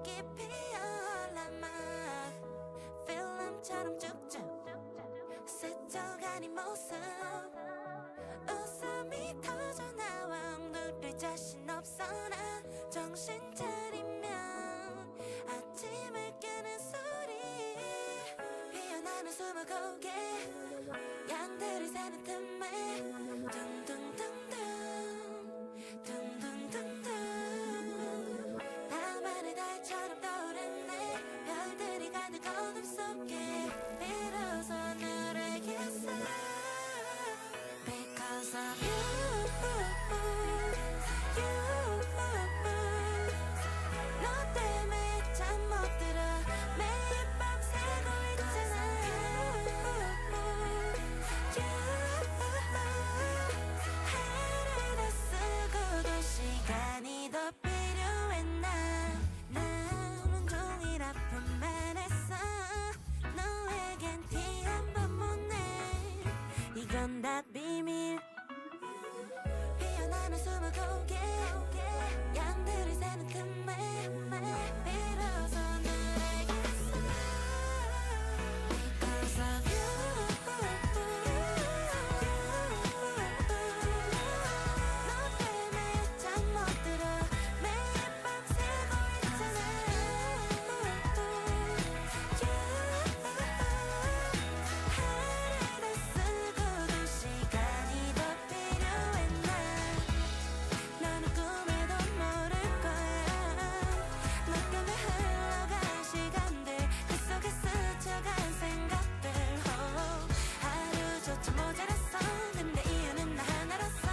깊이 올라만 필름처럼 쭉쭉 스쳐가니 모습 웃음이 터져나와 엉두릴 자신 없어 난 정신 차리면 아침을 깨는 소리 피어나는 숨을 고개 양들이 새는 틈에 둥둥둥둥 둥둥둥둥 밤하늘 달처럼 떠오르네 별들이 가득 어둠 속에 비로소 누르겠어 Because of you 너 때문에 잠 못 들어 매일 밤 새고 있잖아 해를 다 쓰고도 시간이 더 필요해 난 온종일 아픔만 했어 너에겐 티 한 번 못 내 이건 다 비밀 피어나는 숨을 고개 양들이 새는 틈에 비로소 누르겠어 Because of you 너 때문에 잠 못 들어 매일 밤 새고 있잖아 해를 다 쓰고도 시간이 더 필요해 난 너는 꿈에도 모를 거야 너 때문에 흘러간 시간들 그 속에 스쳐간 생각들 하루조차 모자랐어 근데 이유는 나 하나라서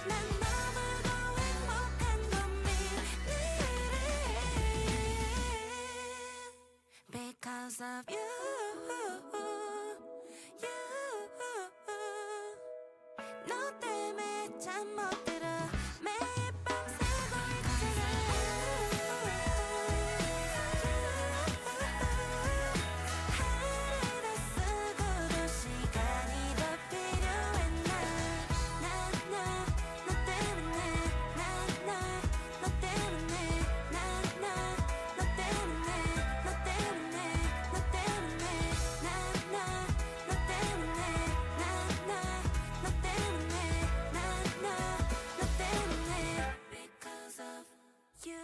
난 너무도 행복한 고민을 Because of you 너 때문에 잠 못 들어 매일 밤 새고 있잖아 해를 다 쓰고도 시간이 더 필요해 너 때문에 너 때문에 너 때문에 너 때문에 너 때문에 Because of you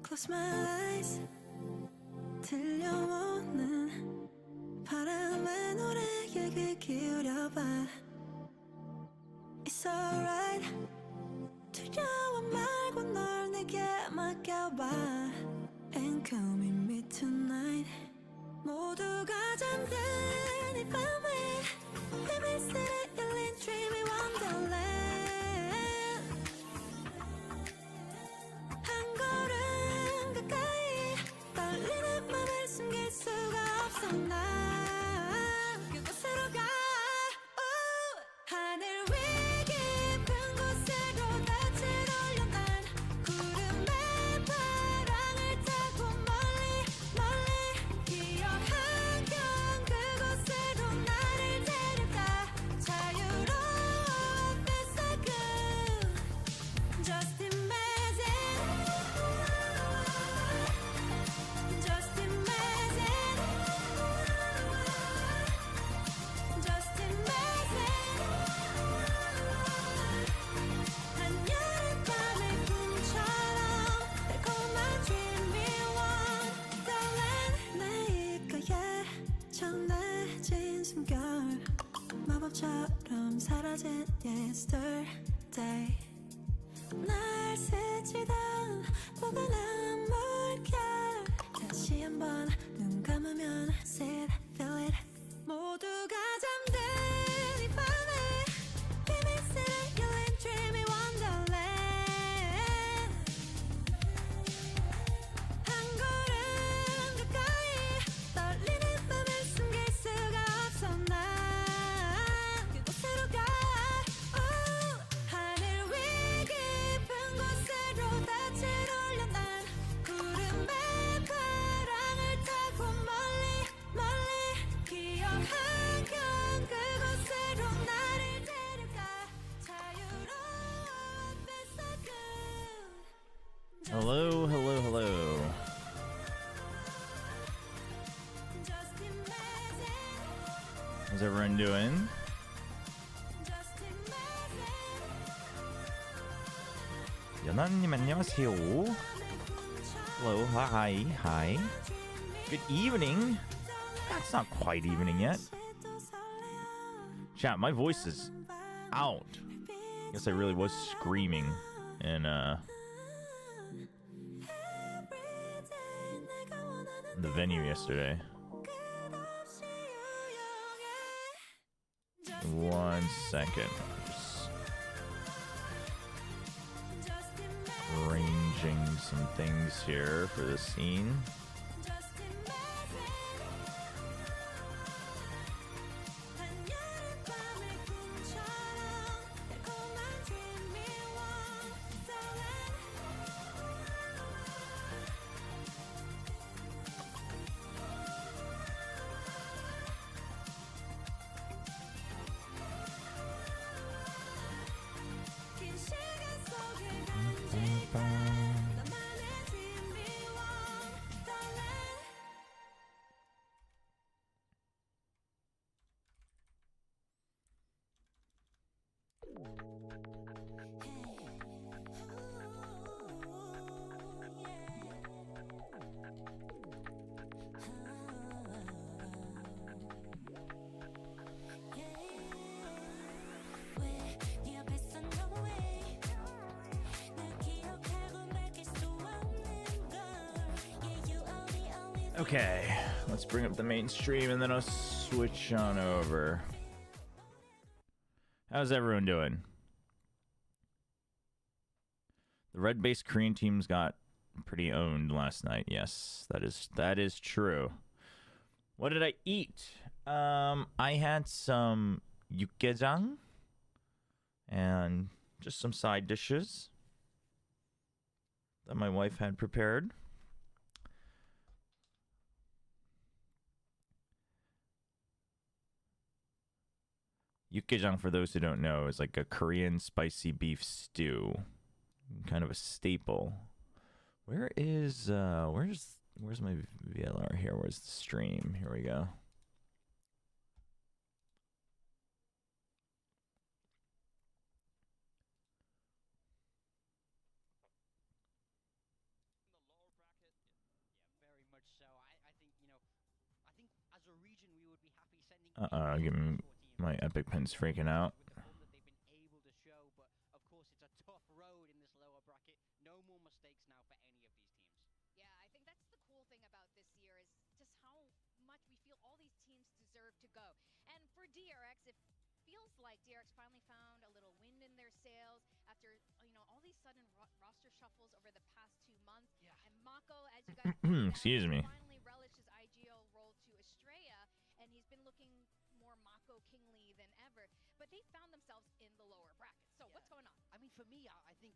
Close my eyes 들려오는 바람의 노래에 귀 기울여봐 It's alright 두려워 말고 널 내게 맡겨봐 And come with me tonight 모두가 잠든 이 밤에 비밀스레 열린 dreamy wonderland 한 걸음 가까이 떨리는 맘을 숨길 수가 없어 난 그곳으로 가 하늘 위 깊은 곳으로 낯을 올려 난 구름의 바람을 타고 멀리 멀리 기억 한경 그곳으로 나를 데려가 자유로운 뱃사금 Just imagine Just imagine Just imagine 한여름 밤의 꿈처럼 달콤한 dreamy wonderland 내 입가에 정해진 숨결 마법처럼 사라진 yesterday 날 스치던 포근한 물결 다시 한번 눈 감으면 see it, feel it 모두가 잠든 이 밤에 비밀스레 열린 dreamy wonderland 한 걸음 가까이 떨리는 맘을 숨길 수가 없어 난 그곳으로 가 하늘 위 깊은 곳으로 낯을 올려 난 구름의 바람을 타고 멀리 멀리 Hello, hello, hello. How's everyone doing? 연아님 안녕하세요. Hello, hi, hi. Good evening. That's not quite evening yet. Chat, my voice is out. I guess I really was screaming in the venue yesterday. 1 second. Just arranging some things here for the scene. Okay, let's bring up the main stream and then I'll switch on over. How's everyone doing? The red-based Korean teams got pretty owned last night. Yes, that is true. What did I eat? I had some yukgaejang and just some side dishes that my wife had prepared. Yukgaejang, for those who don't know, is like a Korean spicy beef stew, kind of a staple. Where's my VLR here? Where's the stream? Here we go. Very much so. I think, you know, I think as a region we would be happy sending Give me my epic pen's freaking out. with the form that they've been able to show, but of course it's a tough road in this lower bracket. No more mistakes now for any of these teams. Yeah, I think that's the cool thing about this year is just how much we feel all these teams deserve to go. And for DRX, it feels like DRX finally found a little wind in their sails after, you know, all these sudden roster shuffles over the past 2 months. Yeah. And Mako, as you guys pointed out, Excuse me. finally relished his IGL role to Estrella, and he's been looking more Mako kingly than ever. But they found themselves in the lower bracket. So what's going on? I mean, for me, I think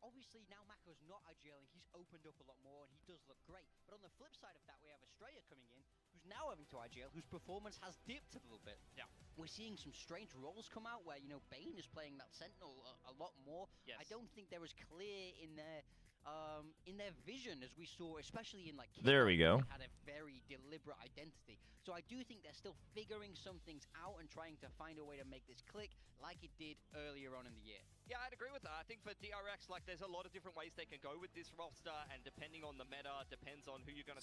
obviously now Mako's not IGLing, he's opened up a lot more and he does look great. But on the flip side of that, we have Estrella coming in, who's now having to IGL, whose performance has dipped a little bit. Yeah. We're seeing some strange roles come out where, you know, Bane is playing that Sentinel a lot more. Yes. I don't think they're as clear in their vision as we saw, especially in like there we go. Had a very deliberate identity. So I do think they're still figuring some things out and trying to find a way to make this click like it did earlier on in the year. Yeah, I'd agree with that. I think for DRX, like, there's a lot of different ways they can go with this roster, and depending on the meta, depends on who you're going to.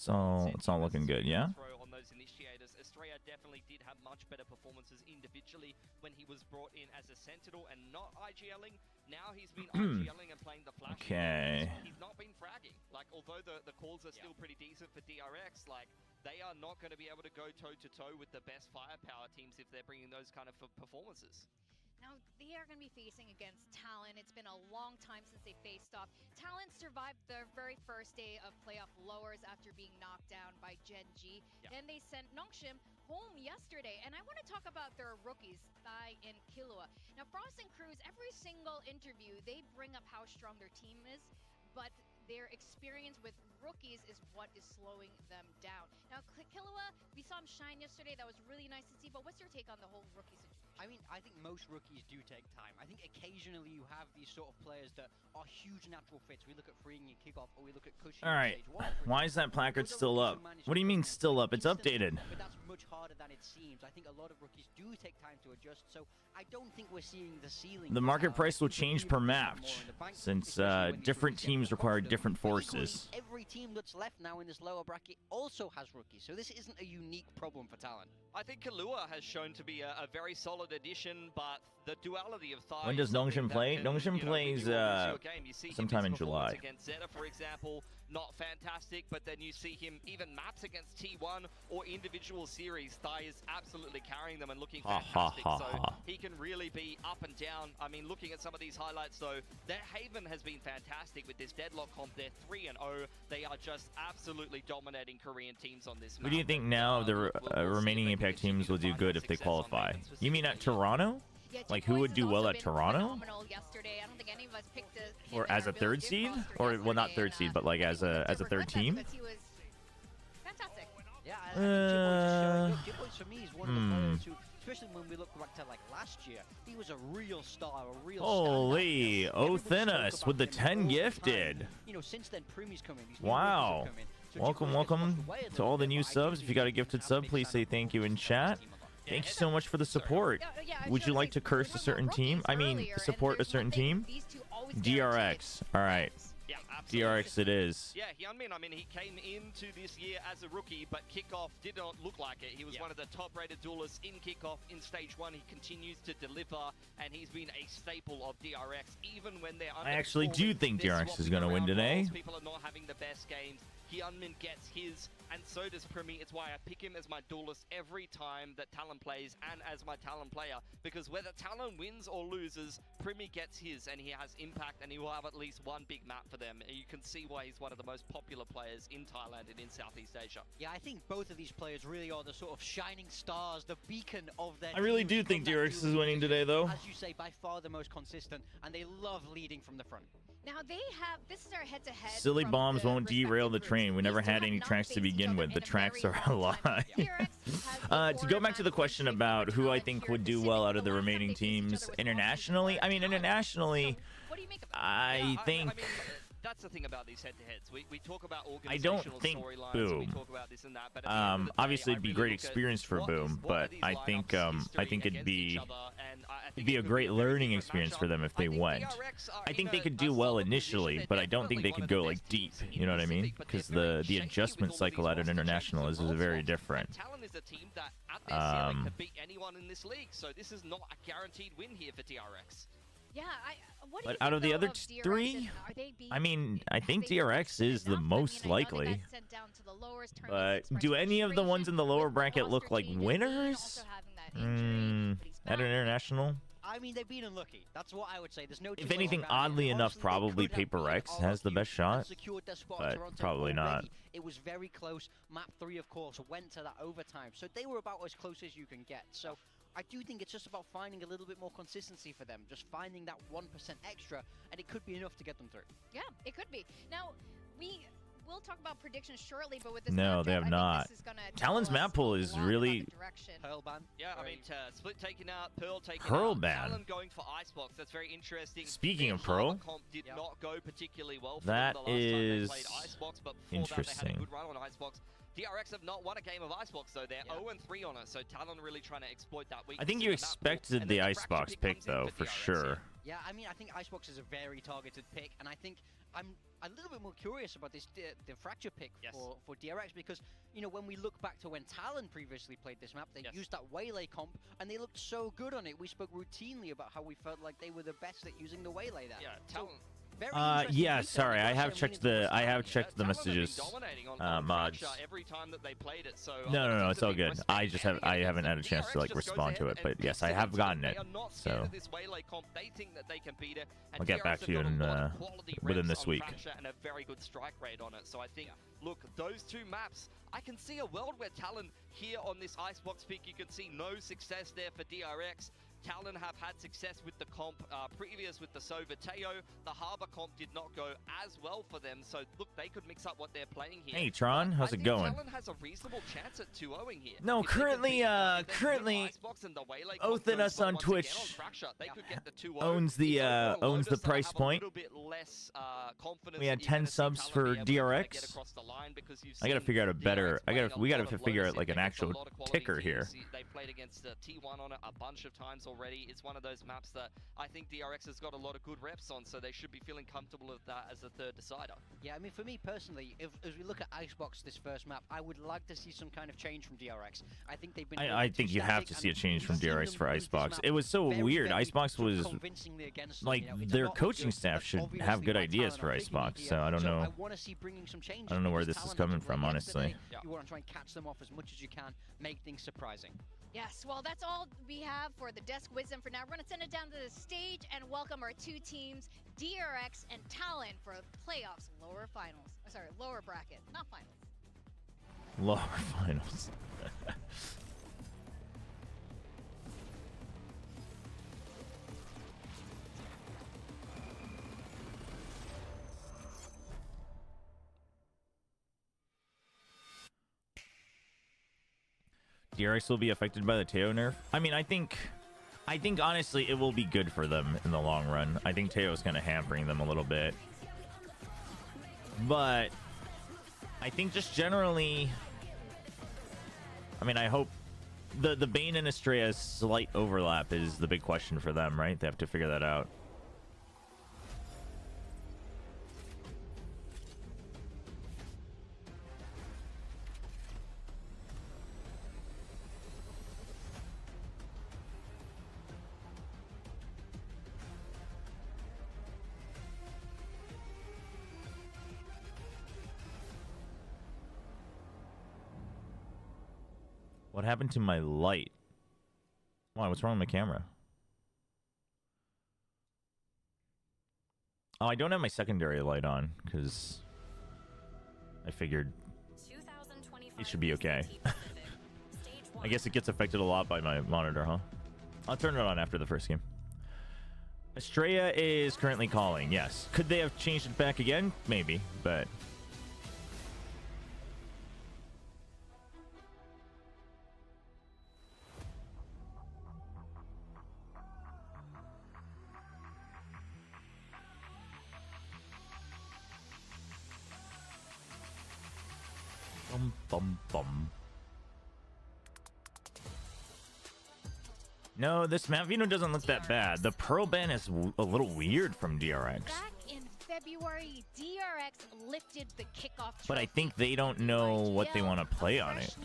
It's all looking good, yeah. Throw on those initiators. Estrella definitely did have much better performances individually when he was brought in as a Sentinel and not IGLing. Now he's been IGLing and playing the flash. Okay. He's not been fragging. Like, although the calls are still pretty decent for DRX, like, they are not going to be able to go toe-to-toe with the best firepower teams if they're bringing those kind of performances. Now, they are going to be facing against Talon. It's been a long time since they faced off. Talon survived their very first day of playoff lowers after being knocked down by Gen G. Yeah. Then they sent Nongshim home yesterday. And I want to talk about their rookies, Thai and Killua. Now, Frost and Cruz, every single interview, they bring up how strong their team is. But their experience with rookies is what is slowing them down. Now, Killua, we saw him shine yesterday. That was really nice to see. But what's your take on the whole rookie situation? I mean, I think most rookies do take time. I think occasionally occasionally you have these sort of players that are huge natural fits. We look at Freeing and Kickoff, or we look at Cushing. All right. Stage 1, for Why is that placard still up? What do you mean still up? It's updated. But that's much harder than it seems. I think a lot of rookies do take time to adjust, so I don't think we're seeing the ceiling. The market price will change per match, since different teams require different forces. Every team that's left now in this lower bracket also has rookies, so this isn't a unique problem for Talon. I think Kalua has shown to be a very solid addition, but the duality of Thai. When does Nongshim play? Nongshim plays sometime in July. Against Zeta, for example, not fantastic, but then you see him even maps against T1 or individual series. Thai is absolutely carrying them and looking fantastic. So he can really be up and down. I mean, looking at some of these highlights, though, their Haven has been fantastic with this deadlock comp. They're 3-0. They are just absolutely dominating Korean teams on this map. What do you think now the remaining APAC teams will do good if they qualify? You mean at Toronto? Yeah, Like, who would do well at Toronto? Yesterday. I don't think any of us picked Or as a third seed? Or, well, not third seed, but like as a third team? He was fantastic. Yeah, I think Jibboy's for me is one of the players who, especially when we look back to like last year, he was a real star, a real Holy, Othinus with the 10 gifted. You know, since then, Primi's come in. Wow. Welcome to all the new subs. If you got a gifted sub, please say thank you in chat. Thank you so much for the support. Would you like to curse a certain team? I mean, support a certain team? DRX. All right. Yeah, absolutely. DRX it is. Yeah, Hyunmin, I mean, he came into this year as a rookie, but Kickoff did not look like it. He was one of the top-rated duelists in Kickoff in Stage 1. He continues to deliver, and he's been a staple of DRX, even when they're I actually do think DRX is going to win today. People are not having the best games. Hyunmin gets his, and so does Primi. It's why I pick him as my duelist every time that Talon plays and as my Talon player, because whether Talon wins or loses, Primi gets his, and he has impact, and he will have at least one big map for them. You can see why he's one of the most popular players in Thailand and in Southeast Asia. Yeah, I think both of these players really are the sort of shining stars, the beacon of their I really teams do think from that DRX is dueling winning position. today, though. As you say, by far the most consistent, and they love leading from the front. Now they have, this is our head-to-head. Silly from bombs the won't derail the respective train. We groups. never These two had have any not tracks to faced each begin other with. in The a tracks very are a long lot. time. DRX has To go back to the question about who I think would do well out of the remaining teams internationally, I mean, internationally, What do you make of that? I think... I mean, that's the thing about these head-to-heads. We talk about I don't organizational think storylines, we Boom. talk about this and that, but at the end of the day, Obviously, I it'd be really great look at experience for what Boom, are but these I think lineups' history it'd against be each other, and I think it'd be a it could great a very learning different experience matchup. for them if they I think went. DRX are I think in they a could do well solid position. initially, They're but I don't think they definitely could one go of the like best deep. teams in You know what I mean? Pacific, but Because they're very the shaky adjustment with all cycle these at an roster international changes is as well. very different. And Talon is a team that at their ceiling can beat anyone in this league, so this is not a guaranteed win here for DRX. Yeah, what do But you out think, of the though, other of DRX, three, and are they being, I mean, I have think they been DRX is the enough? most I mean, I know they likely. got sent down to the lowest But tournaments, do expressed any of the ones in the lower frustration bracket with look roster like changes, Dean winners? also having that injury, but he's At back. international? I mean, they've been unlucky. That's what I would say. There's no. If anything, oddly enough, probably PRX has the best shot, but probably not. It was very close. Map 3, of course, went to that overtime, so they were about as close as you can get. So I do think it's just about finding a little bit more consistency for them, just finding that 1% extra, and it could be enough to get them through. Yeah, it could be. Now, we'll talk about predictions shortly, but with this No, matchup, they have I think not. this is gonna Talon's tell us map pool a is lot about really- the direction. Pearl ban. Yeah, I mean, Split taking out, Pearl taking Pearl out, ban. Talon going for Icebox. That's very interesting. Speaking Their of Pearl, Harbor comp did not go particularly well for that them the last time is they played Icebox, but before that they had interesting. a good run on Icebox. DRX have not won a game of Icebox though. They're 0-3 on it, so Talon really trying to exploit that weakness. I think you in the map pool. expected And the then Icebox Fracture pick, comes in though, for DRX, sure. Yeah, I mean, I think Icebox is a very targeted pick, and I think I'm a little bit more curious about this the Fracture pick for DRX, because, you know, when we look back to when Talon previously played this map, they used that Waylay comp, and they looked so good on it. We spoke routinely about how we felt like they were the best at using the Waylay there. Yeah, Talon. Yeah, sorry, I have checked the messages, mods. Every time that they played it, so No, it's all good. I haven't had a chance to like respond to it, but yes, I have gotten it. So I'll get back to you within this week. And a very good strike rate on it. So I think, look, those two maps, I can see a world where Talon here on this Icebox pick, you can see no success there for DRX. Talon have had success with the comp previous with the Sova Teo. The Harbor comp did not go as well for them. So look, they could mix up what they're playing here. Hey Tron, But how's I it think going? Talon has a reasonable chance at 2-0ing here. No, If they can currently, beat one of them, currently, Icebox and the Waylay Oath comp and goes us well on once again Twitch Fracture, they could get the 2-0. owns the, It's over owns the Lotus that I price have point. A little bit less, confidence We had that you're 10 gonna see subs Talon for be able to DRX. get across the line because you've I gotta seen figure out a better. DRX playing We gotta a lot of figure out Lotus like an against a actual lot of quality ticker here. teams. They played against T1 on it a bunch of times already. It's one of those maps that I think DRX has got a lot of good reps on, so they should be feeling comfortable with that as a third decider. Yeah, I mean, for me personally, as we look at Icebox this first map, I would like to see some kind of change from DRX. I think they've been. I think you have to see a change from DRX for Icebox. It was so very, weird. very Icebox was convincingly against them, like you know. It's their not coaching good, staff but should obviously have good by ideas Talon for are figuring Icebox. it So here. I don't know. I want to see bringing some changes. I don't know where because this is Talon coming had to play from, honestly. yesterday. You want to try and catch them off as much as you can, make things surprising. Yes, well, that's all we have for the Desk Wisdom for now. We're going to send it down to the stage and welcome our two teams, DRX and Talon, for playoffs lower finals. Sorry, lower bracket, not finals. Lower finals. DRX will be affected by the Teo nerf. I mean, I think honestly it will be good for them in the long run. I think Teo's kind of hampering them a little bit, but I think just generally, I mean, I hope the Bane and Estrella's slight overlap is the big question for them, right? They have to figure that out. What happened to my light? Why? What's wrong with my camera? Oh, I don't have my secondary light on because I figured it should be okay. I guess it gets affected a lot by my monitor, huh? I'll turn it on after the first game. Estrella is currently calling, yes. Could they have changed it back again? Maybe, but... Bum, bum, bum. No, this Mavino doesn't look that bad. The Pearl ban is a little weird from DRX. Back in February, DRX lifted the kickoff But I trophy. think they don't know what they want to play on it.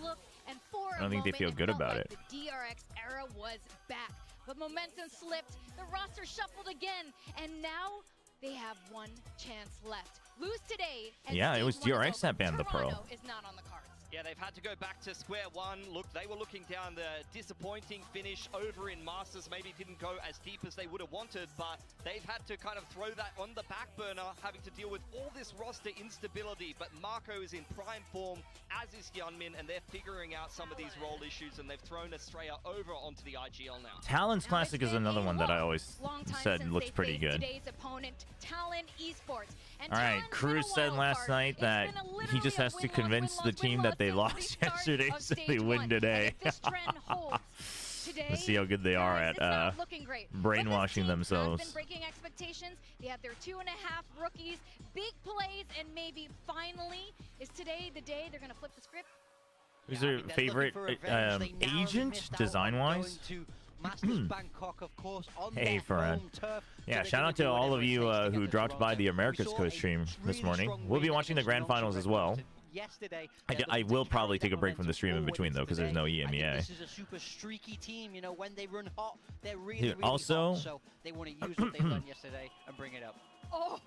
I don't think they feel good about it. The DRX era was back, but momentum slipped. The roster shuffled again, and now they have one chance left. Lose today. And Yeah, it was stage one is DRX that over. banned the Pearl. Toronto is not on the cards. Yeah, they've had to go back to square one. Look, they were looking down the disappointing finish over in Masters. Maybe didn't go as deep as they would have wanted, but they've had to kind of throw that on the back burner, having to deal with all this roster instability. But Marco is in prime form, as is Hyunmin, and they're figuring out some of these role issues, and they've thrown Estrella over onto the IGL now. Talon's Now, Classic it's is been another a one that I always long time said since looks they pretty faced good. Today's opponent, Talon Esports. And All right, Talon's been Cruz a said wild last card. night It's that been he just literally a has to win-loss, convince the win-loss, team win-loss that they since the lost restart yesterday of so they stage win one. today. And if this trend holds today, Let's see how good they are guys, it's at not looking great. But brainwashing this team has themselves. been breaking expectations. They have their 2.5 rookies, big plays, and maybe finally is today the day they're going to flip the script. Who's Yeah, I their mean, they're favorite looking for revenge. They narrowly agent, missed out on design-wise? going to Masters Bangkok, of course, on Hey, their Farhan. home turf. Yeah, So shout they're out to gonna do all of whatever it you takes to who get to dropped by Toronto. the America's We saw Coast a stream this really morning. strong We'll be win watching the against grand Toronto finals as Red well. Bulls yesterday. I will probably take a break from the stream in between, though, because there's no I think EMEA. this is a super streaky team. You know, when they run hot, they're really, Dude, really also- hot. So they want to use what they learned yesterday and bring it up. Oh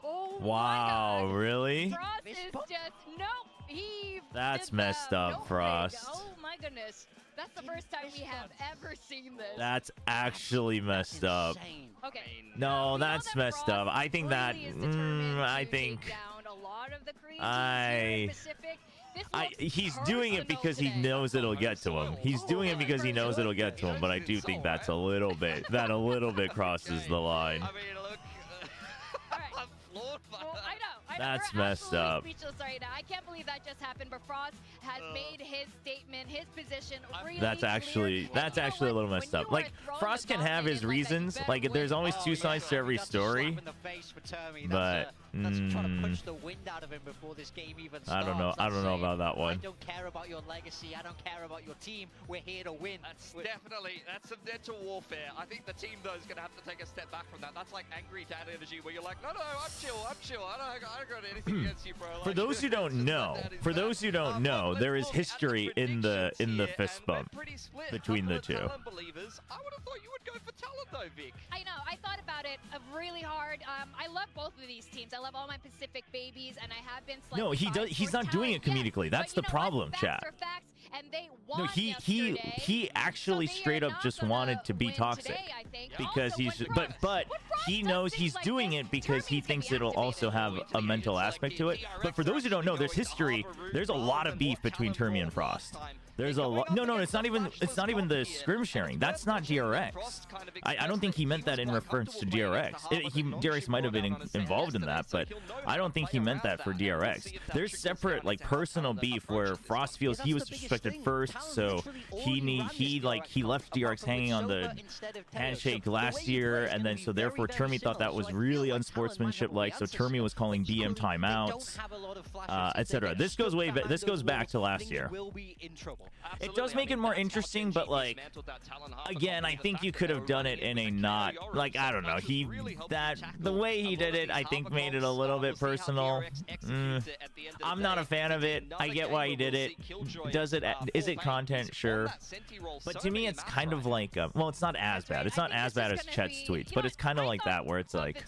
Wow, my God. really? Frost Fist is bump? just, nope, he That's did messed the up, nope Frost. leg. Oh my goodness. That's the first time we have ever seen this. That's actually messed up. Insane. Okay. No, we know that's that messed Frost up. I think that, really is determined I to think, take down a lot of the creative teams here in Pacific. He's doing it because he knows it'll get to him. He's doing it because he knows it'll get to him. But I do think that's a little bit crosses the line. I mean, look. I'm floored by Well, that. I know. That's We're messed absolutely up. Speechless right now. I can't believe that just happened. But Frost has made his statement, his position really That's actually a little messed up. Like, Frost can have his reasons. Like, there's always two sides to every story. But that's trying to push the wind out of him before this game even starts. I don't know. I don't know about that I one. don't care about your legacy. I don't care about your team. We're here to win. That's some mental warfare. I think the team though is going to have to take a step back from that. That's like angry dad energy where you're like, no, I'm chill. I don't got anything against you, bro. For Like, those who don't know, there is history in the fist bump between the two. Believers, I would have thought you would go for Talon though, Vic. I know. I thought about it really hard. I love both of these teams. I love all my Pacific babies, and I have been. No, he does. He's not doing it comedically. That's the problem, chat. Facts, and they No, won he yesterday, actually so they straight are up not just gonna wanted to be win toxic today, I think. because Also, he's when but Frost he does knows things he's like doing this, it because he Termin's gonna thinks be it'll also activated. have a mental aspect to it. But for those who don't know, there's history. There's a lot of beef between Termi and Frost. There's a lot. No, it's not even the scrim sharing. That's not DRX. I don't think he meant that in reference to DRX. DRX might have been involved in that, but I don't think he meant that for DRX. There's separate like personal beef where Frost feels he was disrespected first, so he left DRX hanging on the handshake last year, and then so therefore Termi thought that was really unsportsmanship-like, so Termi was calling BM timeouts, etc. This goes back to last year. It does make it more interesting, but like, again, I think you could have done it in a not, like, I don't know, the way he did it, I think made it a little bit personal. I'm not a fan of it. I get why he did it. Is it content? Sure. But to me, it's kind of like, well, it's not as bad. It's not as bad as Chet's tweets, but it's kind of like that where it's like,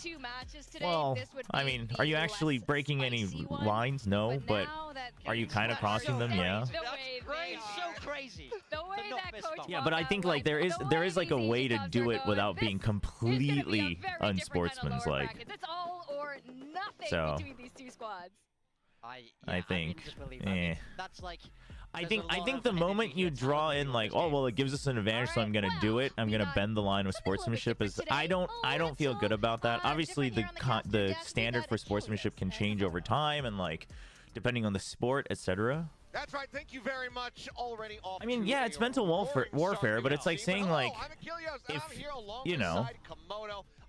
well, I mean, are you actually breaking any lines? No, but are you kind of crossing them? Yeah. Yeah, but I think like there is like a way to do it without being completely unsportsmanlike. It's all or nothing So, between these two squads. I think, That's like. I think the moment you draw in like, oh well, it gives us an advantage, so I'm gonna do it. I'm gonna bend the line with sportsmanship. Is I don't feel good about that. Obviously, the standard for sportsmanship can change over time and like depending on the sport, etc. That's right. Thank you very much. Already off. I mean, yeah, it's mental warfare, but it's like saying like, if you know,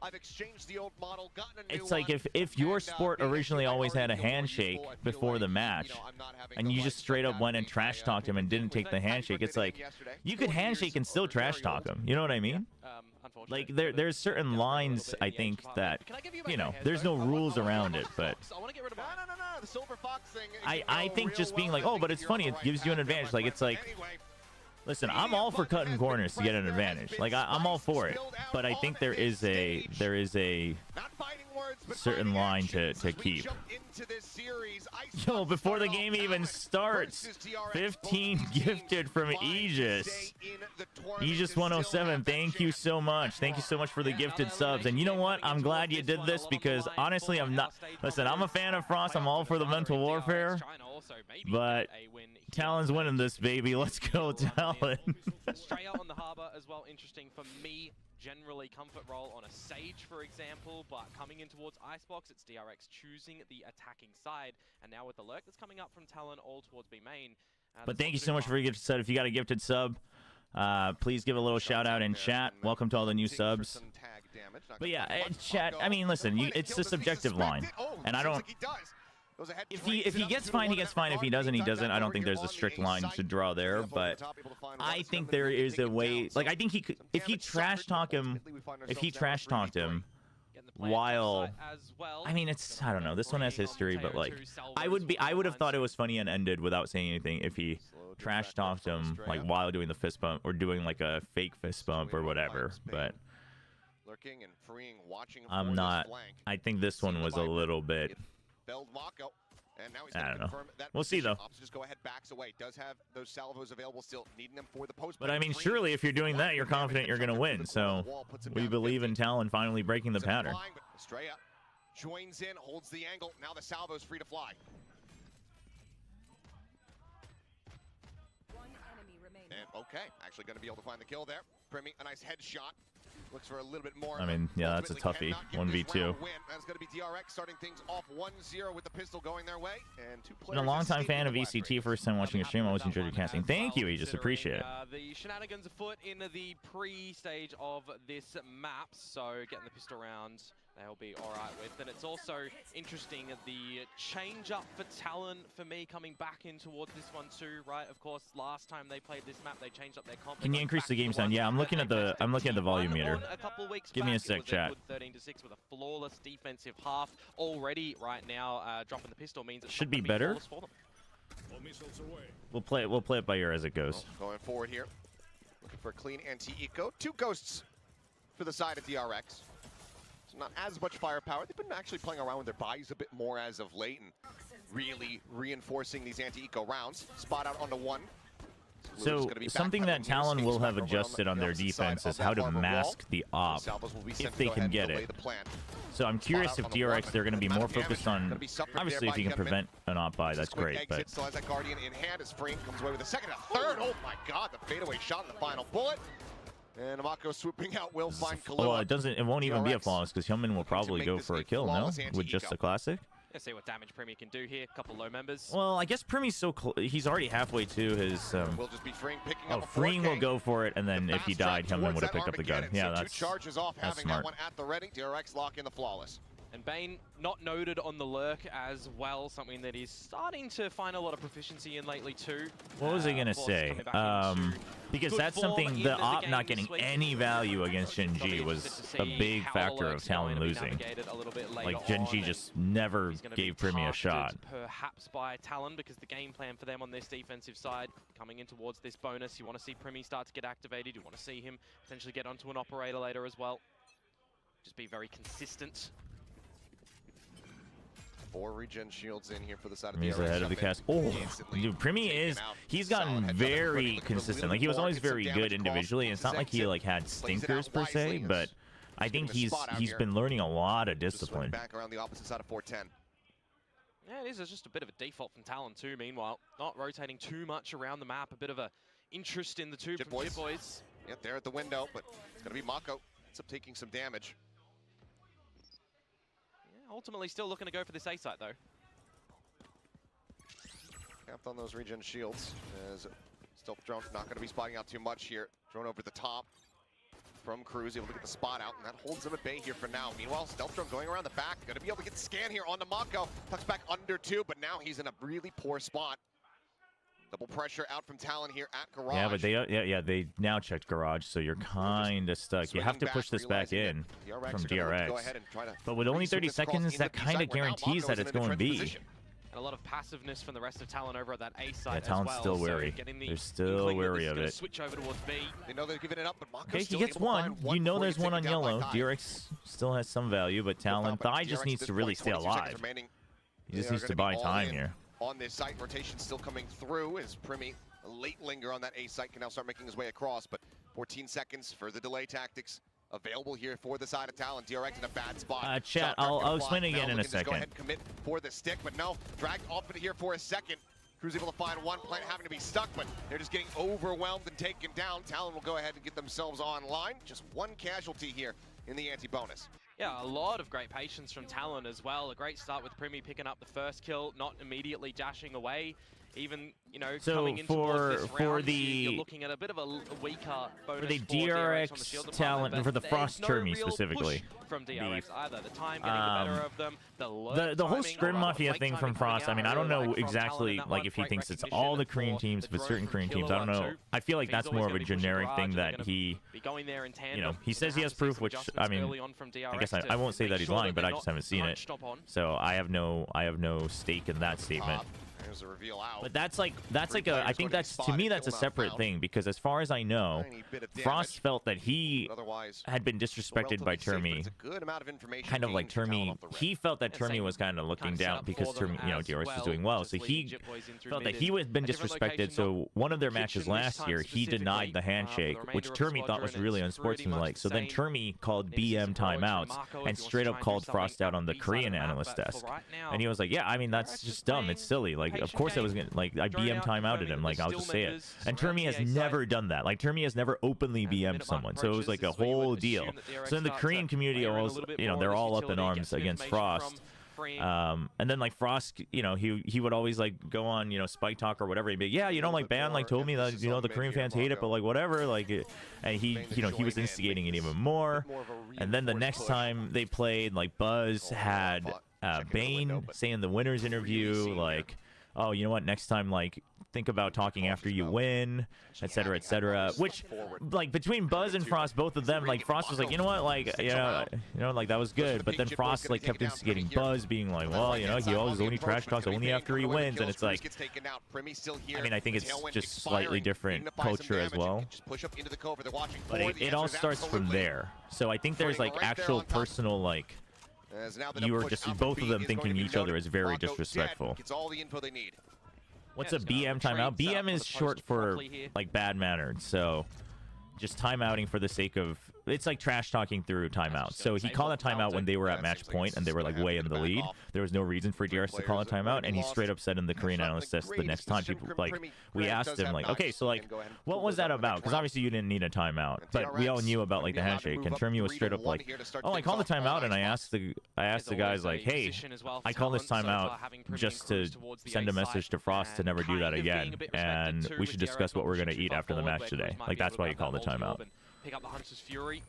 I've exchanged the old model, gotten a new it's like one, if your and, sport maybe originally I always had a already know what you handshake feel before like, the match, I'm not having and the you lights just straight up back went and on. trash talked him and didn't take the handshake, it's like you could handshake and still trash talk him. You know what I mean? Like there's certain lines I think that, you know, there's no rules around it, but No, the Silver Fox thing. I think just being like, oh, but it's funny, it gives you an advantage. Like it's like, listen, I'm all for cutting corners to get an advantage. Like I'm all for it, but I think there is a certain line to keep. Yo, before the game even starts, 15 gifted from Aegis. Aegis 107, thank you so much. Thank you so much for the gifted subs. And you know what? I'm glad you did this because honestly, I'm not. Listen, I'm a fan of Frost. I'm all for the mental warfare. But Talon's winning this, baby. Let's go, Talon. Straight out on the harbor as well. Interesting for me. Generally comfort role on a Sage, for example, but coming in towards Icebox, it's DRX choosing the attacking side, and now with the lurk that's coming up from Talon all towards B main. But thank you so much for your gifted sub. If you got a gifted sub, please give a little shout out in chat. Welcome to all the new subs. But yeah, chat, I mean, listen, it's a subjective line, and I don't. If he gets fine, he gets fine. If he doesn't, he doesn't. I don't think there's a strict line to draw there, but I think there is a way. Like I think he could, if he trash talked him, while, I mean, it's, I don't know. This one has history, but like I would have thought it was funny and ended without saying anything if he trash talked him like while doing the fist bump or doing like a fake fist bump or whatever. But I'm not. I think this one was a little bit. And now he's I don't know. that We'll see, though. Just go ahead, backs away. Does have those salvos available still, needing them for the post. But I mean, surely if you're doing that, you're confident you're going to win. So we believe in Talon finally breaking the pattern. Straight up, joins in, holds the angle. Now the salvo's free to fly. Okay, actually going to be able to find the kill there. Primi, a nice headshot. Looks for a little bit more. I mean, yeah, that's a toughie. 1v2. That's going to be DRX starting things off 1-0 with the pistol going their way. And two players. Been a long-time fan of VCT. First time watching your stream. Always enjoyed your casting. Thank you, Aegis. Appreciate it. The shenanigans afoot in the pre-stage of this map, so getting the pistol round they'll be all right with. And it's also interesting the change up for Talon for me coming back in towards this one too, right? Of course, last time they played this map, they changed up their comp. Can you increase the game sound? Yeah, I'm looking at the volume meter. A couple weeks Give me a back, sec, chat. 13-6 with a flawless defensive half already right now. Dropping the pistol means it should be better. We'll play it by ear as it goes. Going forward here, looking for a clean anti-eco. 2 ghosts for the side of DRX. So not as much firepower. They've been actually playing around with their buys a bit more as of late and really reinforcing these anti-eco rounds. Spot out onto 1. So something that Talon will have adjusted on their defense is how to mask the op if they can get it. So I'm curious if DRX, they're going to be more focused on, obviously if you can prevent an op buy, that's great, but... Still has that Guardian in hand as Frame comes away with a second, a third. Oh my god, the fadeaway shot in the final bullet. And Amako swooping out will find Kalua. Well, it won't even be a flawless because Hillman will probably go for a kill, no? With just a classic? Let's see what damage Primi can do here. A couple low members. Well, I guess Primi's so close. He's already halfway to his... We'll just be Freeing picking up Freeing will go for it, and then if he died, Hillman would have picked up the gun. Yeah, that's charges off, having smart. That one at the ready. DRX lock in the flawless. And Bane not noted on the lurk as well, something that he's starting to find a lot of proficiency in lately too. What was I going to say? Because that's something, the op not getting any value against Gen G was a big factor of Talon losing. Like, Gen G just never gave Primi a shot. Perhaps by Talon, because the game plan for them on this defensive side, coming in towards this bonus, you want to see Primi start to get activated, you want to see him potentially get onto an operator later as well. Just be very consistent. 4 regen shields in here for the side of the DRX. Ahead of the cast. Oh, dude, Primi he's gotten very consistent. Like, he was always very good individually. It's not like he like had stinkers per se, but I think he's been learning a lot of discipline. Back around the opposite side of 410. Yeah, it is. It's just a bit of a default from Talon too. Meanwhile, not rotating too much around the map. A bit of a interest in the two from Jit Boys. Yeah, they're at the window, but it's gonna be Mako. Ends up taking some damage. Ultimately, still looking to go for this A site, though. Capped on those regen shields. As Stealth Drone not going to be spotting out too much here. Drone over the top from Cruz, able to get the spot out, and that holds him at bay here for now. Meanwhile, Stealth Drone going around the back, going to be able to get the scan here onto Mako. Tucks back under 2, but now he's in a really poor spot. Double pressure out from Talon here at Garage. Yeah, but they now checked Garage, so you're kind of stuck. You have to push this back in from DRX. But with only 30 seconds, that kind of guarantees that it's going B. And a lot of passiveness from the rest of Talon over at that A side. Yeah, Talon's still wary. They're still wary of it. Switch over towards B. They know they're giving it up, but Mako's okay, he gets one. You know there's one on yellow. DRX still has some value, but Talon, Thigh just needs to really stay alive. He just needs to buy time here. On this site, rotation still coming through as Primi, a late linger on that A site, can now start making his way across, but 14 seconds for the delay tactics available here for the side of Talon. DRX in a bad spot. Chat, I'll explain it again in a second. Go ahead and commit for the stick, but no, dragged off into here for a second. Cruz able to find one, Plant having to be stuck, but they're just getting overwhelmed and taken down. Talon will go ahead and get themselves online. Just one casualty here in the anti-bonus. Yeah, a lot of great patience from Talon as well. A great start with Primi picking up the first kill, not immediately dashing away. Even, you know, so coming into this round, you're looking at a bit of a weaker bonus for the DRX talent and for the Frost Termi specifically. From DRX either. The time getting the better of them. The whole Scrim Mafia thing from Frost, I mean, I don't know exactly like if he thinks it's all the Korean teams, if it's certain Korean teams, I don't know. I feel like that's more of a generic thing that he, you know, he says he has proof, which, I mean, I guess I won't say that he's lying, but I just haven't seen it. So I have no stake in that statement. There's a reveal out. But that's like a, I think that's, to me, that's a separate thing, because as far as I know, Frost felt that he had been disrespected by Termi. Kind of like Termi, he felt that Termi was kind of looking down because Termi, you know, DRX was doing well, so he felt that he had been disrespected. So one of their matches last year, he denied the handshake, which Termi thought was really unsportsmanlike. So then Termi called BM timeouts and straight up called Frost out on the Korean analyst desk. And he was like, yeah, I mean, that's just dumb. It's silly. Like, like, of course I was gonna, like, I BM timeouted him, like, I'll just say it. And Termi has never done that. Like, Termi has never openly BM'd someone, so it was like a whole deal. So in the Korean community, almost, you know, they're all up in arms against Frost. And then like Frost, you know, he would always like go on, you know, Spike Talk or whatever. He'd be, yeah, you know, like Ban like told me that, you know, the Korean fans hate it, but like whatever, like, and he, you know, he was instigating it even more. And then the next time they played, like Buzz had Bane say in the winners interview, like, oh, you know what, next time, like, think about talking after you win, etc., etc. Which, like, between Buzz and Frost, both of them, like, Frost was like, you know what, like, you know, like, that was good. But then Frost, like, kept instigating Buzz, being like, well, you know, he always only trash talks only after he wins. And it's like, I mean, I think it's just slightly different culture as well. But it all starts from there. So I think there's, like, actual personal, like, you were just both of them thinking each other is very disrespectful. What's a BM timeout? BM is short for like bad mannered, so just timeouting for the sake of, it's like trash talking through timeout. So he called a timeout when they were at match point and they were like way in the lead. There was no reason for DRX to call a timeout, and he straight up said in the Korean analyst test the next time people, like, we asked him, like, okay, so like, what was that about? Because obviously you didn't need a timeout, but we all knew about like the handshake. And Termi was straight up like, oh, I called the timeout, and I asked the guys like, hey, I called this timeout just to send a message to Frost to never do that again, and we should discuss what we're gonna eat after the match today. Like, that's why you called the timeout. Pick up the Hunter's Fury.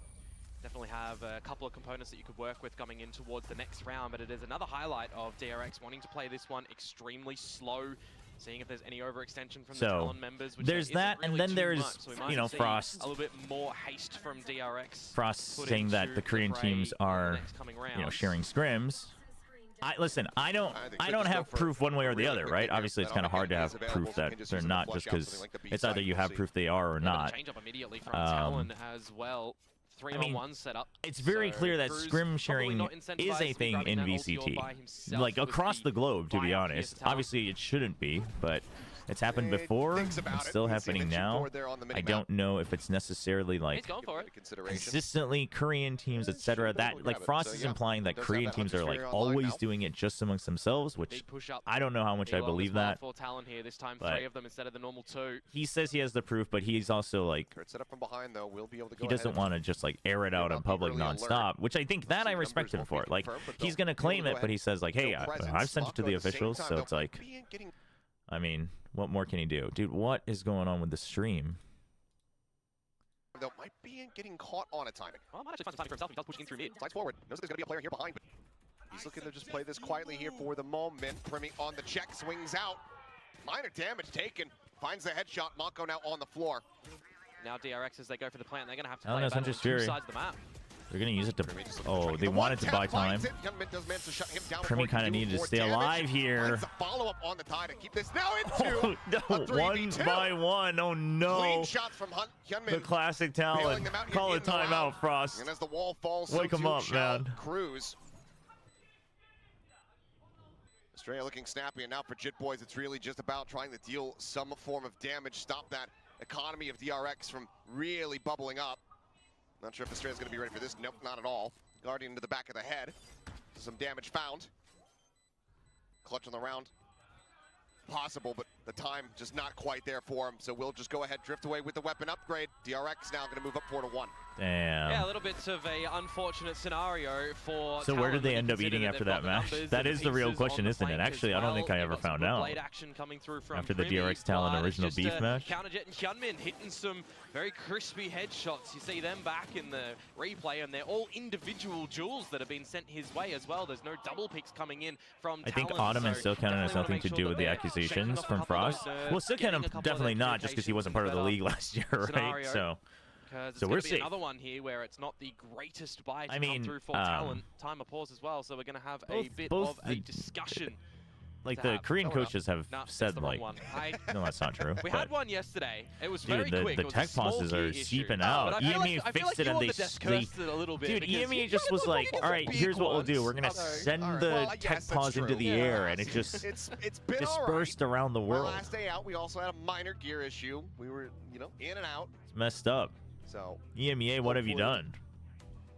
Definitely have a couple of components that you could work with coming in towards the next round, but it is another highlight of DRX wanting to play this one extremely slow, seeing if there's any overextension from the Talon members. Which there's that, really, and then there's, so you know, Frost. A little bit more haste from DRX. Frost saying that the Korean teams are, you know, sharing scrims. Listen, I don't have proof one way or the other, right? Obviously, it's kind of hard to have proof that they're not, just because it's either you have proof they are or not. Change up immediately from Talon as well. I mean, it's very clear that scrim sharing is a thing in VCT, like across the globe, to be honest. Obviously, it shouldn't be, but it's happened before. It's still happening now. I don't know if it's necessarily like consistently Korean teams, etc. That, like, Frost is implying that Korean teams are like always doing it just amongst themselves, which I don't know how much I believe that. But he says he has the proof, but he's also like, he doesn't want to just like air it out in public nonstop, which I think that I respect him for. Like, he's gonna claim it, but he says like, hey, I've sent it to the officials, so it's like, I mean, what more can he do? Dude, what is going on with the stream? Though might be getting caught on a timing. Well, might actually find some timing for himself. He does push in through mid. Slides forward. Knows there's going to be a player here behind, but he's looking to just play this quietly here for the moment. Primi on the check, swings out. Minor damage taken. Finds the headshot. Mako now on the floor. Now DRX, as they go for the plant, they're going to have to play a battle on two sides of the map. They're going to use it to... Oh, they wanted to buy time. Primi kind of needed to stay alive here. Follow-up on the tie to keep this now into no, 1 by 1. Oh, no. Clean shots from Hyunmin. The classic Talon. Call a timeout, Frost. And as the wall falls, wake him up, man. Cruz. Australia looking snappy, and now for Jit Boys, it's really just about trying to deal some form of damage, stop that economy of DRX from really bubbling up. Not sure if Australia's going to be ready for this. Nope, not at all. Guardian to the back of the head. Some damage found. Clutch on the round. Possible, but the time just not quite there for him. So we'll just go ahead, drift away with the weapon upgrade. DRX now going to move up 4-1. Damn. Yeah, a little bit of a unfortunate scenario for. So where did they end up eating after that match? That is the real question, isn't it? Actually, I don't think I ever found out. After the DRX Talon original beef match. Counterjet and Hyunmin hitting some very crispy headshots. You see them back in the replay, and they're all individual jewels that have been sent his way as well. There's no double picks coming in from Talon. I think Autumn and Silkanen has nothing to do with the accusations from Frost. Well, Silkanen definitely not, just because he wasn't part of the league last year, right? So we're seeing another one here where it's not the greatest buy to come through for Talon. Time of pause as well, so we're going to have a bit of a discussion. Like, the Korean coaches have said, like, no, that's not true. We had one yesterday. It was very quick. The tech pauses are seeping out. EME fixed it, and they dude, EME just was like, all right, here's what we'll do. We're gonna send the tech pause into the air, and it just dispersed around the world. Last day out, we also had a minor gear issue. We were, you know, in and out. It's messed up. So EMEA, what have you done?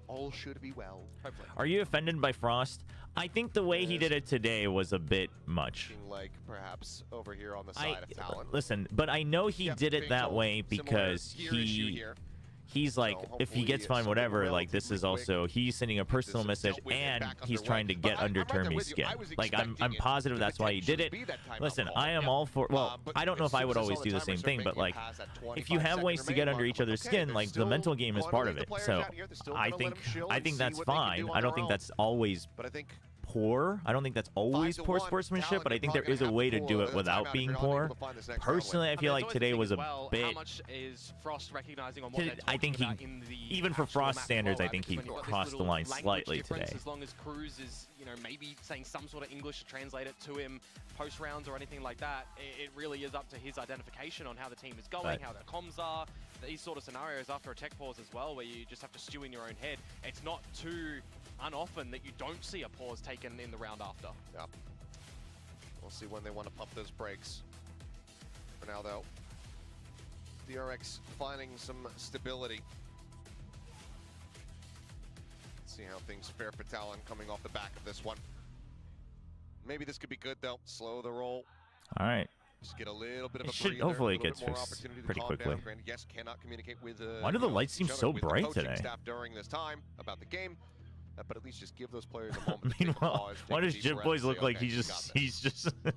All should be well. Are you offended by Frost? I think the way he did it today was a bit much. Looking like perhaps over here on the side of Talon. Listen, but I know he did it that way because Similar gear issue here. he's like, So if he gets hopefully fine, whatever, something like this is relatively also, he's sending a personal this message dealt with and and back he's underway. trying to get But under I'm right there Termi's with you. skin. I was Like, I'm expecting it positive to that's why he did it. potentially be that timeout Listen, call, I am yeah. all for, well, But I don't know as if I soon would as I always saw do the timers same start thing, making but it like, past that if you 25 have ways to second get remaining under mark, each other's okay, skin, there's like the still mental game is part of plenty it. players So out here. They're still I gonna let think them chill I and think see that's what they can fine. do on I don't their think own. that's always But I think poor. I don't think that's always 5-1, poor sportsmanship, Talon, but I think you're there is a probably way gonna to have do pull it a without timeout if being you're not able poor. to find this next round win. Personally, I mean, feel there's like always today the was thing a as well, bit. How much is Frost recognizing on what they're I think talking he, about in the even for actual Frost map as standards, well, I right? think he Because when you've got this crossed the little line language slightly difference, today. As long as Cruz is, you know, maybe saying some sort of English to translate it to him post rounds or anything like that, it really is up to his identification on how the team is going, Right. how their comms are. These sort of scenarios after a tech pause as well, where you just have to stew in your own head. It's not too unoften that you don't see a pause taken in the round after. Yeah. We'll see when they want to pump those brakes. For now, though, DRX finding some stability. Let's see how things fare for Talon coming off the back of this one. Maybe this could be good, though. Slow the roll. All right. Just get a little bit of It a should- breather, hopefully a it little gets bit more fixed opportunity to pretty calm quickly. down. Granted, yes, cannot communicate with Why do the you know, lights seem each other, so with the bright coaching today? staff during this time about the game, but at least just give those players a moment to take a Meanwhile, pause, take why a does deep Jib breath, Boys and look say, like okay, he's we just got this. he's just Yeah,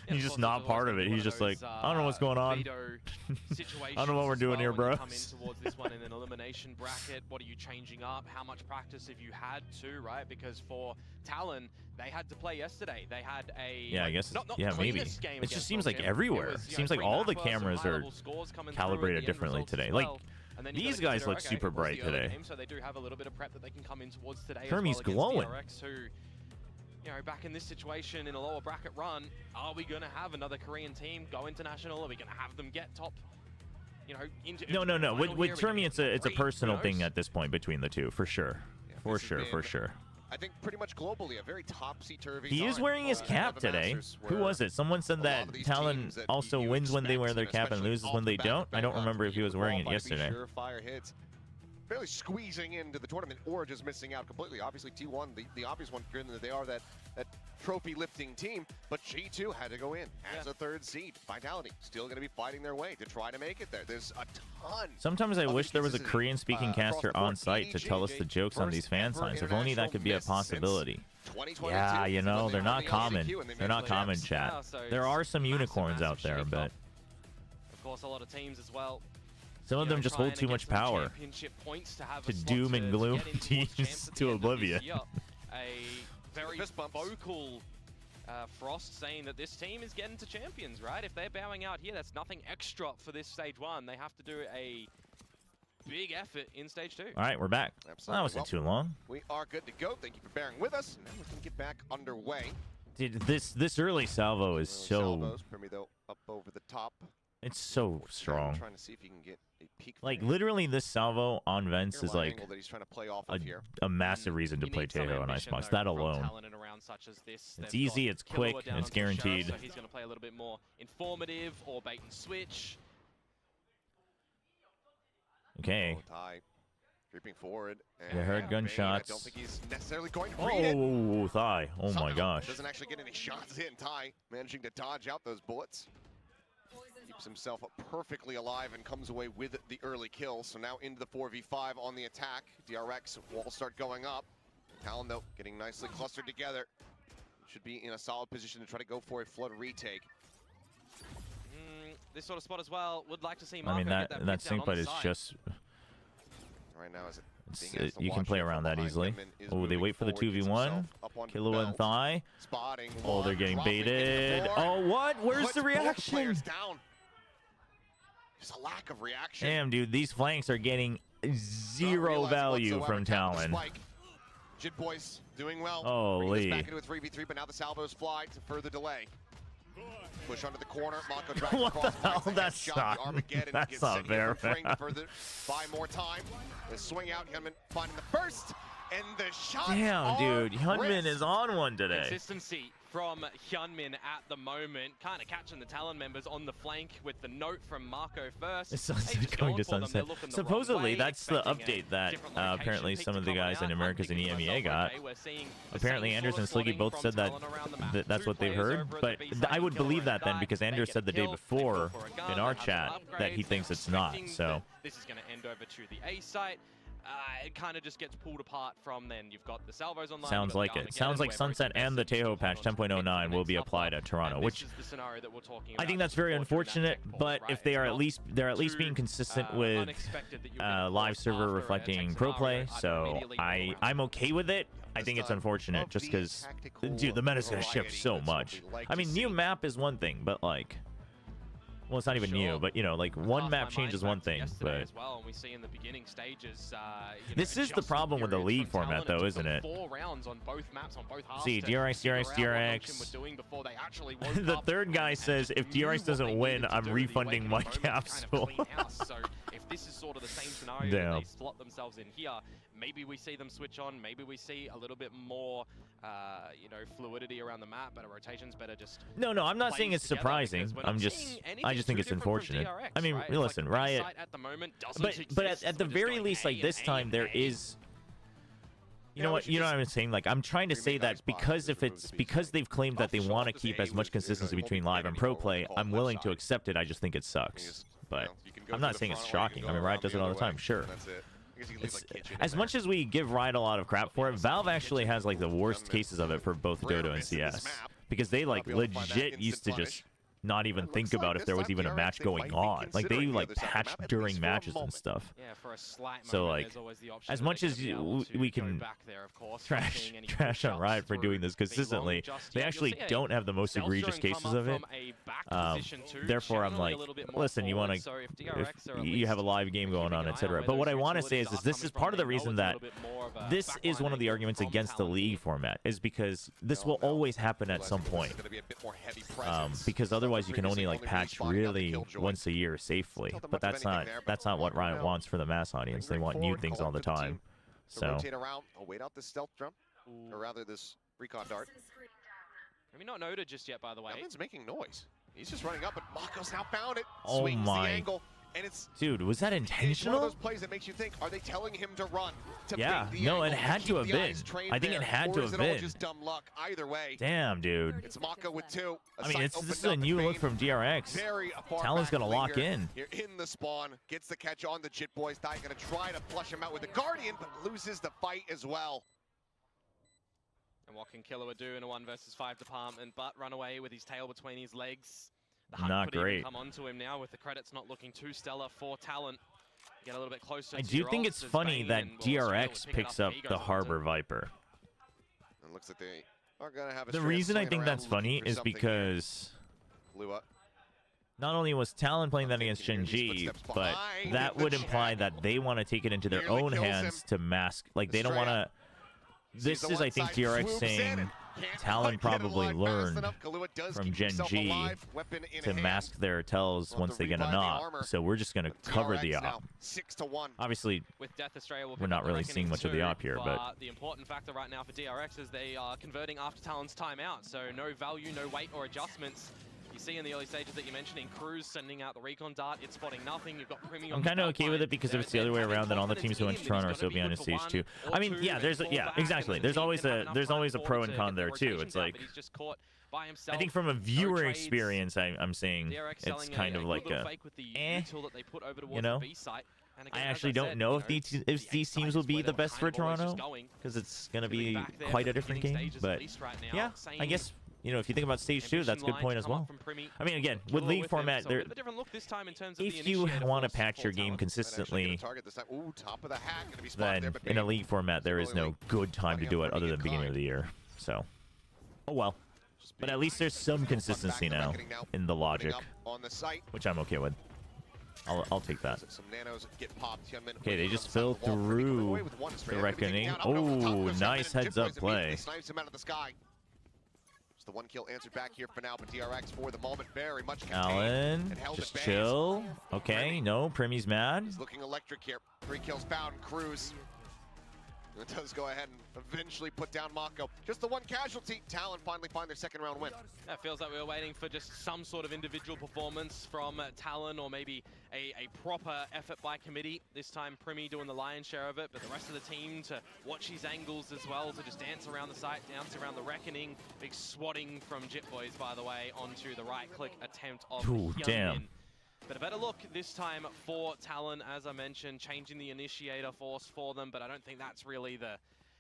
he's of just course, not there's part always of it. gonna be He's one just like, those, I don't know what's going on. veto I don't know what we're situations doing as here, well when bro. you come in towards this one in an elimination bracket. What are you changing up? How much practice have you had to, right? Because for Talon, they had to play yesterday. They had a Yeah, I guess. not Yeah, maybe. cleanest game It just against seems like Belgium. everywhere. It was, It you know, seems like all the free mapper, some cameras are high-level scores coming through, calibrated and the end differently results as today. well. Like, And then you these gotta guys consider, look okay, super it was bright the early today. game, so they do have a little bit of prep that they can come in towards today. Termi's as well glowing. against DRX, who, you know, back in this situation in a lower bracket run, are we going to have another Korean team go international? Are we going to have them get top? You know, into No. the final With here? Are we gonna Termi, get it's a three? personal Who thing knows? at this point between the two, for sure. Yeah, For this has sure, for been, sure. I think pretty much globally a very topsy-turvy He is time, wearing his ahead cap of the today. Masters, Who where was it? Someone a said lot that of these Talon teams that also you wins when they expect, wear their and cap and especially loses off when the they back of don't. I don't Bangkok, remember if he you was would wearing it qualify to be yesterday. Surefire hits. Barely squeezing into the tournament or just missing out completely. Obviously, T1, the obvious one, given that they are that trophy-lifting team, but G2 had to go in as a third seed. Vitality still going to be fighting their way to try to make it there. There's a ton. Sometimes I of wish there was a inconsistency, Korean-speaking across caster the board. on site to tell us the jokes on these fan First signs. ever If only that could be a international miss since possibility. 2022. Yeah, you When know, they they're won not the common. LCQ and they They're made not playoffs. common, Yeah, chat. so There are some massive, unicorns massive out there, shake-up. but Of course, a lot of teams as well. some of you know, them just trying hold to too get much some power championship points to have to a spot doom and to gloom get in towards teams champs at the to end of this oblivion. year. A very Fist bumps. vocal Frost saying that this team is getting to champions, right? If they're bowing out here, that's nothing extra for this stage one. They have to do a big effort in stage two. All right, we're back. Well, Absolutely. that wasn't too long. We are good to go. Thank you for bearing with us. Now we can get back underway. Dude, this early salvo is so Salvos, Permy, though, up over the top. it's so I'm strong. trying to see if he can get a peek. Like from literally, this salvo on Vents is hairline like angle that he's trying to play off a, of here. a massive reason to You play need some Tejo on ambition, Icebox. though, That from alone. Talon in a round such as this. It's They've easy, got it's Killua quick, down and it's to Sheriff, guaranteed. So he's going to play a little bit more informative or bait and switch. Okay. Oh, Ty creeping forward. You heard Bane, gunshots. I don't think he's necessarily going to read it. Oh, thigh. Oh my Somehow gosh. Doesn't actually get any shots in. Ty managing to dodge out those bullets. Keeps himself perfectly alive and comes away with the early kill. So now into the 4v5 on the attack. DRX will start going up. Talon, though, getting nicely clustered together. Should be in a solid position to try to go for a flood retake. This sort of spot as well. Would like to see I Marco mean, get that that pick sync down on fight the is side. just. Right now, is it It's, being asked to you can watch play here around from that behind easily. him and is Oh, they moving wait for the forward, gets 2v1. himself up onto the Killua and belt. thigh. Spotting Oh, they're one, getting dropping into the baited. floor. Oh, what? Where's Puts the both reaction? players down. Just a lack of reaction. Damn, dude, these flanks are getting Not zero realizing value whatsoever. from Cap with the Talon. spike. Jit Boys doing well. Holy. Bringing this back into a 3v3, but now the salvos fly to further delay. Push under the corner. Mako drags What across. the finds hell? the That's headshot. not- The Armageddon that's gets not sent here fair, from Fring man. to further buy more time. The swing out. Hunman finding the first And the shots Damn, dude. are Hyunmin crisp. is on one today. Consistency from Hyunmin at the moment, kind of catching the Talon members on the flank with the note from Marco first. It's Sunset going to Sunset. Supposedly, that's the update that apparently some of the guys in Americas and EMEA got. Apparently, Anders and Sliggy both said that that's what they've heard. But I would believe that then, because Anders said the day before in our chat that he thinks it's not. So this is going to end over to the A site. It kind of just gets pulled apart from then. You've got the salvos online. sounds like it. Sounds like Sunset and the Tejo patch 10.09 will be applied at Toronto, which I think that's very unfortunate. But if they are at least being consistent with live server reflecting pro play, so I'm okay with it. I think it's unfortunate just because, dude, the meta's gonna shift so much. I mean, new map is one thing, but like, well, it's not even new, but you know, like one map change is one thing. But as well, and we see in the beginning stages, this is the problem with the league format, though, isn't it? 4 rounds on both maps, on both halves. See, DRX. The third guy says, if DRX doesn't win, I'm refunding my capsule. So if this is sort of the same scenario that they slot themselves in here, maybe we see them switch on. Maybe we see a little bit more, you know, fluidity around the map, better rotations, better just. No, I'm not saying it's surprising. I just think it's unfortunate. I mean, listen, Riot. But at the very least, like this time, there is. You know what I'm saying? Like, I'm trying to say that because they've claimed that they want to keep as much consistency between live and pro play, I'm willing to accept it. I just think it sucks. But I'm not saying it's shocking. I mean, Riot does it all the time, sure. As much as we give Riot a lot of crap for it, Valve actually has like the worst cases of it for both Dota and CS, because they like legit used to just not even think about if there was even a match going on. Like they like patch during matches and stuff. So like, as much as we can trash on Riot for doing this consistently, they actually don't have the most egregious cases of it. Therefore, I'm like, listen, you want to, if you have a live game going on, etc. But what I want to say is this is part of the reason that this is one of the arguments against the league format, is because this will always happen at some point. Because otherwise you can only like patch really once a year safely, but that's not what Riot wants for the mass audience. They want new things all the time. So rotate around, wait out this stealth drum, or rather this recon dart. Have we not noted just yet, by the way? Hyunmin's making noise. He's just running up, but Mako's now found it. Oh Swings my. the angle, and it's, dude, was that it's one intentional? of those plays that makes you think, are they telling him to run? To Yeah, bait the no, it angle, had keep to have the been. eyes trained I think it there, had to or have is it all been. just dumb luck? Either way, Damn, dude. it's Mako with 2. I mean, this is a new look from DRX. Talon's gonna lock in. Here in the spawn, gets the catch on the Jit Boys. Dai gonna try to flush him out with the Guardian, but loses the fight as well. And what can Killer do in a 1 versus 5 department, but run away with his tail between his legs. The hunt Not could great. even come onto him now with the credits not looking too stellar for Talon. Get a little bit closer. I to do your think ults it's as funny Bane that and Will DRX pick it picks up He the goes onto- Harbor Viper. And looks like they are gonna have a The Strand reason I swinging think around, that's looking funny for is something because here. Lua. not only was Talon playing that Okay, against can you hear these Gen G, footsteps but behind that the would imply channel? that they want to take it into their Nearly own kills hands him. to mask. Like they don't Strand. want to. This Sees the is, I one think, side, DRX swoops in saying and can't Talon quite get probably alive fast learned enough. Kahlua does from keep Gen himself G alive, weapon in to hand. mask their tells Well, once the they get a reviving knock. armor. So we're just going to But cover the DRX now, op. 6-1. Obviously, With Death Australia, we'll we're not really seeing much of the op here, but the important factor right now for DRX is they are converting after Talon's timeout, so no value, no weight or adjustments. You see in the early stages that you're mentioning, Cruz sending out the recon dart, it's spotting nothing. You've got Primi on I'm the kind of back okay with line. it because if it's the other way around, then all the teams who went to Toronto are still behind in stage 2. I mean, yeah, there's exactly. There's always a pro and con there too. It's like, I think from a viewer experience, I'm saying it's kind of like a, you know. I actually don't know if these teams will be the best for Toronto, because it's gonna be quite a different game. But yeah, I guess, you know, if you think about stage 2, that's a good point as well. I mean, again, with league format, there, if you want to patch your game consistently, then in a league format, there is no good time to do it other than beginning of the year. So, oh well. But at least there's some consistency now in the logic, which I'm okay with. I'll take that. Okay, they just fell through the reckoning. Oh, nice heads-up play. The 1 kill answered back here for now, but DRX for the moment very much contained. Alan, just chill. Okay, no, Primi's mad. He's looking electric here. 3 kills found. Cruz It does go ahead and eventually put down Mako. Just the one casualty. Talon finally find their second round win. That feels like we were waiting for just some sort of individual performance from Talon, or maybe a proper effort by committee. This time Primi doing the lion's share of it, but the rest of the team to watch his angles as well, to just dance around the site, dance around the reckoning. Big swatting from Jit Boys, by the way, onto the right click attempt of Ooh, Hyunmin. damn. But a better look this time for Talon, as I mentioned, changing the initiator force for them, but I don't think that's really the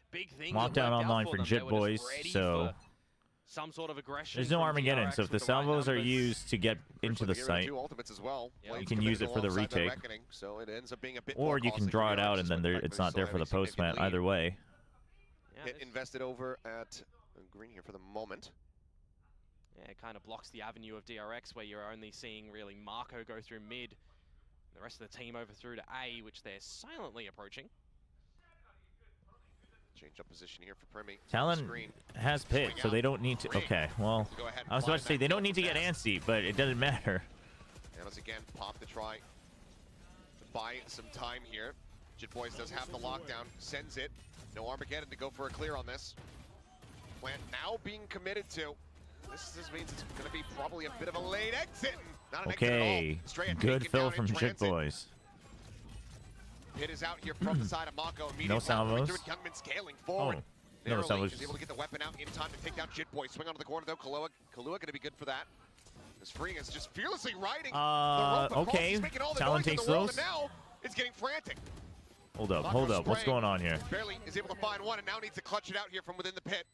big thing. Lockdown online for Jit Boys, so some sort of aggression. there's no from Armageddon, DRX so if the with right salvos are numbers. used to get into the site, Ultimates as well. Yeah. you can use it for the Alongside retake. reckoning, so it ends up being a bit or more you can costly draw for it out DRX and then despite it's the not fact there they for the still have a postmat. significant Either lead. way. Yeah, Hit this- invested over at green here for the moment. Yeah, it kind of blocks the avenue of DRX, where you're only seeing really Marco go through mid. The rest of the team over through to A, which they're silently approaching. Change up position here for Primi. Talon Screen. has pit, so they don't need to. Okay, well, Go ahead and I was about find to say that they don't kill need to get fast. antsy, but it doesn't matter. And once again, pop the try to buy some time here. Jit Boys does have the lockdown, sends it. No Armageddon to go for a clear on this. Plant now being committed to. This means it's going to be probably a bit of a late exit. Not an exit at all. Okay, Straight good taken fill down in from Jit transit. Boys. Pit is out here from the side of Mako. No salvos. Youngman scaling Oh, forward. no Narrowly salvos. is able to get the weapon out in time to take down Jit Boy. Swing onto the corner though. Kalua going to be good for that. This Freeing is just fearlessly riding the rope across. Okay. He's making all the Talon noise in takes the world, those. and now it's getting frantic. Hold up, Mako hold up. What's spraying. going on here? Barely is able to find one, and now needs to clutch it out here from within the pit.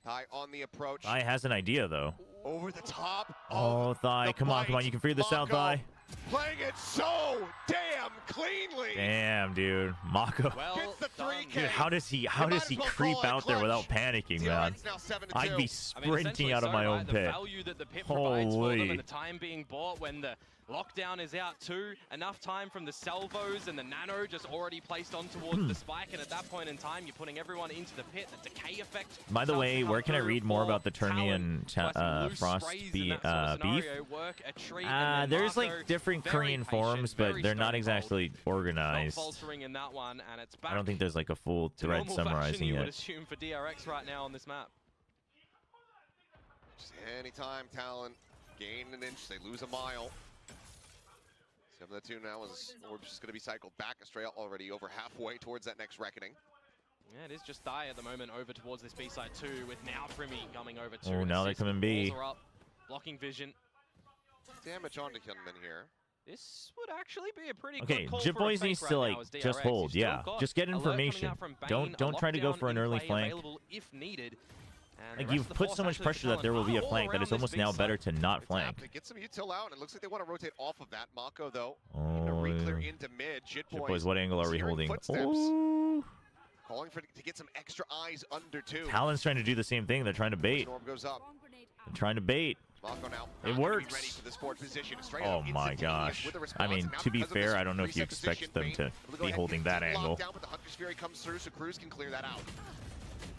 Thigh on the approach. Thigh has an idea though. Over the top. Oh, of Thigh, the come on, come on. bite. You can figure this out, Mako Thigh. Playing it so damn cleanly. Damn, dude. Mako. Well Gets the done. 3K. Dude, how does he might as well creep call it out there without clutch. panicking, man? DRX now 7-2. I'd be I mean, sprinting essentially out of so, my right? own The pit. value that the pit provides for them Holy. and the time being bought when the lockdown is out too. Enough time from the salvos and the nano just already placed on towards the spike, and at that point in time, you're putting everyone into the pit. The decay effect. By the starts way, to where come can I through read more for about the Termi Talon. and So I think loose Frost sprays in beef? that sort of scenario work a treat, and then There's Marco, like different very Korean patient, forums, but very they're not stone-cold. exactly Not organized. faltering in that one, and it's back I don't think there's like a full to thread normal fashion, summarizing you would it. assume, for DRX right now on this map. Just anytime Talon gain an inch, they lose a mile. 7-2 now is Orb's just going to be cycled back. Estrella already over halfway towards that next reckoning. Yeah, it is just Thigh at the moment over towards this B side too, with now Primi coming over to Oh, now they're assist. coming The B. balls are up, blocking vision. Damage onto Hyunmin here. This would actually be a pretty Okay, good call Jit for a Boys fake needs right to now like as just DRX. hold, You've still yeah. got Just get alert coming information. out from Bane, Don't a try to go lockdown for an in early play flank. available if needed. And the Like rest you've of the put force so much actually pressure for that there will be a Talon flank that all it's around almost this now B better side. to not It's flank. apt to get some util out, and it looks like they want to rotate off of that. Mako, though, Oh, to re-clear yeah. into mid. Jit Jit Boys, Boys, what angle are we hearing holding? footsteps. Oh, Calling for to get some extra eyes under two. Talon's trying to do the same thing. They're trying to bait. Norm goes up. They're trying to bait. Mako now. It not gonna be works. Ready for this forward position. Straight Oh up my instantaneous gosh. with a I response. mean, Now to be because of fair, this I don't know if you reset expect position, them Bane to will go be ahead holding and that get angle. locked down, but the Hunter's Fury comes through, so Cruz can clear that out.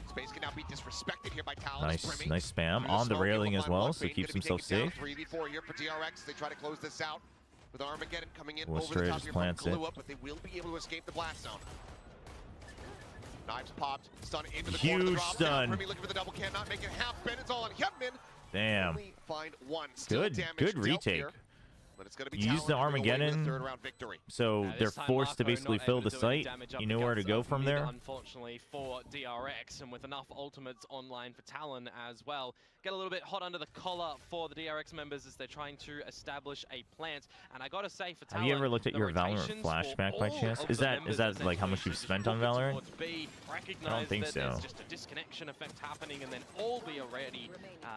Space can now be disrespected here by Talon. Nice, Primi. nice spam Through on the smoke, railing able as to find well, one. so he Bane keeps gonna be himself taken down. safe. 3v4 here for DRX. They try to close this out with Armageddon coming in Well, over the Stray top just here from plants it. Kalua, but they will be able to escape the blast zone. Knives popped, stun into the Huge corner, the drop stun. down. Primi looking for the double, cannot make it happen. It's all on Hyunmin. Damn. Only find one. Still Good, damage good dealt retake. here, but it's gonna be You used the Talon coming away with a Armageddon. third-round victory. So Yeah, they're this time forced to Marco basically not fill able the to do any site. damage up You the know where to guts go of from mid, there. Unfortunately for DRX, and with enough ultimates online for Talon as well. Get a little bit hot under the collar for the DRX members as they're trying to establish a plant. And I gotta say, for Talon, Have you ever looked at the your Valorant rotations for flashback by all chance? of Is the that members like how much essentially you've to spent just on look Valorant? towards B, recognize think that so. there's just a disconnection effect happening, and then all be already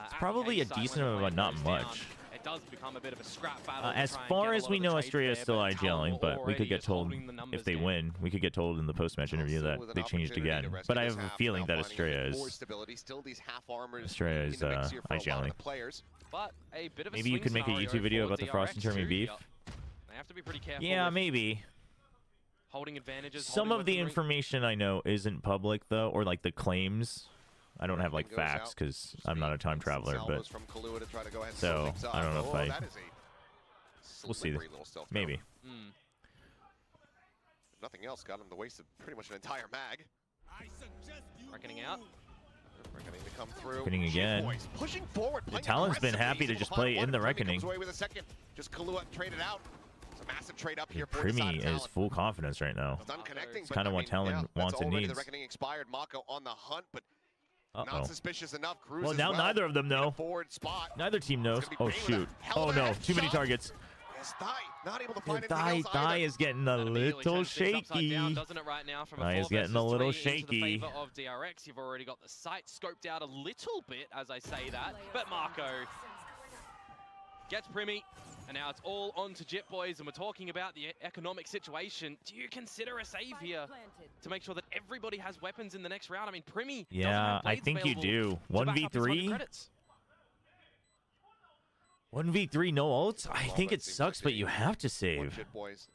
It's probably a decent amount, but not much. It does become a bit of a scrap battle. to As try and far get a as lot we of the know, trades Estrella is there, still but Talon IGLing, but we already could get just told holding the numbers if they down. win. We could get told in the post-match interview Also that with an they changed opportunity to again. rescue But I this have a half, feeling now that finding a bit Estrella more is. stability. Still these half-armors Estrella in is, the mix here for a lot of IGLing. the players. But a bit of a Maybe you swing could make a scenario YouTube video for about the Frost and DRX Termi too. beef. They have to be pretty careful. Yeah, with maybe. holding advantages. Some holding of the weaponry. information I know isn't public though, or like the claims. I don't have like Goes facts out. because I'm not a time traveler, Salvos but from Kalua to try to go ahead and So, slow things I don't know up. if Oh, I- that is a we'll see. slippery little stealth Maybe. Mm. Nothing else got him to waste pretty much an entire mag. Reckoning out. Reckoning to come through. Reckoning again. Boys pushing forward. The Talon's been happy to just play in the Reckoning. Away with a second. Just Kahlua traded out. It's a massive trade up here for Primi is full confidence right now. Done connecting, It's kind of what Talon wants and needs. The Reckoning expired. Mako on the hunt, but not suspicious enough. Cruz Well, now neither of them know. Forward spot. Neither team knows. Oh, shoot. Oh, no. Too many targets. Thigh, not able to find anything else Thigh is getting a little shaky. Doesn't it right now from Thigh a is getting a little 4 versus 3 shaky. into the favor of DRX. You've already got the sight scoped out a little bit as I say that, but Marco gets Primi, and now it's all on to Jit Boys, and we're talking about the economic situation. Do you consider a save here to make sure that everybody has weapons in the next round? I mean, Primi. Yeah, I think you do. 1v3. 1v3, no ults? I think it sucks, but you have to save. Boys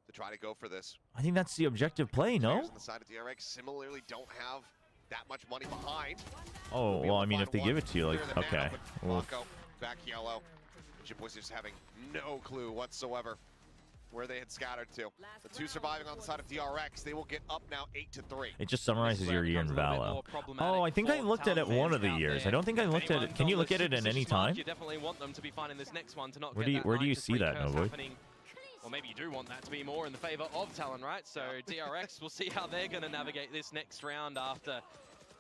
to try to go for this. I think that's the objective play, no? On the side of DRX similarly don't have that much money behind. Oh, well, I mean, if they give it to you, like, okay. Well, back yellow. Jit Boys just having no clue whatsoever where they had scattered to. The two surviving on the side of DRX, they will get up now 8-3. it just summarizes your year in Valo. Oh, I think I looked at it one of the years. I don't think I looked at it. Can you look at it at any time? You definitely want them to be finding this next one to not Where do you see that, Novoid? Well, maybe you do want that to be more in the favor of Talon, right? So DRX, we'll see how they're going to navigate this next round after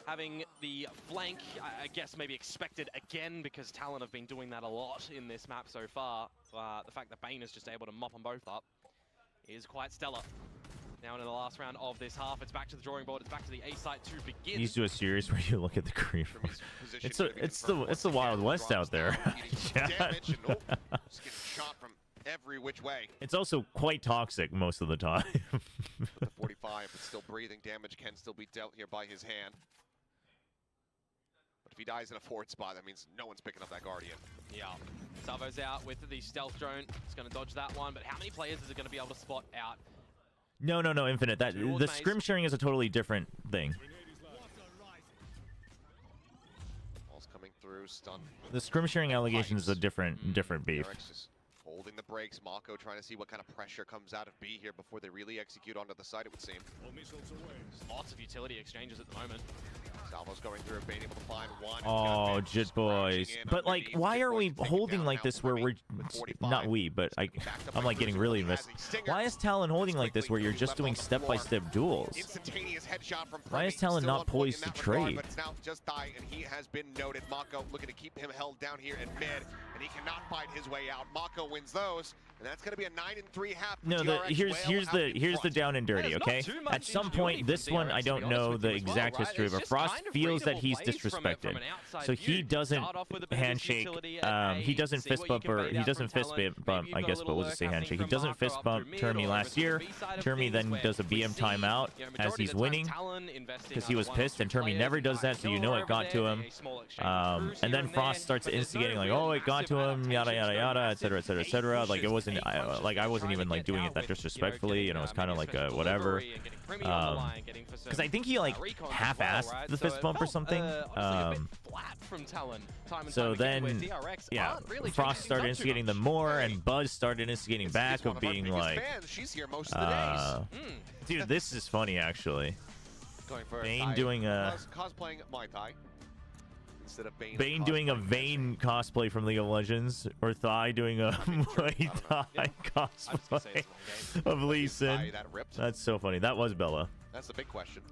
having the flank, I guess maybe expected again, because Talon have been doing that a lot in this map so far. The fact that Bane is just able to mop them both up is quite stellar. Now in the last round of this half, it's back to the drawing board. It's back to the A site to begin. He's do a series where you look at the green. It's the Wild West out there. Damage and, just getting shot from every which way. It's also quite toxic most of the time. The 45, but still breathing. Damage can still be dealt here by his hand. But if he dies in a forward spot, that means no one's picking up that Guardian. Yeah. Savo's out with the stealth drone. It's going to dodge that one, but how many players is it going to be able to spot out? No, Infinite. The scrim sharing is a totally different thing. Ball's coming through, stun. The scrim sharing allegation is a different beef. Holding the brakes. Mako trying to see what kind of pressure comes out of B here before they really execute onto the side, it would seem. Lots of utility exchanges at the moment. Salvo's going through, being able to find one. Oh, Jit Boys. But, like, why are we holding like this where we're... Not we, but I'm, like, getting really invested. Why is Talon holding like this where you're just doing step-by-step duels? Why is Talon not poised to trade? But it's now just die, and he has been noted. Mako looking to keep him held down here in mid, and he cannot fight his way out. Mako wins those, and that's going to be a 9-3 half. No, here's the down and dirty, okay? At some point, this one, I don't know the exact history, but Frost feels that he's disrespected, so he doesn't handshake. He doesn't fist bump, or he doesn't fist bump, I guess, but we'll just say handshake. He doesn't fist bump Termi last year. Termi then does a BM timeout as he's winning because he was pissed, and Termi never does that, so you know it got to him. And then Frost starts instigating, like, oh, it got to him, yada yada yada, etc., etc., etc. Like it wasn't, I wasn't even like doing it that disrespectfully. You know, it's kind of like a whatever. Because I think he like half-assed the fist bump or something. So then, yeah, Frost started instigating them more, and Buzz started instigating back of being like, dude, this is funny actually. Bane doing a cosplaying Mai Tai. Bane doing a Vayne cosplay from League of Legends, or Thai doing a Muay Thai cosplay of Lee Sin. That's so funny. That was Bella. That's the big question.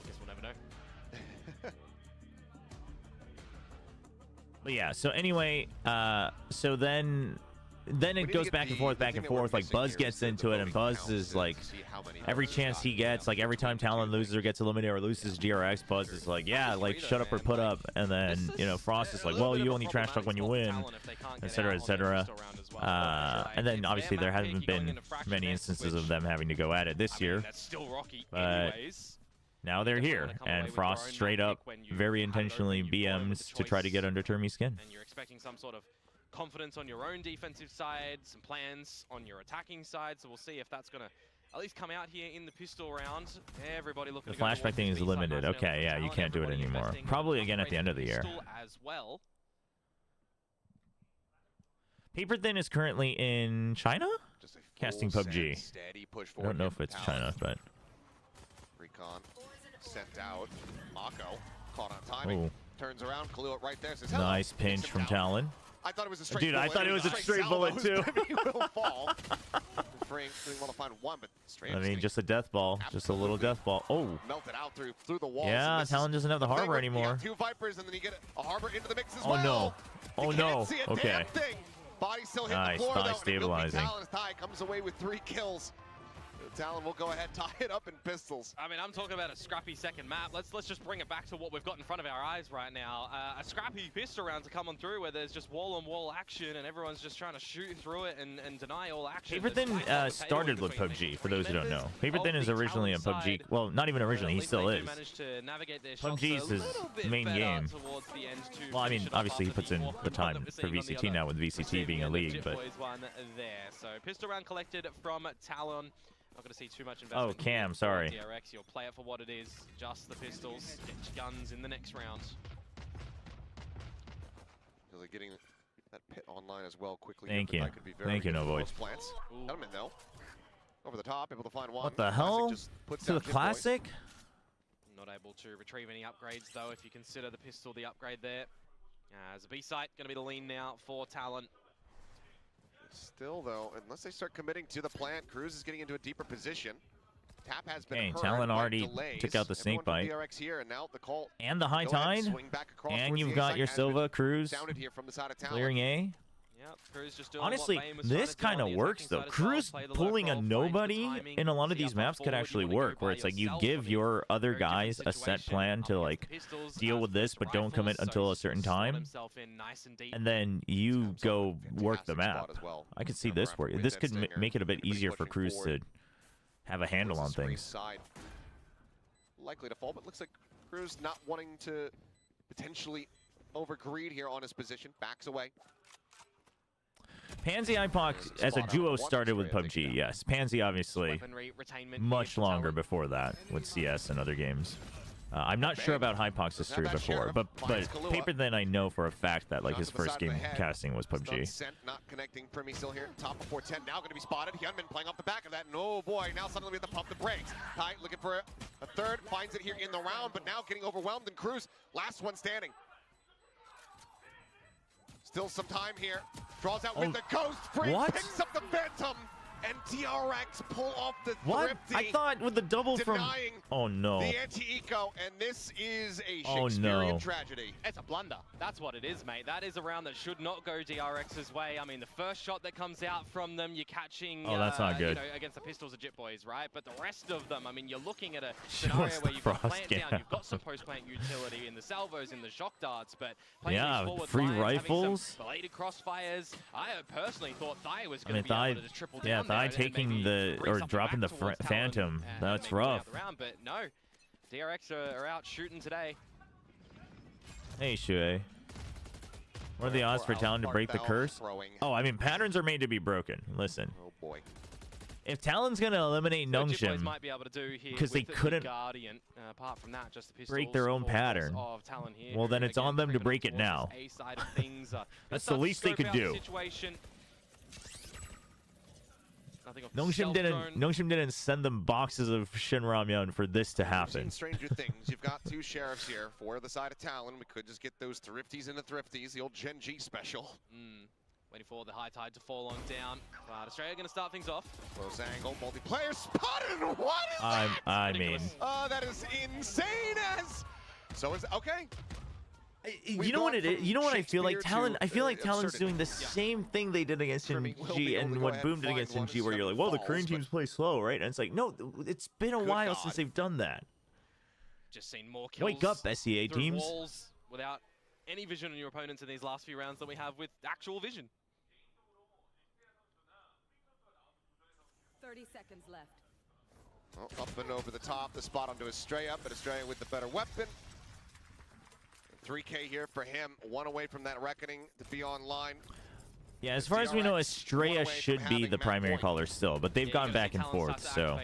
Guess we'll never know. But yeah, so anyway, so then it goes back and forth. Like Buzz gets into it, and Buzz is like, every chance he gets, like every time Talon loses or gets eliminated or loses DRX, Buzz is like, yeah, like shut up or put up. And then, you know, Frost is like, well, you only trash talk when you win, etc., etc. And then obviously there haven't been many instances of them having to go at it this year. But now they're here, and Frost straight up very intentionally BMs to try to get under Termi's skin. And you're expecting some sort of confidence on your own defensive side, some plans on your attacking side, so we'll see if that's going to at least come out here in the pistol round. Everybody looking. The flashback thing is limited. Okay, yeah, you can't do it anymore. Probably again at the end of the year. As well. Paper Thin is currently in China? Casting Full PUBG. send, steady push I forward don't know here if from it's Talon. China, but Recon sent out. Mako caught on timing. oh, Turns around, Kahlua right there. Says, hello. nice Takes pinch him from down. Talon. I thought it was a straight Dude, bullet. I thought it was a straight bullet, salvo. too. He will fall. Frank didn't want to find one, but straight. I mean, just a death ball, just a little death ball. Oh, melted out through the walls. yeah, and this Talon is doesn't have the thing harbor with- you anymore. got two Vipers, and then you get a harbor into the mix as Oh, well. no. Oh, You no. can't see a Okay. damn thing. Body still hitting Nice, the floor, thigh though, and it will be stabilizing. Talon's thigh comes away with 3 kills. Talon will go ahead, tie it up in pistols. I mean, I'm talking about a scrappy second map. Let's just bring it back to what we've got in front of our eyes right now. A scrappy pistol round to come on through where there's just wall-on-wall action and everyone's just trying to shoot through it and deny all action. Paper There's Thin quite a lot of started tailoring with between PUBG, the for those who don't know. members Paper Thin of is the originally a Talon PUBG. side. Well, not even At originally, he least still they do is. manage to navigate their shots PUBG is a his little bit main better game. towards the end to Well, I finish mean, it off obviously he after puts in walk the that time we're for seeing on the VCT other now with VCT being a receiving end. league, Jit but Boys one there. So pistol round collected from Talon. Not going to see too much oh, investment. Cam, here for sorry. DRX, you'll play it for what it is. Just the pistols. Get your guns in the next round. Really getting that pit online as well quickly. Thank here, you. but that could be very Thank you, good No for Void. most plants. Ooh. Edelman, though. Over the top, able to find one. What the Classic hell? just puts To the out Jit Boys. Classic? Not able to retrieve any upgrades though if you consider the pistol the upgrade there. As a B site, going to be the lean now for Talon. Still, though, unless they start committing to the plant, Cruz is getting into a deeper position. Tap has been Dang, heard Talon by already delays. took out the snake Everyone bite. from DRX here, and now the call. And the high Go ahead, tide? swing back across And towards you've the got A your site, has Silva been Cruz sounded here from the side of Talon. clearing A. Yep, Cruz just doing Honestly, what Bane was trying this to do on kind of the works attacking though. side as well. Cruz Play the pulling low a roll, find the nobody timing, in a lot of see these how far maps could forward you actually wanna go work, by where it's like you yourself. give I mean, your other very different guys a set situation plan up to against like the pistols deal as with this, opposed to but don't rifles, commit so until a he's certain slot time, himself in nice and deep. and then you Snaps go up a work the fantastic map. spot as well. I could see Remember this after for you. wins This that could stinger, make it a bit anybody easier for pushing Cruz forward to have a handle towards on the screen things. side. Likely to fall, but looks like Cruz not wanting to potentially overgreed here on his position. Backs away. Pansy IPOC as a duo started with PUBG, yes. Pansy obviously Weaponry retainment much here for longer Talon. before that with CS and other games. I'm not sure about Hypox's history that before, sheriff. but Finds Kahlua. Paper Thin I know for a fact that like Shot his to the first side of the game head. casting was Stun PUBG. sent, not connecting. Primi still here. Top of 410. Now going to be spotted. Hyunmin playing off the back of that. And oh boy, now suddenly we have to pump the brakes. Tight looking for a third. Finds it here in the round, but now getting overwhelmed. And Cruz, last one standing. Still some time here. Draws out with the ghost. Free what? picks up the Phantom. And DRX pull off the What? thrifty. I thought with the double from... denying Oh no. the anti-eco, and this is a Oh, Shakespearean no. tragedy. It's a blunder. That's what it is, mate. That is a round that should not go DRX's way. I mean, the first shot that comes out from them, you're catching, Oh, that's not good. You know, against the pistols of Jit Boys, right? But the rest of them, I mean, you're looking at a Show scenario us where the you've got frost plant down, cam. you've got some post-plant utility in the salvos, in the shock darts, but playing Yeah, these forward free lines, rifles. having some belated crossfires. I personally thought Thai was I going mean, to be Thai, able to just triple yeah, down there Thai and taking maybe the bring or something dropping back the towards Talon Phantom. and That's maybe win out rough. the round, but no, DRX are out shooting today. Hey, Shuei. What are the odds for Talon to break the curse? Throwing. Oh, I mean, patterns are made to be broken. Listen, Oh boy. if Talon's going to eliminate So Jit Boys Nongshim, might be able to do here 'cause they with the couldn't Guardian. Apart from that, just the pistols break their own for pattern, of Talon here, well, who, then it's again, on them to creeping break up it towards now. this A side of things. That's start the to least they scope could out the do. situation. Nothing off the Nongshim stealth didn't. drone. Nongshim didn't send them boxes of Shin Ramyun for this to We've happen. seen stranger things. You've got two sheriffs here for the side of Talon. We could just get those thrifties into thrifties, the old Gen G special. Waiting for the high tide to fall on down. But Australia going to start things off. Close angle, multiplayer spotted. What is that? I mean, Oh, that is insane. As so is okay. you know what it is? You know what I feel like? Shakespeare Talon. to, I feel like Talon's absurdity. doing the same thing they did against Primi will be NG able to and go what ahead Boom and did find against one NG, as where you're like, seven well, the falls, Korean but- teams play slow, right? And it's like, no, it's been a Good while God. since they've done that. Just seen more kills. Wake up, SEA through teams. walls without any vision on your opponents in these last few rounds than we have with actual vision. 30 seconds left. Well, up and over the top, the spot onto Estrella, but Estrella with the better weapon. 3K here for him, one away from that reckoning to be online. Yeah, as far as we know, Estrella should be the primary caller still, but they've gone back and forth, so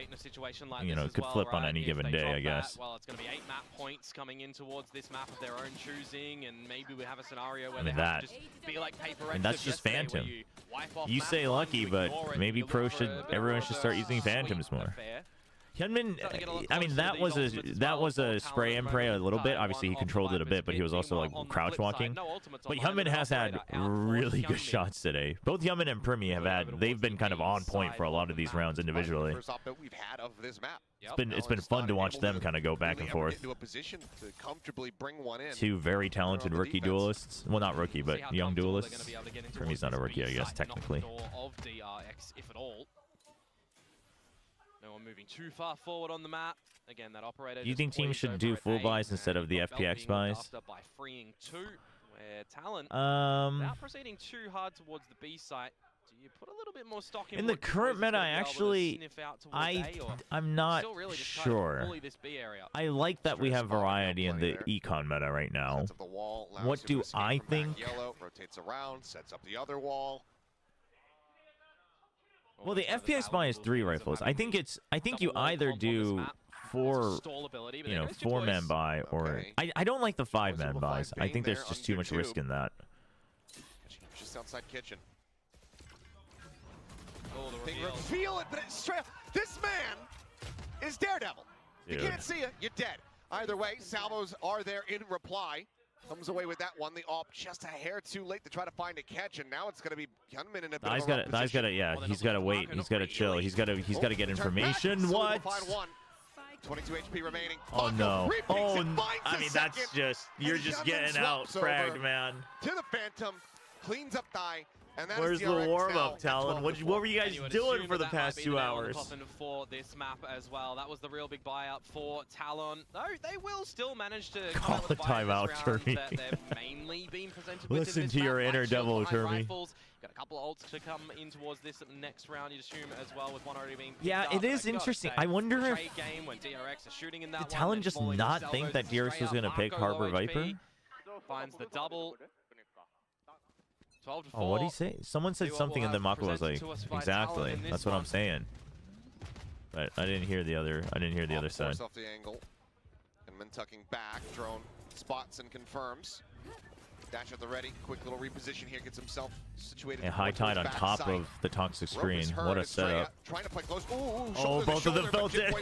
you know, it could flip on any given day, I guess. Well, it's going to be 8 map points coming in towards this map of their own choosing, and maybe we have a scenario where I mean, they have to just be like PRX. And that's just Phantom. You say lucky, but maybe everyone should start using Phantoms more. Hyunmin, I mean, that was a spray and pray a little bit. Obviously, he controlled it a bit, but he was also like crouch walking. But Hyunmin has had really good shots today. Both Hyunmin and Primi they've been kind of on point for a lot of these rounds individually. It's been fun to watch them kind of go back and forth. Two very talented rookie duelists. Well, not rookie, but young duelists. Primi's not a rookie, I guess, technically. No one moving too far forward on the map. Again, that operator. Do you think teams should do full buys instead of the FPX buys? By freeing 2, where Talent, without proceeding too hard towards the B site, do you put a little bit more stock in the current meta? I'm not sure. I like that we have variety in the econ meta right now. What do I think? Yellow rotates around, sets up the other wall. Well, the FPX buy is 3 rifles. I think you either do 4-man buy, or I don't like the 5-man buys. I think there's just too much risk in that. Just outside kitchen. They reveal it, but it's straight. This man is Daredevil. Dude. You can't see it, you're dead. Either way, salvos are there in reply. Comes away with that one. The AWP just a hair too late to try to find a catch, and now it's going to be Hyunmin in a bit of a rough position. He's got to wait. He's got to chill. He's got to get information. What? 22 HP remaining. Oh no. Oh, I mean, that's just, you're just getting out fragged, man. To the Phantom, cleans up die. And that Where's is the DRX warm-up, Talon? What were you guys doing for the that past might be 2 the nail in the hours? coffin for this map as well. That was the real big buyout for Talon. Though they will still manage to Call the timeout, Termy. that they've mainly been presented with Listen in this to your map, inner like devil, shield behind Termy. rifles. Got a couple of ults to come in towards this next round, you'd assume, as well, with one already being picked Yeah, up. it is But I gotta interesting. say, I wonder the if trade game when DRX are shooting in that did one, Talon then just falling not to think that salvos DRX was straight going to up. pick Marco, Harbor low HP, Viper? finds the double. 12 to 4. Oh, what did he say? Someone said something, and then Mako was like, "Exactly, that's what I'm saying." But I didn't hear the other. I didn't hear the other side. Off the angle. And then tucking back, drone spots and confirms. Dash at the ready. Quick little reposition here. Gets himself situated. A high tide on top of the toxic screen. What a setup. Trying to play close. Ooh, Oh, both of them felt it.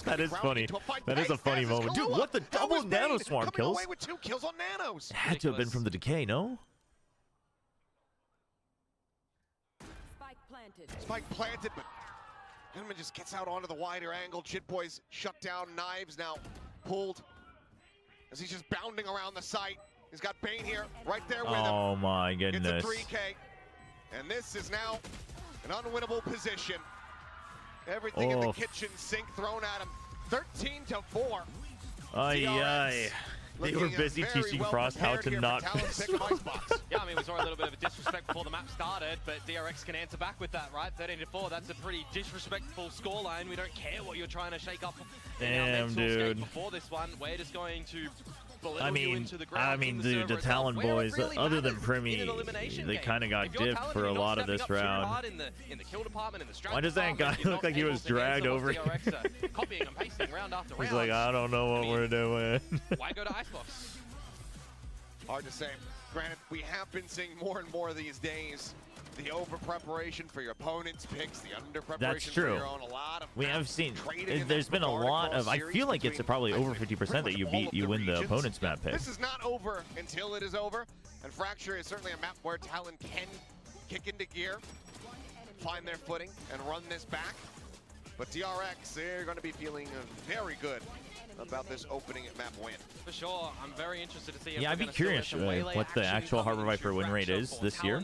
That is funny. That is a funny moment. Dude, what the double nano swarm kills? Away with 2 kills on nanos. It had to have been from the decay, no? Spike planted, but Hyunmin just gets out onto the wider angle. Jit Boys shut down. Knives now pulled as he's just bounding around the site. He's got Bane here, right there with him. Oh my Gets goodness. a 3K, and this is now an unwinnable position. Everything in the kitchen sink thrown at him. 13 to 4. Ay, ay. They were busy teaching Frost how to not miss. Yeah, I mean, we saw a little bit of a disrespect before the map started, but DRX can answer back with that, right? 13 to 4, that's a pretty disrespectful scoreline. We don't care what you're trying to shake up. Damn, dude. Before this one, we're just going to I mean, dude, the Talon boys, other than Primi, they kind of got dipped for a lot of this round. Why does that guy look like he was dragged over here? He's like, I don't know what we're doing. Why go to Icebox? Hard to say. Granted, we have been seeing more and more these days the over-preparation for your opponent's picks, the under-preparation for your own. A lot of we have seen, there's been a lot of, I feel like it's probably over 50% that you win the opponent's map pick. This is not over until it is over, and Fracture is certainly a map where Talon can kick into gear, find their footing, and run this back. But DRX, they're going to be feeling very good about this opening at map win. For sure, I'm very interested to see if yeah, I'd be curious what the actual Harbor Viper win rate is this year.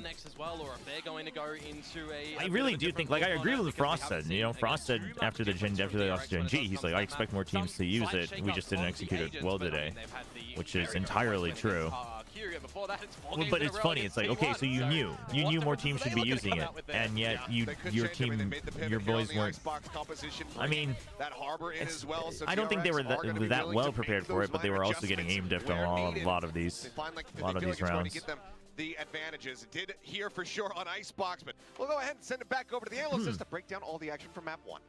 I really do think, like, I agree with what Frost said. You know, Frost said after the Gen G, he's like, I expect more teams to use it. We just didn't execute it well today, which is entirely true. Well, but it's funny. It's like, okay, so you knew more teams should be using it, and yet your boys weren't. I mean, I don't think they were that well prepared for it, but they were also getting aim diffed on a lot of these rounds. the advantages. It did here for sure on Icebox, but we'll go ahead and send it back over to the analysts to break down all the action from map 1.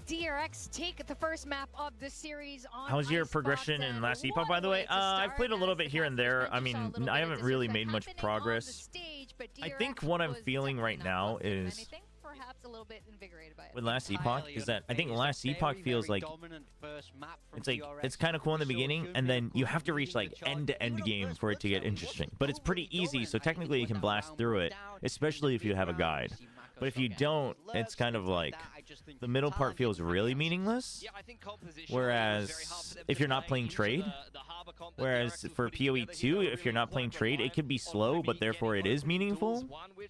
DRX take the first map of the series on How's your Icebox, progression in and last what epoch, by the way? way to I've start, played a little as bit the here and cast there. mentioned, I saw a mean, little bit I of haven't really disrespect made much happening on the progress. stage, but I DRX think what I'm was feeling right definitely not now positive, and is I think perhaps a little bit invigorated by it. with last epoch is that I think last epoch feels like it's kind of cool in the beginning, and then you have to reach like end-to-end game for it to get interesting. But it's pretty easy, so technically you can blast through it, especially if you have a guide. But if you don't, it's kind of like the middle part feels really meaningless. Whereas if you're not playing trade, whereas for PoE 2, if you're not playing trade, it could be slow, but therefore it is meaningful.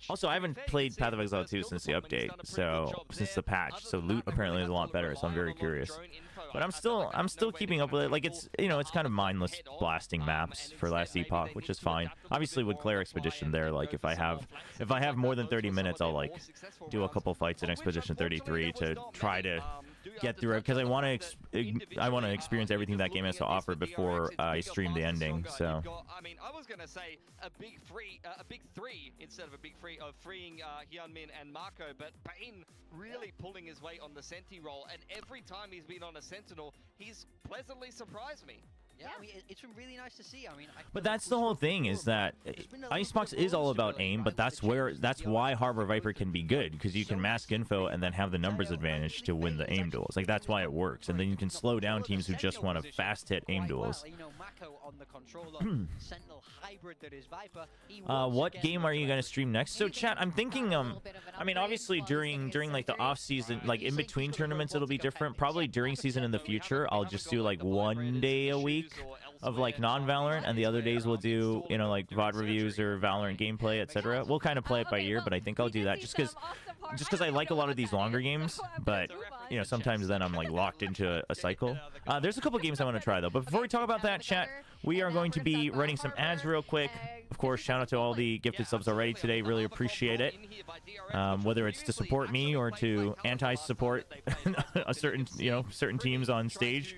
Also, I haven't played Path of Exile 2 since the update, so since the patch, so loot apparently is a lot better, so I'm very curious. But I'm still keeping up with it. Like it's it's kind of mindless blasting maps for last epoch, which is fine. Obviously with Claire Expedition there, like if I have more than 30 minutes, I'll like do a couple fights in Expedition 33 to try to get through it, because I want to experience everything that game has to offer before I stream the ending. So I mean, I was gonna say a big three instead of a big free of freeing Hyunmin and Marco, but Bane really pulling his weight on the Senti role, and every time he's been on a Sentinel, he's pleasantly surprised me. Yeah, I mean, it's been really nice to see. I mean, but that's the whole thing, is that Icebox is all about aim, but that's why Harbor Viper can be good, because you can mask info and then have the numbers advantage to win the aim duels. Like that's why it works, and then you can slow down teams who just want to fast hit aim duels. What game are you gonna stream next? So chat, I'm thinking I mean obviously during like the off season, like in between tournaments it'll be different. Probably during season in the future I'll just do like 1 day a week of like non-Valorant, and the other days we'll do like VOD reviews or Valorant gameplay, etc. We'll kind of play it by ear, but I think I'll do that just because I like a lot of these longer games, but sometimes then I'm like locked into a cycle. There's a couple games I want to try though, but before we talk about that, chat, we are going to be running some ads real quick. Of course, shout out to all the gifted subs already today, really appreciate it. Whether it's to support me or to anti-support a certain teams on stage.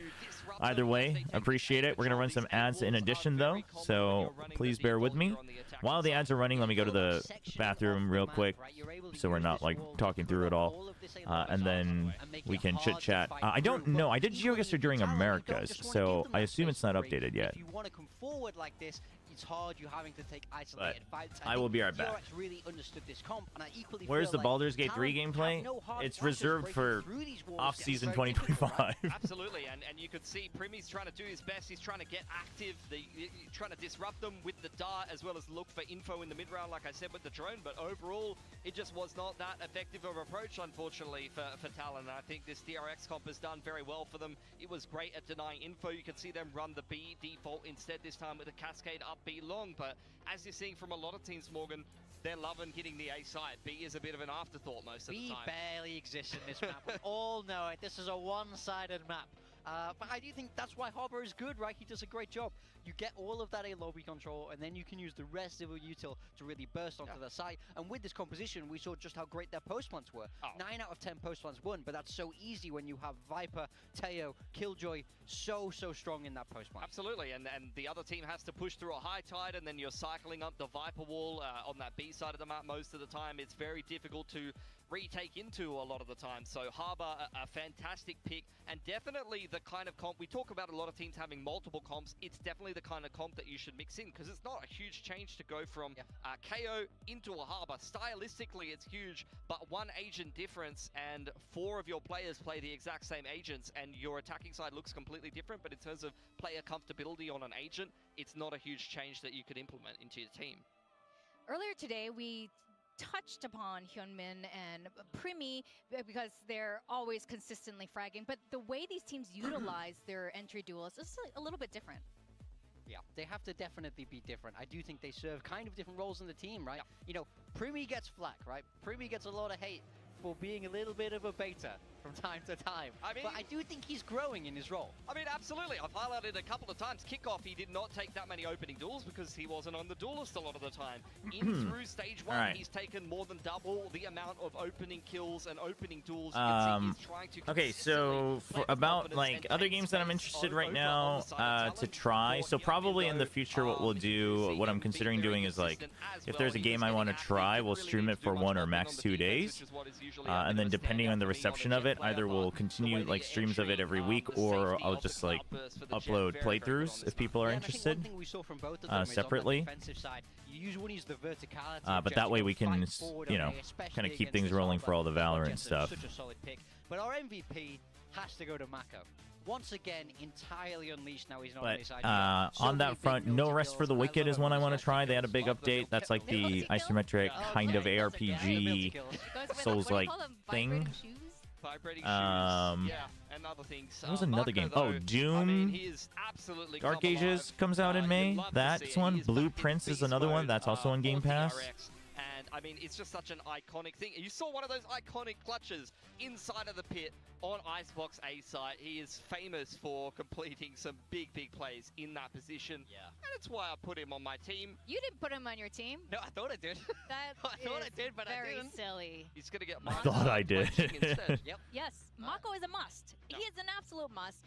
Either way, appreciate it. We're going to run some ads in addition, though, so please bear with me. While the ads are running, let me go to the bathroom real quick so we're not, like, talking through it all. And then we can chit-chat. I don't know. I did GeoGuessr during Americas, so I assume it's not updated yet. It's hard, you're having to take isolated fights. I will be right back. Really understood this comp, and I equally Where's the like Baldur's Gate 3 gameplay? It's reserved for off-season 2025. Absolutely, and you could see Primy's trying to do his best. He's trying to get active, trying to disrupt them with the dart, as well as look for info in the mid-round, like I said, with the drone. But overall, it just was not that effective of an approach, unfortunately, for Talon. And I think this DRX comp has done very well for them. It was great at denying info. You could see them run the B default instead this time with a cascade up B long, but as you're seeing from a lot of teams, Morgan, they're loving hitting the A side. B is a bit of an afterthought most of the time. B barely exists in this map. We all know it. This is a one-sided map. But I do think that's why Harbor is good, right? He does a great job. You get all of that A lobby control, and then you can use the rest of your util to really burst onto the site. And with this composition, we saw just how great their post plants were. 9 out of 10 post plants won, but that's so easy when you have Viper, Teo, Killjoy so strong in that post plant. Absolutely, and the other team has to push through a high tide, and then you're cycling up the Viper wall on that B side of the map most of the time. It's very difficult to retake into a lot of the time. So Harbor, a fantastic pick, and definitely the kind of comp we talk about. A lot of teams having multiple comps. It's definitely the kind of comp that you should mix in, because it's not a huge change to go from KO into a Harbor. Stylistically, it's huge, but one agent difference, and 4 of your players play the exact same agents, and your attacking side looks completely different. But in terms of player comfortability on an agent, it's not a huge change that you could implement into your team. Earlier today, we touched upon Hyunmin and Primy because they're always consistently fragging, but the way these teams utilize their entry duels is a little bit different. Yeah, they have to definitely be different. I do think they serve kind of different roles in the team, right? You know, Primy gets flack, right? Primy gets a lot of hate. for being a little bit of a beta from time to time. I mean- but I do think he's growing in his role. I mean, absolutely. I've highlighted a couple of times. Kickoff, he did not take that many opening duels because he wasn't on the duelist a lot of the time. In through stage 1, Alright. he's taken more than double the amount of opening kills and opening duels. You can see he's trying to Okay, so consistently for play with about confidence like and other take games that I'm space interested right over now on the side of to Talon. try. So For probably in the Young future, what we'll you do, see what I'm him being considering very doing is like, consistent as if well. there's a He game was I want to getting try, active, we'll really stream needs it to do for much 1 or more max on the 2 defense, days. which is what is usually And a then bit of a depending on the standout for me reception a of it, jet player, either we'll but continue the way like the streams of it entry, every week, the or safety I'll of the just like cloudburst for the jet, upload very, very good on playthroughs this if people map. are Yeah, and I think interested. one thing we saw from both of them is on separately. the defensive side, you want to use the verticality But of that Jet way to we can, fight forward you on know, A, especially kind of keep against things the rolling Chobra. for all the I thought Valorant Jet's stuff. Such a solid pick. But our MVP has to go to Mako. Once again, entirely unleashed now. He's not on But his side. So on many that big front, No multi Rest for the kills. I Wicked love is it one when I he's want to got try. big They had a big Love the update. That's like the Multi-kills? isometric Oh, kind of okay. ARPG, Kills. Goes with, Souls-like what do you call them? thing. Vibrating shoes? Vibrating Um, shoes, yeah, and other things. There was another Marco, game. though, Oh, I mean, Doom. he is absolutely Dark come alive. Ages comes out in You'd May. love to That's see it. one. He is back in Blueprints is beast another one. mode, That's also on Game for Pass. DRX. And I mean, it's just such an iconic thing. You saw one of those iconic clutches inside of the pit on Icebox A site. He is famous for completing some big, big plays in that position. Yeah. And it's why I put him on my team. You didn't put him on your team. No, I thought I did. That I thought I is did, but I very didn't. silly. He's going to get I thought I did. instead. Yep. Yes, Mako is a must. Yeah. He is an absolute must.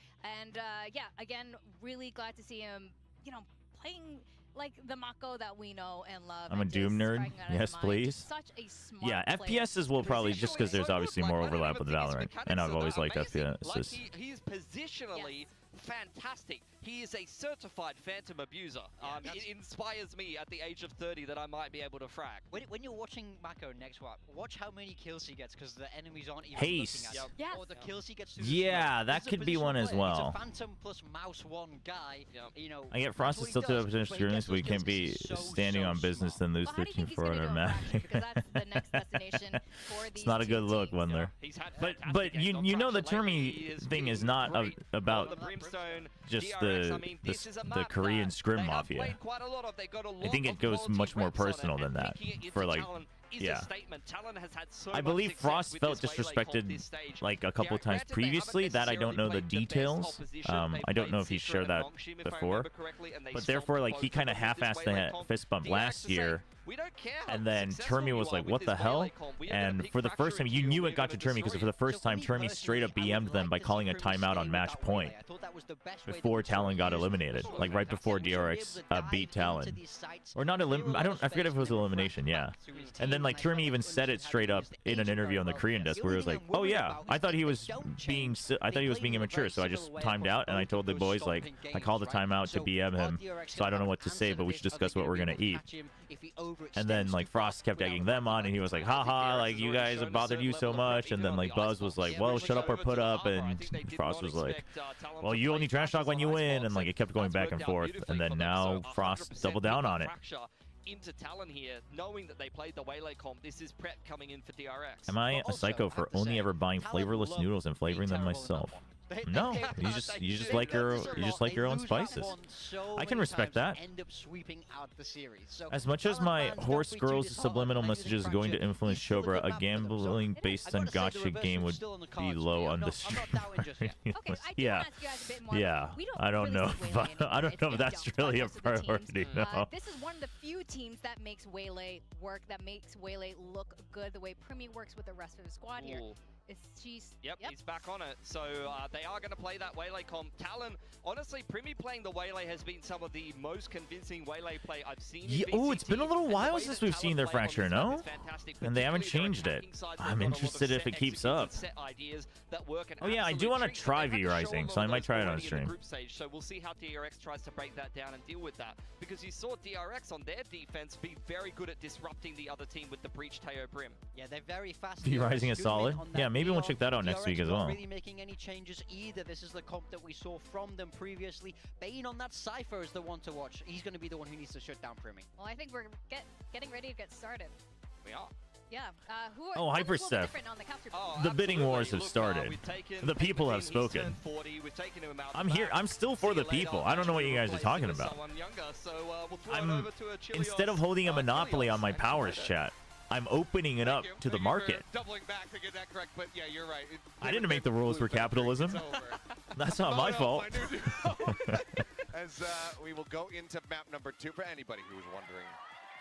And yeah, again, really glad to see him, you know, playing like the Mako that we know and love. I'm a and Doom just nerd. striking out of Yes, mind. please. Just such a smart Yeah, player. FPSs will probably just because there's So obviously good, more like, I don't overlap even with think his Valorant, mechanics and I've are always that liked amazing. FPSs. Like he is positionally fantastic. He is a certified phantom abuser. that's- It inspires me at the age of 30 that I might be able to frag. When you're watching Mako next watch how many kills he gets because the enemies aren't even Haste. looking at him. Yes. Or the kills he gets through the Yeah, smoke. that He's a could be one positional as player. well. He's a phantom plus mouse one guy. Yep. You know, I get that's Frost what is he still does, to finish but he doing gets this. We those can't kills be 'cause he's so, standing so on business smart. and lose Well, how do you 13 think he's 4 going to on do our in map. Fraction? Because that's the next destination for these It's not a two good look, teams. Wendler. He's had But fantastic games on you know the Fraction lately. Termi He is thing is been not great. about On the Brimstone, just DRX, the I mean, the, this is a the map Korean that Scrim they have Mafia. played quite a lot of. They got a lot I think it of goes quality much more reps on it, personal and than that. picking it into For like, Talon is yeah. a statement. Talon has had so I much believe success Frost with felt this Waylay comp disrespected this stage. like a couple Yeah, times granted, they haven't previously. That I don't know the necessarily played the best details. opposition. They I don't played know if he Secret shared and that Longshim, if I before. remember correctly, and they But stopped therefore, like he both kind of of them with this half-assed the Waylay comp. fist bump DRX last is saying, year. we don't care how And then successful Termi you was are like, with "What this the hell?" Waylay comp. We are gonna And pick for the Fracture first time, into you you, knew we're it got to gonna Termi because destroy for the first So time, me Termi straight up personally, I BM'd would them like by to calling see a Termi timeout stay on with match that point Waylay. I thought that was the best way to before do Talon got Termi. eliminated, Absolutely like right before fantastic. DRX beat Talon. Or not I forget if it was elimination, yeah. And then like Termi even said it straight up in an interview on the Korean desk where he was like, "Oh yeah, I thought he was being immature, so I just timed out and I told the boys like I called the timeout to BM him, so I don't know what to say, but we should discuss what we're gonna eat." And then like Frost kept egging them on, and he was like, "Haha, like you guys have bothered you so much." And then like Buzz was like, "Well, shut up or put up," and Frost was like, "Well, you only trash talk when you win," and like it kept going back and forth. And then now Frost doubled down on it. Into Talon here, knowing that they played the Waylay comp. This is prep coming in for DRX. Am I a psycho for only ever buying flavorless noodles and flavoring them myself? No, you just like your own spices. I can respect that. As much as my horse girl's subliminal messages going to influence Chobra, a gambling based on gotcha game would be low on the stream. Yeah, yeah. I don't know. I don't know if that's really a priority. No. This is one of the few teams that makes Waylay work, that makes Waylay look good. The way Primi works with the rest of the squad here. Ooh. She's He's back on it. So they are going to play that Waylay comp. Talon, honestly, Primi playing the Waylay has been some of the most convincing Waylay play I've seen. Yeah, oh, it's been a little while since we've seen their Fracture, no? And they haven't changed it. I'm interested if it keeps up. Oh yeah, I do want to try V Rising, so I might try it on stream. So we'll see how DRX tries to break that down and deal with that. Because you saw DRX on their defense be very good at disrupting the other team with the breach Teo Brim. Yeah, they're very fast. V Rising is solid. Yeah, maybe we'll check that out next week as well. Not really making any changes either. This is the comp that we saw from them previously. Bane on that Cypher is the one to watch. He's going to be the one who needs to shut down Primi. Well, I think we're getting ready to get started. We are. Yeah. Oh, Hyperstep. Oh, The bidding wars have Look, started. we've taken The people have He's spoken. turned 40. We've taken him out I'm the here. back. I'm still for See the you later. people. I don't know what you guys are Replace talking him with about. someone younger, so we'll throw it I'm over to Achilles. instead of holding a monopoly Achilles, on my actually, powers there. chat, I'm opening it up to the market. Doubling back to get that correct, but yeah, you're right. I didn't make the rules for capitalism. That's not my fault. As we will go into map number 2 for anybody who's wondering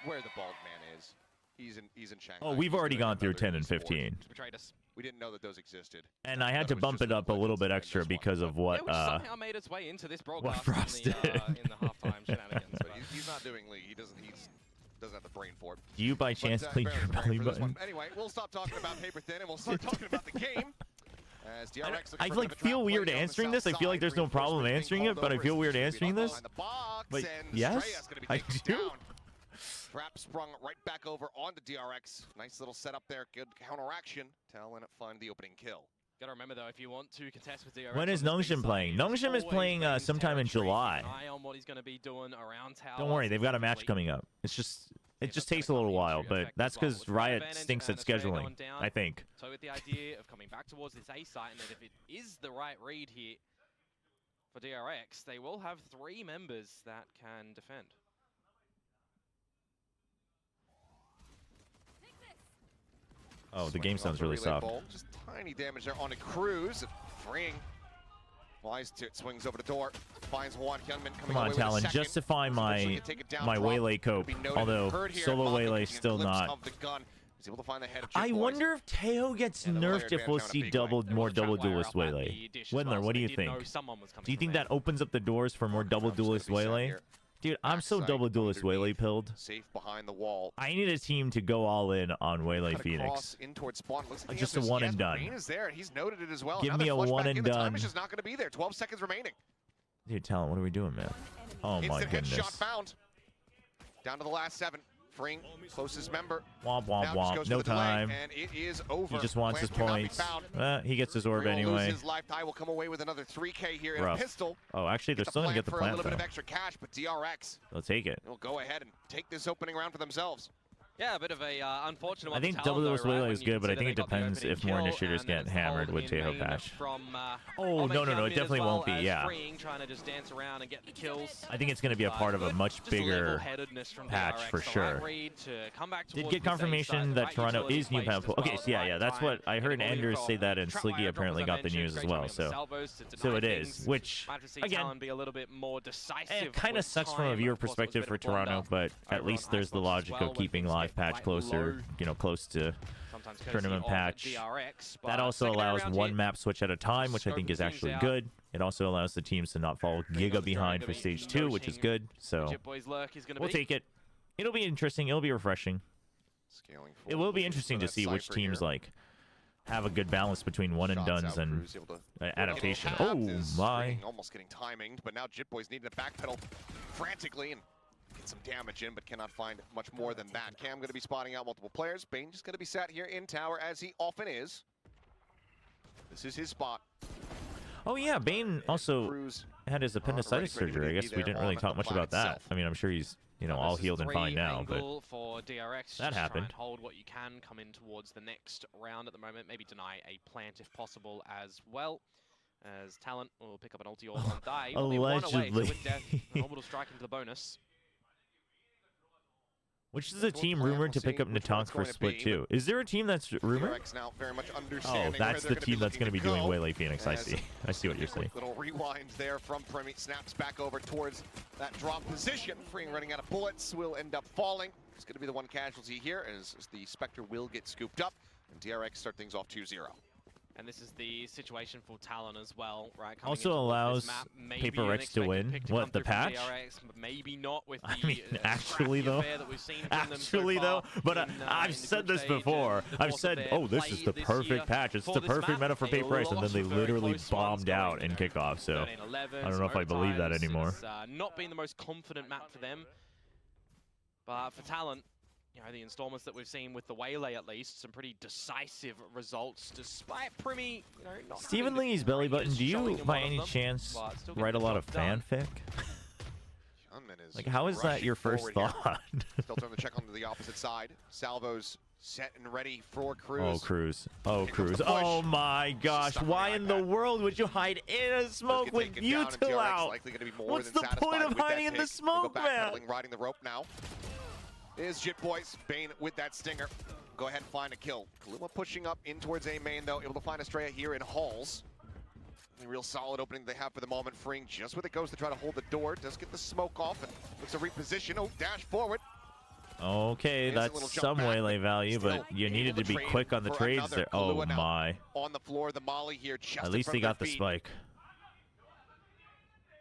where the bald man is. He's in Shanghai. Oh, we've already gone through 10 and 15. We didn't know that those existed. And I had to bump it up a little bit extra because of what which somehow made its way into this broadcast Frost in did. the halftime shenanigans. But he's not doing league. He doesn't have the brain for it. Do you by chance clean your belly button? Anyway, we'll stop talking about paper thin and we'll start talking about the game. As DRX I like feel weird answering this. I feel like there's no problem answering it, but I feel weird answering this. But yes, I do. Trap sprung right back over onto DRX. Nice little setup there. Good counteraction. TLN find the opening kill. Gotta remember though, if you want to contest with DRX, When is Nongshim playing? Nongshim is playing sometime in July. Eye on what he's going to be doing around tower. Don't worry, they've got a match coming up. It just takes a little while, but that's because Riot stinks at scheduling, I think. So with the idea of coming back towards this A site, and that if it is the right read here for DRX, they will have 3 members that can defend. Oh, the game sounds really soft. Just tiny damage there on a Cruz. Freeing. Flies to it, swings over the door. Finds Juan Hyunmin coming Come on, Talon, justify my Waylay cope. Although solo Waylay still not. I wonder if Teo gets nerfed if we'll see more double duelist Waylay. Wendler, what do you think? Do you think that opens up the doors for more double duelist Waylay? Dude, I'm so double duelist Waylay pilled. Safe behind the wall. I need a team to go all in on Waylay Phoenix. In towards spawn. Like just a one and done. Is there. He's noted it as well. Give me a one and done. The time is not going to be there. 12 seconds remaining. Dude, Talent, what are we doing, man? Oh my goodness. Headshot found. Down to the last 7. Freeing closest member. Womp womp womp. No time. And it is over. He just wants his points. He gets his orb anyway. His life tie will come away with another 3K here in a pistol. Oh, actually, they're still gonna get the plant a little though. bit of extra cash, but DRX. They'll take it. They'll go ahead and take this opening round for themselves. Yeah, a bit of a unfortunate one. I think double duelist Waylay is good, but I think it depends if more initiators get hammered with Teho patch. Oh, no, it definitely won't be, yeah. I think it's going to be a part of a much bigger patch for sure. Did get confirmation that Toronto is new map pool. Okay, so yeah, that's what I heard Anders say that, and Sliggy apparently got the news as well, so it is, which, again, it kind of sucks from a viewer perspective for Toronto, but at least there's the logic of keeping live patch closer, close to tournament patch. That also allows one map switch at a time, which I think is actually good. It also allows the teams to not fall giga behind for stage 2, which is good. So we'll take it. It'll be interesting. It'll be refreshing. It will be interesting to see which teams have a good balance between one and dones and adaptation. Oh my! Almost getting timinged, but now Jitboy's needing to backpedal frantically and get some damage in, but cannot find much more than that. Cam going to be spotting out multiple players. Bane just going to be sat here in tower, as he often is. This is his spot. Oh yeah, Bane also had his appendicitis surgery. I guess we didn't really talk much about that. I mean, I'm sure he's, all healed and fine now, but for DRX, that happened. Hold what you can, come in towards the next round at the moment. Maybe deny a plant if possible as well. As Talent will pick up an ulti on die. Allegedly. An orbital strike into the bonus. Which is a team rumored to pick up Natank for split 2? Is there a team that's rumored? Oh, that's the team that's going to be doing Waylay Phoenix. I see. I see what you're saying. Little rewind there from Premi. Snaps back over towards that drop position. Freeing running out of bullets. Will end up falling. It's going to be the one casualty here as the Spectre will get scooped up. And DRX start things off 2-0. And this is the situation for Talon as well, right? Also allows PRX to win. What, the patch? DRX, maybe not with the, I mean, actually though. But I've said this before. I've said, oh, this is the perfect patch. It's the perfect meta for PRX, and then they literally bombed out in kickoff. So I don't know if I believe that anymore. It's not been the most confident map for them, but for Talon, the installments that we've seen with the Waylay, at least, some pretty decisive results, despite Primi, not Stephen Lee's belly button, do you, by any chance, write a lot of fanfic? Like, how is that your first thought? Still turn the check onto the opposite side. Salvo's set and ready for Cruz. Oh, Cruz. Oh, Cruz. Oh, my gosh. Why in the world would you hide in a smoke with you two out? What's the point of hiding in the smoke, man? Riding the rope now. is Jit Boys. Bane with that stinger. Go ahead and find a kill. Kaluma pushing up in towards A main though, able to find Estrella here in Halls. A real solid opening they have for the moment, freeing just where it goes to try to hold the door. Does get the smoke off and looks to reposition. Oh, dash forward. Okay, that's some waylay value, but you needed to be quick on the trades there. Oh my. On the floor, the molly here. At least he got the spike.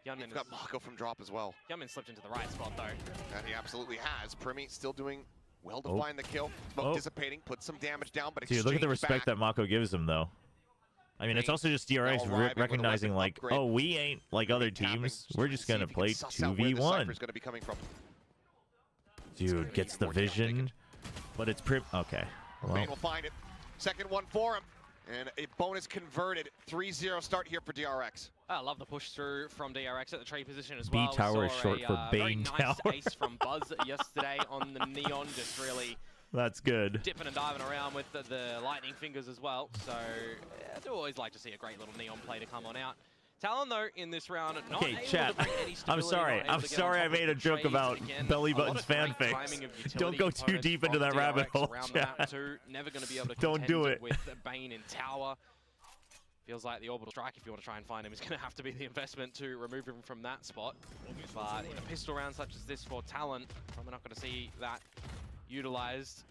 You've got Mako from drop as well. Hyunmin slipped into the right spot though. And he absolutely has. Primi still doing well to find the kill. Smoke dissipating, put some damage down, but dude, look at the respect that Mako gives him though. I mean, it's also just DRX recognizing like, oh, we ain't like other teams. We're just gonna play 2v1. Dude gets the vision, but it's okay. Well. Bane will find it. Second one for him. And a bonus converted. 3-0 start here for DRX. I love the push through from DRX at the trade position as well. B tower is short for Bane Tower. Very nice ace from Buzz yesterday on the Neon, just really that's good. Dipping and diving around with the lightning fingers as well. So I do always like to see a great little Neon play to come on out. Talon though in this round, not okay, chat. I'm sorry I made a joke about Belly Button's fanfics. Don't go too deep into that rabbit hole, chat. Never going to be able to don't do it with Bane in tower. Feels like the orbital strike, if you want to try and find him, is going to have to be the investment to remove him from that spot. But in a pistol round such as this for Talon, probably not going to see that utilized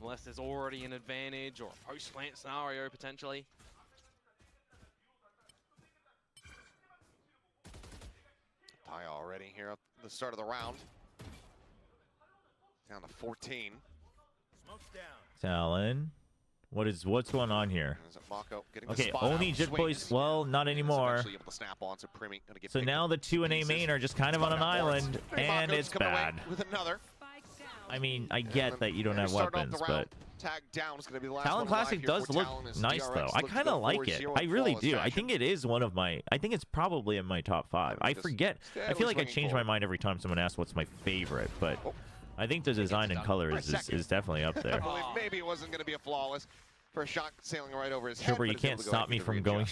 unless there's already an advantage or a post-plant scenario potentially. Tie already here at the start of the round. Down to 14. Talon. What's going on here? Mako getting okay, only Jit Boys. Well, not anymore. Able to snap on, so now the 2 and A main are just kind of on an island, and it's bad. With another. I mean, I get that you don't have weapons, but tag down is going to be the last Talon Classic does look nice though. I kind of like it. I really do. I think it is one of my. I think it's probably in my top 5. I forget. I feel like I change my mind every time someone asks what's my favorite, but I think the design and color is definitely up there. I believe maybe it wasn't going to be a flawless. For a shot sailing right over his head. Chobra, you can't stop me from going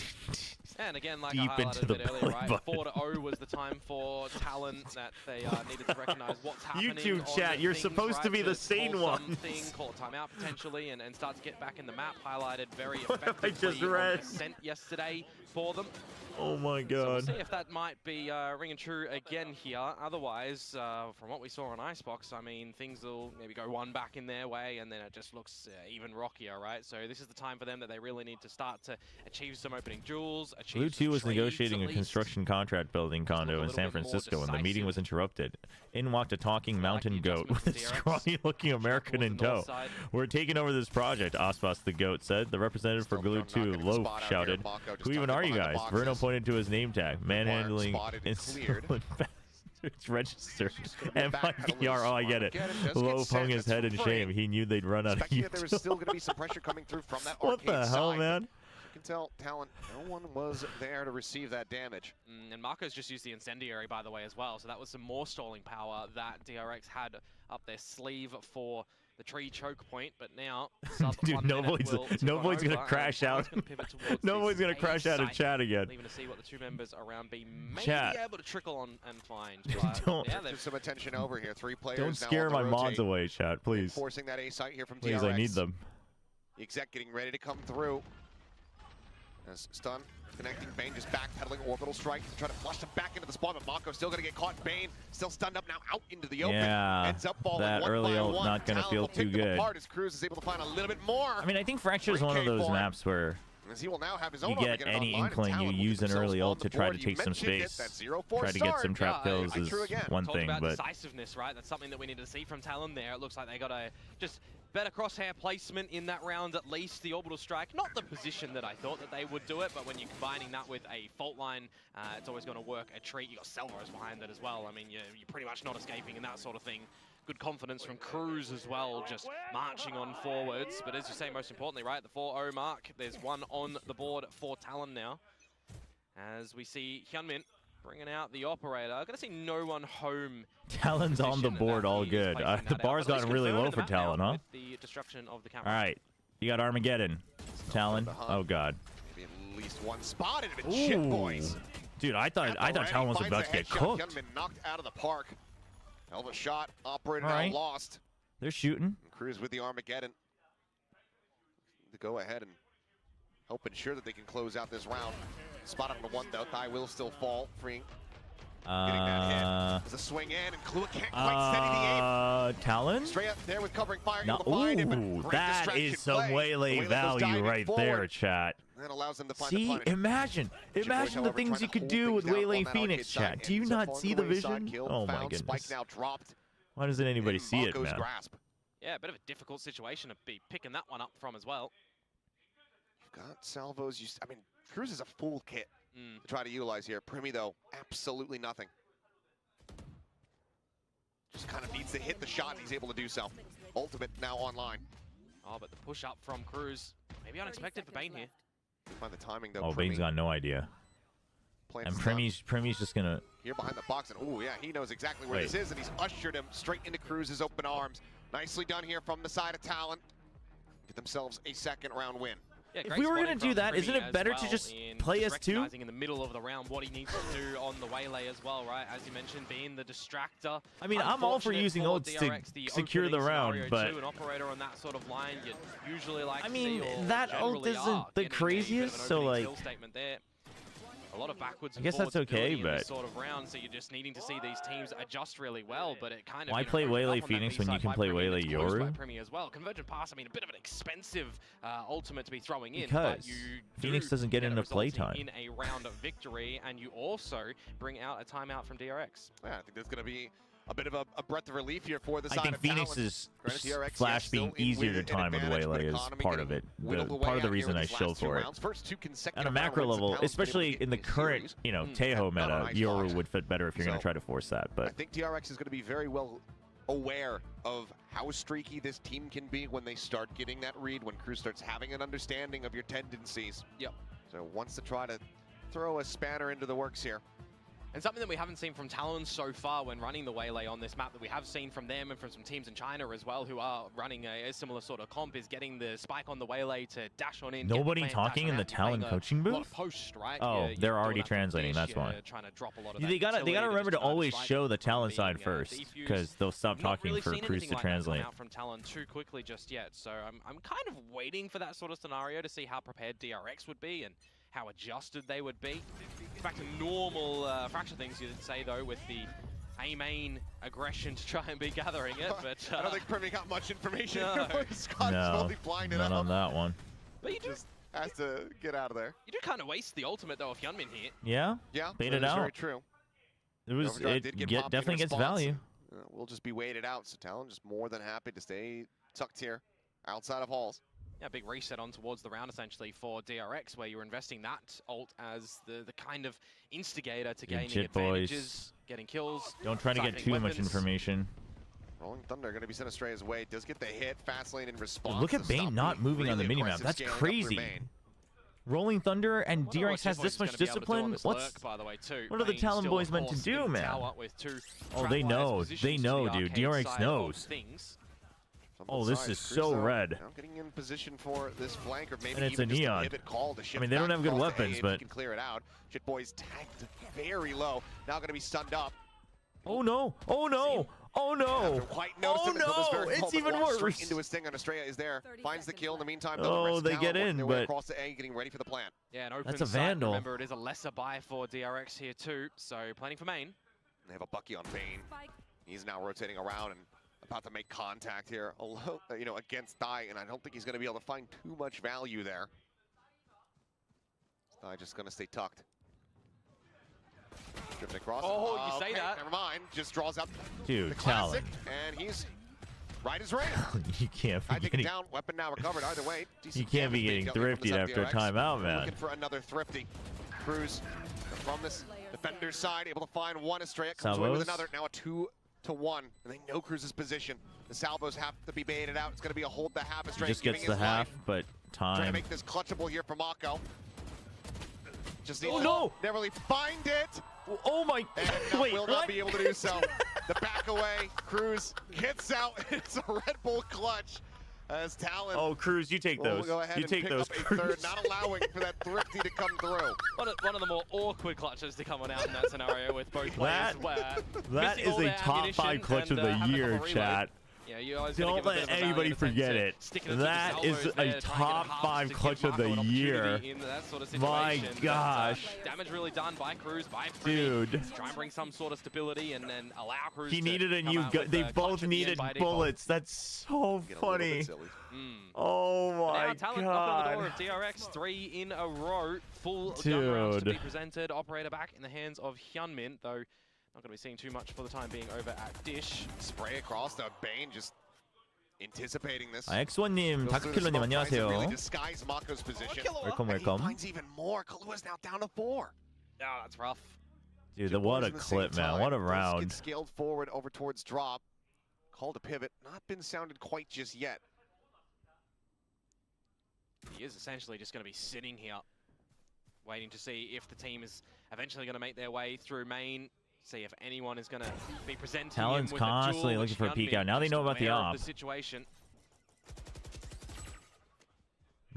and again, like deep into the earlier, right? 4-0 was the time for Talon that they needed to recognize what's happening. YouTube chat, you're supposed to be the sane one. Call a timeout potentially and start to get back in the map. Highlighted very effectively. I just read. Sent yesterday for them. Oh my god. So we'll see if that might be ringing true again here. Otherwise, from what we saw on Icebox, I mean, things will maybe go one back in their way, and then it just looks even rockier, right? So this is the time for them that they really need to start to achieve some opening duels. Blue 2 was negotiating a construction contract building condo in San Francisco, and the meeting was interrupted. In walked a talking mountain goat with a scrawny-looking American in tow. We're taking over this project, Ospas the goat said. The representative for Blue 2, Loaf, shouted. Who even are you guys? Verno pointed to his name tag. Manhandling insolent bastards. Registered. MIBR. Oh, I get it. Loaf hung his head in shame. He knew they'd run out of YouTube. There was still going to be some pressure coming through from that what the hell, side. man? You can tell Talon, no one was there to receive that damage. And Marco's just used the incendiary, by the way, as well. So that was some more stalling power that DRX had up their sleeve for the tree choke point, but now dude, Novoid's gonna crash out. Novoid's gonna crash out in chat again. Even to see what the 2 members around B may be able to trickle on and find. Don't give some attention over here. 3 players. Don't scare my mods away, chat, please. Forcing that A site here from please, DRX. I need them. The exec getting ready to come through. As stun. Connecting, Bane just backpedaling, orbital strike to try to flush him back into the spawn, but Mako still gonna get caught. Bane still stunned up now, out into the open. Yeah, ends up falling that one early by ult one. not gonna feel too good. As Cruz is able to find a little bit more. I mean, I think Fracture is one of those maps where as he will now have his own you get any inkling, you use an early ult to try to take some space, try to get some trap kills is one thing, but decisiveness, right? That's something that we need to see from Talon there. It looks like they got a just better crosshair placement in that round, at least. The orbital strike, not the position that I thought that they would do it, but when you're combining that with a fault line, it's always going to work a treat. You got Selvaros behind it as well. I mean, you're pretty much not escaping in that sort of thing. Good confidence from Cruz as well, just marching on forwards. But as you say, most importantly, right, the 4-0 mark. There's one on the board for Talon now. As we see Hyunmin bringing out the operator. I'm going to see no one home. Talon's on the board, all good. The bar's gotten really low for Talon, huh? The destruction of the camera. All right, you got Armageddon. Talon. Oh god. Maybe at least one spot into the Jit Boys. Dude, I thought Talon was about to get cooked. Hyunmin knocked out of the park. Hell of a shot, operator now lost. They're shooting. Cruz with the Armageddon to go ahead and help ensure that they can close out this round. Spot on the one though. Thigh will still fall, freeing. Getting that hit. There's a swing in, and Klua can't quite steady the aim. Talon? Straight up there with covering fire. No, Able to find him, but ooh, great that distraction is some play. waylay The goes value diving right forward. there, chat. That allows them to find the See, punish. imagine the however, things trying you to could hold do things with down Waylay on that Phoenix, arcade side. chat. Do you Ends up not on see the the wayside vision? kill, Oh my found, goodness. Spike now dropped. Why doesn't anybody in see it, Marco's man? grasp. Yeah, a bit of a difficult situation to be picking that one up from as well. You've got salvos. I mean, Cruz is a full kit to try to utilize here. Primi, though, absolutely nothing. Just kind of needs to hit the shot, and he's able to do so. Ultimate now online. Oh, but the push up from Cruz, maybe unexpected for Bane here. Find the timing, though. Oh, Bane's got no idea. And Primi's just gonna... Here behind the box, and oh yeah, he knows exactly where this is, and he's ushered him straight into Cruz's open arms. Nicely done here from the side of Talon. Get themselves a second round win. Yeah, If we were going to do that, isn't it better to just play as two? Recognizing in the middle of the round what he needs to do on the waylay as well, right? As you mentioned, being the distractor. I mean, I'm all for using ults to DRX, the secure the round, scenario but... too, an operator on that sort of line, you usually like I to mean, see, or that ult generally isn't are the getting a bit of craziest, an so opening like... kill statement there. A lot of backwards and I guess that's forwards okay, ability in this but- sort of round, so you're just needing to see these teams adjust really well, but it kind of... Why you know, play opens Waylay up on that Phoenix when you B-side can by play Primi, and Waylay it's closed by Yoru? Primi as well. Convergent Pass, I mean, a bit of an expensive ultimate to be throwing in, Because but you Phoenix do doesn't get enough resulting playtime. in a round of victory, and you also bring out a timeout from DRX. Yeah, I think there's going to be a bit of a breath of relief here for the I side think of Talon. Phoenix's Granted, DRX, Flash yes, being still in easier to with an time with advantage, but Waylay is economy part of getting it. whittled away Part of the out here reason with I these shill last two for it. rounds. First two consecutive On a macro round wins that level, Talon's been able to especially get in the this current, series. you know, Tejo Not a meta, nice Yoru spot. would fit better if you're going So, to try to force that, I but... think DRX is going to be very well aware of how streaky this team can be when they start getting that read, when Cruz starts having an understanding of your tendencies. Yep. So wants to try to throw a spanner into the works here. And something that we haven't seen from Talon so far when running the Waylay on this map that we have seen from them and from some teams in China as well who are running a similar sort of comp is getting the spike on the Waylay to dash on in. get the Nobody plant, talking dash in on the out, and Talon playing coaching a lot booth? of post, right? Oh, You're they're doing already that for translating, fish, that's why. you're trying to drop a lot of They that gotta utility to remember just to try always strike show the from Talon being, side first, defused. because they'll stop Not talking really for seen Cruz anything to like that come translate. out from Talon too quickly just yet, so I'm kind of waiting for that sort of scenario to see how prepared DRX would be and how adjusted they would be. Back to normal fracture things, you'd say, though, with the A-main aggression to try and be gathering it, but... I don't think Primi got much information. No. Scott's No, totally blinded not out. on that one. But you do, Just has to get out of there. you do kind of waste the ultimate, though, if Hyunmin here. Yeah? Yeah, Bait that it is very out. true. It was. Overdrive It did get popped in definitely gets response. value. We'll just be waited out. So Talon just more than happy to stay tucked here outside of halls. Yeah, big reset on towards the round, essentially, for DRX, where you're investing that ult as the kind of instigator to Good gaining shit, advantages, boys. getting kills. Don't try to get siphoning too much weapons. information. Rolling Thunder going to be sent astray his way. Does get the hit. Fast lane in response. Look at to Bane stop not the moving on the really minimap. aggressive That's scaling up through crazy. Bane. Rolling Thunder and Wonder DRX what has Chibboy's this much gonna be able to do on discipline. this What's lurk, by the way, too. what are the Bane Talon still, boys of meant to course, do, in man? tower with two Oh, they trap know. wires They positioned know, to the dude. arcade DRX side of knows. things. From Oh, the this side, is Cruz, so though, red. Now getting in position for this flank, or maybe And it's even a just neon. a pivot call to shift I mean, they don't back have good across the A weapons, if but- he can clear it out. Shitboy's tagged very low. Now going to be stunned up. Oh no! Oh no! Oh no! Haven't quite noticed Oh him until this no! very It's moment. even Walks straight worse. into his thing, and Estrella is there. Finds the kill in the meantime. Oh, the rest they Talon get working in, their way but- across the A, getting ready for the plant. Yeah, an open That's a site. vandal. Remember, it is a lesser buy for DRX here, too, so planning for main. They have a Bucky on Bane. He's now rotating around and about to make contact here, you know, against Thigh, and I don't think he's going to be able to find too much value there. Thigh just going to stay tucked. Drifting across. Oh, you say okay, that. Never mind. Just draws out Dude, the classic, Talon. and he's right as rain. You can't I be take it getting. down. Weapon now recovered. Either way, You decent can't be damage being getting dealt here from the thrifty side of after a DRX. timeout, man. Looking for another thrifty. Cruz from this defender's side, able to find one. Estrella comes away with Salvos. another. Now a 2-1, and they know Cruz's position. The salvos have to be baited out. It's going to be a hold the half. He Estrella just gets giving the his half, life. but Trying to time. make this clutchable here for Mako. Just needs Oh, to no! never really find it. Oh my! And now Wait, will what? not be able to do so. The back away, Cruz gets out. It's a Red Bull clutch as Talon Oh, Cruz, you take will those. go ahead You and take pick those, up a Cruz. third, not allowing for that thrifty to come through. One of the more awkward clutches to come on out in that scenario with both players. That- where That missing is all a their top 5 ammunition clutch of and, the having a year, couple reloads. chat. Yeah, you always gotta Don't give a bit let of a anybody valiant attempt forget to it. stick it into That the is salvos a there, try and get top Hubs 5 to clutch give of the Marco an year. opportunity in that sort of My situation. gosh. But, damage really done by Cruz, by Primi. Dude. Try and bring some sort of stability and then allow Cruz He to needed a come new out gun. with They the both clutch at the end needed by default. bullets. That's so Get a little bit funny. silly. Oh Now my Talent knocking on the door god. of DRX, 3 in a row. Full gun rounds to be Dude. presented. Operator back in the hands of Hyunmin, though not going to be seeing too much for the time being over at Dish. Spray across the Bane, just anticipating this. 엑스원님, Goes through the 다크킬러님 smoke, tries to really 안녕하세요. disguise Mako's position. 웰컴 And he 웰컴. finds even more. Kalua's now down to 4. Yeah, that's rough. Dude, Two what boys a in the same clip, man. time. What a Does round. Get scaled forward over towards drop. Called a pivot. Not been sounded quite just yet. He is essentially just going to be sitting here, waiting to see if the team is eventually going to make their way through main. See if anyone is going to be presenting Talon's him with a constantly duel, looking for a which peek Hyunmin out. Now they just know about the aware of op. the situation.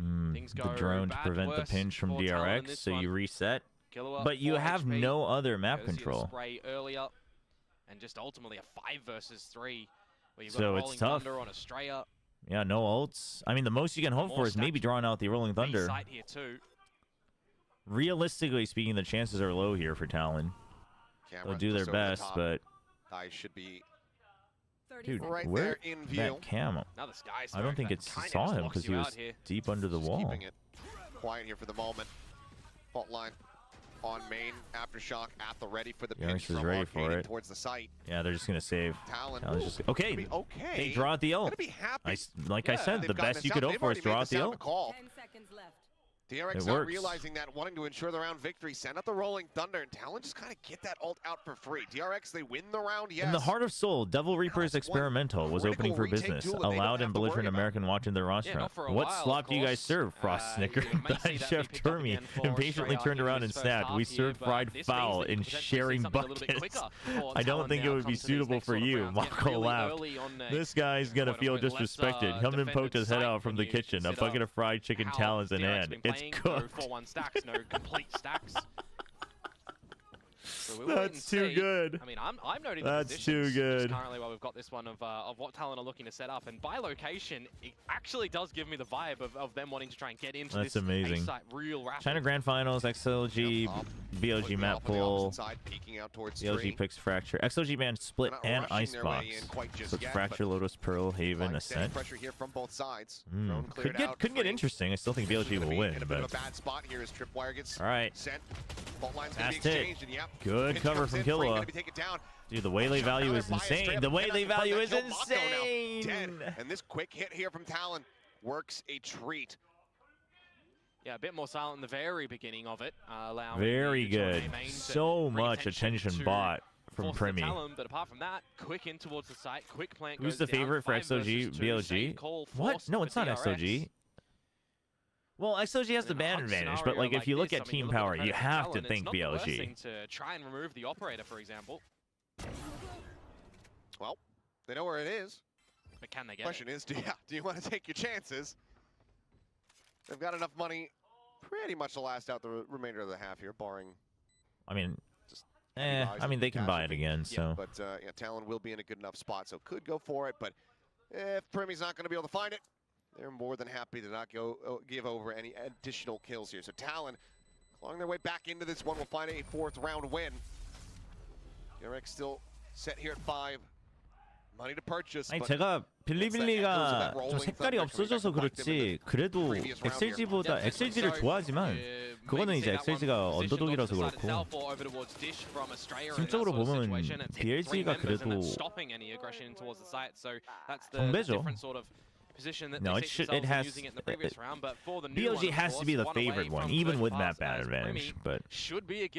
Mm, Things the go drone to bad, prevent the worse pinch from for Talon in DRX, this so one. you reset. Killua, But you 4 have HP, no other map courtesy of control. Spray earlier, and just ultimately a 5 versus 3, where you've got So a it's Rolling tough. Thunder on Estrella. Yeah, no ults. I mean, the most you can hope More for is maybe stacks. drawing out the Rolling Thunder. B-site here too. Realistically speaking, the chances are low here for Talon. Camera They'll do their just over the best, top. but Thighs should be dude, right where there in view. that cam? Now the Sky I Smoke don't think that it kinda saw just him locks because he you was out here. deep under the Just wall. keeping it quiet here for the moment. Fault line on main. Aftershock at the ready for the DRX pinch is from ready for Arcading it. towards the site. Yeah, they're just gonna save. Talon. Talon's just okay. Gonna be okay. They draw out the ult. Gonna be happy. Like I Yeah, said, They've the gotten best this you could out. hope They've for is already draw made out the sound ult. call. 10 seconds left. DRX It not works. realizing that, wanting to ensure the round victory. Send out the Rolling Thunder, and Talon just kind of get that ult out for free. DRX, they win the round, yes. In the heart of Soul, Devil Reaper's that's one Experimental was critical opening for retake business. duel A that they don't loud have and to worry belligerent about. American watching their Yeah, restaurant. not for a What while, slop of do you guys course. serve? Frost snickered. You may see that Chef be picked up Termy again for impatiently Australia turned in around this and first snapped. half We here, served but fried this means fowl that you in could potentially see sharing something a little bit buckets. quicker for I don't Talon think it now would be come to these suitable next for sort of you. rounds. Get Marco really laughed. early on a This guy's gonna point feel with less, disrespected. Hyunmin defended poked his head site out from when the you kitchen. A consider bucket of fried chicken how talons in DRX hand. been It's playing, cooked. No 4-1 stacks, no complete stacks. So we'll wait and That's too see. good. I mean, I'm noting That's the too positions good. just currently while we've got this one of what Talon are looking to set up, and by location, it actually does give me the vibe of them wanting to try and get into That's this amazing. A-site real rapid. China Grand Finals, XLG, Up top. BLG Quickly map off on the pool. opposite side, peeking out towards BLG three. picks Fracture. XLG band Split They're not and rushing their way in Icebox. quite just So it's yet, Fracture, but Lotus, Pearl, Haven, Flying steady Ascent. pressure here from both sides. Mm. Drone Could cleared get out, could get free. interesting. I still think This is BLG gonna will be win, in a bit of but a bad spot here as Tripwire gets all right. sent. Fault line's gonna be Fast hit. exchanged, and yep. Good Pinch cover comes from in, Free Killua. gonna be taken down. Dude, the waylay Shot value down is there by insane. Estrella, The but waylay that's the value front is that killed Mako now. insane. Dead. And this quick hit here from Talon works a treat. Yeah, a bit more silent in the very beginning of it, allowing Very the Chobra good. main to So bring much attention to bought from force the Primi. Talon, but apart from that, quick in towards the site, quick plant Who's goes the down, favorite for 5 XOG? versus 2, BLG? same call What? forced No, for it's not DRX. XOG. Well, XOG has the In a ban hug advantage, but scenario like if you look this, at I mean, team look at the power, you credit for have to Talon, it's think not the worst BLG. thing to try and remove the operator, for example. Well, they know where it is. But can they get Question it? is, do you want to take your chances? They've got enough money pretty much to last out the remainder of the half here, barring I mean, just I mean they can buy it again, so But yeah, Talon will be in a good enough spot, so could go for it. But if Primi's not going to be able to find it, they're more than happy to not give over any additional kills here. So Talon, clawing their way back into this one, will find a 4th round win. DRX still set here at 5. Money to purchase. 아니 but 제가 빌리빌리가 좀 색깔이 없어져서 그렇지 그래도 XLG보다 XLG를 좋아하지만 그거는 이제 XLG가 언더독이라서 그렇고 심적으로 보면 BLG가 그래도 정배죠. No, it has BLG has to be the favored one, even with map ban advantage, but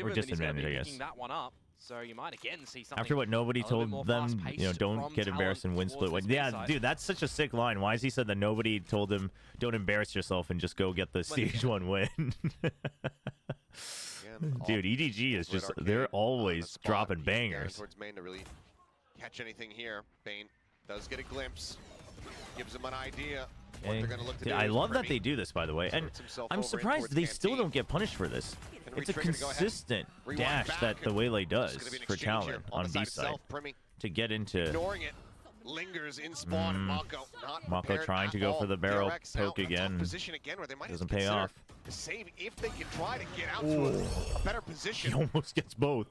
or disadvantage, I guess. So you might again see something After what nobody a little bit told more them, fast-paced don't from get Talon embarrassed and win towards split. this Yeah, B-side. dude, that's such a sick line. Why is he said that nobody told him, don't embarrass yourself and just go get the stage 1 win? Dude, EDG is just, they're always dropping bangers. Towards main to really catch anything here. Bane does get a glimpse, gives him an idea. What they're gonna look to do I is love that Primi they do this, by the way. And sorts himself I'm over in surprised towards they still Canteen. don't get punished for this. Can It's a retrigger to go ahead. consistent Rewind dash back, that the and Waylay this does is gonna be an for exchange here Talon on on the side B-side itself. Primi to get into ignoring it. lingers in spawn. Mako not Mako prepared trying at to go all. for the barrel DRX poke out in a tough again. Position again where they might Doesn't have to pay consider off. a save if they can try to get out to a better He position. almost gets both.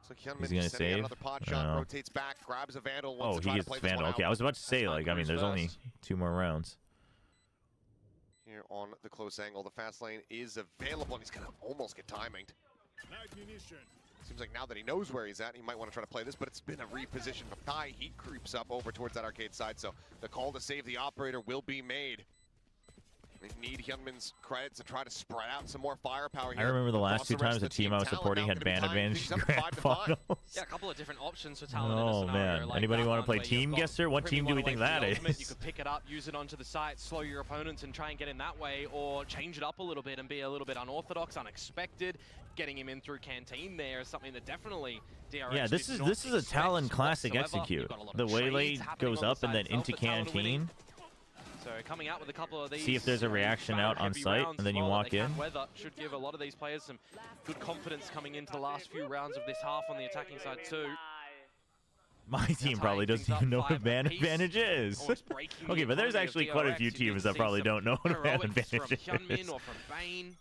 So Hyunmin Is he gonna sending out save? another pod I shot, don't know. rotates back, grabs a Vandal. Oh, Wants to he try to gets play this Vandal. one Okay, I out. was about to say, like, I mean, there's only first. 2 more rounds. Here on the close angle, the fast lane is available, and he's gonna almost get timinged. Seems like now that he knows where he's at, he might want to try to play this, but it's been a reposition from Thai. He creeps up over towards that arcade side, so the call to save the operator will be made. They need Hyunmin's credits to try to spread out some more firepower here. I remember the last Across 2 the rest times of the team I was Talon supporting now had gonna be ban tying advantage things in up grand 5-5. finals. Yeah, a couple of different options for Talon in a Oh scenario man, like anybody that want to one play where you've team got guesser? What pretty team do we one think away that from the ultimate. You is? could pick it up, use it onto the site, slow your opponents and try and get in that way, or change it up a little bit and be a little bit unorthodox, unexpected. Getting him in through Canteen there is something that definitely DRX Yeah, this did is not a Talon expect classic whatsoever. execute. You've got a lot The of waylay trades happening goes on the up and side then into itself, but Talon are winning. Canteen. So coming out with a couple of these. See if there's a reaction out on heavy site, rounds and then as you well that walk they can in. weather should give a lot of these players some good confidence coming into the last few rounds of this half on the attacking side too. My team probably tying doesn't things even know up what a ban 5 apiece. advantage is. Almost breaking the Okay, but there's economy of actually quite a DRX. few You did teams that see probably some don't know what a ban heroics advantage from Hyunmin is. or from Bane,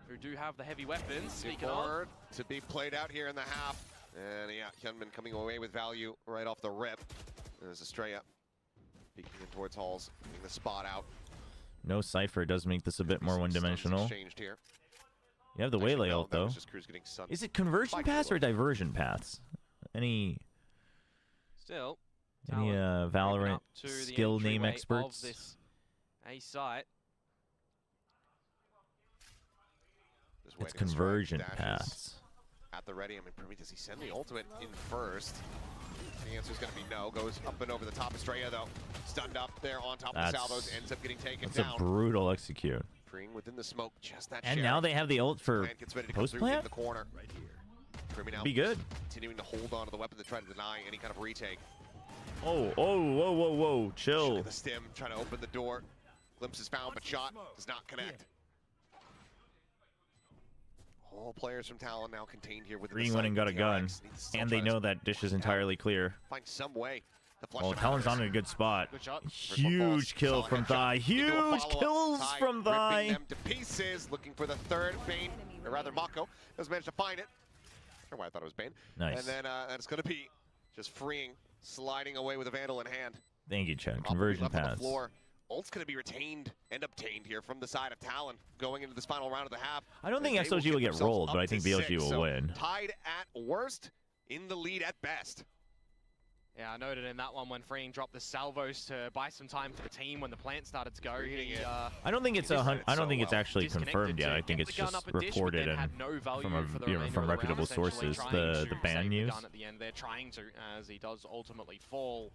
who do have the heavy weapons. Speaking of, Forward to be played out here in the half. And yeah, Hyunmin coming away with value right off the rip. There's Estrella peeking in towards Halls, getting the spot out. No Cypher does make this a bit more Some stuns one-dimensional. exchanged here. You have the Actually, waylay no, ult, that though. was just Cruz getting sunned. Is it conversion By paths or Kilo. diversion paths? Any still any Talon moving Valorant up to the skill name entryway of experts? this A site. Just It's waiting, conversion Dashes paths. at the ready. I mean, Permi, does he send the ultimate in first? The answer's going to be no. Goes up and over the top. Estrella, though, stunned up there on top of the salvos. Ends up getting taken That's a down. brutal execute. Freeing within the smoke, just that And share. now they have the ult for Plant gets ready to come through in post-plant? the corner. Permi now Be good. continuing to hold on to the weapon to try to deny any kind of retake. Oh, whoa, whoa, whoa. Look Chill. at the stem, trying to open the door. Glimpse is found, but shot does not connect. All players from Talon now contained here within the Green site. went and got a gun. DRX needs to still And try they to know that dish is entirely clear. find some way to flush Oh, them Talon's out. on a good spot. Good shot. First one falls, Huge kill solid from headshot. Thigh. Into a Huge follow-up. kills Thigh from ripping Thigh. them to pieces, looking for the third. Bane, or rather Mako, does manage to find it. Or why I thought it was Bane. Nice. And then it's going to be just freeing, sliding away with a Vandal in hand. Thank you, Chad. Probably Conversion left on the paths. floor. Ult's going to be retained and obtained here from the side of Talon going into this final round of the half. I don't think They SOG will get themselves rolled, up but I to think BLG 6, will so win. Tied at worst, in the lead at best. Yeah, I noted in that one when Freeing dropped the salvos to buy some time for the team when the plant started to go. He, I don't think it's I don't think it's actually disconnected confirmed yet. to I think get it's the gun just up a dish, but reported then and had no value from for the from remainder of the reputable round, essentially sources. trying The to ban save news. gun at the end. They're trying to, as he does ultimately fall.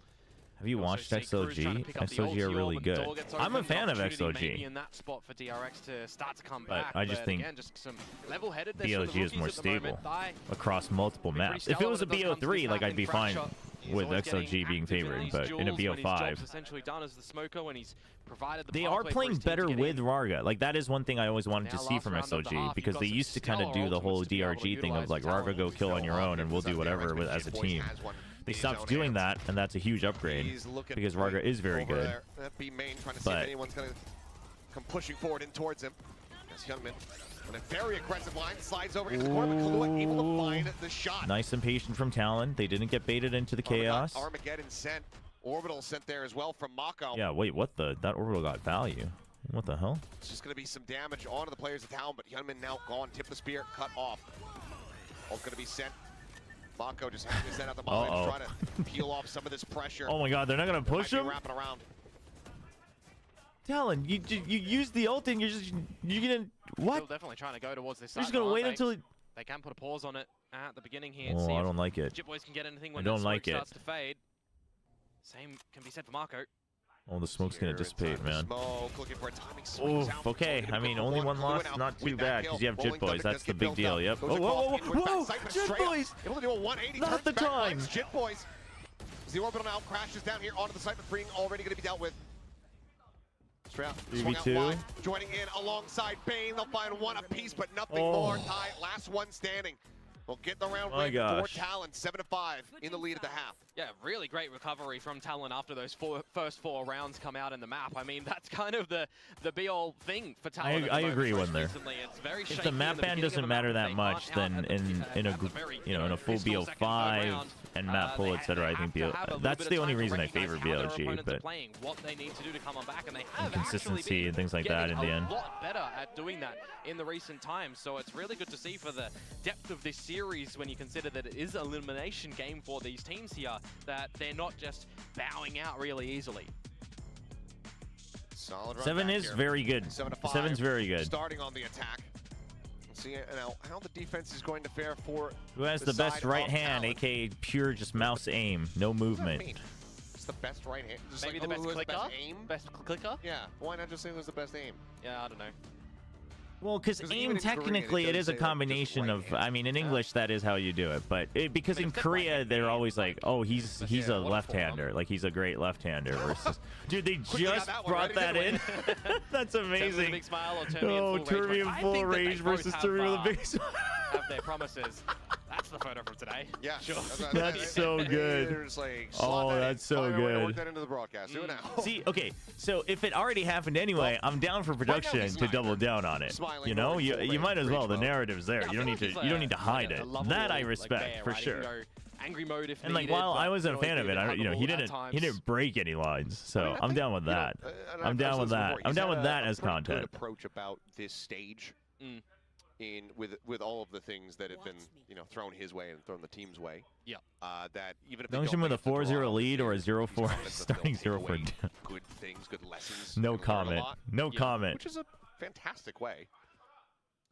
Have you Also watched see Cruz trying to XOG? pick up the XOG are ulti really orb, and good. door gets I'm a open, fan of opportunity maybe XOG. in that spot for DRX to start to come But back. I just think again, just some level-headedness from the BLG is more rookies at the moment. stable Thigh across multiple pretty maps. If it stellar was a when it does come to this BO3, like map I'd be in fine Fracture. He's with always getting XOG being active in favored, these but in a duels when his job's BO5, essentially done as the smoker when he's provided the they are pathway for playing his team to better get with in. Rarga. Like that is one thing I always wanted to Now see last from round of the SOG half, because you've they got used to some kind of do stellar the whole ultimates to be able to DRG thing of utilize like the Rarga talent. go kill on your own and we'll do whatever DRX as a Boys team. has one They in his stopped own doing hands. that, and that's a huge upgrade He's looking because Rarga is very over good. there. That B main trying to see But- if anyone's going to come pushing forward in towards him. As Hyunmin on a very aggressive line slides over into the corner, but Kahlua able to find the shot. Nice and patient from Talon. They didn't get baited into the chaos. Armageddon sent. Orbital sent there as well from Mako. Yeah, wait, what the? That orbital got value. What the hell? It's just going to be some damage onto the players of Talon, but Hyunmin now gone. Tip the spear, cut off. All going to be sent. Mako just having to send out the bomb and try to peel off some of this pressure. Oh my god, they're not gonna push Might be him? wrapping around. Talon, you use the ult and you're gonna what? Still definitely trying to go towards this You're side. just gonna aren't wait they? until. They can put a pause on it at the beginning here. and Oh, see I if don't like it. Jit Boys can get anything when don't that smoke like it. starts to fade. Same can be said for Marco. Oh, the smoke's gonna Here in dissipate, time for man. Smoke, looking for a timing swings Oof, out. okay. Totally I mean, gonna only go one Kahlua loss, now not too with that bad, kill. because you have Jit Rolling Boys. Thunder That's does the get big built deal. up. Yep. Goes Oh, across whoa, inward whoa, back, whoa! Cypher Jit straight up, Boys! able to do a 180. Not turns the back, time. finds Jit Boys. As the orbital now crashes down here onto the site, but freeing already going to be dealt with. Straight out, swung out 3v2. wide, joining in alongside Bane. They'll find one apiece, but nothing Oh. more. Tie, last one standing. We'll get the round My win gosh. for Talon, 7-5 in the lead at the half. Yeah, really great recovery from Talon after those first four rounds come out in the map. I mean, that's kind of the be-all thing for Talon. I agree with there. It's very If the map ban doesn't matter that much, then in a full BO5 and map pool, etc., I think that's the only reason I favor BLG. But what they need to do to come on back, and they have consistency and things like that in the end. A lot better at doing that in the recent times. So it's really good to see for the depth of this series when you consider that it is an elimination game for these teams here, that they're not just bowing out really easily. Solid run 7 back is here. very good. 7-5. 7's very good. Starting on the attack. Let's see now how the defense is going to fare for Who has the best side right of hand, Talon. aka pure just mouse aim, no What does that movement? mean? It's the best right hand. Just Maybe like, the best who has clicker? the best aim? Best clicker? Yeah. Why not just say who's the best aim? Yeah, I don't know. Well, because 'Cause aim even in Korean, technically it it is does a say, like, combination just of. right hand. I mean, in English that is how you do it, but because But in it's the Korea right they're hand, always like, oh, he's Yeah, a what a left-hander, form. like he's a great left-hander. Versus, dude, they Quickly got just that one brought ready, that in. didn't That's Turn with a amazing. big smile or turn me in Oh, full Turby rage. in I full think that they rage both versus have, Turby with a big smile. have their promises. That's the photo from today. Yeah. Sure. That's so good. There's like, Oh, slot that in. that's so Find a way to good. work that into the broadcast. Do it now. See, okay, so if it already happened anyway, I'm down for production he's to double neither. down on it. Smiling, You know, going full you might rage, as well. rage The mode. narrative's there. Yeah, I You don't feel need like to. he's You don't need to hide a it. lovable, That I like, respect bear, for right? He can sure. go angry mode if And like needed, while but I wasn't a can fan always of be it, a bit he huggable at didn't times. break any lines, so I mean, I I'm think, down with you know, that. and I'm I've down said with this that. before, I'm he's down had with that as pretty good content. approach about this stage. Mm. With all of the things that have been thrown his way and thrown the team's way. Yeah. That even if they Dungeon don't with a make the 4-0 draw, lead or a he's 0-4 confident that starting they'll take 0-4 away down. good things, good lessons. No and learn a comment. lot, No comment. which is a fantastic way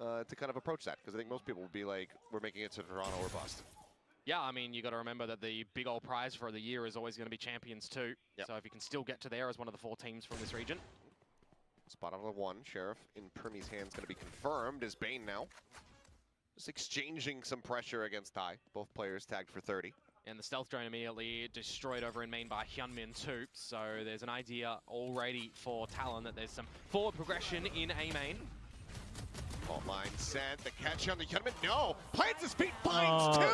to kind of approach that, because I think most people would be like, we're making it to Toronto or bust. Yeah, I mean, you got to remember that the big old prize for the year is always going to be Champions 2. Yep. So if you can still get to there as one of the 4 teams from this region. Spot on the 1. Sheriff in Primy's hands going to be confirmed as Bane now. Just exchanging some pressure against Tai. Both players tagged for 30. And the stealth drone immediately destroyed over in main by Hyunmin too. So there's an idea already for Talon that there's some forward progression in A main. Fault line set. The catch on the Hyunmin. No! Plants his feet. Finds 2!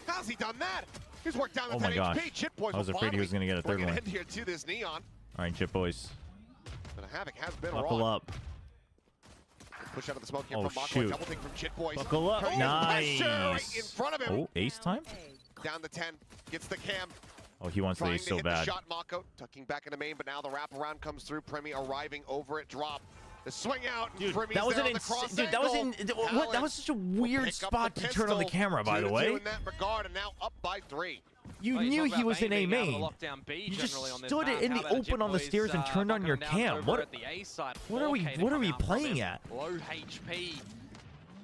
How's he done that? He's worked down the Oh my 10 gosh. HP. Chip Boys I was will afraid he was finally going to get a bring third an one. end here to this Neon. All right, Chip boys. But a Havoc has been Buckle wrought. up. Push out of the smoke here Oh, from Mako. shoot. Double take from Chit Boys. Buckle up. Pressure right Nice. in front of him. Oh, ace time? Down the 10. Gets the cam. Oh, he wants the Trying ace to so hit the bad. shot, Mako. Tucking back into main, but now the wraparound comes through. Premi arriving over at drop. The swing out. And Dude, Premi's that was there an on the cross dude. That was angle. what? That was such a weird Pick up spot the to turn on the pistol. camera. By the 2-2 way, in that regard, and now up by 3. you Oh, you knew talk he about was in A Bane being able main. to lock down B You just generally on this stood it map. in How the about open on the Jit stairs and Boys, turned on your bucking down cam. over What? at the A side. What are we 4K to what are come we out from playing him. at? Low HP.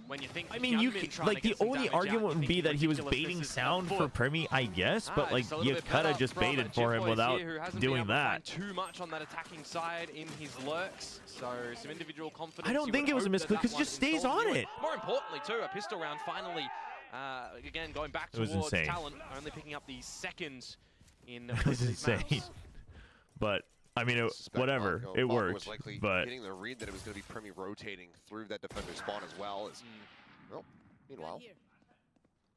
When you think I mean, you Hyunmin could, trying like to the get some only damage argument out, would you be think that he was ridiculous baiting this is sound the for foot. Premi, I guess, but like Just a little you bit could have better just from baited Jit for him Boys without here, who hasn't been doing able to that. find too much on that attacking side in his lurks, so some individual confidence. I don't you think would it was a hope that misclick, 'cause that he just one stays installs on you. it. More importantly, too, a pistol round finally, again going back It was towards insane. Talon, only picking up the second in It was these insane. maps. But I mean, Suspect whatever, Mako. it Mako worked. was likely But getting the read that it was going to be Premi rotating through that defender spawn as well. As, well, meanwhile,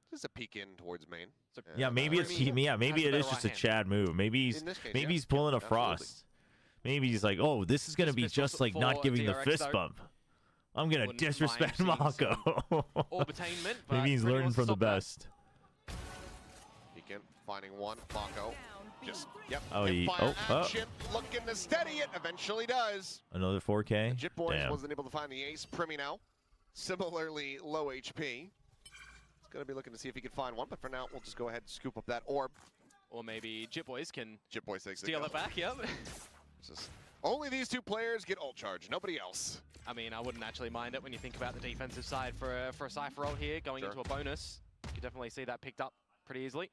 this is a peek in towards main. So yeah, maybe it's Premi maybe has it the is better just a right hand. Chad move. Maybe In he's this case, pulling a absolutely. Frost. Maybe he's like, oh, this is gonna be Just just like not for giving the DRX fist though. bump. I'm gonna Wouldn't disrespect mind seeing Mako. Orbitainment, but Maybe he's Premi learning wants to from the stop that. best. Peek in, finding one. Mako. Just, yep. Oh, hip he- fire oh. action, looking to steady it. Eventually does. Another 4K. Jit Boys Damn. wasn't able to find the ace. Premi now, similarly low HP. He's going to be looking to see if he can find one, but for now, we'll just go ahead and scoop up that orb. Or maybe Jit Boys can Jit Boys takes steal it back, yep. Just, only these two players get ult charge, nobody else. I mean, I wouldn't actually mind it when you think about the defensive side for a Cypher ult here, going Sure. into a bonus. You could definitely see that picked up pretty easily.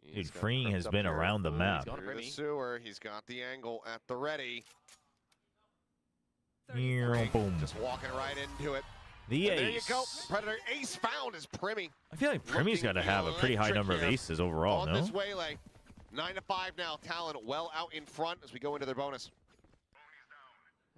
He's got Freeing crept has up been here around the map. got a through the Premi. sewer. He's got the angle at the ready. Boom. Just walking right into it. The And there you ace. go. Predator ace found is Premi. I feel like Premi's got to have a pretty high number of Electric aces overall, on no? this waylay. 9-5 now. Talon well out in front as we go into their bonus.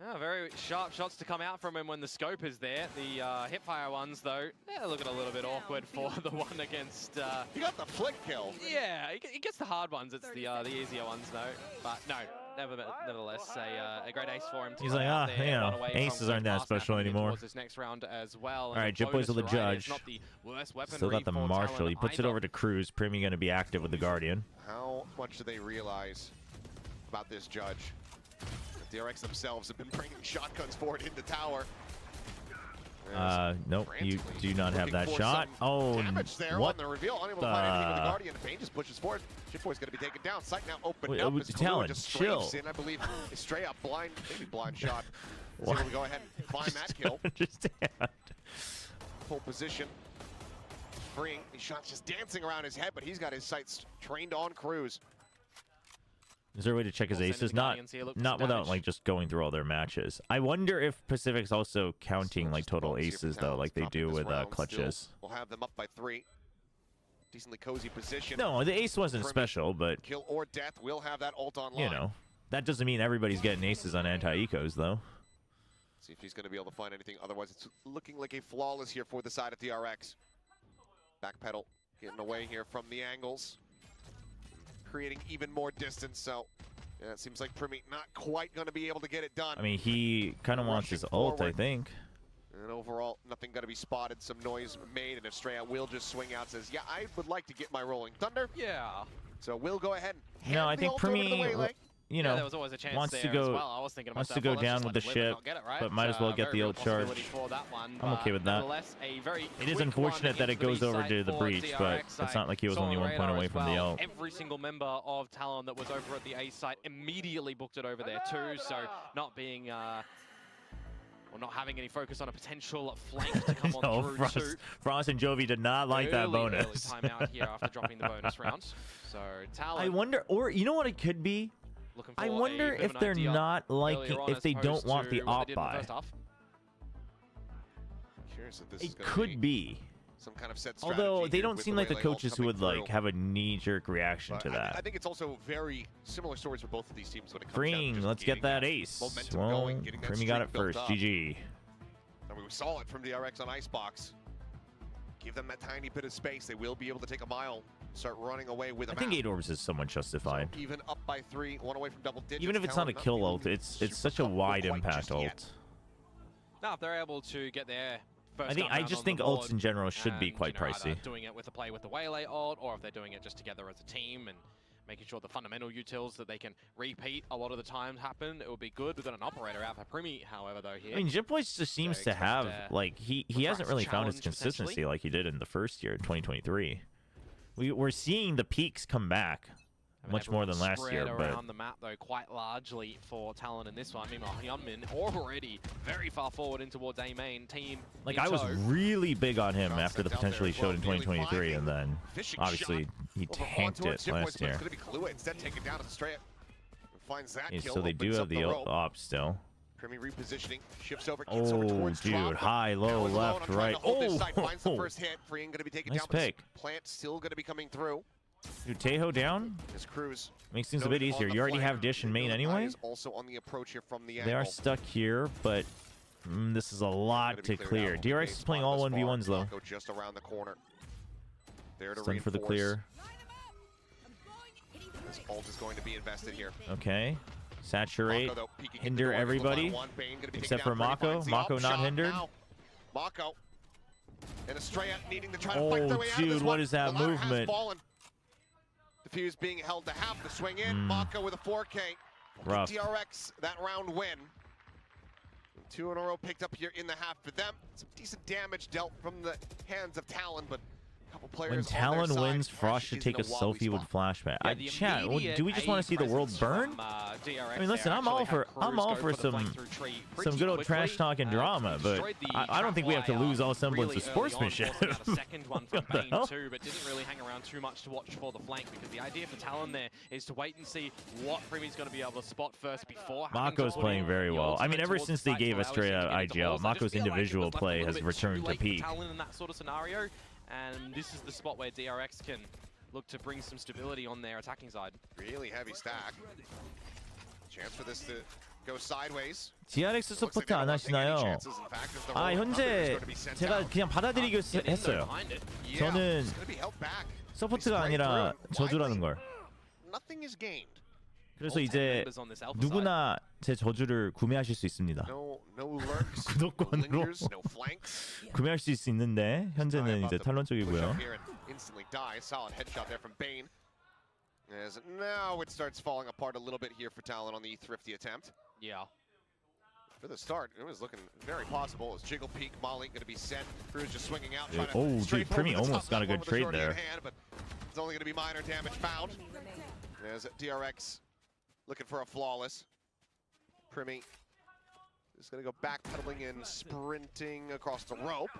Yeah, very sharp shots to come out from him when the scope is there. The hipfire ones, though, they're looking a little bit awkward for the one against... He got the flick kill. Yeah, he gets the hard ones. It's the easier ones, though. But no, nevertheless, a great ace for him. He's like, ah, you know, aces aren't that special anymore. This next round as well. All right, Jip Boy's the judge. Not the worst Still got the Marshall. He puts it over to Cruz. Primi going to be active with the Guardian. How much do they realize about this judge? DRX themselves have been bringing shotguns forward into tower. Nope, you do not have that shot. Oh, damage there what on the reveal. Unable to find anything with the Guardian. Bane just pushes forward. Shipboy's going to be taken down. Sight now opened up. Talon, just chill. in, I believe, straight up blind, maybe blind shot. He's able to go ahead and find that kill. Understand. Full position. Freeing. These shots just dancing around his head, but he's got his sights trained on Cruz. Is there a way to check his aces? Not without like just going through all their matches. I wonder if Pacific's also counting like total aces though, like they do with clutches. We'll have them up by 3. Decently cozy position. No, the ace wasn't special, but kill or death, we'll have that ult online. You know, that doesn't mean everybody's getting aces on anti-ecos though. See if he's going to be able to find anything. Otherwise, it's looking like a flawless here for the side of DRX. Backpedal, getting away here from the angles. Creating even more distance, so yeah, it seems like Primi not quite going to be able to get it done. I mean, he kind of wants his ult, I think. And overall, nothing going to be spotted. Some noise made, and Estrella will just swing out. Says, "Yeah, I would like to get my rolling thunder." Yeah. So we'll go ahead. And no, I think Primi, you know, there was always a chance wants there to go. as well. I was thinking to wants myself, to go well, down with the ship, but might as well get the ult charge. I'm okay with that. It is unfortunate that it goes over to the breach, but it's not like he was only 1 point away from the ult. Every single member of Talon that was over at the A site immediately booked it over there too. So not being or not having any focus on a potential flank to come on through. Frost and Jovi did not like that bonus. Early timeout here after dropping the bonus round. So Talon. I wonder, or you know what it could be? I wonder if they're not liking, if they don't want the op buy. It could be. Some kind of set although they don't seem like the coaches who would like have a knee-jerk reaction to that. I think it's also very similar stories for both of these teams when it comes Freeing, down to let's get that ace. Well, Primi got it first. GG. I mean, we saw it from DRX on Icebox. Give them that tiny bit of space. They will be able to take a mile. Start running away with a map. I think 8 orbs is somewhat justified. So even up by 3, 1 away from double digits. Even if it's not a kill ult, it's such a wide impact ult. Now, if they're able to get there. I just think ults in general should be quite pricey. Doing it with a play with the Waylay ult, or if they're doing it just together as a team and making sure the fundamental utils that they can repeat a lot of the time happen, it would be good. We've got an operator out for Primi, however, though here. I mean, Jipboy just seems to have like he hasn't really found his consistency like he did in the first year, 2023. We're seeing the peaks come back. Much more than last year, but around the map though quite largely for Talon in this one. Meanwhile, Hyunmin already very far forward in towards A main team. Like I was really big on him after the potential he showed in 2023, and then obviously he tanked it last year. So they do have the op still. Primi repositioning, shifts over, oh, dude, high, low, left, right. Oh, finds the first hit. Freeing going to be taken down. Nice pick. Plant still going to be coming through. Dude, Tejo down? His Cruz makes things a bit easier. You already have Dish and main anyway. Also on the approach here from the they are stuck here, but this is a lot to clear. DRX is playing all 1v1s though. Just around the corner. There to Stun for the clear. This ult is going to be invested here. Okay. Saturate, hinder everybody, except for Mako. Mako not hindered. Mako and Estrella needing to try to fight their way out of this dude, what is that movement? The fuse being held to half the swing in. Mako with a 4K. Rough. DRX that round win. 2 in a row picked up here in the half for them. Some decent damage dealt from the hands of Talon, but couple players when Talon wins, Frost should take a selfie with flashback. Yeah, chat, do we just want to see the world burn? I mean, listen, I'm all for some good old trash talk and drama, but I don't think we have to lose all semblance of sportsmanship. Second one from main too, but didn't really hang around too much to watch for the flank, because the idea for Talon there is to wait and see what Primi's going to be able to spot first before. Mako's playing very well. I mean, ever since they gave Estrella IGL, Mako's individual play has returned to peak. Talon in that sort of scenario. And this is the spot where DRX can look to bring some stability on their attacking side. Really heavy stack. Chance for this to goes sideways. DRX Looks like 서포트 they 안 don't take any 하시나요? chances. In fact, as the 아, roll 현재 is going to be sent 제가 out. 그냥 받아들이기로 했어요. Behind it. Yeah, 저는 it's gonna be held back. 서포트가 아니라 저주라는 걸. Nothing is gained. 그래서 All 10 이제 members on this alpha side. 누구나 제 저주를 구매하실 수 있습니다. No lurks, 구독권으로. no lingers, no flanks. 구매할 수 있는데 현재는 이제 탈론 Push 쪽이고요. up here and instantly die. Solid headshot there from Bane. As now it starts falling apart a little bit here for Talon on the thrifty attempt. Yeah. For the start, it was looking very possible. As Jiggle Peak, Molly going to be sent. Cruz just swinging out, trying Oh, to dude, strafe Primi over the almost top got a level good with trade shorty in there. hand, but it's only going to be minor damage found. As DRX looking for a flawless. Primi is going to go backpedaling and sprinting across the rope.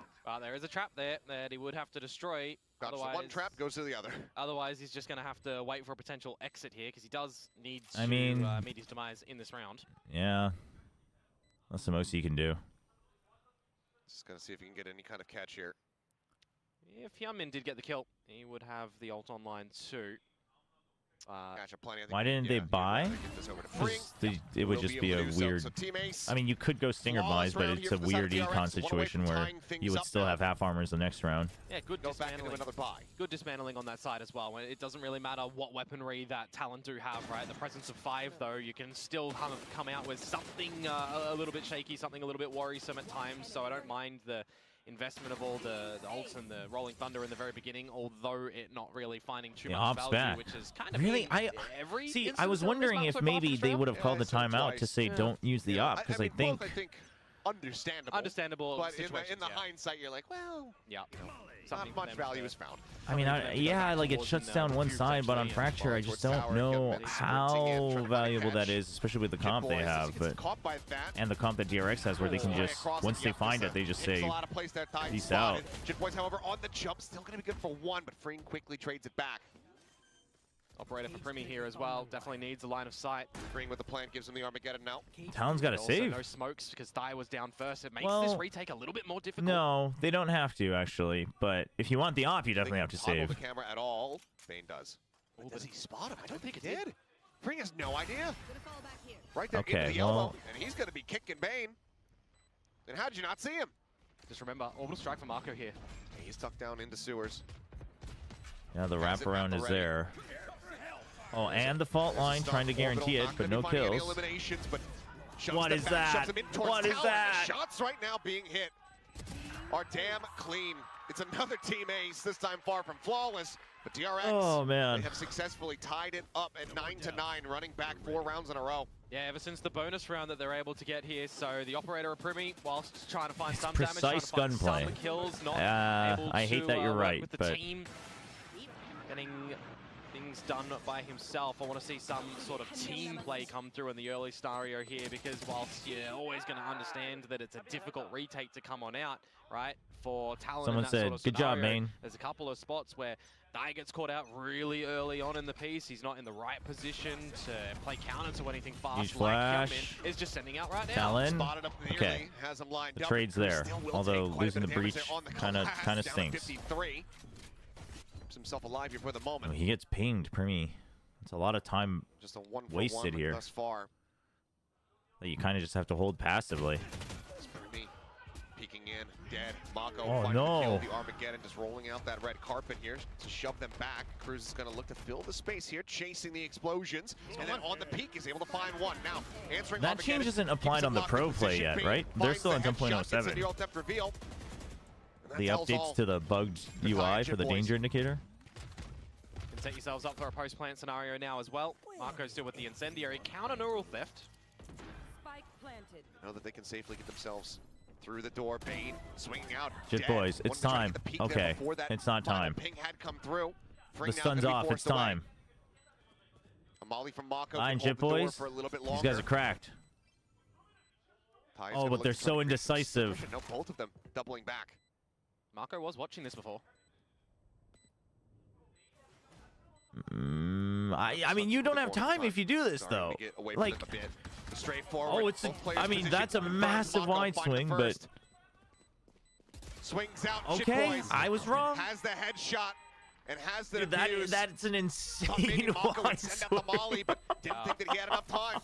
There is a trap there that he would have to destroy. Got Otherwise, one trap, goes to the other. Otherwise, he's just going to have to wait for a potential exit here because he does need to I mean, meet his demise in this round. Yeah, that's the most he can do. Just going to see if he can get any kind of catch here. If Hyunmin did get the kill, he would have the ult online too. Gotcha, plenty. I think Why didn't they buy? get this over to Fring. It would Will just be be able a to do so. weird. So Team Ace, I mean, you could go Stinger flawless buys, but round it's here a for the side of weird DRX. econ One away situation from where tying things you would up still now. have half armors the next round. Yeah, good go back into dismantling. another buy. Good dismantling on that side as well. When it doesn't really matter what weaponry that Talon do have, right? The presence of 5, though, you can still kind of come out with something a little bit shaky, something a little bit worrisome at times. So I don't mind the investment of all the ults and the Rolling Thunder in the very beginning, although it not really finding too much Hops value, back. which is kind of Really, every see. I instance was of this wondering map if so far maybe this they round. would have called the I said timeout twice. to say Yeah. don't use the op because I think. Both, understandable. Understandable But in situations, the yeah. hindsight, you're like, well, Yeah. not Something for much them value to- is found. I mean, Something for them to go yeah, back like it towards shuts and, down one improve side, but on potentially and Fracture, I towards just tower, don't get know ready, sprinting in, how trying to find a valuable that catch. is, especially with the Jit comp they Boys, have. gets But caught by that. and the comp that DRX has, where they can Way just across once the they up, find just it, they just picks say, a lot of place there, tight peace spotted. out. Jit Boys, however, on the jump, still going to be good for one, but Fring quickly trades it back. Operator for Primi here as well. Definitely needs a line of sight. Fring with the plan gives him the Armageddon now. Talon's got to Also save. no smokes because Thai was down first. It makes Well, this retake a little bit more difficult. No, they don't have to actually. But if you want the op, you They definitely have to can toggle save. the camera at all. Bane does. Oh, Does but he spot him? I don't think it did. did. Fring has no idea. Gonna fall back here. Right there Okay, into the well- elbow, and he's going to be kicking Bane. And how did you not see him? Just remember, orbital strike for Marco here. He's tucked down into sewers. Yeah, the Has it wraparound is already. there. Oh, and the fault line Start trying to guarantee orbital, it, not but gonna no be finding any kills. eliminations, but shoves What them is back, that? shoves them in towards What is Talon. that? The shots right now being hit are damn clean. It's another team ace, this time far from flawless, but DRX, Oh, man. they have successfully tied it up at 9-9, running back 4 rounds in a row. Yeah, ever since the bonus round that they're able to get here, so the operator of Primi, whilst trying to find It's some damage, trying to precise find gunplay. some kills, not able I hate to, that you're work right, with the but team, getting things done by himself. I want to see some sort of team play come through in the early scenario here, because whilst you're always going to understand that it's a difficult retake to come on out, right, for Talon Someone in that said, sort of "Good job, scenario, Main." there's a couple of spots where Dai gets caught out really early on in the piece. He's not in the right position to play counter to anything fast. Huge like flash. Hyunmin is just sending out right now. Talon. Spotted up nearly, Okay. has him lined The up. trade's Cruz there, still will although take quite a losing bit the of damage breach there on the kinda collapse, down to stinks. 53. Keeps himself alive here for the moment. Oh, he gets pinged, Primi. It's a lot of time Just a 1-for-1 wasted here. thus far. that you kind of just have to hold passively. It's Primi peeking in, dead. Mako Oh, finding no. the kill. The Armageddon just rolling out that red carpet here to shove them back. Cruz is going to look to fill the space here, chasing the explosions. And then on the peak is able to find one. Now, answering That Armageddon, change isn't keeps applied it on the locked in pro play position. yet, Bane right? They're finds still the in headshot, gets 10.07. the alt-depth reveal. And that The tells all. updates to the bugged The UI Tiger for the boys. danger indicator. You can set yourselves up for a post-plant scenario now as well. Marco's still with the incendiary. Counter neural theft. Spike planted. Know that they can safely get themselves through the door. Bane swinging out. Jit dead. boys, it's Wanted to try to time. get the peek there Okay, before that it's not final time. Ping had come through. The Fring now sun's gonna be off. It's forced away. time. A molly from Mako Fine, can Jit hold the door boys. for a little bit These longer. guys are cracked. Ty's Oh, gonna but look they're to try so to create some indecisive. distortion. No, both of them doubling back. Marco was watching this before. I mean, you don't have time if you do this, Starting though. to get away from Like, them a bit. Straightforward. oh, it's. Both players I mean, positioned. that's a Finds massive Mako, wide find the swing, but first. Swings out. Jit okay, boys. I was wrong. Has the headshot and has the Dude, defuse. that's an Thought maybe insane Mako wide would send out the swing. molly, but didn't think that he had enough time.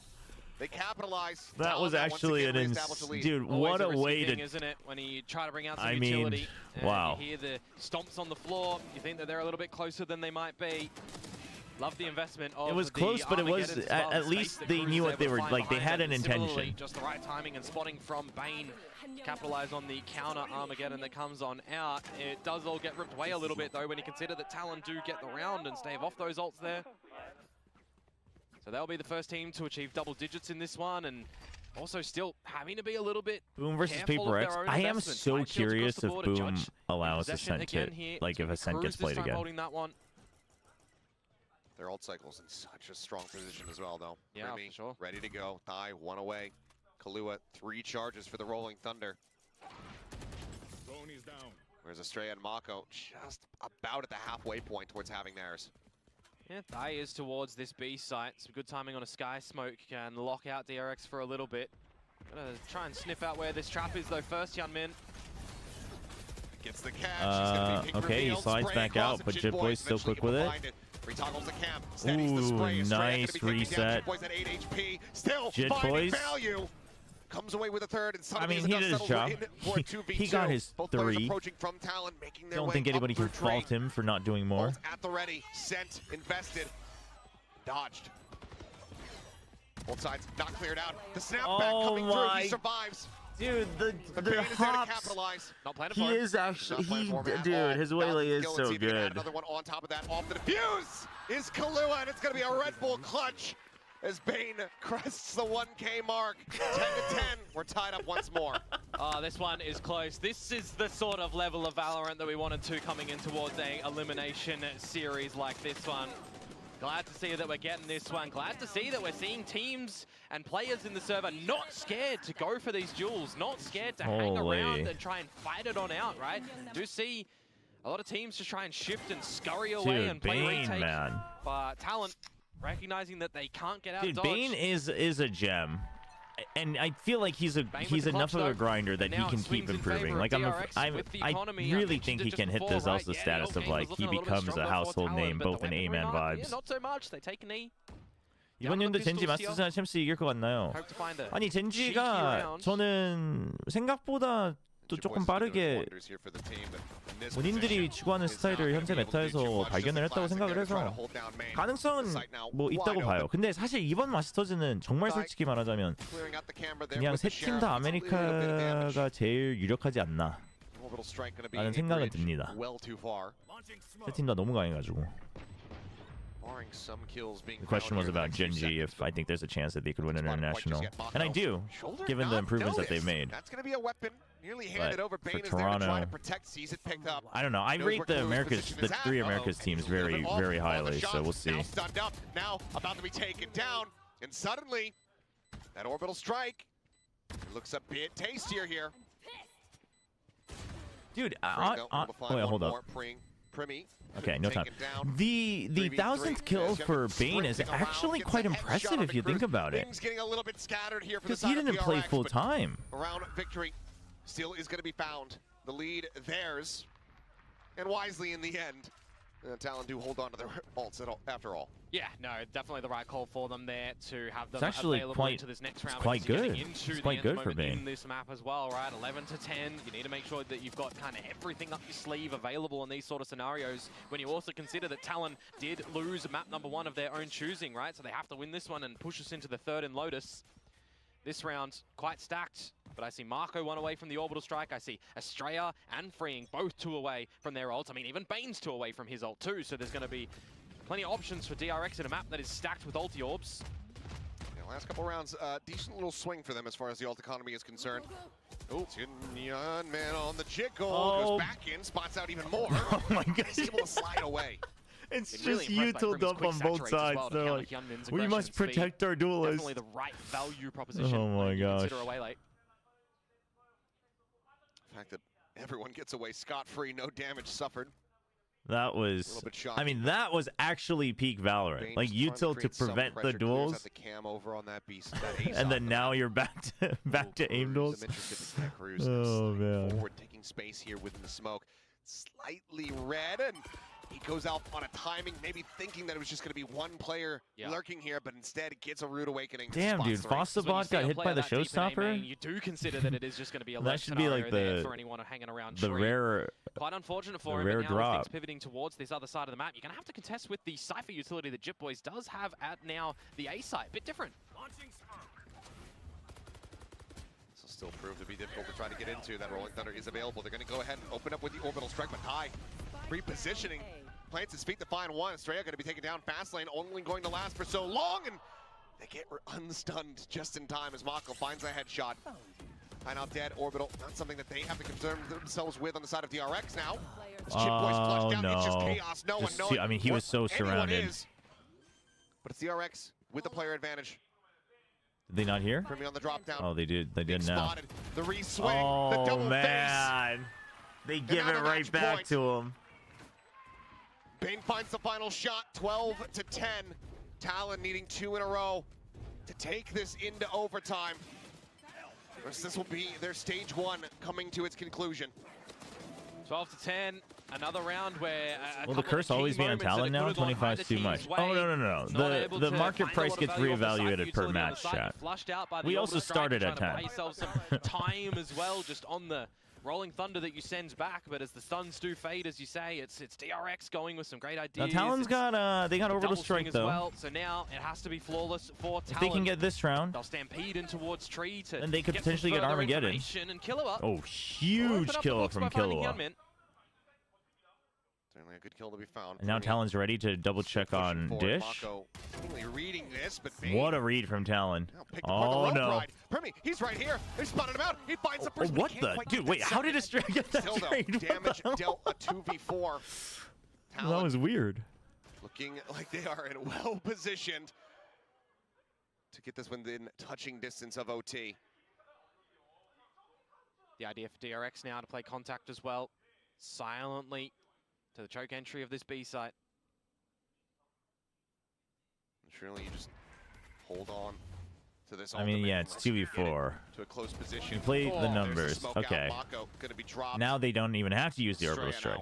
They capitalize. That Talon was now once actually again an reestablish the lead. dude. Always What a way risky thing, to. isn't it? When you try to bring out some I mean, utility, and wow. you hear the stomps on the floor, you think that they're a little bit closer than they might be. Love the investment of It was the close, but it was Armageddon as well, at the least space that they Cruz knew was what they able to were find like. They had behind an them. Similarly, intention. just the right timing and spotting from Bane. Capitalize on the counter Armageddon that comes on out. It does all get ripped away a little bit though when you consider that Talon do get the round and stave off those ults there. So they'll be the first team to achieve double digits in this one, and also still having to be a little bit Boom versus careful of PRX. their own I am investments. so Light shields across curious the if board to Boom judge. allows Possession Ascent again to, here. like, if Ascent Cruz gets this played time again. holding that one. Their ult cycle's in such a strong position as well, though. Yeah, Remy, for sure. ready to go. Thai, one away. Kahlua, 3 charges for the Rolling Thunder. Whereas Estrella and Mako just about at the halfway point towards having theirs. Yeah, Thai is towards this B site. Some good timing on a Sky Smoke can lock out DRX for a little bit. Gotta try and sniff out where this trap is though first, Hyunmin. Gets the catch. He's gonna be pink Okay, he revealed, slides spray back across, out, and but Jit Jit Boy's still eventually quick with able it. to find Retoggles the camp, steadies the Ooh, spray. Estrella gonna nice be taken down. reset. Jit Boy's at 8 HP, still Jit finding Boy's. value. Comes away with a third, and I suddenly mean, he did his job. He got his Both players 3. approaching from Talon, making their Don't way think anybody up can through fault train. him for not doing more. Ult at the ready, sent, invested, dodged. Both sides not cleared out. The snapback Oh coming through, my- he survives. Dude, the Bane is there to hops. capitalize. Not playing He for him. is actually, Not playing for him at dude, all. his waylay is Skill and so see if he can add good. Another one on top of that, off the defuse is Kahlua, and it's going to be a Red Bull clutch as Bane crests the 1K mark. 10 to 10, we're tied up once more. This one is close. This is the sort of level of Valorant that we wanted to coming in towards a elimination series like this one. Glad to see that we're getting this one. Glad to see that we're seeing teams and players in the server not scared to go for these duels, not scared to hang around and try and fight it on out, right? Do see a lot of teams just try and shift and scurry away Dude, and play Bane, retake. man. But Talent, recognizing that they can't get out Dude, dodge. Bane is a gem. And I feel like he's with the enough clutch, of a though. grinder that And he now can it keep swings in improving. favor Like of DRX with the I economy. I really mentioned think it he just can hit before, this right? also Yeah, status the of game like was he looking a little bit becomes a stronger for household Talon, name but both the in weaponry aim and mark, vibes. not so much. They take a knee. 이번 연도 젠지 마스터즈랑 챔스 이길 것 같나요? Hope to find a 아니 cheeky 젠지가 round. 저는 생각보다 또 조금 빠르게 본인들이 추구하는 스타일을 현재 메타에서 발견을 했다고 생각을 해서 가능성은 뭐 있다고 봐요. 근데 사실 이번 마스터즈는 정말 솔직히 말하자면 그냥 세 팀 다 아메리카가 제일 유력하지 않나 라는 생각은 듭니다. 세 팀 다 너무 강해가지고. The question was about Genji, if I think there's a chance that they could win international. And I do, given the improvements that they've made. That's going to be a weapon. Nearly handed over. for Bane is there to try Toronto, to protect, sees it picked up. I don't know. I Knows rate where the Kalu's Americas, position the is at. 3 Americas teams very, very highly. So we'll see. Now stunned up. Now about to be taken down. And suddenly, that orbital strike. It looks a bit tastier here. Dude, Able to find wait, one hold up. more. Primi. Okay, no time. Taken down. The 1000th kill for Bane is actually quite impressive if you think about it. Things getting a little bit scattered here for the Because he side of didn't play PRX, full but time. Around victory still is going to be found. The lead theirs. And wisely in the end. Talon do hold on to their ults after all. Yeah, no, definitely the right call for them there to have them It's actually available quite- into this next it's round. quite because you're good. getting into It's the quite end good for moment Bane. in this map as well, right? 11 to 10. You need to make sure that you've got kind of everything up your sleeve available in these sort of scenarios. When you also consider that Talon did lose map number 1 of their own choosing, right? So they have to win this one and push us into the 3rd in Lotus. This round, quite stacked, but I see Marco 1 away from the orbital strike. I see Estrella and Freeing both 2 away from their ults. I mean, even Bane's 2 away from his ult too, so there's going to be plenty of options for DRX in a map that is stacked with ulti orbs. Yeah, last couple rounds, decent little swing for them as far as the ult economy is concerned. Oh, Young man on the jiggle, goes back in, spots out even more. Oh my gosh. He's able to slide away. It's Been just really you impressed by till Prim's dump quick on both saturates as sides. well to They're counter like, Hyunmin's we aggression must and speed. protect our duelists. Definitely the right value proposition Oh my when you gosh. consider away late. The fact that everyone gets away scot-free, no damage suffered. That was, little bit shocking, I mean, that was actually peak Valorant. Bane's Like trying util to create some prevent the pressure, clears duels, out the cam over on that beast, that ace and off then the now map. you're back to aim duels. I'm interested to see Cruz Oh, sliding man. forward, taking space here within the smoke. Slightly red, and He goes out on a timing, maybe thinking that it was just going to be one player lurking here, but instead it gets a rude awakening. Damn, dude, Fossabot got hit by the showstopper? You do consider that it is just going to be a that should be like for anyone hanging around the rare, quite unfortunate for him. rare And now drop. with things pivoting towards this other side of the map, you're going to have to contest with the Cypher utility that JitBoys does have at now the A site. Bit different. This will still prove to be difficult to try to get into. That Rolling Thunder is available. They're going to go ahead and open up with the orbital strike, but high repositioning. Plants his feet to find one. Estrella going to be taken down. Fast lane only going to last for so long, and they get unstunned just in time as Mako finds a headshot. Now dead. Orbital, not something that they have to concern themselves with on the side of DRX now. Oh, down. no. It's just chaos. No one knows. I mean, he was so surrounded. But it's DRX with the player advantage. Did they not hear? Primi on the drop down. Oh, they did. They did now. Spotted. The re-swing. Oh, the double man. face. They give it right back to him. Bane finds the final shot, 12-10. Talon needing 2 in a row to take this into overtime. This will be their stage 1 coming to its conclusion. 12-10. Another round where Will the curse always be on Talon now? 25 is too much. Oh, no. The market price gets reevaluated per match, chat. We also started at 10. Buy yourself some time as well, just on the Rolling Thunder that you send back, but as the stuns do fade, as you say, it's DRX going with some great ideas. Now Talon's got they got orbital strike though. Well, so now it has to be flawless for Talon. If they can get this round, they'll stampede in towards Tree to then they could potentially get Armageddon. And Killua. Oh, huge kill from Killua. Certainly a good kill to be found. And now Talon's ready to double check on Dish. Mako reading this, but what a read from Talon. Oh no. Primi, he's right here. They spotted him out. He finds the person. What the? Dude, wait, how did Estrella get that trade? Damage dealt a 2v4. That was weird. Looking like they are in well positioned to get this within touching distance of OT. The idea for DRX now to play contact as well. Silently to the choke entry of this B site. Surely you just hold on to this. I mean, yeah, it's 2v4. To a close position. You play the numbers. Okay. Now they don't even have to use the orbital strike.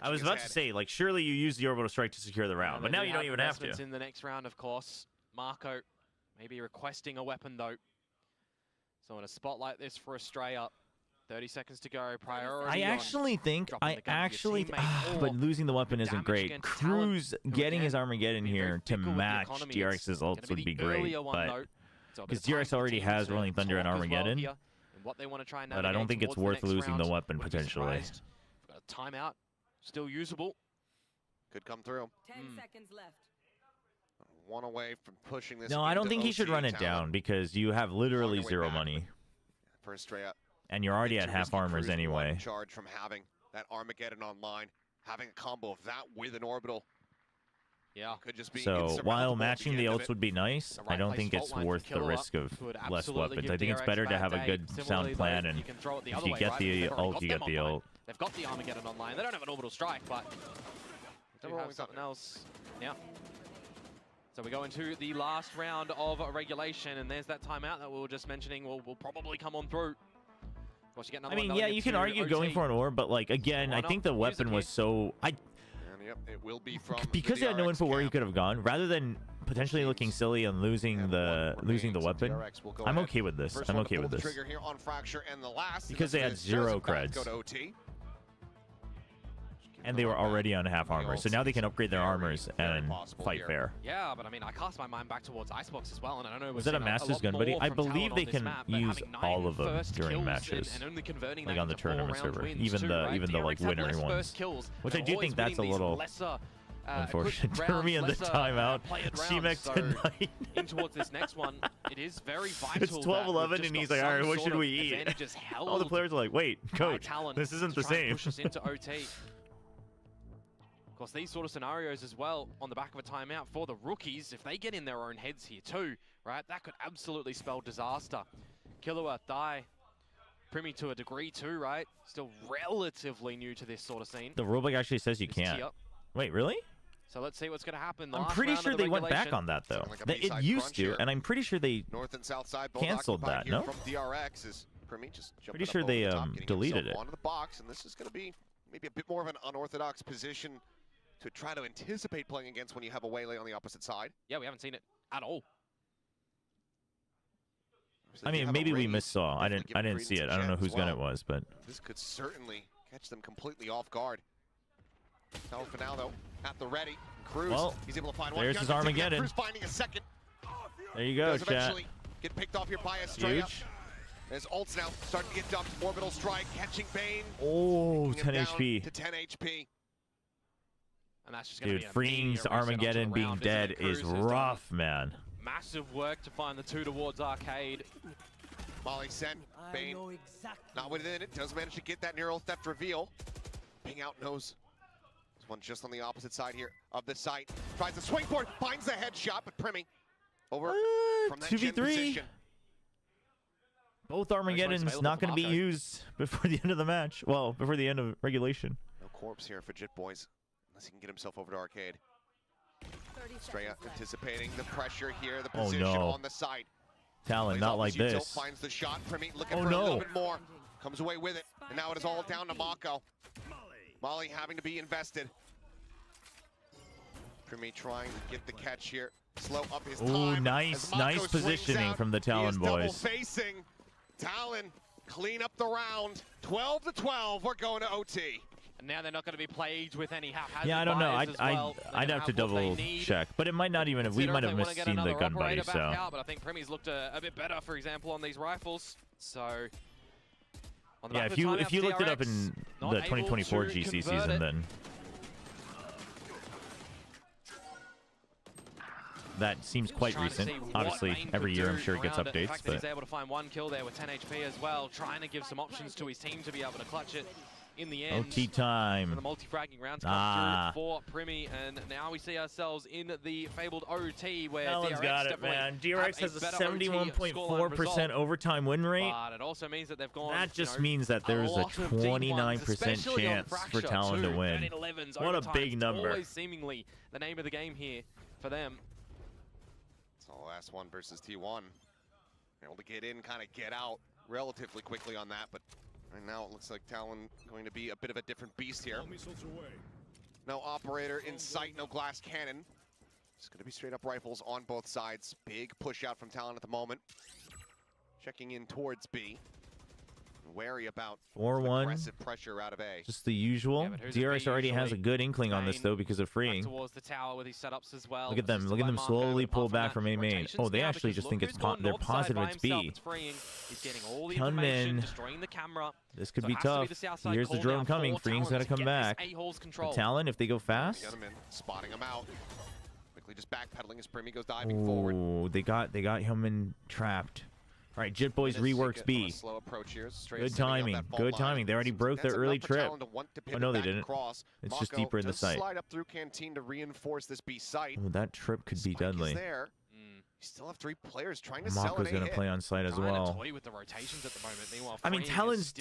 I was about to say, like, surely you use the orbital strike to secure the round, but now you don't even have to. In the next round, of course, Mako maybe requesting a weapon though. So in a spot like this for Australia, 30 seconds to go. Priority. I actually think, but losing the weapon isn't great. Cruz getting his Armageddon here to match DRX's ults would be great, but because DRX already has Rolling Thunder and Armageddon, but I don't think it's worth losing the weapon potentially. Got a timeout, still usable. Could come through. 10 seconds left. One away from pushing this. No, I don't think he should run it down because you have literally zero money. For Estrella. And you're already at half armors anyway. Charge from having that Armageddon online, having a combo of that with an orbital. Yeah, could just be so while matching the ults would be nice, I don't think it's worth the risk of less weapons. I think it's better to have a good sound plan, and if you get the ult, you get the ult. They've got the Armageddon online. They don't have an orbital strike, but they do have something else. Yeah. So we go into the last round of regulation, and there's that timeout that we were just mentioning will probably come on through. I mean, yeah, you can argue going for an orb, but like again, I think the weapon was so it will be from because they had no info where he could have gone. Rather than potentially looking silly and losing the weapon, I'm okay with this. I'm okay with this because they had 0 creds. And they were already on half armor, so now they can upgrade their armors and fight fair. Yeah, but I mean, I cast my mind back towards Icebox as well, and I don't know. Was that a Master's Gun Buddy? I believe they can use all of them during matches, like on the tournament server, even the like winner ones. Which I do think that's a little unfortunate. Jeremy in the timeout. Shemek tonight. In towards this next one, it is very vital. It's 12-11, and he's like, all right, what should we eat? All the players are like, wait, coach, this isn't the same. Push us into OT. Of course, these sort of scenarios as well, on the back of a timeout for the rookies, if they get in their own heads here too, right, that could absolutely spell disaster. Killua, Die, Primi to a degree too, right? Still relatively new to this sort of scene. The rulebook actually says you can't. Wait, really? So let's see what's going to happen. I'm pretty sure they went back on that though. It used to, and I'm pretty sure they canceled that. No. Pretty sure they deleted it. Onto the box, and this is going to be maybe a bit more of an unorthodox position to try to anticipate playing against when you have a Waylay on the opposite side. Yeah, we haven't seen it at all. I mean, maybe we missaw. I didn't see it. I don't know whose gun it was, but this could certainly catch them completely off guard. Now for now, though, at the ready. Cruz, well, he's able to find one. there's his Armageddon. Cruz finding a second. There you go, Does chat. eventually get picked off here by Estrella. Huge. As ults now starting to get dumped. Orbital strike, catching Bane. Oh, taking 10 him down HP. to 10 HP. And that's just gonna Dude, be an Freeing's immediate reset Armageddon onto the being round, dead isn't it? is Cruz has done rough, man. Massive work to find the 2 towards Arcade. Molly sent. Bane not within it. Does manage to get that neural theft reveal. Ping out knows. This one just on the opposite side here of the site. Tries the swing board. Finds the headshot, but Primmy over from that gen 2v3. position. Both Armageddons not going to be used before the end of the match. Well, before the end of regulation. No corpse here for Jit Boys, unless he can get himself over to Arcade. Estrella anticipating the pressure here, the position on the side. Talon, not like this. Finds the shot. Primmy looking for a little bit more. Comes away with it, and now it is all down to Mako. Molly having to be invested. Primmy trying to get the catch here. Slow up his time. Ooh, nice positioning from the Talon boys. Double facing. Talon clean up the round. 12-12. We're going to OT. And now they're not going to be plagued with any haphazard. Yeah, I don't know. Well. I'd have to double check, but it might not even have. We might have misseen the gun buddy. So. Out, but I think Premi's looked a bit better, for example, on these rifles. So. Yeah, if you looked it up in the 2024 GC season, then that seems quite recent. Obviously, every year I'm sure it gets updates, but he's able to find 1 kill there with 10 HP as well, trying to give some options to his team to be able to clutch it in the end. OT time. And the multi-fragging rounds come through for Primmy, and now we see ourselves in the fabled OT where Talon's DRX got it, man. DRX has a 71.4% %, overtime win rate. but it also means that they've gone. That just means that there's a 29% chance for Talon to win. What a big number. Always seemingly the name of the game here for them. So last one versus T1. Able to get in, kind of get out relatively quickly on that, but right now it looks like Talon going to be a bit of a different beast here. No operator in sight, no glass cannon. It's going to be straight up rifles on both sides. Big push out from Talon at the moment. Checking in towards B. Wary about 4-1. aggressive pressure out of A. Just the usual. Yeah, DRX already has a good inkling on this though because of freeing. Towards the tower with his setups as well. Look at them. Look at them slowly pull back from A main. Oh, they actually just think it's they're positive it's B. Gunman. This could be tough. Here's the drone coming. Freeing's got to come back. The Talon, if they go fast. Spotting him out. Quickly just backpedaling as Primmy goes diving forward. Oh, they got him trapped. All right, Jit Boys reworks B. Good timing. Good timing. They already broke their early trip. Oh, no, they didn't. It's just deeper in the site. Slide up through Canteen to reinforce this B site. Oh, that trip could be deadly. You still have 3 players trying to sell Mako's going to play on site as well. I mean, Talon's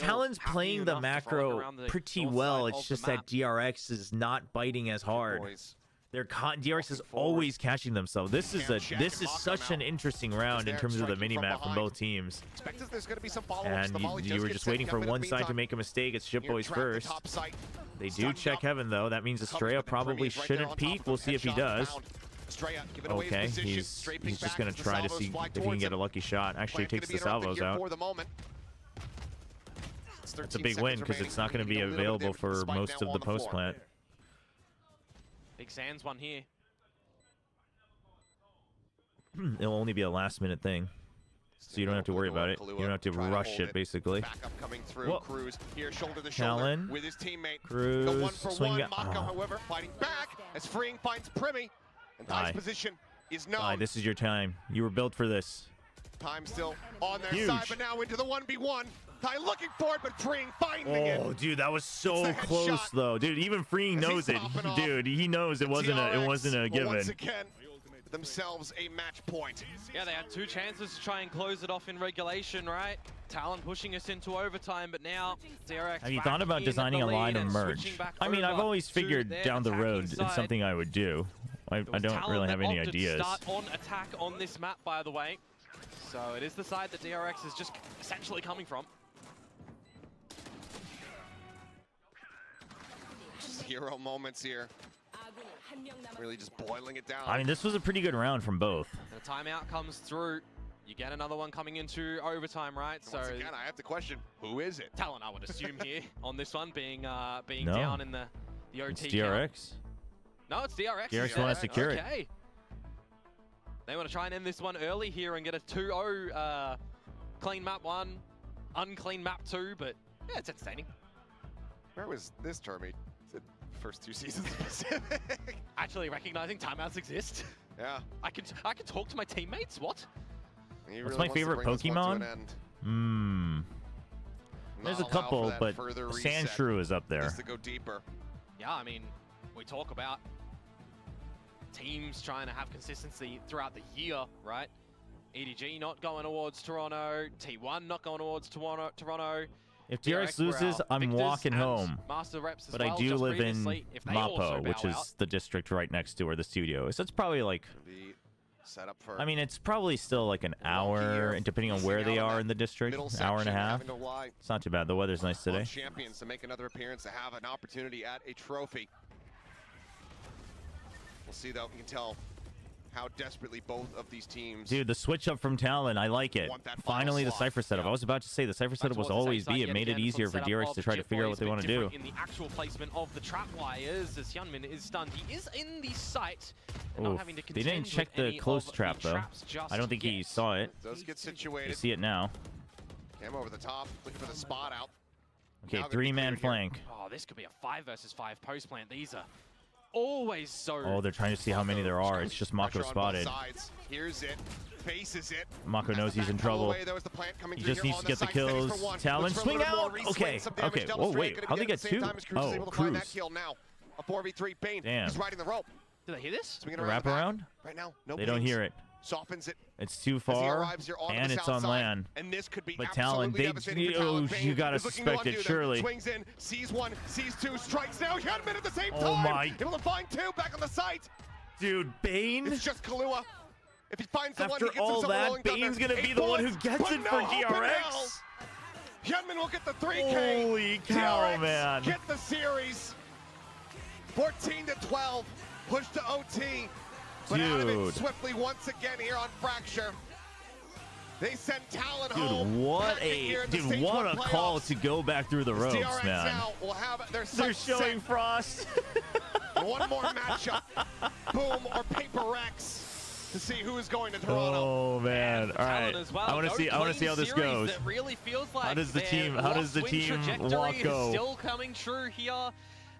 playing the macro pretty well. It's just that DRX is not biting as hard. DRX is always catching them, so this is such an interesting round in terms of the mini-map from both teams. And you were just waiting for one side to make a mistake. It's Jit Boys first. They do check Heaven, though. That means Estrella probably shouldn't peek. We'll see if he does. Okay, he's just going to try to see if he can get a lucky shot. Actually takes the salvos out. That's a big win because it's not going to be available for most of the post-plant. Big Sands one here. It'll only be a last-minute thing, so you don't have to worry about it. You don't have to rush it, basically. Cruz here, shoulder to Talon. shoulder with his teammate. Cruz, swing it. Mako, however, fighting back as Freeing finds Primmy. And Ty's position is known. This is your time. You were built for this. Time still on their side, but now into the 1v1. Ty looking for it, but Freeing finding it. Oh, dude, that was so close, though. Dude, even Freeing knows it. Dude, he knows it wasn't a given. Once again, themselves a match point. Yeah, they had 2 chances to try and close it off in regulation, right? Talon pushing us into overtime, but now DRX. Have you thought about designing a line of merge? I mean, I've always figured down the road it's something I would do. I don't really have any ideas. Start on attack on this map, by the way. So it is the side that DRX is just essentially coming from. Hero moments here Really just boiling it down. I mean, this was a pretty good round from both. And a timeout comes through. You get another one coming into overtime, right? So once again, I have to question, who is it? Talon, I would assume here on this one, being No. down in the OT It's count. DRX. No, it's DRX. DRX want to secure it. Okay. They want to try and end this one early here and get a 2-0 clean map 1, unclean map 2, but yeah, it's entertaining. Where was this tournament? The first 2 seasons of Pacific. Actually recognizing timeouts exist. Yeah. I can talk to my teammates. What? He What's really my wants to favorite bring this one to Pokemon? an end. There's Not a allow for couple, that but further reset. Sandshrew is up there. Needs to go deeper. Yeah, I mean, we talk about teams trying to have consistency throughout the year, right? EDG not going towards Toronto, T1 not going towards Toronto. If DRX were loses, our I'm victors walking and home. Master reps as But well, I do just live in previously. If they also Mapo, which bow is out, the district right next to where the studio is. So it's probably like, Be set up for I mean, it's probably still like an hour, and depending on where they are in the district, middle an hour and a section, half. having to rely It's not too bad. The weather's nice on today. champions to make another appearance, to have an opportunity at a trophy. We'll see though. You can tell how desperately both of these teams. Dude, the switch up from Talon, I like it. Want that final Finally, the slot. Cypher setup. I was about to say the Cypher setup was always B. It made it easier for DRX to try to figure out what they want to do. In the actual placement of the trap wires, as Hyunmin is stunned, he is in the site. And not Oof. having to They didn't contend check with the any close of trap, the though. traps just I don't think he yet. saw it. Does get You situated. see it now. Cam over the top, looking for the spot out. Okay, Now they're 3-man clear here. flank. Oh, this could be a 5 versus 5 post plant. These are always so. Oh, they're trying to see how many there are. It's just Mako Pressure on both spotted. sides. Here's it. Faces it. Mako knows he's in Back trouble. away, there was the plant coming He through just here needs on to get the side, steadies kills. for one. Talon, Looks for a swing little out! bit more, Okay, reswing some damage. okay. Double Oh, strike, wait. gonna How'd they at get the same two? time as Cruz is Oh, able to find that Cruz. kill now. A 4v3 Bane. Damn. He's riding the rope. Did they hear this? Swinging The around the back. wraparound? Right now, no They don't Banes. hear it. Softens it. It's too As he far, arrives here onto and the it's south on side. land. And this could be But Talon, absolutely devastating for Talon. Bane you gotta is looking to suspect it, undo them. surely. Swings in, sees one, sees two, strikes now. Hyunmin at the same time. Oh my. Able to find two back on the site. Dude, Bane? It's just Kahlua. If he finds the one, After he gets all himself a that, rolling thunder. Bane's gonna 8 be the one who bullets, gets but it no for hope in hell. DRX. Hyunmin will get the 3K. Holy cow, DRX man. Get the series. 14-12. Push to OT. But out of it Dude. swiftly once again here on Fracture. They send Talon Dude, home. what Packing here in the dude, Stage what 1 a playoffs. call to go back through the ropes, DRX man. now will have their They're sights showing set. Frost. One more matchup. Boom or PRX to see who is going to Toronto. Oh man! All right, Talon as well. I want to No see. I want to see clean how this series goes. That really feels like does the their team- how does the lost team win trajectory walk go? is still coming true here.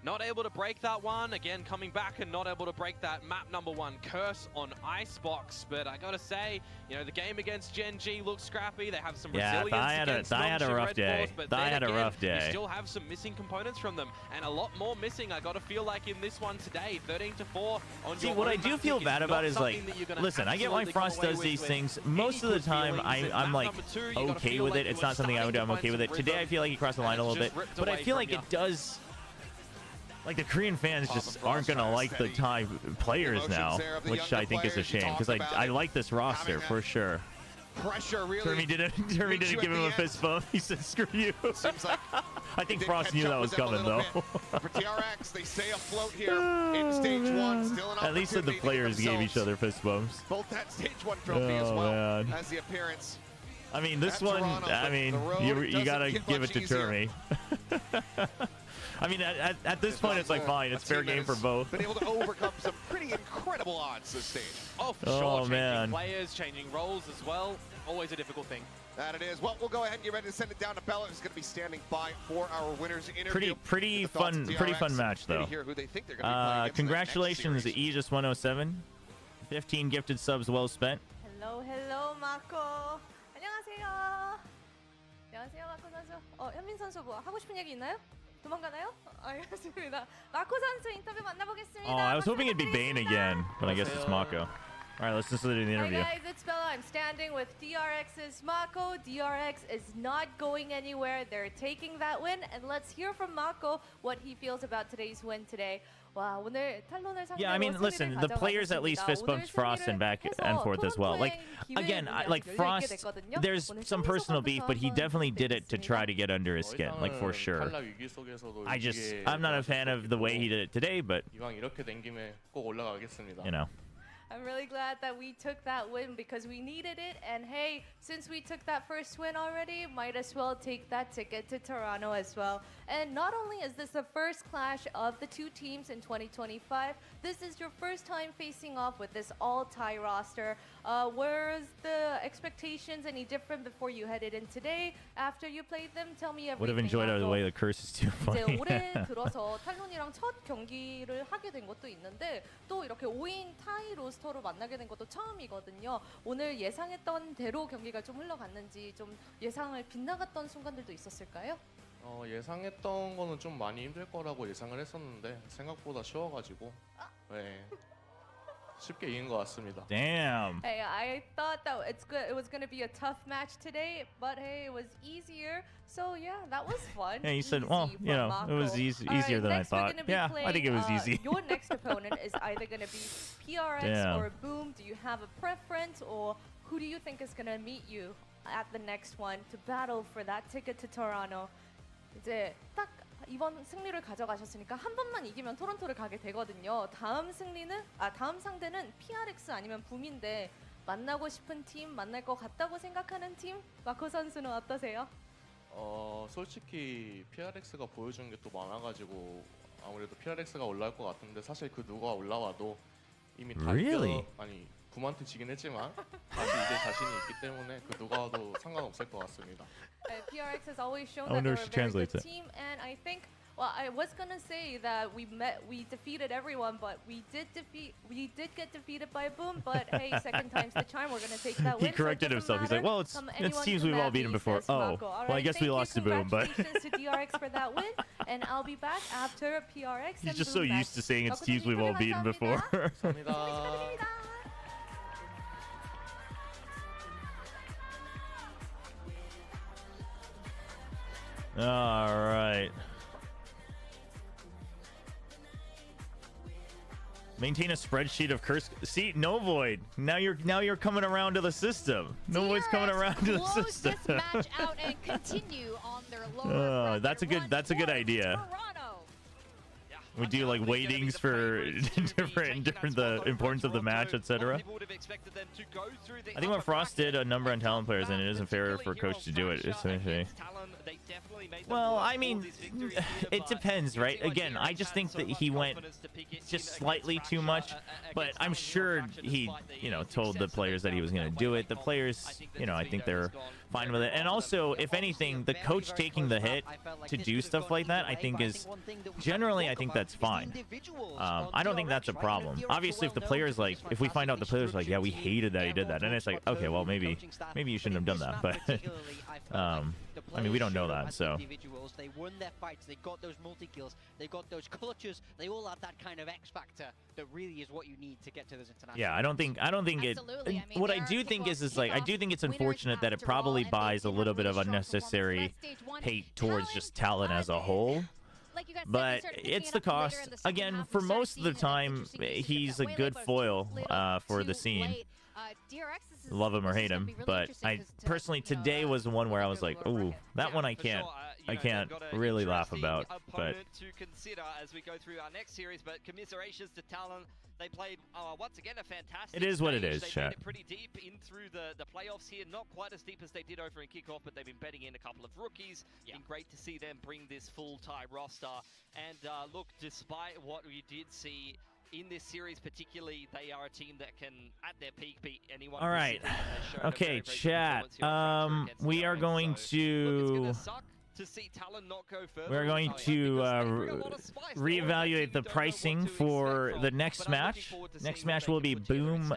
Not able to break that one. Again, coming back and not able to break that map number 1 curse on Icebox. But I gotta say, you know, the game against Gen G looks scrappy. They have some Yeah, resilience Thai had a- against Thai had a non-ship rough Red day. Force, but Thai then had a again, rough day. You still have some missing components from them, and a lot more missing. I gotta feel like in this one today, 13-4 on See, your what I own do map feel pick bad is about not is like, something that you're gonna listen, I get why absolutely come Frost away does these with things. any Most of the good time, feelings. In I'm map like number 2, you gotta okay feel with like it. It's you are not something I would do. I'm starting to okay with it. find Today, some I feel like he crossed the line a and little it's bit, just ripped but I away feel from like you. it does. Like the Korean fans Papa just Frost aren't gonna trying to like the steady Thai players emotions now, there of the which younger I think is a players. You shame talked because about I it. like this roster Having for that sure. Pressure really. Termy didn't makes you give at him the a end. fist bump. He said, "Screw you." Seems like I think did Frost catch knew up that was with them a coming little though. bit. For TRX, they stay afloat here in stage 1. Still an At least that the opportunity to give players gave each themselves other fist bumps. both that stage 1 trophy as Oh, well man. as the appearance. I mean, this At one. Toronto, I but mean, the road you doesn't gotta get give much it to easier. Termy. I mean, at this point, it's like fine. It's fair game for both. Been able to overcome some pretty incredible odds this stage. Oh, for Oh, sure. Changing man. players, changing roles as well. Always a difficult thing. That it is. Well, we'll go ahead and get ready to send it down to Bella, who's going to be standing by for our winners interview. Pretty Get the thoughts fun, of pretty DRX, fun match maybe though. hear who they think they're going to be playing against in the next Congratulations, series. Aegis 107. 15 gifted subs, well spent. Hello, hello, 마코. 안녕하세요. 안녕하세요, 마코 선수. 현민 선수 뭐 하고 싶은 얘기 있나요? 도망가나요? 알겠습니다. 마코 선수 인터뷰 만나보겠습니다. Oh, I was hoping it'd be Bane 부탁드리겠습니다. again, but I guess it's Mako. All right, let's listen to the interview. Hi guys, it's Bella. I'm standing with DRX's Mako. DRX is not going anywhere. They're taking that win, and let's hear from Mako what he feels about today's win today. 와, 오늘 탈론을 상대로 Yeah, I mean, listen, the players at least fist bumped Frost and back and forth as well. Like, again, like Frost, there's some personal beef, but he definitely did it to try to get under his skin, like for sure. I'm not a fan of the way he did it today, but you know. I'm really glad that we took that win because we needed it. And hey, since we took that first win already, might as well take that ticket to Toronto as well. And not only is this the first clash of the two teams in 2025, this is your first time facing off with this all-tie roster. Were the expectations any different before you headed in today? After you played them, tell me everything. Would have enjoyed the way the curse is too funny. 이제 올해 들어서 탈론이랑 첫 경기를 하게 된 것도 있는데 또 이렇게 5인 타이 로스터로 만나게 된 것도 처음이거든요. 오늘 예상했던 대로 경기가 좀 흘러갔는지 좀 예상을 빗나갔던 순간들도 있었을까요? 예상했던 거는 좀 많이 힘들 거라고 예상을 했었는데 생각보다 쉬워가지고 네, 쉽게 이긴 것 같습니다. Damn. Hey, I thought that it was going to be a tough match today, but hey, it was easier. So yeah, that was fun. Yeah, you said, Easy well, for you know, it was Mako. easier than I next we're thought. gonna be Yeah, I think it was playing, easy. Your next opponent is either going to be PRX Damn. or Boom. Do you have a preference, or who do you think is going to meet you at the next one to battle for that ticket to Toronto? 이제 딱 이번 승리를 가져가셨으니까 한 번만 이기면 토론토를 가게 되거든요. 다음 상대는 PRX 아니면 붐인데 만나고 싶은 팀, 만날 것 같다고 생각하는 팀? 마코 선수는 어떠세요? 솔직히 PRX가 보여준 게 또 많아가지고 아무래도 PRX가 올라올 것 같은데 사실 그 누가 올라와도 이미 다 Really? 아니 붐한테 지긴 했지만 다시 이제 자신이 있기 때문에 그 누가 와도 상관없을 것 같습니다. PRX has always shown I that wonder they're if a she very good translates it. team, and I think, well, I was gonna say that we defeated everyone, but we did get defeated by Boom. But hey, second time's the charm. We're gonna take that win. He corrected so it doesn't himself. He's like, matter. well, it's Anyone teams can we've all map beaten me, before. says Oh, Mako. All well, I right, guess we thank you. lost to Boom, but Congratulations to DRX for that win, and I'll be back after PRX. he's and just so Boom used to match. saying it's 마코 teams we've all beaten before. 감사합니다. 축하드립니다. All right. Maintain a spreadsheet of curse. See, no void. Now you're coming around to the system. No void's coming around to the close system. this match out and continue on their lower That's a good idea. Toronto. We do like weightings for different the importance of the match, etc. I think what Frost did a number on talent players, and it isn't fair for a coach to do it. Essentially. Well, I mean, it depends, right? Again, I just think that he went just slightly too much, but I'm sure he, told the players that he was going to do it. The players, I think they're fine with it. And also, if anything, the coach taking the hit to do stuff like that, I think is generally, I think that's fine. I don't think that's a problem. Obviously, if the players if we find out the players like, yeah, we hated that he did that, and it's like, okay, well, maybe you shouldn't have done that, but I mean, we don't know that, so. They won their fights, they got those multi-kills, they got those clutches, they all had that kind of X factor that really is what you need to get to those international. Yeah, I don't think it. Absolutely. I mean, What I do think is I do think it's unfortunate that it probably buys a little bit of unnecessary hate towards just talent as a whole. But it's the cost. Again, for most of the time, he's a good foil for the scene. Love him or hate him, but I personally today was the one where I was like, ooh, that one I can't really laugh about. But to consider as we go through our next series, but commiserations to Talon. They played once again a fantastic. It is what it stage. is, They chat. made it pretty deep in through the playoffs here. Not quite as deep as they did over in kickoff, but they've been betting in a couple of rookies. Been great to see them bring this full tie roster. And look, despite what we did see in this series particularly, they are a team that can, at their peak, beat anyone. all right, okay, chat. We are going to. We're going to reevaluate the pricing for the next match. Next match will be Boom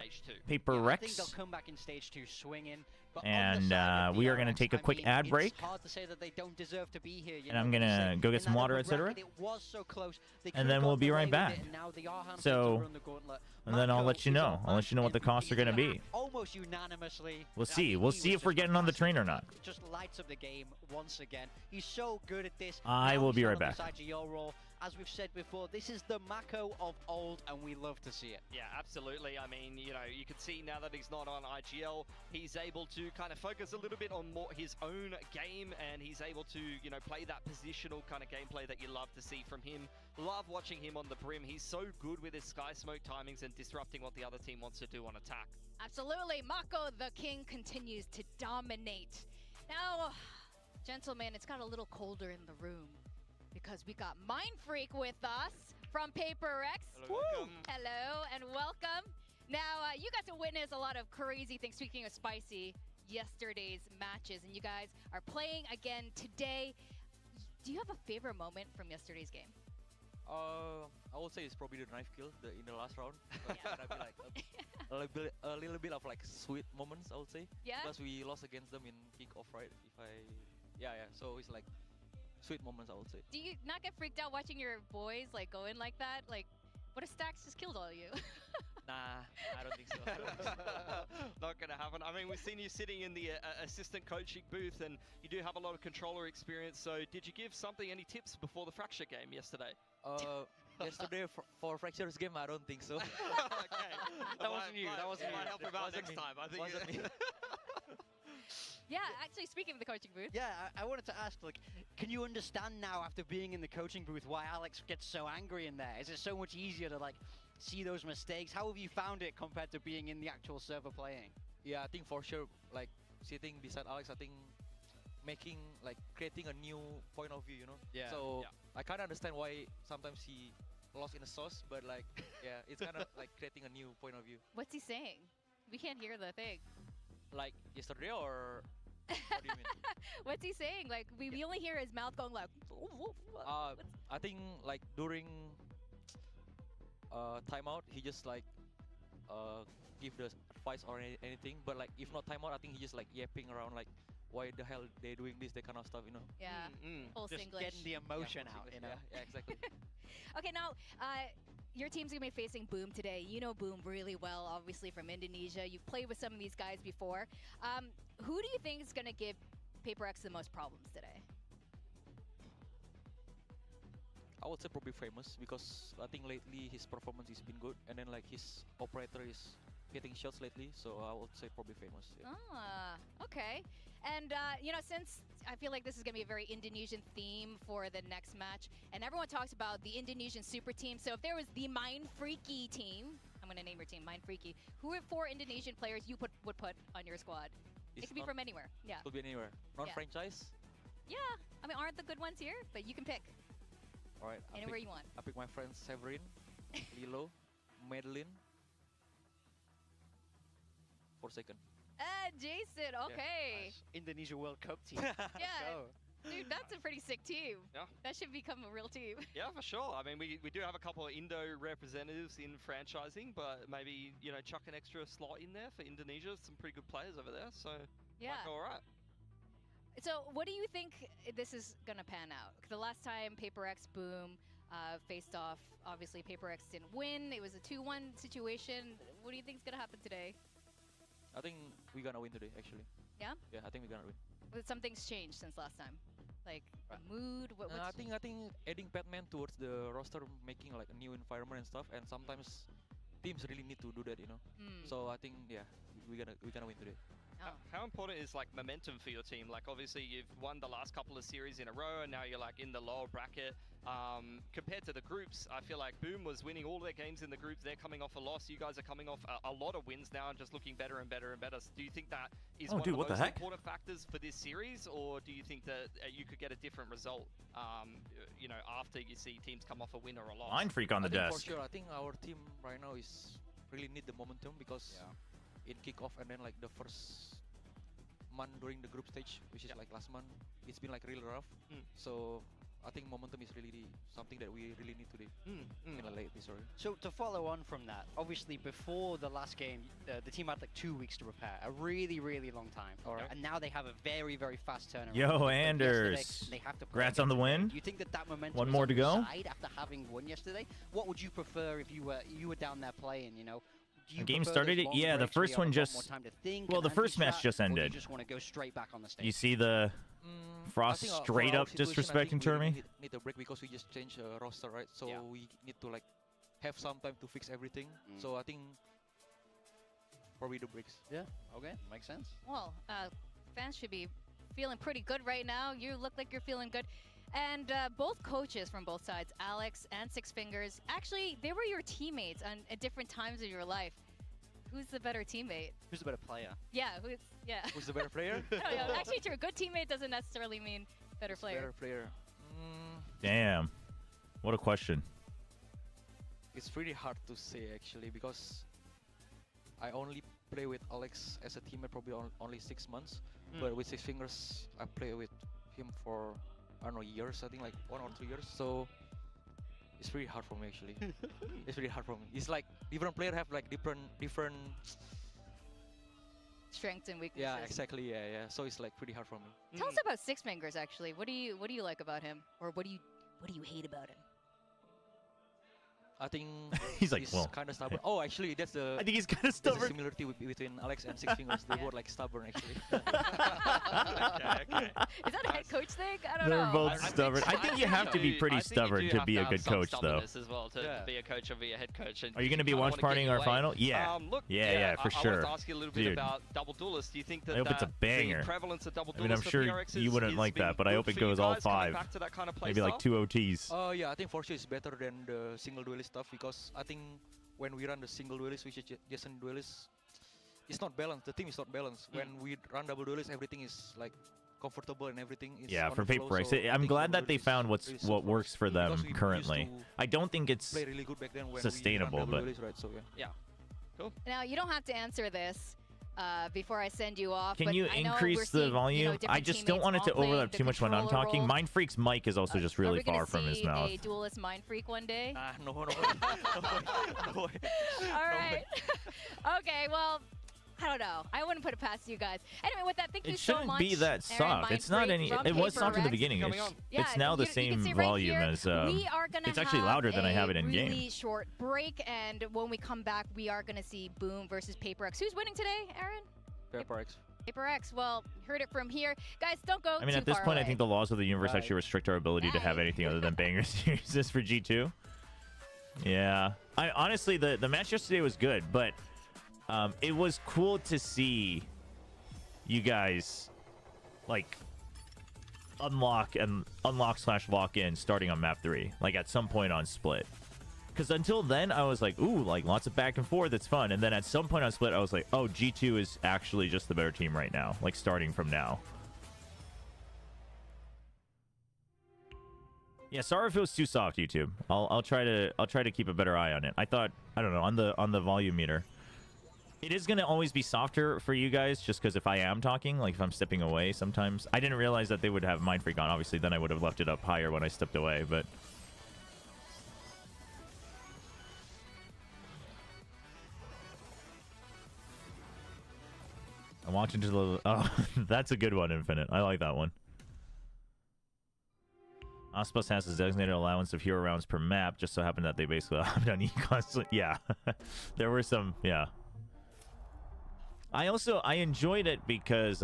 PRX. They'll come back in stage 2 swinging, But on the And side of we are going to DRX, take a I quick mean, ad break. It's hard to say that they don't deserve to be here. And I'm going to go get some water, etc. It was so close. They And could've then we'll gotten be away right with back. it, and now they are having So- to run the gauntlet. And then I'll Mako let you is know. on I'll let you know what the and costs are going to beating be. almost unanimously. We'll I see. think We'll he see was if we're just getting on the fantastic. train or not. Just lights up the game once again. He's so good at this. I Now will he's be not right on back. this IGL role. As we've said before, this is the Mako of old, and we love to see it. Yeah, absolutely. I mean, you know, you can see now that he's not on IGL, he's able to kind of focus a little bit on more his own game, and he's able to, you know, play that positional kind of gameplay that you love to see from him. Love watching him on the brim. He's so good with his sky smoke timings and disrupting what the other team wants to do on attack. Absolutely. Mako the King continues to dominate. Now, gentlemen, it's got a little colder in the room because we got Mind Freak with us from PRX. Hello, welcome. Hello and welcome. Now, you got to witness a lot of crazy things, speaking of spicy, yesterday's matches, and you guys are playing again today. Do you have a favorite moment from yesterday's game? I would say it's probably the knife kill in the last round. But that'd be like a little bit of like sweet moments, I would say. Yeah? Because we lost against them in kick-off, right? Yeah. So it's like sweet moments, I would say. Do you not get freaked out watching your boys like go in like that? Like, what if Stacks just killed all of you? Nah, I don't think so. Not going to happen. I mean, we've seen you sitting in the assistant coaching booth, and you do have a lot of controller experience. So did you give something, any tips before the Fracture game yesterday? Yesterday for Fracture's game, I don't think so. Okay. That wasn't you. That wasn't might you. help him out next time. I think Wasn't me. Yeah, actually, speaking of the coaching booth. Yeah, I wanted to ask, like, can you understand now after being in the coaching booth why Alex gets so angry in there? Is it so much easier to, like, see those mistakes? How have you found it compared to being in the actual server playing? Yeah, I think for sure, like sitting beside Alex, I think creating a new point of view, you know? Yeah. So I kind of understand why sometimes he lost in the sauce, but like, yeah, it's kind of like creating a new point of view. What's he saying? We can't hear the thing. Like yesterday, or what do you mean? What's he saying? Like, we only hear his mouth going like. I think like during timeout, he just like give the advice or anything. But like if not timeout, I think he just like yapping around like, why the hell they doing this, that kind of stuff, you know? Yeah. Full Just Singlish. getting the emotion Yeah, out, you know? Yeah, exactly. Okay, now, your team's gonna be facing Boom today. You know Boom really well, obviously from Indonesia. You've played with some of these guys before. Who do you think is gonna give PRX the most problems today? I would say probably Famous, because I think lately his performance has been good, and then like his operator is getting shots lately, so I would say probably Famous. Yeah. Ah, okay. And, you know, since I feel like this is going to be a very Indonesian theme for the next match, and everyone talks about the Indonesian super team, so if there was the Mind Freaky team, I'm going to name your team Mind Freaky, who are 4 Indonesian players you would put on your squad? It It's could be not- from anywhere. Yeah. Could be anywhere. Non-franchise? Yeah. I mean, aren't the good ones here? But you can pick Alright, anywhere you want. I pick my friends Severin, Lilo, Madeline. For second. Jason, okay. Nice. Indonesia World Cup team. Yeah. Dude, that's a pretty sick team. Yeah. That should become a real team. Yeah, for sure. I mean, we do have a couple of Indo representatives in franchising, but maybe, you know, chuck an extra slot in there for Indonesia. Some pretty good players over there, so Yeah. might go all right. So, what do you think this is gonna pan out? The last time PRX Boom faced off, obviously PRX didn't win. It was a 2-1 situation. What do you think is gonna happen today? I think we're gonna win today, actually. Yeah? Yeah, I think we're gonna win. Something's changed since last time. Like the mood. What's I think adding Batman towards the roster, making like a new environment and stuff, and sometimes teams really need to do that, you know. So I think we're gonna win today. How important is like momentum for your team? Like obviously you've won the last couple of series in a row, and now you're like in the lower bracket. Compared to the groups, I feel like Boom was winning all their games in the groups. They're coming off a loss. You guys are coming off a lot of wins now and just looking better and better and better. So do you think that is one of the most important factors for this series, or do you think that you could get a different result? You know, after you see teams come off a win or a loss. Mind Freak on the desk. For sure, I think our team right now is really need the momentum, because in kickoff and then like the first month during the group stage, which is like last month, it's been like really rough. So I think momentum is really something that we really need today in the late sorry. So to follow on from that, obviously before the last game, the team had like 2 weeks to prepare, a really, really long time. All right. And now they have a very, very fast turnaround. Yo, They played Anders. yesterday, and they have to play Congrats on the again today. win. Do you think that momentum One is more on to your go. side after having won yesterday? What would you prefer if you were down there playing? You know, do you The game prefer started those it- long yeah, the breaks where first you one have a lot just- more time to think well, and the first match anti-strat, just or do you ended. just want to go straight back on the stage? You see the Frost I think, for straight our up situation, I disrespecting think we Termi? need a break because we just changed roster, right? So Yeah. we need to like have some time to fix everything. Mm. So I think probably the breaks. Yeah. Okay. Makes sense. Well, fans should be feeling pretty good right now. You look like you're feeling good. And both coaches from both sides, Alex and Six Fingers, actually, they were your teammates at different times of your life. Who's the better teammate? Who's the better player? Yeah, yeah. Who's the better player? No, no, actually, true. Good teammate doesn't necessarily mean better player. Better player. Damn. What a question. It's pretty hard to say actually because I only play with Alex as a teammate probably only 6 months, but with Six Fingers I play with him for I don't know years. I think like 1 or 2 years. So it's pretty hard for me actually. It's really hard for me. It's like different players have like different Strengths and weaknesses. yeah exactly yeah. So it's like pretty hard for me. Tell us about Six Fingers, actually. What do you like about him, or what do you hate about him? I think He's like, well, kind of stubborn. Oh, actually, that's the. I think he's kind of There's a stubborn. similarity between Alex and Six Fingers. They Yeah. both like stubborn actually. Okay. Is that a head coach thing? I don't They're know. both I think stubborn. I think you have to be pretty stubborn to be a good coach, though. As well to Yeah. be a coach or be a head coach. And Are you going to be kinda watch wanna get partying your our way. final? Yeah. Look, Yeah, for I sure. wanted to ask you a little bit Dude. about double duelists. Do you think that I hope it's a banger. the prevalence of double I mean, I'm duelists sure for PRX you wouldn't is like that, being but I good hope it for you goes all guys, coming 5. back to that kind of play Maybe like style? 2 OTs. Yeah, I think for sure it's better than the single duelist stuff because I think when we run the single duelist, which is Jason duelist, it's not balanced. The team is not balanced. When we run double duelist, everything is like comfortable and everything is Yeah, on for the flow, PRX. so I I'm think glad double that they duelist found is what super works for because them we used currently. to I don't think it's play really good back then when sustainable, we run double but- duelist, right? So yeah. Now, you don't have to answer this before I send you off. Can but you I know we're increase the seeing, volume? you know, I different just don't teammates want it to all playing overlap the too much when I'm controller talking. role. Mind Freak's mic is also just Are really we gonna far from his see mouth. a duelist mind freak one day? No, no way. No way. All right. Okay, well, I don't know. I wouldn't put it past you guys. Anyway, with that, thank you It so shouldn't much. be that Aaron soft. It's not Mindfreak any. from It was soft in the PRX. beginning. Coming It's, on. Yeah, it's now the you can same see right volume here, as. we are gonna it's actually have louder than I have it in really game. short break, and when we come back, we are gonna see Boom versus PRX. Who's winning today, Aaron? PRX. PRX. Well, heard it from here, guys. Don't go. I mean, too at this far point, I away. think the laws of the universe Right. actually restrict our ability to have Right. anything other than banger series for G2. Yeah. I honestly, the match yesterday was good, but it was cool to see you guys like unlock / lock in starting on map 3, like at some point on split. Because until then, I was like, ooh, like lots of back and forth. It's fun. And then at some point on split, I was like, oh, G2 is actually just the better team right now, like starting from now. Yeah, sorry if it was too soft, YouTube. I'll try to keep a better eye on it. I thought, I don't know, on the volume meter. It is gonna always be softer for you guys, just because if I am talking, like if I'm stepping away sometimes. I didn't realize that they would have Mind Freak on. Obviously, then I would have left it up higher when I stepped away, but. I'm watching to the. Oh, that's a good one, Infinite. I like that one. Ospus has his designated allowance of hero rounds per map. Just so happened that they basically have done constantly. Yeah, there were some. Yeah. I enjoyed it because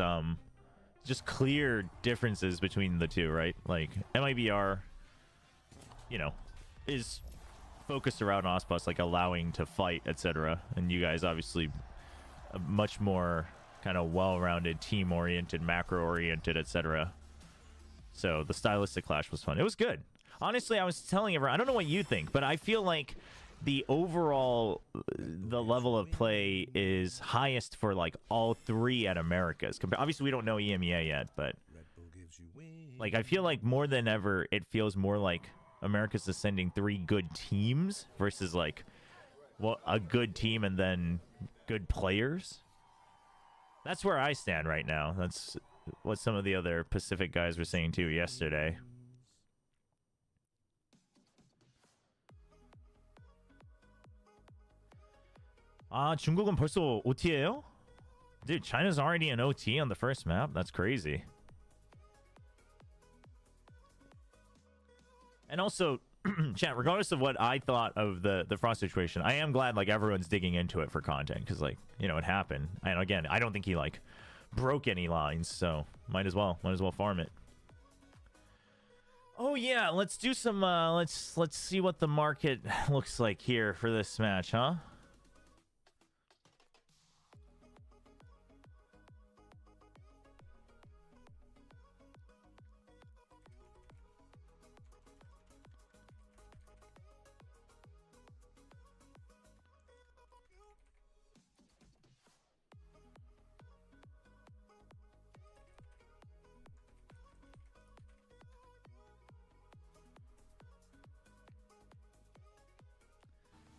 just clear differences between the two, right? Like MIBR, you know, is focused around Ospus, like allowing to fight, etc. And you guys obviously a much more kind of well-rounded, team-oriented, macro-oriented, etc. So the stylistic clash was fun. It was good. Honestly, I was telling everyone, I don't know what you think, but I feel like the overall, the level of play is highest for like all 3 at Americas. Obviously, we don't know EMEA yet, but like I feel like more than ever, it feels more like America's is sending 3 good teams versus like a good team and then good players. That's where I stand right now. That's what some of the other Pacific guys were saying too yesterday. 아, 중국은 벌써 OT예요? Dude, China's already an OT on the first map. That's crazy. And also, chat, regardless of what I thought of the Frost situation, I am glad like everyone's digging into it for content because like, you know, it happened. And again, I don't think he like broke any lines, so might as well farm it. Oh yeah, let's do some let's see what the market looks like here for this match, huh?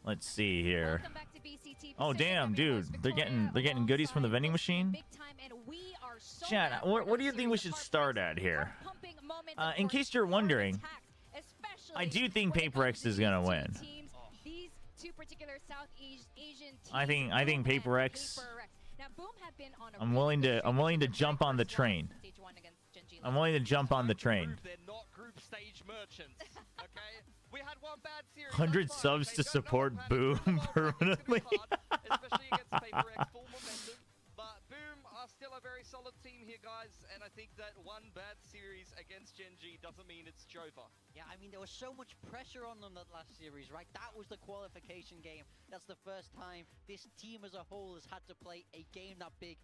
Let's see here. Welcome back to VCT Oh Pacific. damn, dude, they're getting goodies from the vending machine. Big time, and we are so Chat, back what for do you the think we series should of start heartbreaks, at here? heart-pumping moments, In of case you're course, wondering, attacks, especially I do think when it PRX comes to is gonna these two win. teams, these two particular Southeast Asian teams, I think Boom and PRX. Now, Boom have been on a I'm really willing good to streak. jump on the train. Stage 1 against Genji. I'm willing to jump on the train. They're not group stage merchants. Okay, we had one bad series. 100 that's fine, subs okay? to No support panic, Boom no panic, permanently. it's gonna be hard, especially against PRX, full momentum. But Boom are still a very solid team here, guys, and I think that one bad series against Genji doesn't mean it's over. Yeah, I mean, there was so much pressure on them that last series, right? That was the qualification game. That's the first time this team as a whole has had to play a game that big.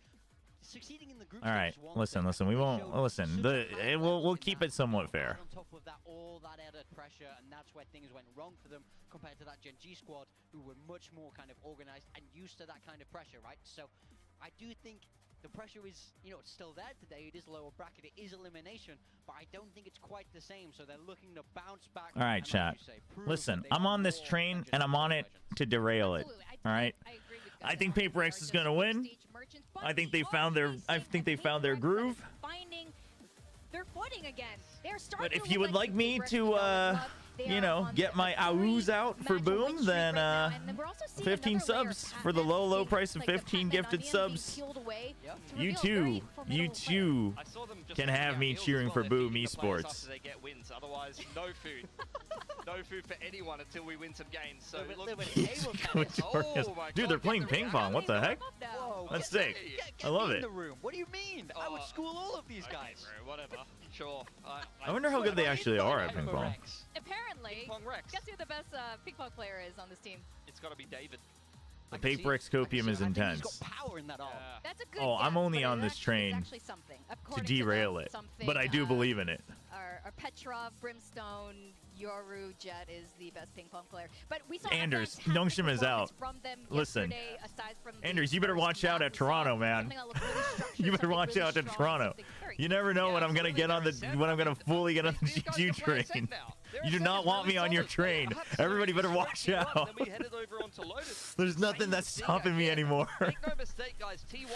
Succeeding in the group All right, stage is one listen. thing. We They won't showed listen. such a high We'll level in keep that, it somewhat fair. On top of that, all that added pressure, and that's where things went wrong for them compared to that Gen G squad, who were much more kind of organized and used to that kind of pressure, right? So, I do think the pressure is, you know, it's still there today. It is lower bracket. It is elimination, but I don't think it's quite the same. So they're looking to bounce back. All right, and, chat. like you say, prove Listen, that they I'm are on this more train than just and I'm on it legends. to derail it. Absolutely. All right. I agree with I think Gunnar. PRX is gonna win. I think they found their groove. Finding their footing again. They're starting But if to you look would like the me Brits to, we know and love. They you are know, on get my a very ahoos out for match Boom, win streak then right now, and we're also seeing 15 another layer of subs for the Pac-Man low being, price of like, the 15 Pac-Man gifted onion subs. being peeled away Yep. to You reveal too, very you formidable too I saw them just can putting have out me heals as cheering well. for They're Boom feeding the players Esports. after they get wins. Otherwise, no food. No food for anyone until we win some games. So Little bit- look, little bit table tennis. oh my Dude, God, they're get playing the ping pong. reaction. What the heck? Whoa, That's get- sick. get I love me it. in the room. What do you mean? I would Oh. school all of these Okay, guys. bro, whatever. Sure. I wonder how good they actually are at ping pong. Apparently, Ping pong Rex. guess who the best ping pong player is on this team? It's got to be David. The I can see it. PRX copium is I think intense. He's got power in that arm. Yeah. That's a good Oh, I'm guess, only but on it this actually train is actually something. To According them, derail it, something, but I do believe in it. Our Petrov, Brimstone, Yoru, Jet is the best ping pong player. But we saw Anders, a fantastic Nongshim is performance out. From them Listen, yesterday, aside from the Anders, you better first watch out map. at We saw Toronto, man. something that looked really structured, You better something watch really out at strong, Toronto. something very You never know when I'm gonna get on the when I'm gonna fully get on the These guys GG are playing train. set now. They're You do set not is want really me on your solid. train. Absolutely. Everybody better Straight watch T1, out. Then we headed over onto Lotus. There's nothing Same that's thing stopping me again. anymore. Make no mistake, guys. T1,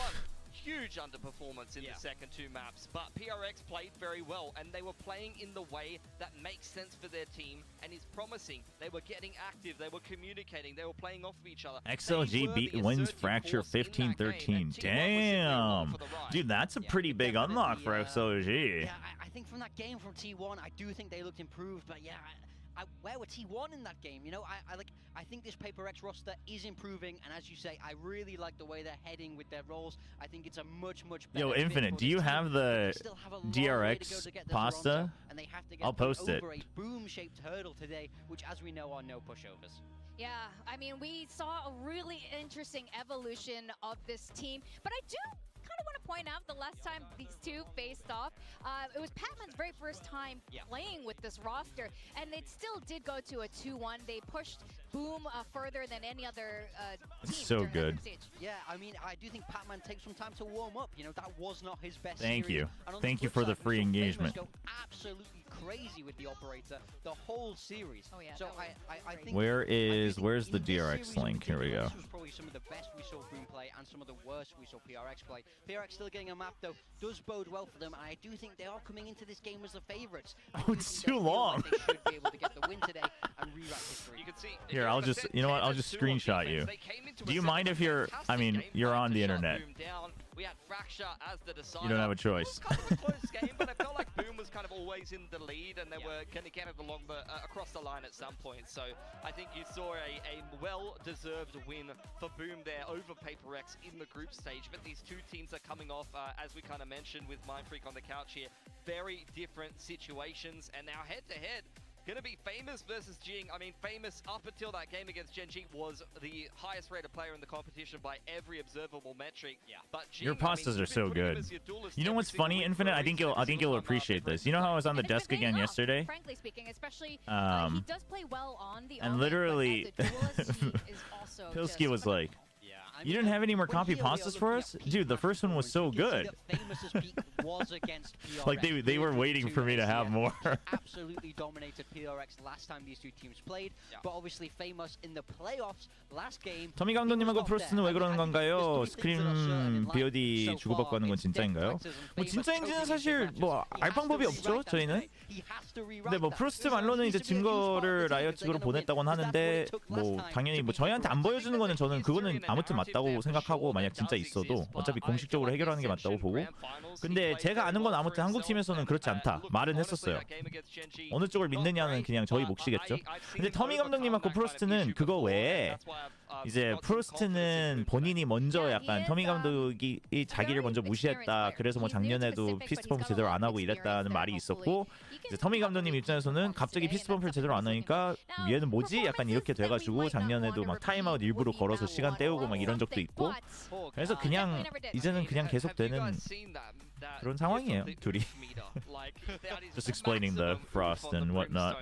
huge underperformance in the second two maps, but PRX played very well, and they were playing in the way that makes sense for their team and is promising. They were getting active, they were communicating, they were playing off of each other. XLG beat wins Fracture 15-13. Damn. Dude, that's a pretty big unlock for XLG. Yeah, I think from that game from T1, I do think they looked improved, but yeah, where were T1 in that game? You know, I think this PRX roster is improving, and as you say, I really like the way they're heading with their roles. I think it's a much better Yo, fit Infinite, for do this you team, have but the they still have a long way to go DRX to get to pasta? Toronto, and they have to get I'll post it. over a boom-shaped hurdle today, which, as we know, are no pushovers. Yeah, I mean, we saw a really interesting evolution of this team, but I do kind of want to point out the last time these two faced off, it was Patman's very first time playing with this roster, and it still did go to a 2-1. They pushed Boom further than any other team. So during that good. group stage. Yeah, I mean, I do think Patman takes some time to warm up. You know, that was not his best Thank series. you. And on Thank you flip for the side, we free saw Famous engagement. Go absolutely crazy with the operator the whole series. Oh, yeah, So that was I think Where's the in this DRX series in link? Here we particular, go. This was probably some of the best we saw Boom play and some of the worst we saw PRX play. PRX still getting a map though does bode well for them, and I do think they are coming into this game as the favourites. Oh, it's too long. They should be able to get the win today and rewrite history. You can see Here, I'll just, you know what? I'll just screenshot you. Do you mind if you're, I mean, you're on the internet. We had Fracture as the decider. You don't have a choice. It was kind of a close game, but I felt like Boom was kind of always in the lead, and they were going to get it along across the line at some point. So I think you saw a well-deserved win for Boom there over PRX in the group stage. But these two teams are coming off, as we kind of mentioned with Mindfreak on the couch here, very different situations. And now head-to-head, gonna be Famous versus Jing. I mean, Famous up until that game against Gen.G was the highest rated player in the competition by every observable metric. Yeah. But Jing, Your pastas are so good. You know what's funny, Infinite? I think you'll appreciate this. You know how I was on the desk again yesterday? Frankly speaking, especially he Um, does play well on the and off, literally, but as a duelist, he is also Pilsky just was like, Yeah, I you mean, didn't have any more when copy here we are pastas looking for at us? peak Dude, the first one was match so performance, you good. can see that Famous's peak was against PRX. Like they were waiting for me to have more. Absolutely dominated PRX last time these two teams played, but obviously Famous in the playoffs last game. 터미 감독님하고 프로스트는 왜 그러는 건가요? 스크림 BOD 주고받고 하는 건 진짜인가요? 뭐 진짜인지는 사실 뭐 알 방법이 없죠, 저희는. 근데 뭐 프로스트 말로는 이제 증거를 라이엇 측으로 보냈다고는 하는데 뭐 당연히 뭐 저희한테 안 보여주는 거는 저는 그거는 아무튼 맞다고 생각하고, 만약 진짜 있어도 어차피 공식적으로 해결하는 게 맞다고 보고. 근데 제가 아는 건 아무튼 한국 팀에서는 그렇지 않다 말은 했었어요. 어느 쪽을 믿느냐는 그냥 저희 몫이겠죠. 근데 터미 감독님하고 프로스트는 그거 외에 이제 프로스트는 본인이 먼저 약간 터미 감독이 자기를 먼저 무시했다, 그래서 뭐 작년에도 피스트펌프 제대로 안 하고 이랬다는 말이 있었고, 이제 터미 감독님 입장에서는 갑자기 피스트펌프를 제대로 안 하니까 얘는 뭐지? 약간 이렇게 돼가지고 작년에도 막 타임아웃 일부러 걸어서 시간 때우고 막 이런 적도 있고, 그래서 그냥 이제는 그냥 계속되는 그런 상황이에요, 둘이. Just explaining the Frost and whatnot.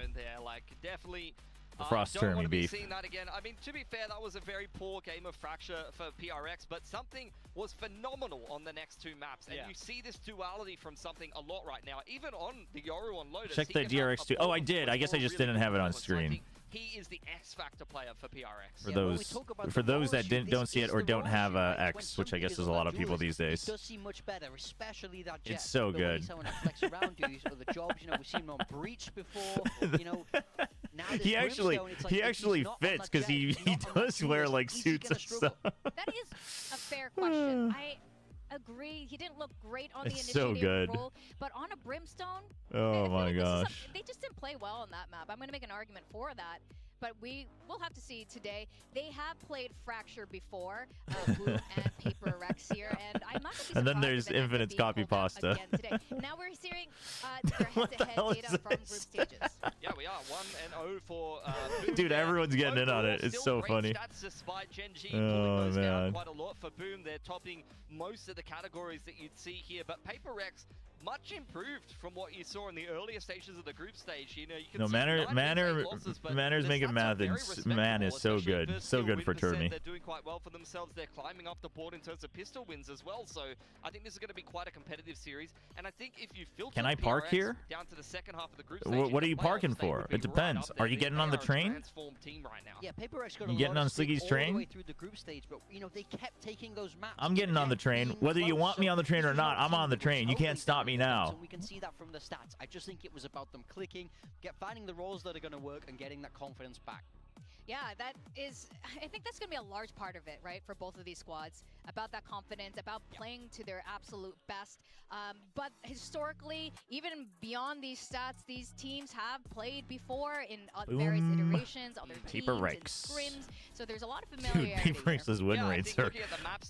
The Frost Termy beef. That again. I mean, to be fair, that was a very poor game of Fracture for PRX, but something was phenomenal on the next two maps. And you see this duality from something a lot right now. Even on the Yoru on Lotus. Check the DRX too. Oh, I did. I guess I just didn't have it on screen. He is the X factor player for PRX. For those that don't see it or don't have X, which I guess is a lot of people these days. It does seem much better, especially that jet. It's so good. The jobs, you know, we've seen him on Breach before. You know, now He actually fits because he does wear like suits and stuff. That is a fair question. I agree. He didn't look great on the It's so initiative good. role, but on a Brimstone, Oh my gosh. they just didn't play well on that map. I'm going to make an argument for that. But we'll have to see today. They have played Fracture before, Boom and PRX here, and I'm not going to be And then surprised there's if it ends up Infinite's being copy pulled out pasta. again today. Now we're seeing their head-to-head data from group stages. Yeah, we are 1-0 for Boom. Dude, everyone's getting in on it. It's so Still great funny. stats despite Gen.G Oh, pulling those down man. quite a lot for Boom. They're topping most of the categories that you'd see here, but PRX much improved from what you saw in the earlier stages of the group stage. You know, you can No, see Manners making math, and man is so good. So good for Termy. They're doing quite well for themselves. They're climbing up the board in terms of pistol wins as well. So I think this is going to be quite a competitive series. And I think if you filter Can I park PRX here? down to the second half of the group stage, What are in you the parking playoffs, they for? would be It depends. right up there. Are you getting on the They are a train? transformed team right now. Yeah, PRX got You a getting lot on of speed Sliggy's all train? the way through the group stage, but you know they kept taking those maps. I'm getting on the train. Whether you want me on the train or not, I'm on the train. You can't stop me now. So we can see that from the stats. I just think it was about them clicking, finding the roles that are going to work, and getting that confidence back. Yeah, that is, I think that's going to be a large part of it, right, for both of these squads, about that confidence, about playing to their absolute best. But historically, even beyond these stats, these teams have played before in various iterations, other teams, and PRX. scrims, so there's a lot of Dude, familiarity here. PRX's win rates are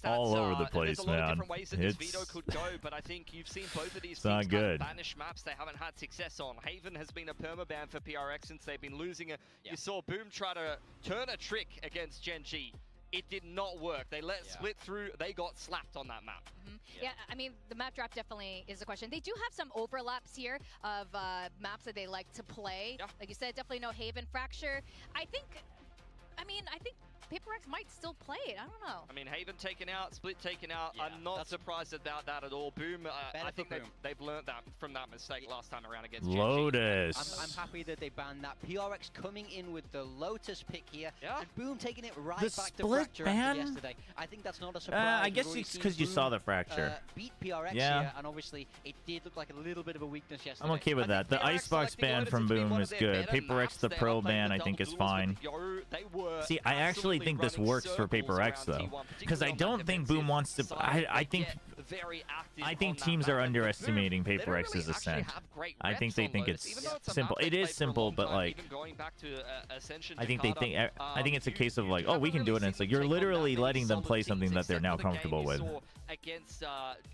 all over the place, there's a lot of man. different ways that this veto could go, but I think you've seen both of these not teams kind good. of banish maps they haven't had success on. Haven has been a permaban for PRX since they've been losing it. You saw Boom try to turn a trick against Gen.G. It did not work. They let Split through. They got slapped on that map. Yeah, I mean, the map drop definitely is a question. They do have some overlaps here of maps that they like to play. Like you said, definitely no Haven. Fracture, I think PRX might still play it. I don't know. I mean, Haven taken out, Split taken out. Yeah, I'm not surprised about that at all. Boom, I think they've learned that from that mistake last time around against Gen G. Lotus. I'm happy that they banned that. PRX coming in with the Lotus pick here, Yeah. and Boom taking it right The back to Split Fracture ban? after yesterday. I think that's not a surprise. I guess it's because you saw the Fracture. Beat PRX Yeah. here, and obviously it did look like a little bit of a weakness yesterday. I'm okay with that. The Icebox ban from Boom is good. PRX, the Pro ban, I think is fine. See, I actually think this works for PRX though, because I don't think Boom wants to. I think teams are underestimating PRX's ascent. I think they think it's simple. It is simple, but like, I think it's a case of like, oh, we can do it, and it's like you're literally letting them play something that they're now comfortable with. Against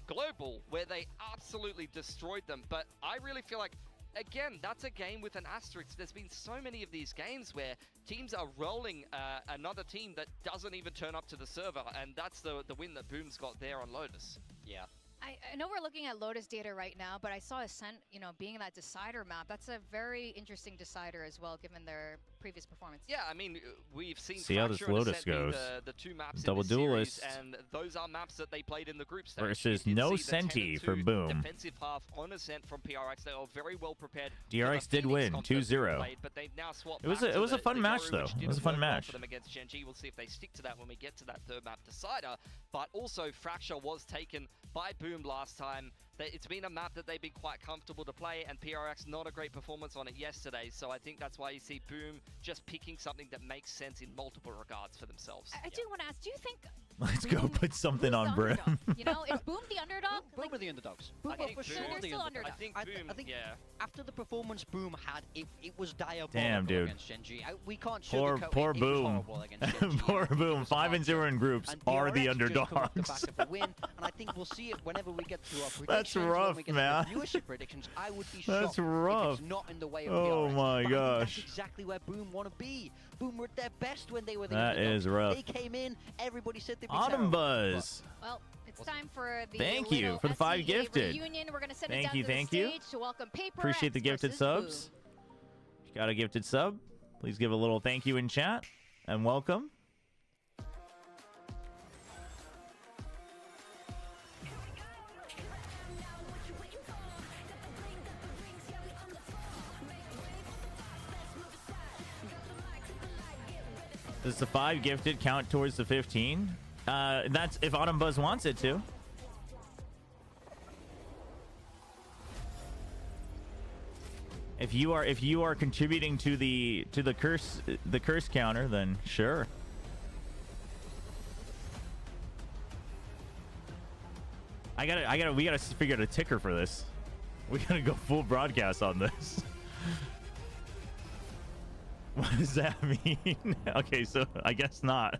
Global, where they absolutely destroyed them, but I really feel like, again, that's a game with an asterisk. There's been so many of these games where teams are rolling another team that doesn't even turn up to the server, and that's the win that Boom's got there on Lotus. Yeah. I know we're looking at Lotus data right now, but I saw Ascent, being that decider map. That's a very interesting decider as well, given their previous performance. Yeah, I mean, we've seen See how this Fracture and Lotus Ascent be goes. the two maps Double in the series, duelist. and those are maps that they played in the group stage. Versus You did no see the 10 Senti and for 2 Boom. Defensive half on Ascent from PRX. They were very well prepared. DRX did win 2-0. But they've now swapped It was back a to was a fun the match Yoru, though. which It didn't was a fun work well match. for them against Gen G. We'll see if they stick to that when we get to that third map decider. But also, Fracture was taken by Boom last time. It's been a map that they've been quite comfortable to play, and PRX not a great performance on it yesterday. So I think that's why you see Boom just picking something that makes sense in multiple regards for themselves. I do want to ask, do you think Let's go put something Who's on the Brim. underdog? Is Boom the underdog? Boom are the underdogs. Boom, I think for sure, Boom- they're still I underdogs. think Boom, I think yeah. after the performance Boom had, it was diabolical Damn, dude. against Gen G. We can't Poor sugarcoat poor it. It was Boom. horrible against Gen G. Poor It Boom. was 5-0 in groups And are the DRX just come off the underdogs. back of a win, and I think we'll see it whenever we get to our predictions. That's when rough, we get man. To the viewership predictions, I would be That's shocked rough. if it's not in the way of Oh PRX. my But I think gosh. that's exactly where Boom want to be. Boom were at their best when they were the That underdogs. is rough. They came in, everybody said they'd be Autumn terrible. Buzz. Well, it's time for the Thank you little for the 5 SEA gifted. reunion. We're gonna send Thank it down you, to the thank you. stage to welcome PRX Appreciate the gifted versus subs. Boom. If you got a gifted sub, please give a little thank you in chat and welcome. Does the 5 gifted count towards the 15? That's if Autumn Buzz wants it to. If you are contributing to the curse counter, then sure. We gotta figure out a ticker for this. We gotta go full broadcast on this. What does that mean? Okay, so I guess not.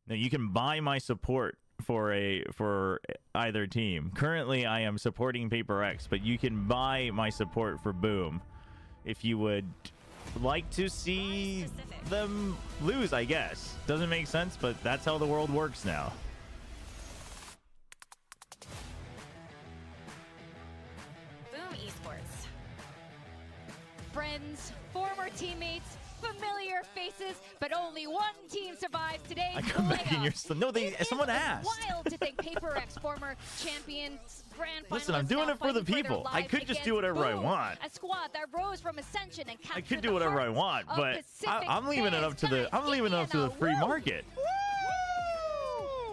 No, you can buy my support for either team. Currently, I am supporting PRX, but you can buy my support for Boom if you would like to see them lose, I guess. Doesn't make sense, but that's how the world works now. Boom esports. Friends, former teammates, familiar faces, but only one team survives today's I come back in your no. Someone asked. Wild to think PRX, former champions, grand finalists. Listen, I'm doing now it for the fighting their people. I lives could just do against whatever I Boom, want. A squad that rose from Ascension and captured I could do the whatever I hearts want, of but Pacific I'm leaving it up to fans. the I'm leaving it up to the free market.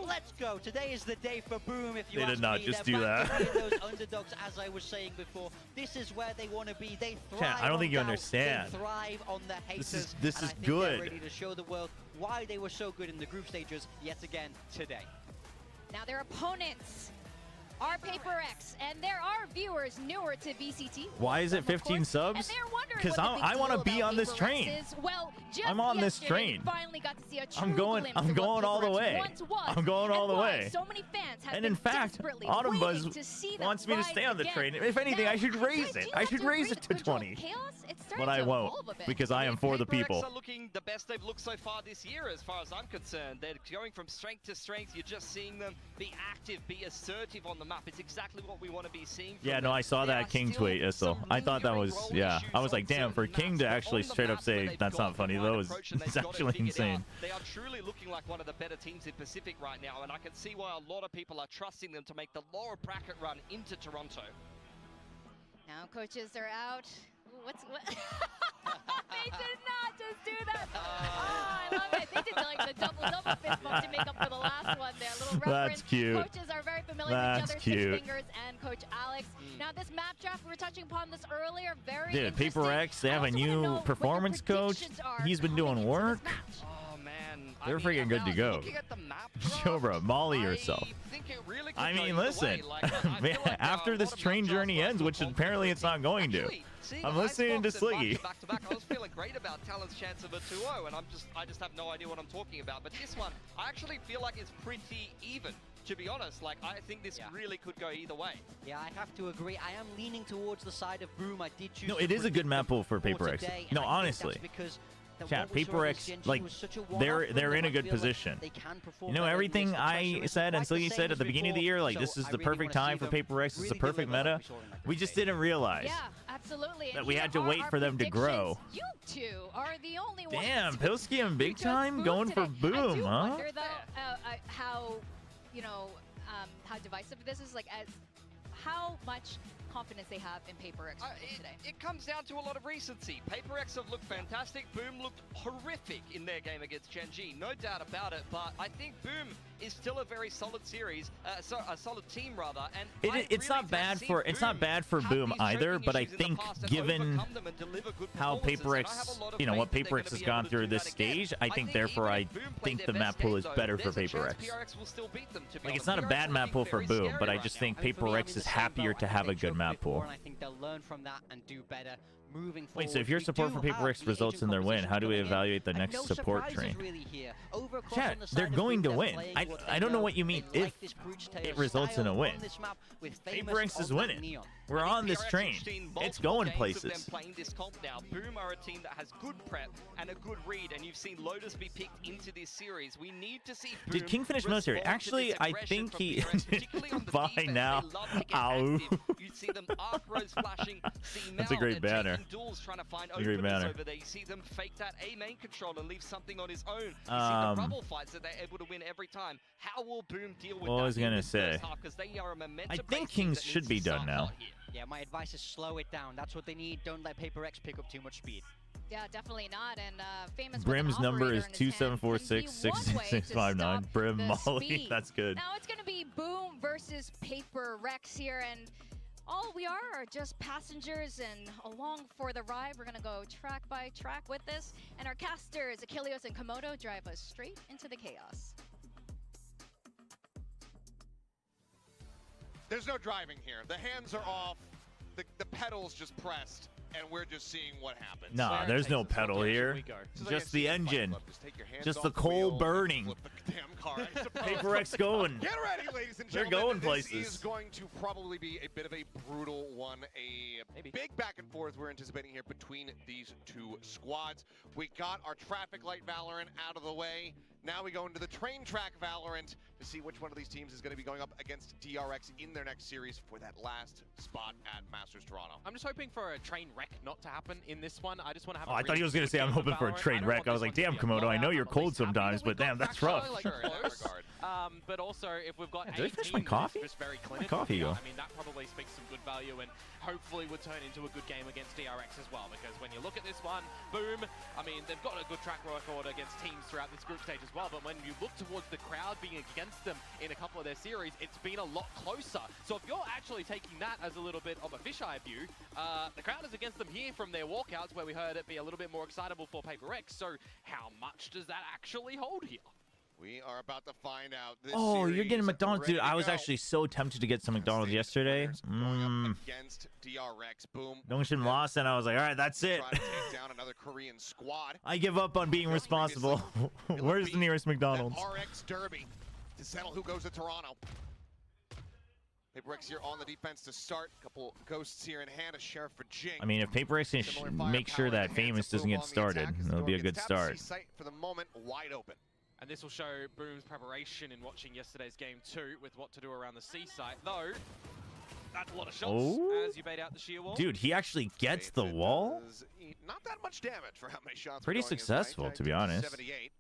Let's go. Today is the day for Boom. If you They ask did not me, just they're do back that. to being those underdogs, as I was saying before. This is where they want to be. They thrive. Chat, I don't on think you doubt. understand. They thrive on the haters. This and is I think good. They're ready to show the world why they were so good in the group stages yet again today. Now their opponents are PRX, and there are viewers newer to VCT. Why is it Welcome, of 15 course, subs? And they're wondering 'Cause what the big I wanna deal be about on this PRX train. is. Well, just I'm on this yesterday, train. we finally got to see a true I'm going glimpse of what all the PRX way. once was I'm going all and the why way. So many fans have And been in fact, desperately Autumn waiting Buzz to see them wants me to rise stay on the again. train. If anything, Now, I should raise do it. you I have should to raise agree it to with Control 20. Chaos? It's But starting I to won't, evolve a bit. because I am for the people. PRX are looking the best they've looked so far this year, as far as I'm concerned. They're going from strength to strength. You're just seeing them be active, be assertive on the the map. It's exactly what we want to be seeing. From Yeah, no, them. I saw There that are King still tweet, Issel. some I thought that lingering was, role yeah. issues I was on like, damn, for certain King maps, to but actually on the straight up maps where say they've that's got not the funny, right that was approach and they've it's got it actually figured insane. out, they are truly looking like one of the better teams in Pacific right now, and I can see why a lot of people are trusting them to make the lower bracket run into Toronto. Now coaches are out. Ooh, what? They did not just do that. Oh, I love it. They did like the double fist bump to make up for the last one there. Little reference. That's cute. Coaches are very familiar with each other. Six Fingers and Coach Alex. Now this map draft, we were touching upon this earlier. Very Dude, interesting. PRX, they have I a also wanna know new what your performance coach. predictions are He's been coming doing into this work. match. Oh man, They're I mean, freaking good to around- go. looking at the map draft, Chobra, molly I yourself. think it really could I go mean, either listen, way. Like, I feel like, after a this lot of train map journey drafts ends, are which confident apparently it's not going to. Actually, seeing I'm listening to Icebox and Sliggy. back to back, I was feeling great about Talon's chance of a 2-0, and I just have no idea what I'm talking about. But this one, I actually feel like it's pretty even. To be honest, like I think this really could go either way. Yeah, I have to agree. I am leaning towards the side of Boom. I did choose. No, to it is a good predict map them pool for PRX. today, No, and I think honestly. that's because that Chat, what we saw against PRX, Gen G like, was such a they're one-off for them. in a I good feel like position. they can perform You know, better. everything Yes, the pressure I isn't said and quite the Sliggy same said at as the beginning of the before, year, like so this is I the really perfect wanna time see for them PRX. It's the really perfect deliver meta. what we saw in that We group just stage. didn't realize. Yeah, absolutely. That And we here had to are wait our for them to grow. predictions. You two are the only ones. Damn, Pilsky and Big who chose Time Boom going for today. I Boom, do huh? wonder though how how divisive this is. Like, as how much confidence they have in PRX today. It comes down to a lot of recency. PRX have looked fantastic. Boom looked horrific in their game against Gen G, no doubt about it. But I think Boom is still a very solid series, a solid team rather. And It's not bad for Boom either, but I think given how PRX, you know, what PRX has gone through this stage, I think therefore I think the map pool is better for PRX. Like, it's not a bad map pool for Boom, but I just think PRX is happier to have a good map pool. And I think they'll learn from that and do better moving forward. Wait, so if your We support do for have PRX the results in agent their win, competition how do we coming in, evaluate the and next no support surprises train? really here. Over across Chat, on the they're side of going to Boom, win. they're playing what I they don't know what you They mean. like If this Brute Tail it results in a style win, on this map with Famous PRX is on that winning. neon. We're on this train. It's going places. Playing this comp now. Boom are a team that has good prep and a good read, and you've seen Lotus be picked into this series. We need to see Boom Did King finish military? respond to Actually, this I aggression think from he PRX, particularly on the by defense. now. They love to get Ow. active. You'd see them arc rows flashing, see That's a Mel, great they're banner. taking duels, trying to find A great openers banner. over there. You see them fake that A main control and leave something on his own. You see the rubble fights that they're able to win every time. How will Boom deal with What that was I in gonna this first say? half? 'Cause they are a I momentum-based think team Kings that should needs be to done start now. hot here. Yeah, my advice is slow it down. That's what they need. Don't let PRX pick up too much speed. Yeah, definitely not. And Famous Brim's with an number operator is in his hand can be 27466659. one way to Brim stop the Molly. speed. That's good. Now it's going to be Boom versus PRX here, and all we are just passengers and along for the ride. We're going to go track by track with this, and our casters, Achilles and Komodo, drive us straight into the chaos. There's no driving here. The hands are off. The pedals just pressed, and we're just seeing what happens. Nah, there's no pedal here. Just the engine. Just the coal burning. PRX going. Get ready, ladies and They're gentlemen. going places. This is going to probably be a bit of a brutal one, a big back and forth we're anticipating here between these two squads. We got our traffic light Valorant out of the way. Now we go into the train track Valorant to see which one of these teams is going to be going up against DRX in their next series for that last spot at Masters Toronto. I'm just hoping for a train wreck not to happen in this one. I just want to have Oh, I thought he was going to say I'm hoping for a train wreck. I was like, damn, Komodo, I know you're cold sometimes, but damn, that's rough. But also, if we've got Did I finish my coffee? just very Where'd my clinical, coffee go? I mean, that probably speaks some good value and hopefully would turn into a good game against DRX as well. Because when you look at this one, Boom, I mean, they've got a good track record against teams throughout this group stage as well. But when you look towards the crowd being against them in a couple of their series, it's been a lot closer. So if you're actually taking that as a little bit of a fisheye view, the crowd is against them here from their walkouts where we heard it be a little bit more excitable for PRX. So how much does that actually hold here? We are about to find out. This Oh, you're getting series McDonald's, dude. ready I to was go. actually so tempted to get some McDonald's yesterday. Going up against DRX. Boom. Dongshin lost, and I was like, all right, that's it. Try to take down another Korean squad. I give up on being responsible. Where's the nearest McDonald's? That RX Derby to settle who goes to Toronto. PRX here on the defense to start. Couple ghosts here in hand. A sheriff for Jing. I mean, if PRX can make sure that Famous doesn't get started, it'll be a good start. Site for the moment wide open. And this will show Boom's preparation in watching yesterday's game 2 with what to do around the C site. Though, that's a lot of shots as you bait out the sheer wall. Dude, he actually gets the wall? Not that much damage for how many shots. Pretty successful, to be honest. 78.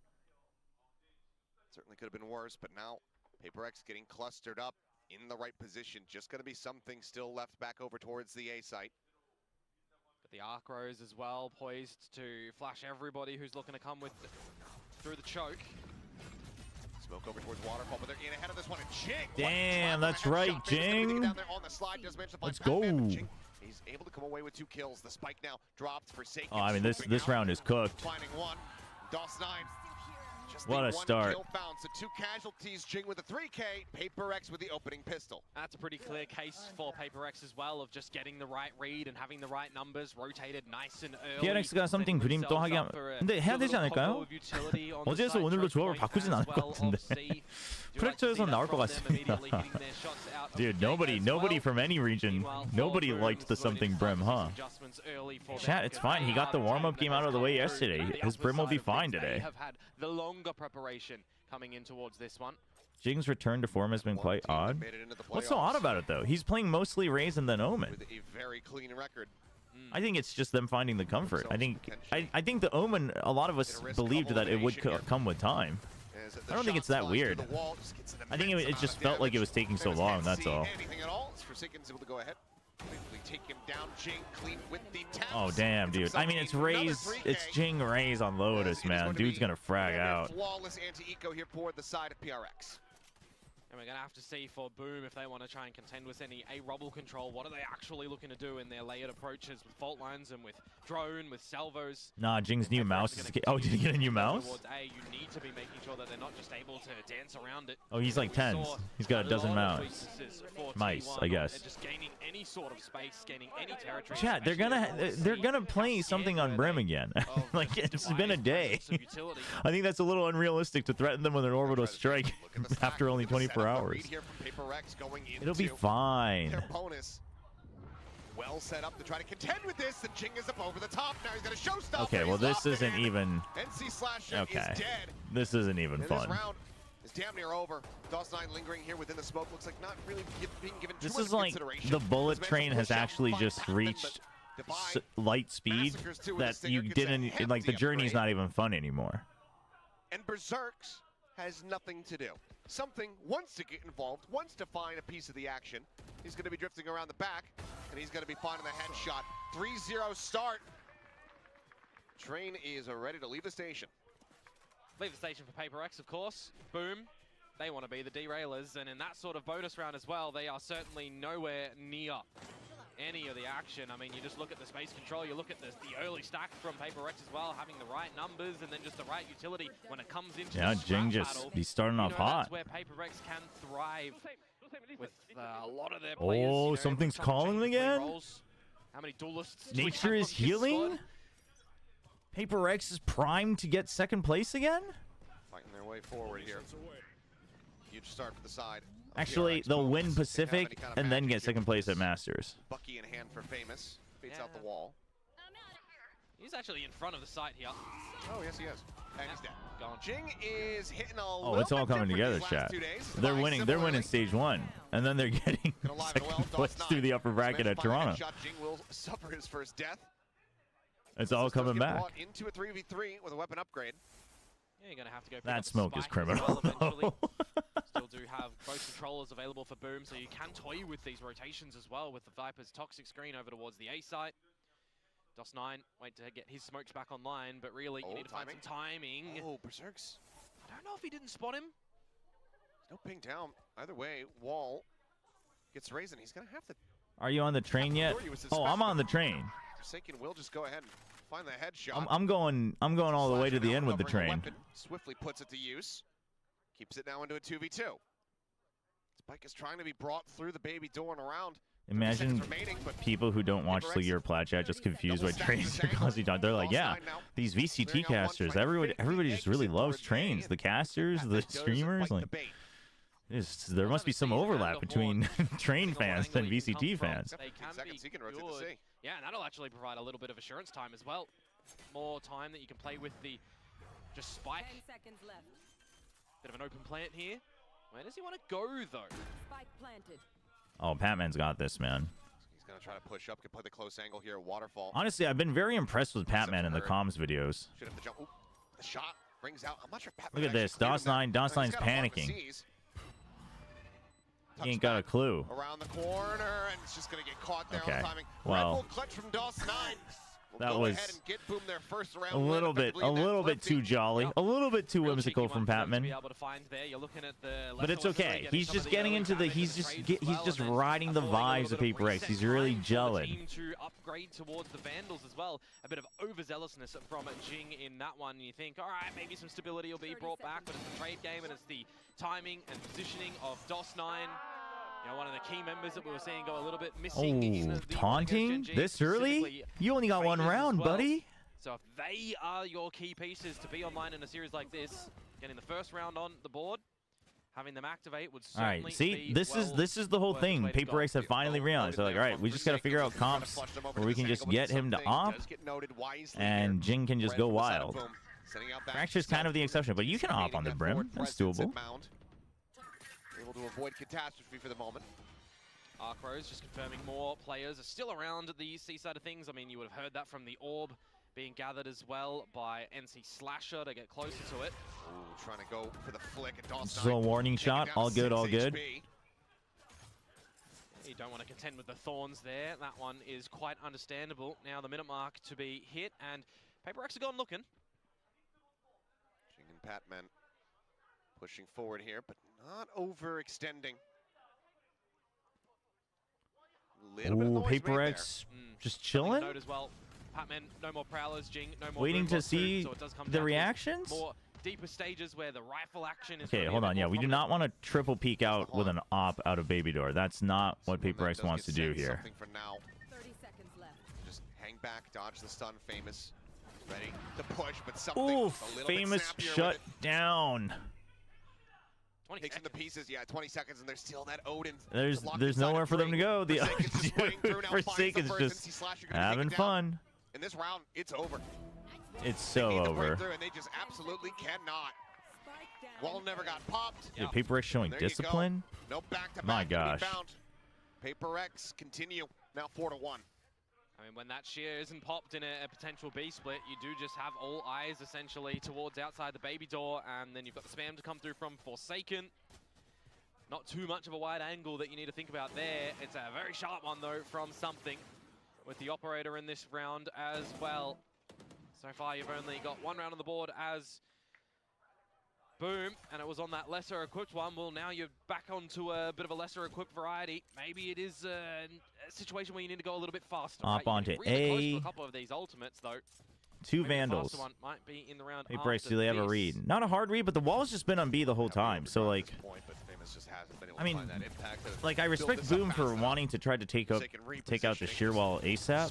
Certainly could have been worse, but now PRX getting clustered up in the right position. Just going to be something still left back over towards the A site. But the Archros as well, poised to flash everybody who's looking to come with through the choke. Smoke over towards Waterfall, but they're in ahead of this one. And Jing! Damn, that's right, Jing. Let's go. He's able to come away with 2 kills. The spike now dropped for Forsaken. Oh, I mean, this round is cooked. Finding one. DOS9. Just What a start. Kill found. So 2 casualties. Jing with a 3K. PRX with the opening pistol. That's a pretty clear case for PRX as well of just getting the right read and having the right numbers rotated nice and early. PRX가 something 그림 또 하게 하면 근데 해야 되지 않을까요? 어제에서 오늘로 조합을 바꾸진 않을 것 같은데. 프랙처에선 나올 것 같습니다. Dude, nobody from any region, nobody liked the something Brim, huh? Chat, it's fine. He got the warm-up game out of the way yesterday. His Brim will be fine today. Have had the longer preparation coming in towards this one. Jing's return to form has been quite odd. What's so odd about it, though? He's playing mostly Raze and then Omen. With a very clean record. I think it's just them finding the comfort. I think the Omen, a lot of us believed that it would come with time. I don't think it's that weird. I think it just felt like it was taking so long, that's all. Oh, damn, dude. I mean, it's Raze. It's Jing Raze on Lotus, man. Dude's gonna frag out. Flawless anti-eco here for the side of PRX. And we're going to have to see for Boom if they want to try and contend with any A-Rubble control. What are they actually looking to do in their layered approaches with fault lines and with drone, with salvos? Nah, Jing's new mouse is... Oh, did he get a new mouse? Towards A, you need to be making sure that they're not just able to dance around it. Oh, he's like 10s. He's got a dozen mouse. Mice, I guess. Just gaining any sort of space, gaining any territory. Chat, they're gonna play something on Brim again. Like, it's been a day. I think that's a little unrealistic to threaten them with an orbital strike after only 24 hours. It'll be fine. Well set up to try to contend with this, and Jing is up over the top. Now he's gonna show stuff. Okay, well this isn't even. Okay, this isn't even fun. This round is damn near over. DOS9 lingering here within the smoke. Looks like not really being given too much consideration. The bullet train has actually just reached light speed that you didn't like. The journey's not even fun anymore. And Berserks has nothing to do. Something wants to get involved, wants to find a piece of the action. He's going to be drifting around the back, and he's going to be finding the headshot. 3-0 start. Train is ready to leave the station. Leave the station for PRX, of course. Boom. They want to be the derailers, and in that sort of bonus round as well, they are certainly nowhere near any of the action. I mean, you just look at the space control, you look at the early stack from PRX as well, having the right numbers and then just the right utility when it comes into the Jing just, he's starting off hot. That's where PRX can thrive with a lot of their players. Oh, something's calling again? How many duelists Nature is healing? PRX is primed to get second place again? Fighting their way forward here. Huge start for the side. Actually, they'll win Pacific and then get second place at Masters. Bucky in hand for Famous. Beats out the wall. He's actually in front of the site here. Oh, yes, he is. And he's dead. Gone. Jing is hitting a Oh, it's all coming together, chat. They're winning stage 1, and then they're getting second place through the upper bracket at Toronto. Jing will suffer his first death. It's all coming back. Into a 3v3 with a weapon upgrade. Yeah, you're going to have to go pick that up smoke is criminal. Well, still do have both controllers available for Boom, so you can toy with these rotations as well with the Viper's toxic screen over towards the A site. DOS9, wait to get his smokes back online, but really you need to find some timing. Oh, Berserks. I don't know if he didn't spot him. No ping down. Either way, wall gets raised, and he's going to have to... Are you on the train yet? Oh, I'm on the train. Forsaken will just go ahead and find the headshot. I'm going all the way to the end with the train. Swiftly puts it to use. Keeps it now into a 2v2. Spike is trying to be brought through the baby door and around. Imagine people who don't watch League or Plat Chat just confused why trains are constantly done. They're like, yeah, these VCT casters, everybody just really loves trains. The casters, the streamers, like, there must be some overlap between train fans and VCT fans. They can be good. Yeah, and that'll actually provide a little bit of assurance time as well. More time that you can play with the just spike. 10 seconds left. Bit of an open plant here. Where does he want to go, though? Spike planted. Oh, Patman's got this, man. He's going to try to push up, can play the close angle here, waterfall. Honestly, I've been very impressed with Patman in the comms videos. Should have the jump. Ooh, the shot brings out. I'm not sure Patman. Look at this. DOS9's panicking. He ain't got a clue. Around the corner, and it's just going to get caught there Okay. on the timing. Well, Red Bull clutch from DOS9. that go was ahead and get Boom their first round a little bit too jolly, a little bit too whimsical from Patman. But it's okay. He's just getting into the. He's just riding the vibes of PRX. He's really gelling. To upgrade towards the Vandals as well. A bit of overzealousness from Jing in that one. You think, all right, maybe some stability will be brought back, but it's the trade game and it's the timing and positioning of DOS9. You know, one of the key members that we were seeing go a little bit missing. In the Taunting Gen G, this early? specifically You only got one Raiders as round, well. buddy. So if they are your key pieces to be online in a series like this, getting the first round on the board, having them activate would All certainly right, see, be this is the whole thing. PRX have finally realized. They're like, all right, we just got to figure out comps where we can just get him to op, and Jing can just go wild. Fracture's kind of the exception, but you can op on the brim. That's doable. Able to avoid catastrophe for the moment. Arcros just confirming more players are still around the C side of things. I mean, you would have heard that from the orb being gathered as well by NC Slasher to get closer to it. Ooh, trying to go for the flick. So warning shot, all good, all good. You don't want to contend with the thorns there. That one is quite understandable. Now the minute mark to be hit, and PRX have gone looking. Jing and Patman pushing forward here, but not overextending. Ooh, PRX just chilling. Note as well. Patman, no more prowlers. Jing, no more. Waiting to see so it does come the down to reactions. more deeper stages where the rifle action is. Okay, hold on. Yeah, we do not want to triple peek out with an op out of Baby Door. That's not what PRX wants to do here. For now. 30 seconds left. Just hang back, dodge the stun. Famous ready to push, but something Ooh, a little Famous bit snappier shut with it. down. 20 Takes him the pieces, yeah, 20 seconds, and there's still that Odin. There's nowhere for them to go. The Forsaken's just having fun. In this round, it's over. It's so over. And they just absolutely cannot. Wall never got popped. Dude, PRX showing There you discipline. go. No back-to-back My to be gosh. found. PRX continue now 4-1. I mean, when that shear isn't popped in a potential B split, you do just have all eyes essentially towards outside the Baby Door, and then you've got the spam to come through from Forsaken. Not too much of a wide angle that you need to think about there. It's a very sharp one though from Something with the operator in this round as well. So far you've only got one round on the board as Boom, and it was on that lesser equipped one. Well, now you're back onto a bit of a lesser equipped variety. Maybe it is a situation where you need to go a little bit faster. Up right? onto Really close to A. a couple of these ultimates though. Two Maybe the Vandals. faster one might be in the round PRX, after do they have a this. read? Not a hard read, but the wall's just been on B the whole time. So like, I mean, like I respect Boom for wanting to try to take out the sheer wall ASAP.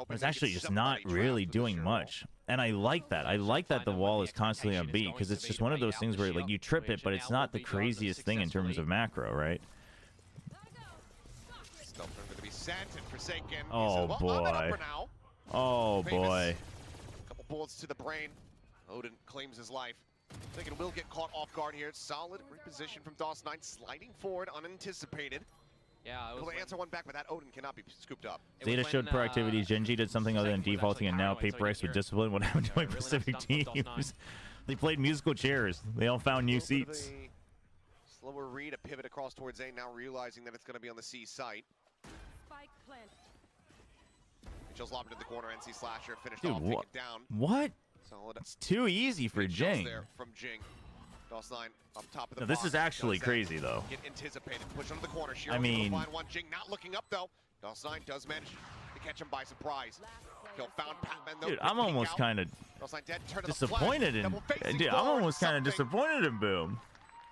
It's actually just not really doing much, and I like that. I like that the wall is constantly on B because it's just one of those things where like you trip it, but it's not the craziest thing in terms of macro, right? Oh boy. Oh boy. Couple bullets to the brain. Odin claims his life. Thinking will get caught off guard here. Solid reposition from DOS9, sliding forward, unanticipated. Yeah, it was Will answer one back, but that Odin cannot be scooped up. Zeta showed proactivity. Gen G did something other than defaulting, and now PRX with discipline. What happened to my Pacific teams? They played musical chairs. They all found new seats. Slower read, a pivot across towards A, now realizing that it's going to be on the C site. Spike plant. Just lobbed into the corner, NC Slasher finished Dude, off, take it down. What? Solid. It's too easy for Jing. There from Jing. DOS9 up top of the No, this box. is actually Does crazy though. Get anticipated, push onto the corner. I mean, find one. Jing not looking up though. DOS9 does manage to catch him by surprise. He'll found Patman though. Dude, I'm almost kind of disappointed in. Dude, I'm almost kind of disappointed in Boom.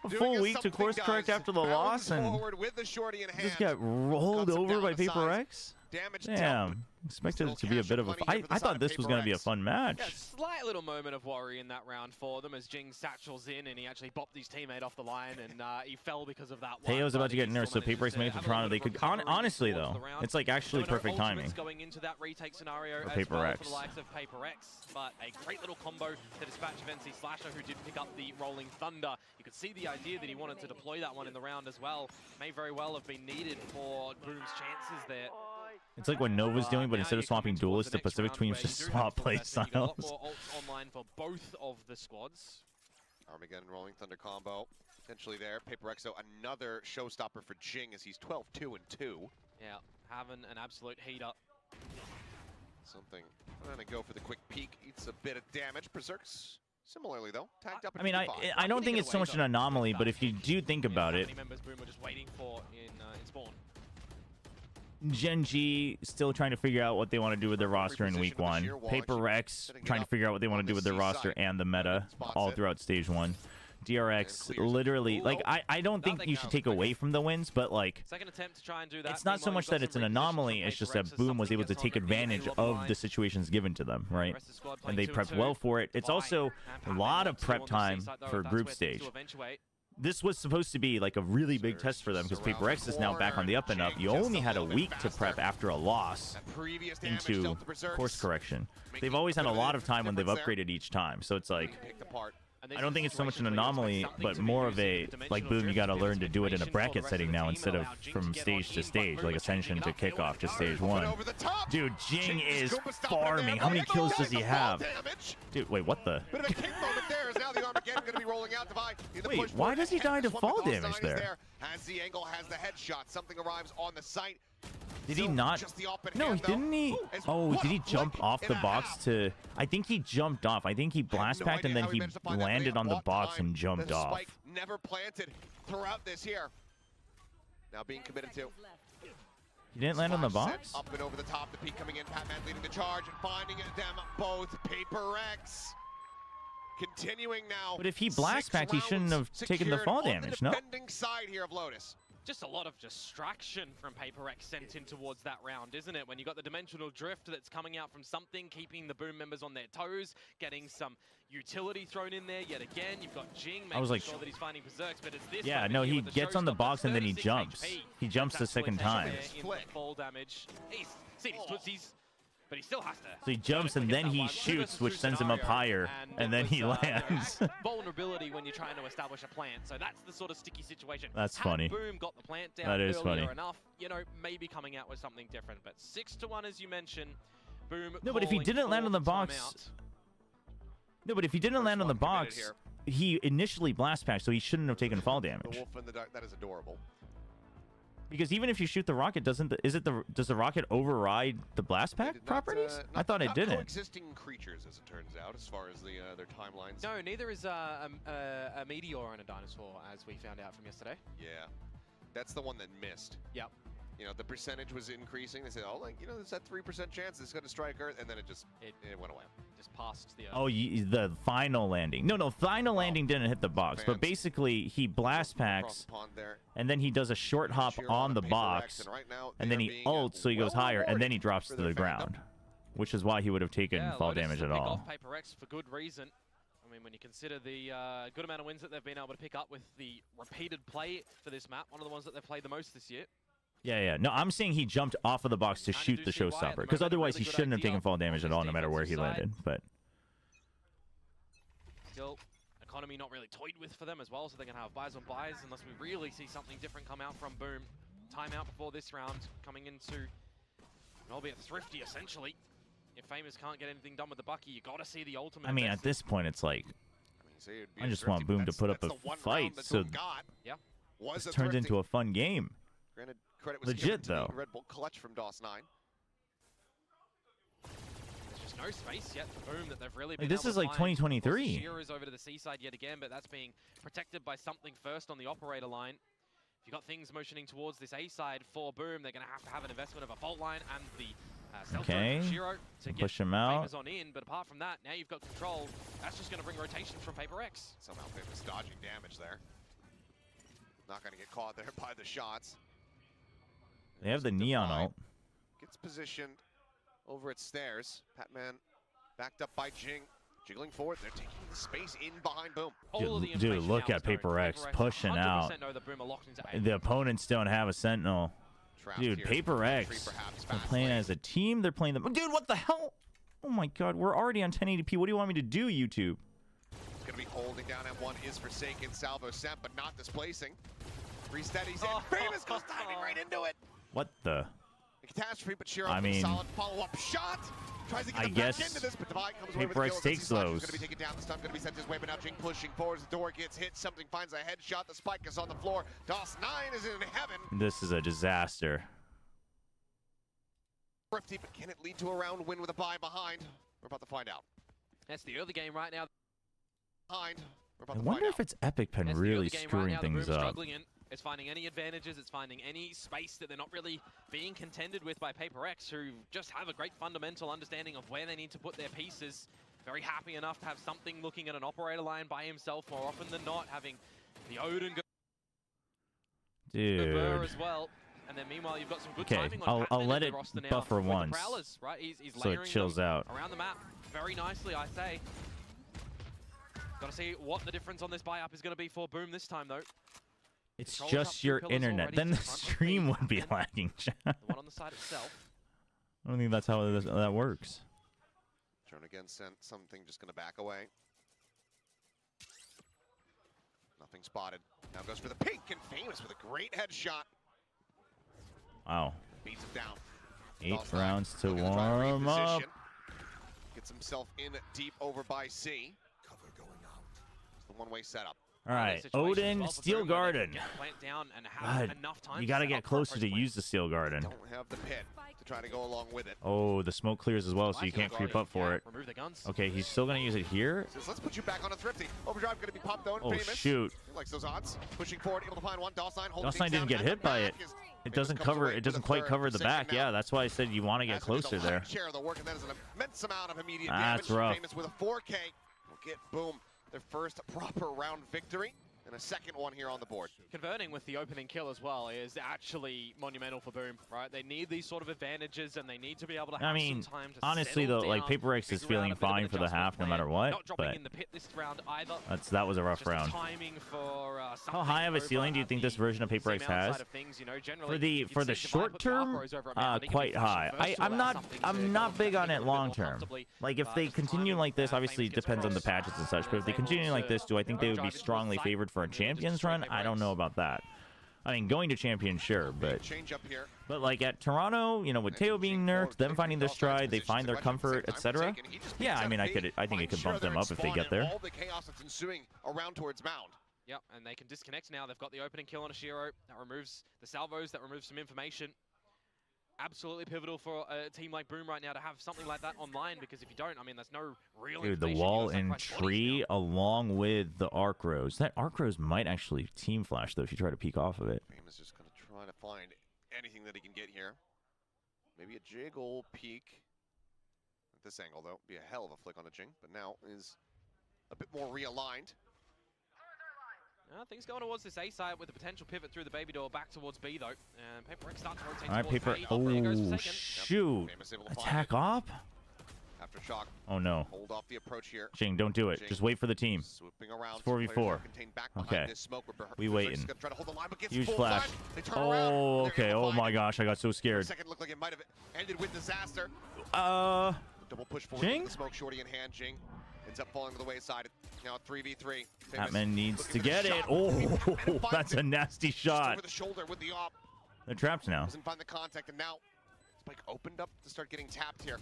A full week to course correct after the loss, and just got rolled over by PRX. Damage dealt. Damn. Expected it to be a bit of a... I thought this was going to be a fun match. Yeah, slight little moment of worry in that round for them as Jing satchels in and he actually bopped his teammate off the line and he fell because of that one. Teo's about to get nerfed, so PRX making it for Toronto. They could... honestly, though, it's like actually perfect timing going into that retake scenario for as well PRX. for the likes of PRX, but a great little combo to dispatch of NC Slasher, who did pick up the Rolling Thunder. You could see the idea that he wanted to deploy that one in the round as well. May very well have been needed for Boom's chances there. It's like what Nova's doing, but instead of swapping duelists to Pacific teams, just swap play A lot styles. more ults online for both of the squads. Armageddon Rolling Thunder combo potentially there. PRX, though, another showstopper for Jing as he's 12-2-2. Yeah, having an absolute heat up. Something. I'm gonna go for the quick peek. Eats a bit of damage. Berserk's similarly though tagged up. I mean, I don't think it's so much an anomaly, but if you do think about it, members Boom were just waiting for in spawn. Gen G still trying to figure out what they want to do with their roster in week 1. PRX trying to figure out what they want to do with their roster and the meta all throughout stage 1. DRX literally, like, I don't think you should take away from the wins, but like, Second attempt to try and do that. it's not so much that it's an anomaly, it's just that Boom was able to take advantage of the situations given to them, right? And they prepped well for it. It's also a lot of prep time for group stage. This was supposed to be like a really big test for them because PRX is now back on the up and up. You only had a week to prep after a loss into course correction. They've always had a lot of time when they've upgraded each time. So it's like, I don't think it's so much an anomaly, but more of a, like, Boom, you got to learn to do it in a bracket setting now instead of from stage to stage, like Ascension to kickoff to stage 1. Dude, Jing is farming. How many kills does he have? Dude, wait, what the? Wait, why does he die to fall damage there? Has the angle, has the headshot. Something arrives on the site. Did he not? No, didn't he? Oh, did he jump off the box to... I think he jumped off. I think he blast packed and then he landed on the box and jumped off. Never planted throughout this here. Now being committed to. He didn't land on the box? Up and over the top, the peak coming in. Patman leading the charge and finding them both. PRX continuing now. But if he blast packed, he shouldn't have taken the fall damage, no? Side here of Lotus. Just a lot of distraction from PRX sent in towards that round, isn't it? When you got the dimensional drift that's coming out from something, keeping the Boom members on their toes, getting some utility thrown in there yet again. You've got Jing making sure that he's finding berserks, but it's this. Yeah, no, he gets on the box and then he jumps. He jumps the second time. Fall damage. He's seen his tootsies, but he still has to. So he jumps and then he shoots, which sends him up higher, and then he lands. Vulnerability when you're trying to establish a plant, so that's the sort of sticky situation. That's funny. Boom got the plant down that is funny enough, you know, maybe coming out with something different, but 6-1 as you mentioned. Boom. No, but if he didn't land on the box, he initially blast packed, so he shouldn't have taken fall damage. The wolf in the dark, that is adorable. Because even if you shoot the rocket, does the rocket override the blast pack properties? I thought it didn't. Existing creatures, as it turns out, as far as their timelines. No, neither is a meteor and a dinosaur, as we found out from yesterday. Yeah, that's the one that missed. Yep. You know, the percentage was increasing. They said, oh, like, you know, there's that 3% chance it's going to strike Earth, and then it went away. Just passed the Earth. Oh, the final landing. No, final landing didn't hit the box, but basically he blast packs, and then he does a short hop on the box, and then he ults, so he goes higher, and then he drops to the ground, which is why he would have taken fall damage at all. PRX for good reason. I mean, when you consider the good amount of wins that they've been able to pick up with the repeated play for this map, one of the ones that they've played the most this year. Yeah. No, I'm saying he jumped off of the box to shoot the showstopper, because otherwise he shouldn't have taken fall damage at all, no matter where he landed. But still, economy not really toyed with for them as well, so they're going to have buys on buys unless we really see something different come out from Boom. Timeout before this round, coming into an albeit thrifty, essentially. If Famous can't get anything done with the Bucky, you got to see the ultimate. I mean, at this point, it's like, I just want Boom to put up a fight, so this turns into a fun game. Granted, credit was legit though. Red Bull clutch from DOS9. There's just no space yet for Boom that they've really been this is like 2023. Shearer's over to the seaside yet again, but that's being protected by something first on the operator line. If you've got things motioning towards this A side for Boom, they're going to have an investment of a fault line and the okay, push him out. On in, but apart from that, now you've got control. That's just going to bring rotation from PRX. Somehow Famous dodging damage there. Not going to get caught there by the shots. They have the neon ult. gets positioned over at stairs. Patman backed up by Jing. Jiggling forward, they're taking the space in behind Boom. Dude, look at PRX pushing out. The opponents don't have a sentinel. Dude, PRX. They're playing as a team. They're playing them. Dude, what the hell? Oh my God, we're already on 1080p. What do you want me to do, YouTube? It's going to be holding down M1 is Forsaken. Salvo sent, but not displacing. Re-steadies in. Famous goes diving right into it. What the? A catastrophe, but Shiro I with a mean, solid follow-up shot. Tries to get I them guess back into this, but Divide comes away with the PRX kill. takes Going those. to be taken down. The stun going to be sent his way, but now Jing pushing forward as the door gets hit. Something finds a headshot. The spike is on the floor. DOS9 is in heaven. This is a disaster. Thrifty, but can it lead to a round win with a buy behind? We're about to find out. That's the early game right now. We're about I to wonder find if it's Epic Pen That's the really early game screwing right now. The things Boom's up. struggling in. It's finding any advantages. It's finding any space that they're not really being contended with by PRX, who just have a great fundamental understanding of where they need to put their pieces. Very happy enough to have something looking at an operator line by himself more often than not, having the Odin go Dude. as well. And then meanwhile, you've got some good Okay, timing on I'll Patman let in it the roster now buffer with the once, Prowlers, right? He's so it layering chills them out. around the map very nicely, I say. Gotta see what the difference on this buy-up is going to be for Boom this time, though. It's Controls just up two your pillars internet. already Then to the the front of stream B, would be and lagging. the one on the side itself. I don't think that's how that works. Drone again sent something, just going to back away. Nothing spotted. Now goes for the pink and Famous with a great headshot. Wow. Beats him down. 8 DOS9 rounds to looking try to warm up. reposition. Gets himself in deep over by C. It's the one-way setup. All right, Odin, Steel Garden. God, you got to get closer to use the Steel Garden. Don't have the pit to try to go along with it. Oh, the smoke clears as well, so you can't creep up for it. Remove the guns. Okay, he's still going to use it here. Says, let's put you back on a Thrifty. Overdrive going to be popped though. And Oh, Famous. shoot. He likes those odds. Pushing forward, able to find one. DOS9 holding DOS9 things didn't down get at hit the by back it. as It Famous doesn't comes cover. away It with doesn't a quite third cover the position back. now. Yeah, that's why I said you want to get Has to do the closer there. lion's share of the work, and that is an immense amount of immediate That's damage. rough. Famous with a 4K will get Boom their first proper round victory. And a second one here on the board. Converting with the opening kill as well is actually monumental for Boom, right? They need these sort of advantages, and they need to be able to have I mean, some time to honestly settle though, like down, PRX is figure out feeling a bit of fine an for the half no adjustment matter plan. what, Not dropping but in the pit this round either. that was a rough Just round. timing for, How something high of a over ceiling do you at think this the version of PRX same outside has? of things, you know, generally, For the you'd for the see Divide short put term, Valkyries over at Mount, they can be quite flashing high. first to I'm allow not something to I'm go not off big the on field it a bit long more term. comfortably. Like if they Just continue timing, like this, Famous obviously it gets depends on the across, patches and such. But if they able continue like to this, do I think they would be overdrive into a strongly site favored for a and really just champions destroy run? I don't PRX. know about that. I mean, going to champion, sure, but Change up here. like at Toronto, you know, with Teo being nerfed, them finding their stride, they find their comfort, etc. Yeah, I mean, I think it could bump them up if they get there. All the chaos that's ensuing around towards Mound. Yep, and they can disconnect now. They've got the opening kill on a Shiro. That removes the salvos, that removes some information. Absolutely pivotal for a team like Boom right now to have something like that online, because if you don't, I mean, there's no real Dude, the information. wall You gotta and sacrifice bodies tree now. along with the arc rose. That arc rose might actually team flash though if you try to peek off of it. Fame is just going to try to find anything that he can get here. Maybe a jiggle peek. At this angle, though, be a hell of a flick on the Jing, but now is a bit more realigned. Things going towards this A side with the potential pivot through the baby door back towards B, though. And PRX start to rotate All right, towards paper. B. There goes Oh, Forsaken. shoot. Famous able to find Attack it. op? Aftershock. Oh, no. Hold off the approach here. Jing, don't do it. Jing Just wait for the team. Swooping around. It's 4v4. Two players are contained back behind Okay. this smoke. We Berserk's waiting. gonna try to hold the line, but gets Huge full flash. They turn around. Oh, They're okay. able to Oh, find my it. gosh. I got so For a scared. second, looked like it might have ended with disaster. Double push forward. Jing? The smoke shorty in hand. Jing ends up falling to the wayside. Now 3v3. Batman needs to looking for the get it. shot. Oh, Batman finds that's it. a nasty Just shot. over the shoulder with the op. They're trapped now. Doesn't find the contact, and now Spike opened up to start getting tapped here.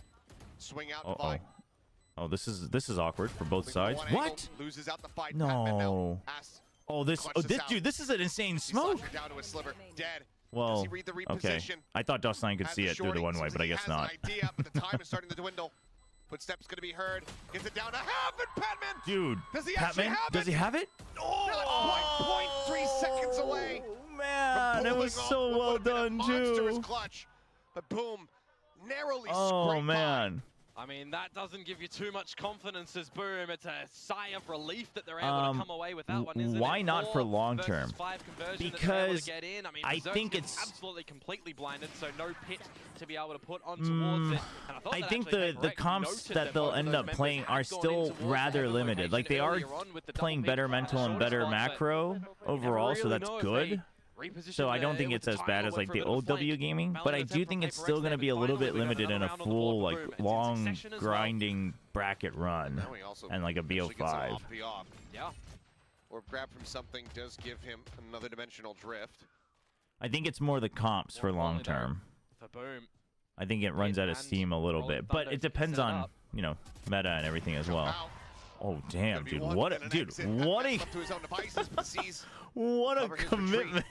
Swing out. Uh-oh. Divide. Oh, this is awkward for both Moving sides. one angle, What? loses out the fight. Batman now No. has Oh, this. clutch Oh, this this out. dude. This is an insane He smoke. slashed down to a sliver. Dead. Does Well, he read the okay. reposition? I thought DOS9 could Has see it through the shorty, one way, seems but I he guess has not. An idea, but the time is starting to dwindle. Footsteps going to be heard. Gets it down to half, and Patman. Dude, Does he actually Patman, have does he have it? Oh, 0.3 seconds away. Man, it was pulling off so what well would've been a done monstrous too. clutch, but Boom narrowly Oh scraped by. man. I mean, that doesn't give you too much confidence as Boom. It's a sigh of relief that they're able to come away with that one, isn't it? Why not for 4 long versus term? 5 conversion that they're able Because to get in. I mean, I Berserk's think been it's absolutely completely blinded, so no pit to be able to put on towards it. And I, thought I that think actually the PRX comps noted that they'll both of end those up members playing had are gone in still towards the rather heaven limited. Like they are location earlier on with the double playing pick better on the mental and shorter better spot, but macro you never overall, so really that's know if good. they reposition So I don't there think with it's the as timing bad that as went like the through a old bit of W flank. gaming, Malin but I attempt do from think it's PRX still going there, to but be a little finally bit we got limited in another a round on the full board like for Boom. It's in long succession as well. grinding bracket run Now he also and like a actually gets an BO5. off the off. Yeah. Or grab from something does give him another dimensional drift. I think it's more the comps for long term. For Boom. I think it runs out of and steam a little Rolling bit, but Thunder it depends set on, up. you know, meta and everything as well. Out. Oh damn, Gonna be dude! one What and a an dude! exit. What a Up to his own devices, but sees what a cover his commitment!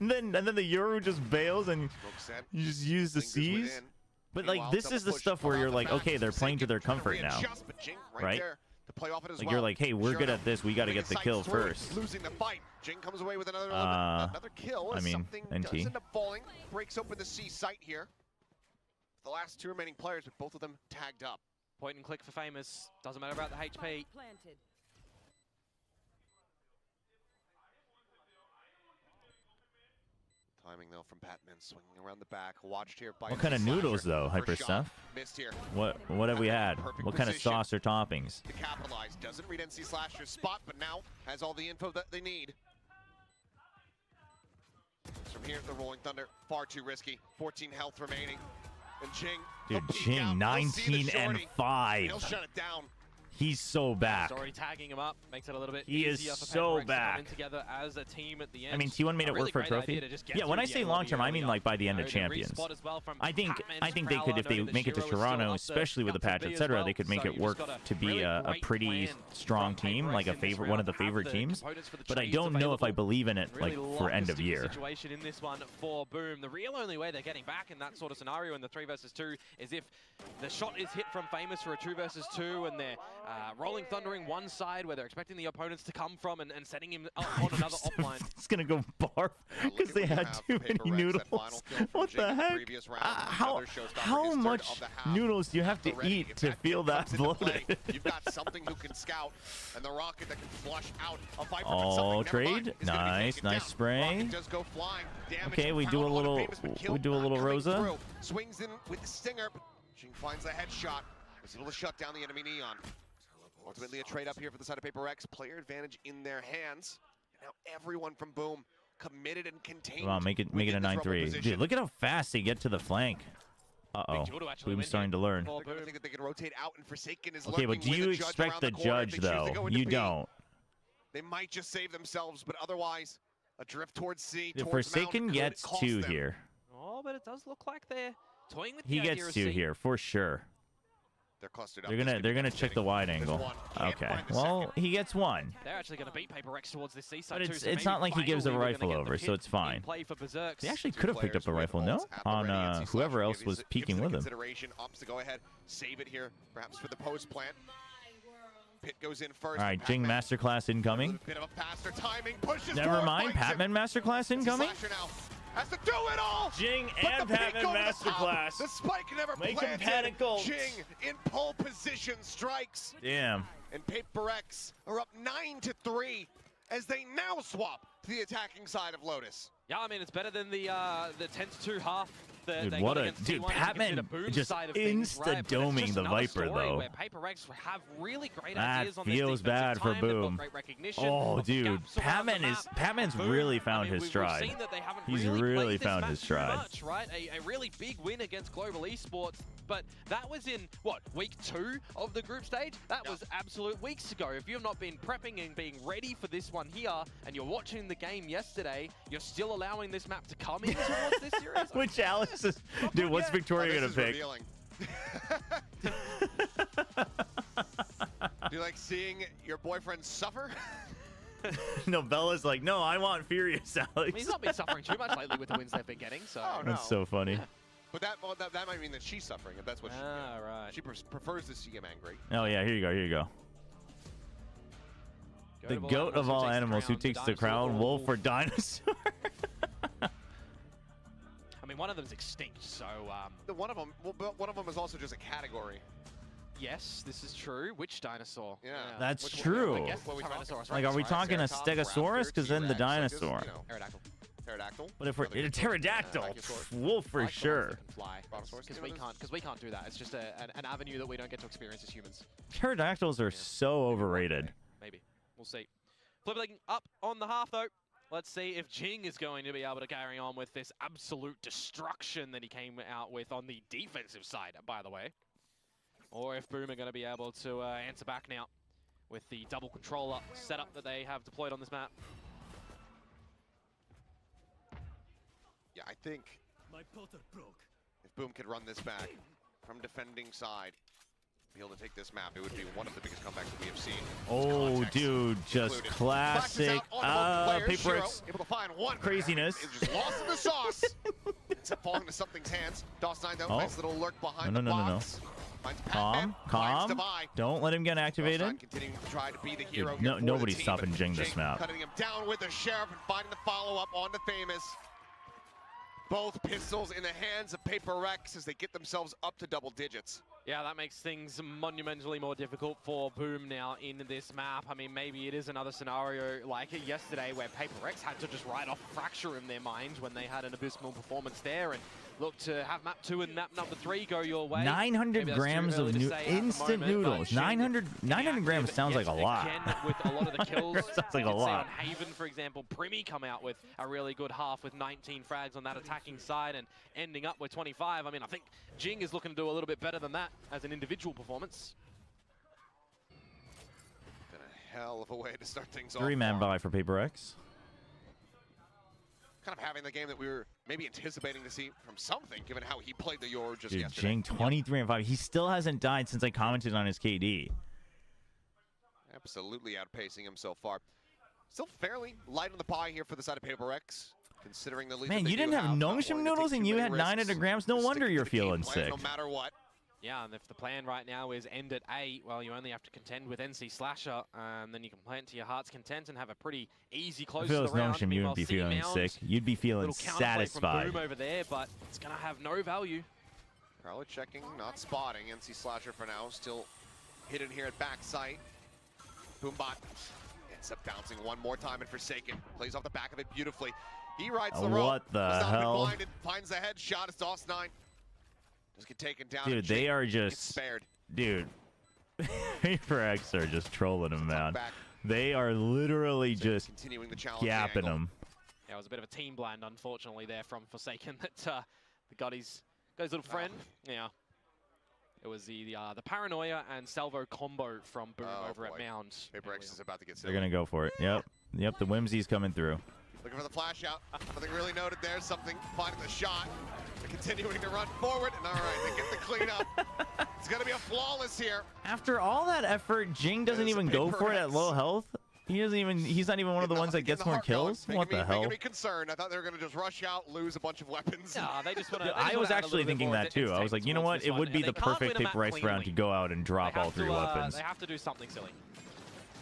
And then the Yoru just bails and smoke set. you just use the Lingers C's. within. But like Meanwhile, this double is the push stuff where around you're the like, back. okay, they're playing to their Forsaken trying comfort now. readjust, but Jing right? there to play off it as Like well. you're like, hey, we're good Sure at this. We got to get the Sights kill through, first. Losing the fight. Jing comes away with another another kill. I As mean, something NT. does end up falling. Breaks open the C site here. The last 2 remaining players, with both of them tagged up. Point and click for Famous. Doesn't matter about the HP. Planted. Timing though from Batman swinging around the back. Watched here by What kind of noodles though, First Hyper shot Stuff? Missed here. What have we had? Perfect What kind of position. sauce or toppings? To capitalize. Doesn't read NC Slasher's spot, but now has all the info that they need. From here, the Rolling Thunder, far too risky. 14 health remaining. And Jing, Dude, he'll peek Jing, out. He'll see the 19 and shorty. 5. He'll shut it down. He's so back. Sorry, tagging him up makes it a little bit He is easier for so PRX to come back. in together as a team at the end. I mean, T1 made it A really work for a great trophy. idea to just get Yeah, when through I the say A long term, I early mean on. like by the end You of know, Champions. respot as well from I think Patman's they could, Prowler, if they noting that make it to Shiro is still Toronto, up especially with the to patch, be as etc., well. they could make So it you've work just got to be really a great pretty plan strong from team, PRX like a in this favorite, one of the round. Have favorite the teams. components for the But I trades don't know if I available. believe in it Really like for lock end the of sticky year. situation in this one for Boom. The real only way they're getting back in that sort of scenario in the 3 versus 2 is if the shot is hit from Famous for a 2 versus 2 and they're rolling thundering one side where they're expecting the opponents to come from and setting him up on another offline. It's gonna go barf Look because at they what you had have too for many PRX, that noodles. final kill from What Jing the in the heck? previous round. How Another showstopper, how his third much of the half. noodles do you have to Already, eat if to that feel kill that comes into play, bloated? You've got something who can scout, and the rocket that can flush out a Viper. Oh, but something, never mind, trade. is gonna be Nice, taken nice down. spray. Rocket does go flying. Damage Okay, we do a piled on little- Famous, but kill we do a not little coming Rosa. through. Swings in with the stinger, but Jing finds the headshot. Was able to shut down the enemy Neon. Ultimately, a trade up here for the side of PRX. Player advantage in their hands. Now everyone from Boom committed and contained. Come on, make it a within this rubble 9-3. position. Dude, look at how fast they get to the flank. Uh-oh. Big Judo actually Boom's went starting here to learn. for They're gonna Boom. think that they can rotate out, and Forsaken is Okay, but lurking do with you the judge expect around the corner. If judge, they choose to though? go into You B, don't. They might just save themselves, but otherwise, a drift towards C, If towards Forsaken Mount gets could cost 2 them. here. Oh, but it does look like they're toying with He the idea gets of 2 C. here, for sure. They're clustered up. They're This gonna could be check the devastating. wide There's angle. one. Can't Okay. find the Well, second. he gets 1. They're actually going to beat PRX towards this C side But too. it's so maybe not like he gives a finally we're rifle gonna get over, the so pit it's fine. in play for Berserks. He actually Two could have picked up players the with rifle, no? ults at the On ready. NC whoever Slasher else gives was it peeking the with him. consideration, opts to go ahead, save it here, perhaps for the post plant. Pit goes in first. All right, Jing Patman, masterclass a incoming. bit of a faster timing, pushes Never forward, mind, finds him. Patman masterclass incoming. Slasher now has to do it all. Jing But and the peek Patman over the top. masterclass. The spike never Make him planted. panic ult. Jing in pole position strikes. Damn. And PRX are up 9-3 as they now swap to the attacking side of Lotus. Yeah, I mean, it's better than the 10-2 half. Dude, they what got a against dude! T1 if you consider Patman Boom's just side of things, right? But it's insta-doming just the another Viper, story though. Where PRX have really great That ideas on this feels bad defensive for time. They've got Boom. great recognition Oh, of the dude, gaps around the Patman's map. really Boom, found I mean, his we've stride. seen that they haven't He's really really played this found map his too stride. much, right? A really big win against Global Esports, but that was in what, week 2 of the group stage? That was absolute weeks ago. If you've not been prepping and being ready for this one here, and you're watching the game yesterday, you're still allowing this map to come in towards this series. Which Alex is, dude? What's Victoria Oh, gonna this is pick? revealing. Do you like seeing your boyfriend suffer? No, Bella's like, no, I want Furious, Alex. I mean, he's not been suffering too much lately with the wins they've been getting, so... Oh, no. That's so funny. But that might mean that she's suffering, if that's what right. she prefers to see him angry. Oh yeah, here you go, here you go. The goat of all animals who takes the crown, wolf or dinosaur. I mean, one of them's extinct, so One of them is also just a category. Yes, this is true. Which dinosaur? Yeah. That's Which one? true. I guess what we Tyrannosaurus, Like, are we talking a Triceratops, Stegosaurus? raptor, Because then the T-Rex, like, this, dinosaur. you know, Pterodactyl. Pterodactyl. But if we're Another a good pterodactyl, Brachiosaurus. wolf for I like the ones sure. that can fly. Brontosaurus, Because we can't do that. It's just an avenue that we don't get to experience as humans. Pterodactyls are so overrated. Maybe. We'll see. Flipping up on the half, though. Let's see if Jing is going to be able to carry on with this absolute destruction that he came out with on the defensive side, by the way. Or if Boom are going to be able to answer back now with the double controller setup that they have deployed on this map. Yeah, I think if Boom could run this back from defending side, be able to take this map, it would be one of the biggest comebacks that we have seen. Oh, Context dude, just included. classic Flashes out on both players. Shiro PRX able to find one. craziness. It's just lost in the sauce. It's falling to something's hands. DOS9 though, Oh. nice little lurk behind No, the no, no, no, box. Finds Pac-Man, Calm, finds calm. Divide. Don't let him get activated. DOS9 continuing to try to be the hero Dude, here for nobody's the team, stopping but Jing this map. Cutting him down with the Sheriff and finding the follow-up on the Famous. Both pistols in the hands of PRX as they get themselves up to double digits. Yeah, that makes things monumentally more difficult for Boom now in this map. I mean, maybe it is another scenario like yesterday where PRX had to just write off Fracture in their mind when they had an abysmal performance there and look to have map 2 and map number 3 go your way. 900 Maybe that's too grams of early to say at the instant moment, but noodles. Jing 900 grams inactive sounds like a yet lot. again with a lot of the kills. Sounds like You a can see lot. on Haven, for example, Primi come out with a really good half with 19 frags on that attacking side and ending up with 25. I mean, I think Jing is looking to do a little bit better than that as an individual performance. Been a hell of a way to start things off. 3-man buy for PRX. Kind of having the game that we were maybe anticipating to see from something, given how he played the Euro just Dude, yesterday. Jing 23 and 5. He still hasn't died since I commented on his KD. Absolutely outpacing him so far. Still fairly light on the pie here for the side of PRX, considering the lead. Man, that you they do didn't have not Nongshim wanting to noodles take and too you many had risks. 900 grams. No Just wonder sticking you're to the game feeling plan sick. No matter what. Yeah, and if the plan right now is end at 8, well, you only have to contend with NC Slasher, and then you can play it to your heart's content and have a pretty easy close If to it the was round. Nongshim, you Meanwhile, wouldn't be C feeling Mound, sick. You'd be feeling little counterplay satisfied. from Boom over there, but it's going to have no value. Probably checking, not spotting. NC Slasher for now, still hidden here at back sight. Boombot ends up bouncing one more time and Forsaken plays off the back of it beautifully. He rides the rope. What the Was not hell? blinded, finds the headshot as DOS9 does get taken down. Dude, and they Jing are gets just... spared. Dude, PRX are just trolling him, man. Back, They are literally just continuing the challenge. gapping him. Yeah, it was a bit of a team blind, unfortunately, there from Forsaken that got his little friend. Yeah. It was the Paranoia and Salvo combo from Boom over at Mound. PRX is about to get They're going to go for it. Yep. Yep, the whimsy's coming through. Looking for the flash out. Nothing really noted there. Something finding the shot. They're continuing to run forward. And all right, they get the cleanup. It's going to be a flawless here. After all that effort, Jing doesn't even go for it at low health. He doesn't even. He's not even one of the ones that gets more kills. What the hell? Making me concerned. I thought they were going to just rush out, lose a bunch of weapons. Nah, they just want to. I was actually thinking that too. I was like, you know what? It would be the perfect PRX round to go out and drop all 3 weapons. They have to do something silly.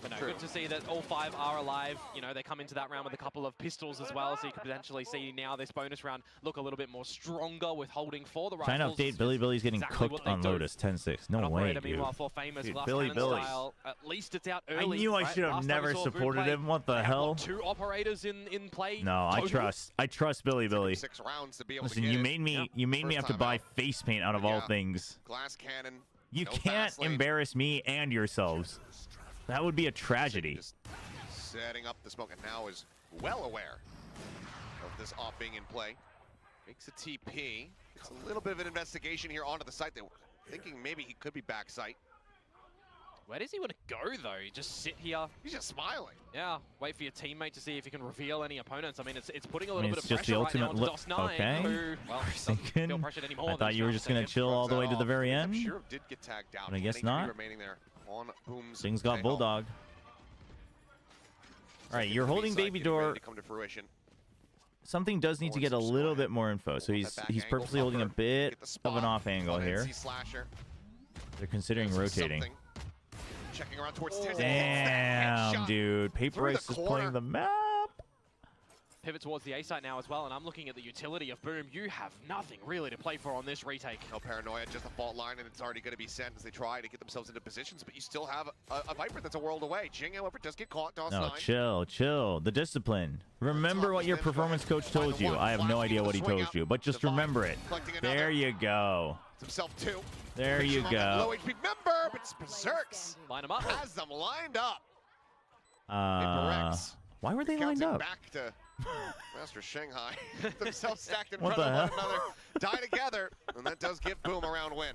But no, good to see that all 5 are alive. You know, they come into that round with a couple of pistols as well, so you can potentially see now this bonus round look a little bit more stronger with holding for the rifles. Trying to update Billy's getting cooked on Lotus 10-6. No way, dude. Meanwhile, for Famous Dude, glass Billy. style, at least it's out early. I knew I right? should have Last time never we saw Boom supported play, him. What the they have, hell? 2 operators in play. No, total? I trust Billy. 6 rounds to be able Listen, to get you it. made me. You made me have to buy face paint out of all things. Glass cannon. You no can't fast lane. embarrass me and yourselves. That would be a tragedy. Just setting up the smoke, and now is well aware of this op being in play. Makes a TP. It's a little bit of an investigation here onto the site. They were thinking maybe he could be back site. Where does he want to go, though? Just sit here? He's just smiling. Yeah, wait for your teammate to see if you can reveal any opponents. I mean, it's putting a little bit it's of just the pressure right now ultimate onto DOS9, okay. who, well, doesn't feel pressured anymore. I thought you were just gonna chill all the way to the very end. Shiro did get tagged down. But I guess Can he not. remaining there on Boom's Things got tail. Bulldog. All right, you're holding Baby Door. To come to fruition. Something does need to get a little bit more info, so he's purposely holding a bit of an off angle here. They're considering rotating. Checking around towards Damn, dude. PRX is playing the map. pivot towards the A site now as well, and I'm looking at the utility of Boom. You have nothing really to play for on this retake. No paranoia, just a fault line, and it's already going to be sent as they try to get themselves into positions, but you still have a Viper that's a world away. Jing, however, does get caught. Toss No, 9. chill. The discipline. Remember what your performance coach told you. I have no idea what he told you, but just remember it. There you go. It's himself too. There you Low go. HP member, but it's Berserks. Line them up. Has them lined up. PRX. Why were they lined Counting up? back to Master Shanghai. Themselves stacked in What front of the one another. Die together, and that does give Boom a round win.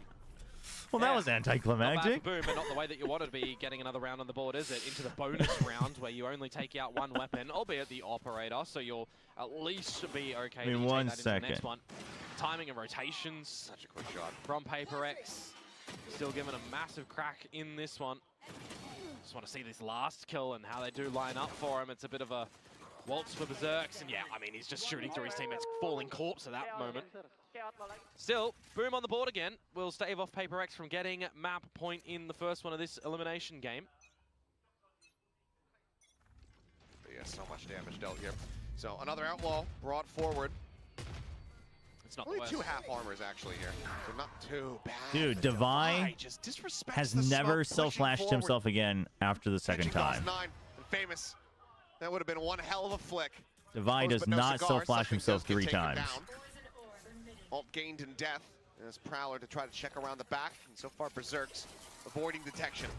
Well, that was Not bad anticlimactic. for Boom, but not the way that you want to be getting another round on the board, is it? Into the bonus round where you only take out one weapon, albeit the operator, so you'll at least be okay. I mean, that you take 1 that into the next second. one. Timing and rotations. Such a quick shot. From PRX. Still giving a massive crack in this one. Just want to see this last kill and how they do line up for him. It's a bit of a waltz for Berserks, and yeah, I mean, he's just shooting through his teammates' falling corpse at that moment. Still, Boom on the board again. Will stave off PRX from getting map point in the first one of this elimination game. But yeah, so much damage dealt here. So another outlaw brought forward. It's not Only the worst. 2 half armors actually here, so not too bad. Dude, But Devi just disrespects has the never smoke, pushing self-flashed forward. himself again after the second Catching time. Boss 9 and famous. That would have been one hell of a flick. Devi Close does but no not cigar. self-flash Something himself does get 3 taken times. down. Alt gained in death. As Prowler to try to check around the back, and so far Berserks avoiding detection.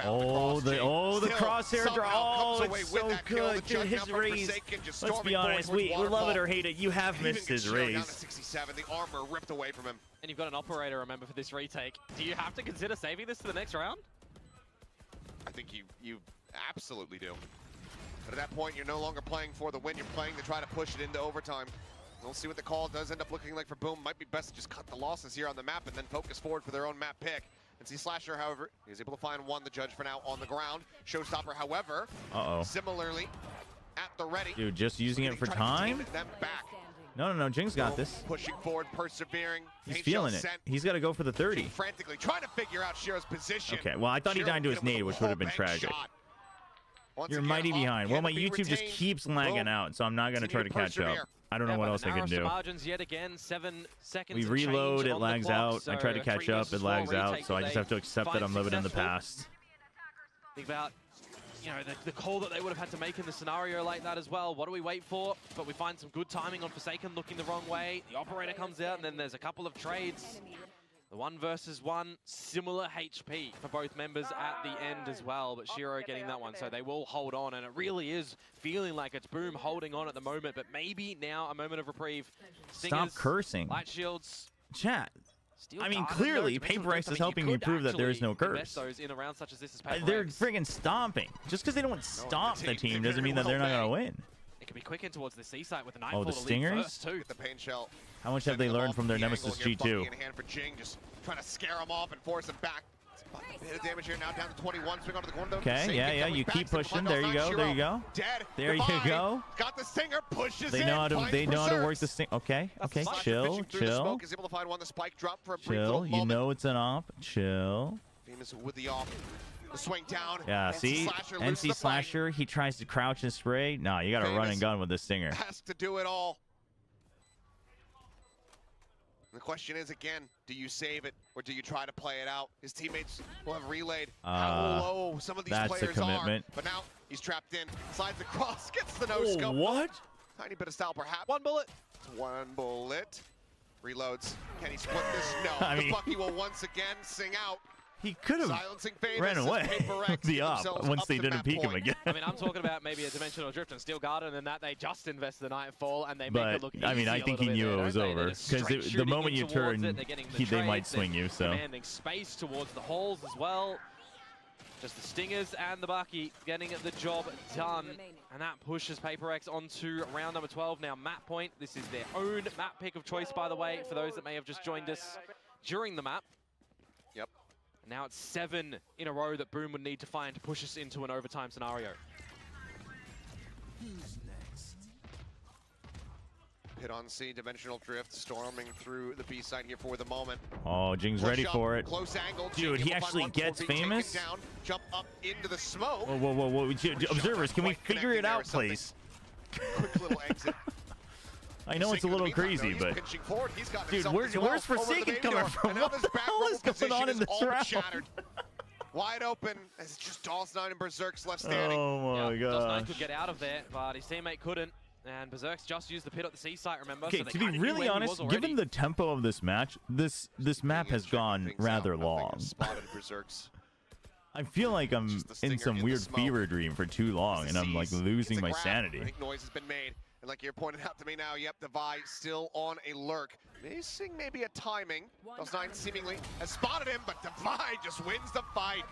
Oh, the crosshair draw. Oh, it's so good. Dude, His raise. Let's be honest, we love it or hate it. You have missed his Down raise. to 67, the armor ripped away from him. And you've got an operator, remember, for this retake. Do you have to consider saving this to the next round? I think you absolutely do. But at that point, you're no longer playing for the win. You're playing to try to push it into overtime. We'll see what the call does end up looking like for Boom. Might be best to just cut the losses here on the map and then focus forward for their own map pick. And see Slasher, however, is able to find one, the judge for now on the ground. Showstopper, however, similarly at the ready. Dude, just using it for time? Them back. No, Jing's got this. Pushing forward, persevering. He's feeling it. He's got to go for the 30. Frantically trying to figure out Shiro's position. Okay, well, I thought he died to his nade, which would have been tragic. You're mighty behind. Well, my YouTube just keeps lagging out, so I'm not going to try to catch up. I don't know what else I can do. Margins yet again, 7 seconds. We reload, it lags out. I try to catch up, it lags out. So I just have to accept that I'm living in the past. Think about, you know, the call that they would have had to make in the scenario like that as well. What do we wait for? But we find some good timing on Forsaken looking the wrong way. The operator comes out, and then there's a couple of trades. The 1 versus 1, similar HP for both members at the end as well, but Shiro getting that one, so they will hold on, and it really is feeling like it's Boom holding on at the moment, but maybe now a moment of reprieve. Stop cursing. Light shields. Chat. I mean, clearly, PRX is helping me prove that there is no curse. Those in a round such as this is They're friggin' stomping. Just because they don't stomp the team doesn't mean that they're not going to win. It can be quick in towards the C site with a Nightfall the to lead Stingers? first, too. The pain shell. How much have they learned from their nemesis G2? In hand for Jing, just trying to scare him off and force him back. A bit of damage here now, down to 21. Swing onto the corner. Okay, yeah, you keep pushing. There you go, there you go. Dead. There you go. Got the stinger, pushes They know how to work the sting. Okay, chill. Is able to find one, the spike drop for a brief little Chill, you moment. know it's an op. Chill. Famous with the off. The swing down. Yeah, see? NC Slasher, he tries to crouch and spray. No, you got to run and gun with this stinger. Has to do it all. The question is, again, do you save it or do you try to play it out? His teammates will have relayed how low some of these players are. But now he's trapped in, slides across, gets the no-scope. What? Tiny bit of style, perhaps. One bullet. One bullet. Reloads. Can he split this? No. I mean, the Bucky will once again sing out. He could have ran away the op once they didn't peek him again. I mean, I'm talking about maybe a Dimensional Drift and Steel Garden, and that they just invest the Nightfall, and they make it look easy. I mean, I think he knew it was over. Because the moment you turn, they might swing you, so. Commanding space towards the holes as well. Just the Stingers and the Bucky getting the job done. And that pushes PRX onto round number 12. Now, map point. This is their own map pick of choice, by the way, for those that may have just joined us during the map. Yep. And now it's 7 in a row that Boom would need to find to push us into an overtime scenario. Who's next? Pit on C, Dimensional Drift, storming through the B side here for the moment. Oh, Jing's ready for it. Close angle. Dude, he actually gets famous? Down, jump up into the smoke. Whoa. Observers, can we figure it out, please? Quick little exit. I know it's a little crazy, he's but pinching forward. He's got dude, himself as well where's over the Forsaken main coming door. from? And now What this the back hell row is going position on in is this all round? shattered. Wide open as it's just Dawes9 and Berserk's left standing. Oh my Dawes9 gosh. could get out of there, but his teammate couldn't. And Berserk's just used the pit at the C site, remember? Okay, So they to be kinda knew really where he honest, was given already. the tempo of this match, this map has gone rather long. Spotted Berserk's. I feel like I'm Just the in stinger some in the weird smoke. fever dream for too long, and I'm like Sees, losing gets a my grab. sanity. I think noise has been made. And like you're pointing out to me now, yep, Devi still on a lurk. Missing maybe a timing. Dawes9 seemingly has spotted him, but Devi just wins the fight.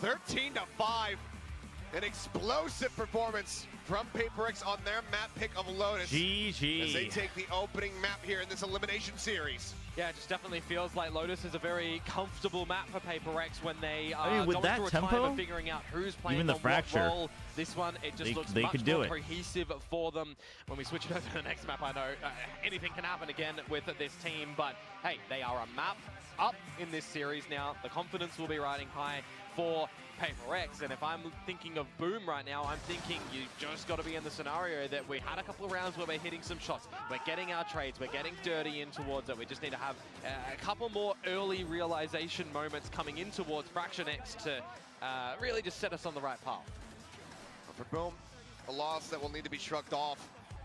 13-5. An explosive performance from PRX on their map pick of Lotus. GG. As they take the opening map here in this elimination series. Yeah, it just definitely feels like Lotus is a very comfortable map for PRX when they are I mean, with going that through a tempo, time of figuring out who's playing even the on fracture, what role. This one, it just looks they much could do more it. cohesive for them. When we switch it over to the next map, I know anything can happen again with this team, but hey, they are a map up in this series now. The confidence will be riding high for PRX, and if I'm thinking of Boom right now, I'm thinking you've just got to be in the scenario that we had a couple of rounds where we're hitting some shots, we're getting our trades, we're getting dirty in towards it. We just need to have a couple more early realization moments coming in towards Fraction X to really just set us on the right path. For Boom, a loss that will need to be shrugged off.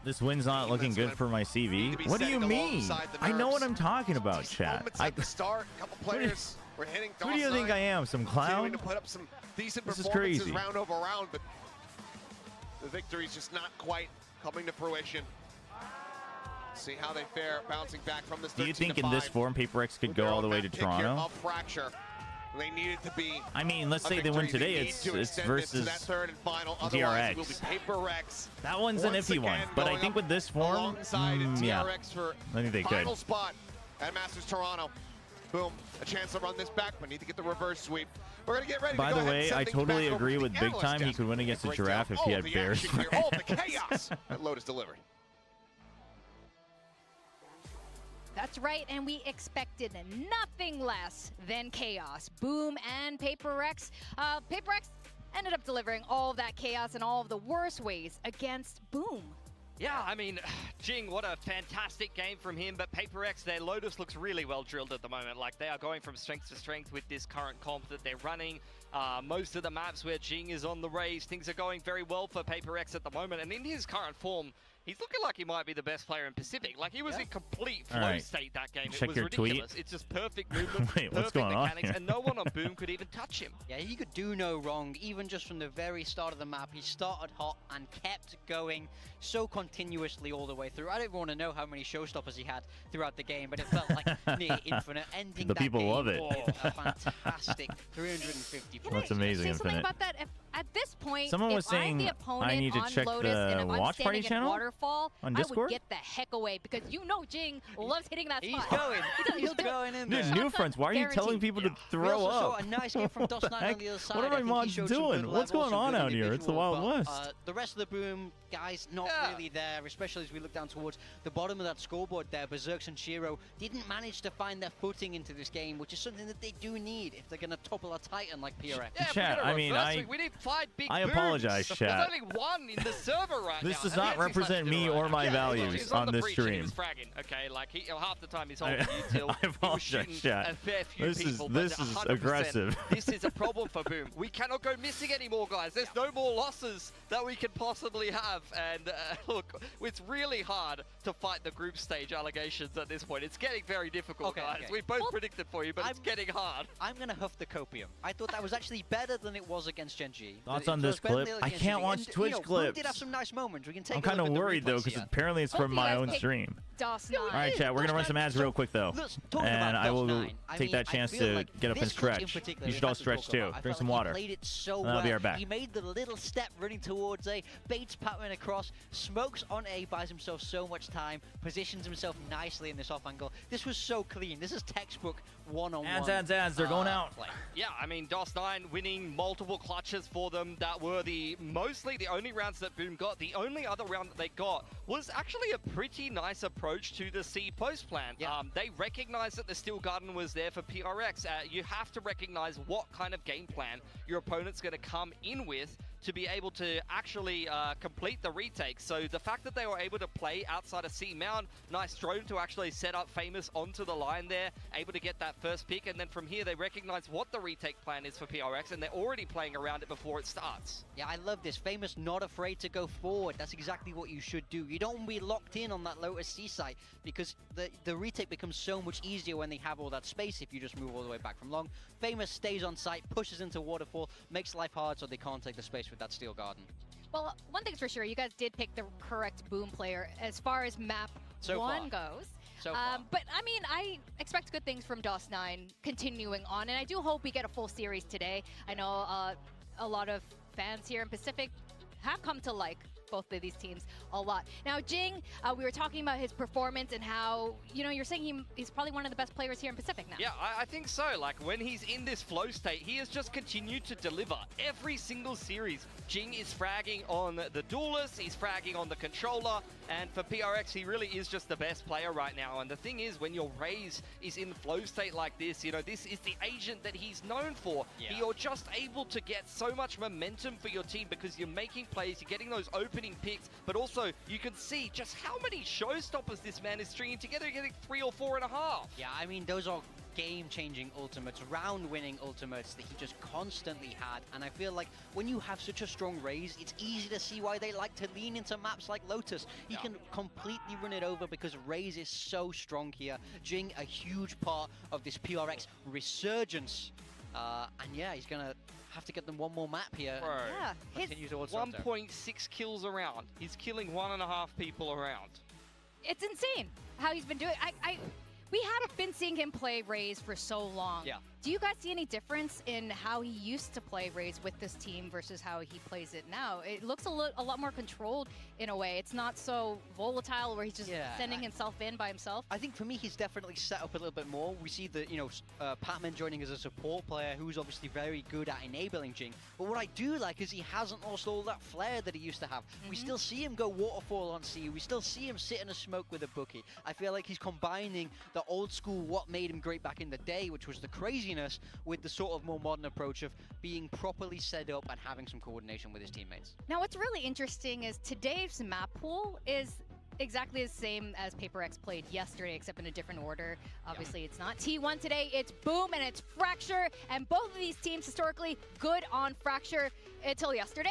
This win's not looking good for my CV. What do you mean? I know what I'm talking about, chat. At the start, a couple players were hitting Who do you think I am, some clown? To put up some decent This is performances crazy. round over round, but the victory's just not quite coming to fruition. See how they fare bouncing back from this. Do you think in this form, PRX could go all the way to Toronto? Fracture. They need it to be. I mean, let's say they win today, it's versus that third and final. Otherwise, it will be DRX. PRX. That one's an iffy one, but I think with this form, alongside yeah, DRX for I think they could. final spot at Masters Toronto. Boom, a chance to run this back, but need to get the reverse sweep. We're gonna get ready. By to go the ahead and way, send I things totally back over agree to with the Big analyst Time. He desk could win and against a break giraffe down if he all had the bears. action here, all the chaos that Lotus delivered. That's right, and we expected nothing less than chaos. Boom and PRX. PRX ended up delivering all of that chaos in all of the worst ways against Boom. Yeah, I mean, Jing, what a fantastic game from him, but PRX, their Lotus looks really well drilled at the moment. Like, they are going from strength to strength with this current comp that they're running. Most of the maps where Jing is on the raise, things are going very well for PRX at the moment, and in his current form, he's looking like he might be the best player in Pacific. Like, he was in complete flow state that game. Check it was your ridiculous. tweet. It's just perfect movement, Wait, what's perfect going on mechanics, here? and no one on Boom could even touch him. Yeah, he could do no wrong, even just from the very start of the map. He started hot and kept going so continuously all the way through. I don't even want to know how many showstoppers he had throughout the game, but it felt like near infinite. Ending The that people game love it. with a fantastic 350 points. That's amazing, Say something Infinite. about that. If, at this point, Someone was if I'm saying the opponent I need to on check Lotus, and the if I'm watch party standing in channel Waterfall, on I Discord? would get the heck away because you know Jing loves hitting that He's spot. going. He's going in there. Dude, new friends, why are you telling people to We throw also saw up? a nice game from What the Dawes9 on heck? the other side. What are I my think he mods showed some doing? good What's levels, going some on good out here? It's the individual, Wild but, West. The rest of the Boom guys not really there, especially as we look down towards the bottom of that scoreboard there. Berserks and Shiro didn't manage to find their footing into this game, which is something that they do need if they're going to topple a Titan like PRX. Yeah, Chat, we're gonna I mean, reverse it. We need 5 big I booms. apologize, There's chat. only one in the server right now. This does and not he actually represent slashed it me right or now. my Yeah, values he's on the this breach and he stream. was fragging, okay? Like, half the time he's I- holding util. I apologize, chat. A fair few This is- people, this but is 100%, aggressive. This is a problem for Boom. We cannot go missing anymore, guys. There's no more losses that we can possibly have. And look, it's really hard to fight the group stage allegations at this point. It's getting very difficult, guys. We both predicted for you, but it's getting hard. I'm going to huff the copium. I thought that was actually better than it was against Gen G. Thoughts It on was this better clip? than I against can't Gen G. watch And, Twitch Boom clips. did have some nice moments. We can take I'm a kind look of at the worried though replays because here. apparently it's from my own pick stream. Dawes9. All right, chat, we're gonna run some ads real quick though, talking and about I will Dawes9, I take mean, that I chance feel to like get up and this clutch in stretch. particular You we should all have to stretch talk too. about. I Drink felt some like water. He played it so And well. I'll be right back. He made the little step running towards A, baits Patman across, smokes on A, buys himself so much time, positions himself nicely in this off angle. This was so clean. This is textbook one-on-one. Ads, they're going out. Play. Yeah, I mean, Dawes9 winning multiple clutches for them that were mostly the only rounds that Boom got. The only other round that they got was actually a pretty nice approach to the C post plan. Yeah. They recognized that the Steel Garden was there for PRX. You have to recognize what kind of game plan your opponent's going to come in with to be able to actually complete the retake. So the fact that they were able to play outside of C Mount, nice drone to actually set up Famous onto the line there, able to get that first pick, and then from here they recognize what the retake plan is for PRX, and they're already playing around it before it starts. Yeah, I love this. Famous not afraid to go forward. That's exactly what you should do. You don't want to be locked in on that Lotus C site, because the retake becomes so much easier when they have all that space if you just move all the way back from long. Famous stays on site, pushes into Waterfall, makes life hard so they can't take the space with that Steel Garden. Well, one thing's for sure, you guys did pick the correct Boom player as far as map So 1 goes. So far. But I mean, I expect good things from DOS9 continuing on, and I do hope we get a full series today. I know a lot of fans here in Pacific have come to like both of these teams a lot. Now, Jing, we were talking about his performance and how, you know, you're saying he's probably one of the best players here in Pacific now. Yeah, I think so. Like, when he's in this flow state, he has just continued to deliver. Every single series, Jing is fragging on the duelist, he's fragging on the controller, and for PRX, he really is just the best player right now. And the thing is, when your Raze is in flow state like this, you know, this is the agent that he's known for. Yeah. You're just able to get so much momentum for your team because you're making plays, you're getting those opening picks, but also you can see just how many showstoppers this man is stringing together, getting 3 or 4.5. Yeah, I mean, those are game-changing ultimates, round-winning ultimates that he just constantly had. And I feel like when you have such a strong Raze, it's easy to see why they like to lean into maps like Lotus. He can completely run it over because Raze is so strong here. Jing, a huge part of this PRX resurgence. And yeah, he's going to have to get them one more map here. Bro, Yeah, Continue towards Toronto. 1.6 kills around. He's killing 1.5 people around. It's insane how he's been doing. We have been seeing him play Raze for so long. Yeah. Do you guys see any difference in how he used to play Raze with this team versus how he plays it now? It looks a lot more controlled in a way. It's not so volatile where he's just sending himself in by himself. I think for me, he's definitely set up a little bit more. We see that, you know, Patman joining as a support player who's obviously very good at enabling Jing. But what I do like is he hasn't lost all that flair that he used to have. We still see him go waterfall on C. We still see him sit in a smoke with a bookie. I feel like he's combining the old school, what made him great back in the day, which was the craziness, with the sort of more modern approach of being properly set up and having some coordination with his teammates. Now, what's really interesting is today's map pool is exactly the same as PRX played yesterday, except in a different order. Obviously, it's not T1 today, it's Boom and it's Fracture, and both of these teams historically good on Fracture until yesterday.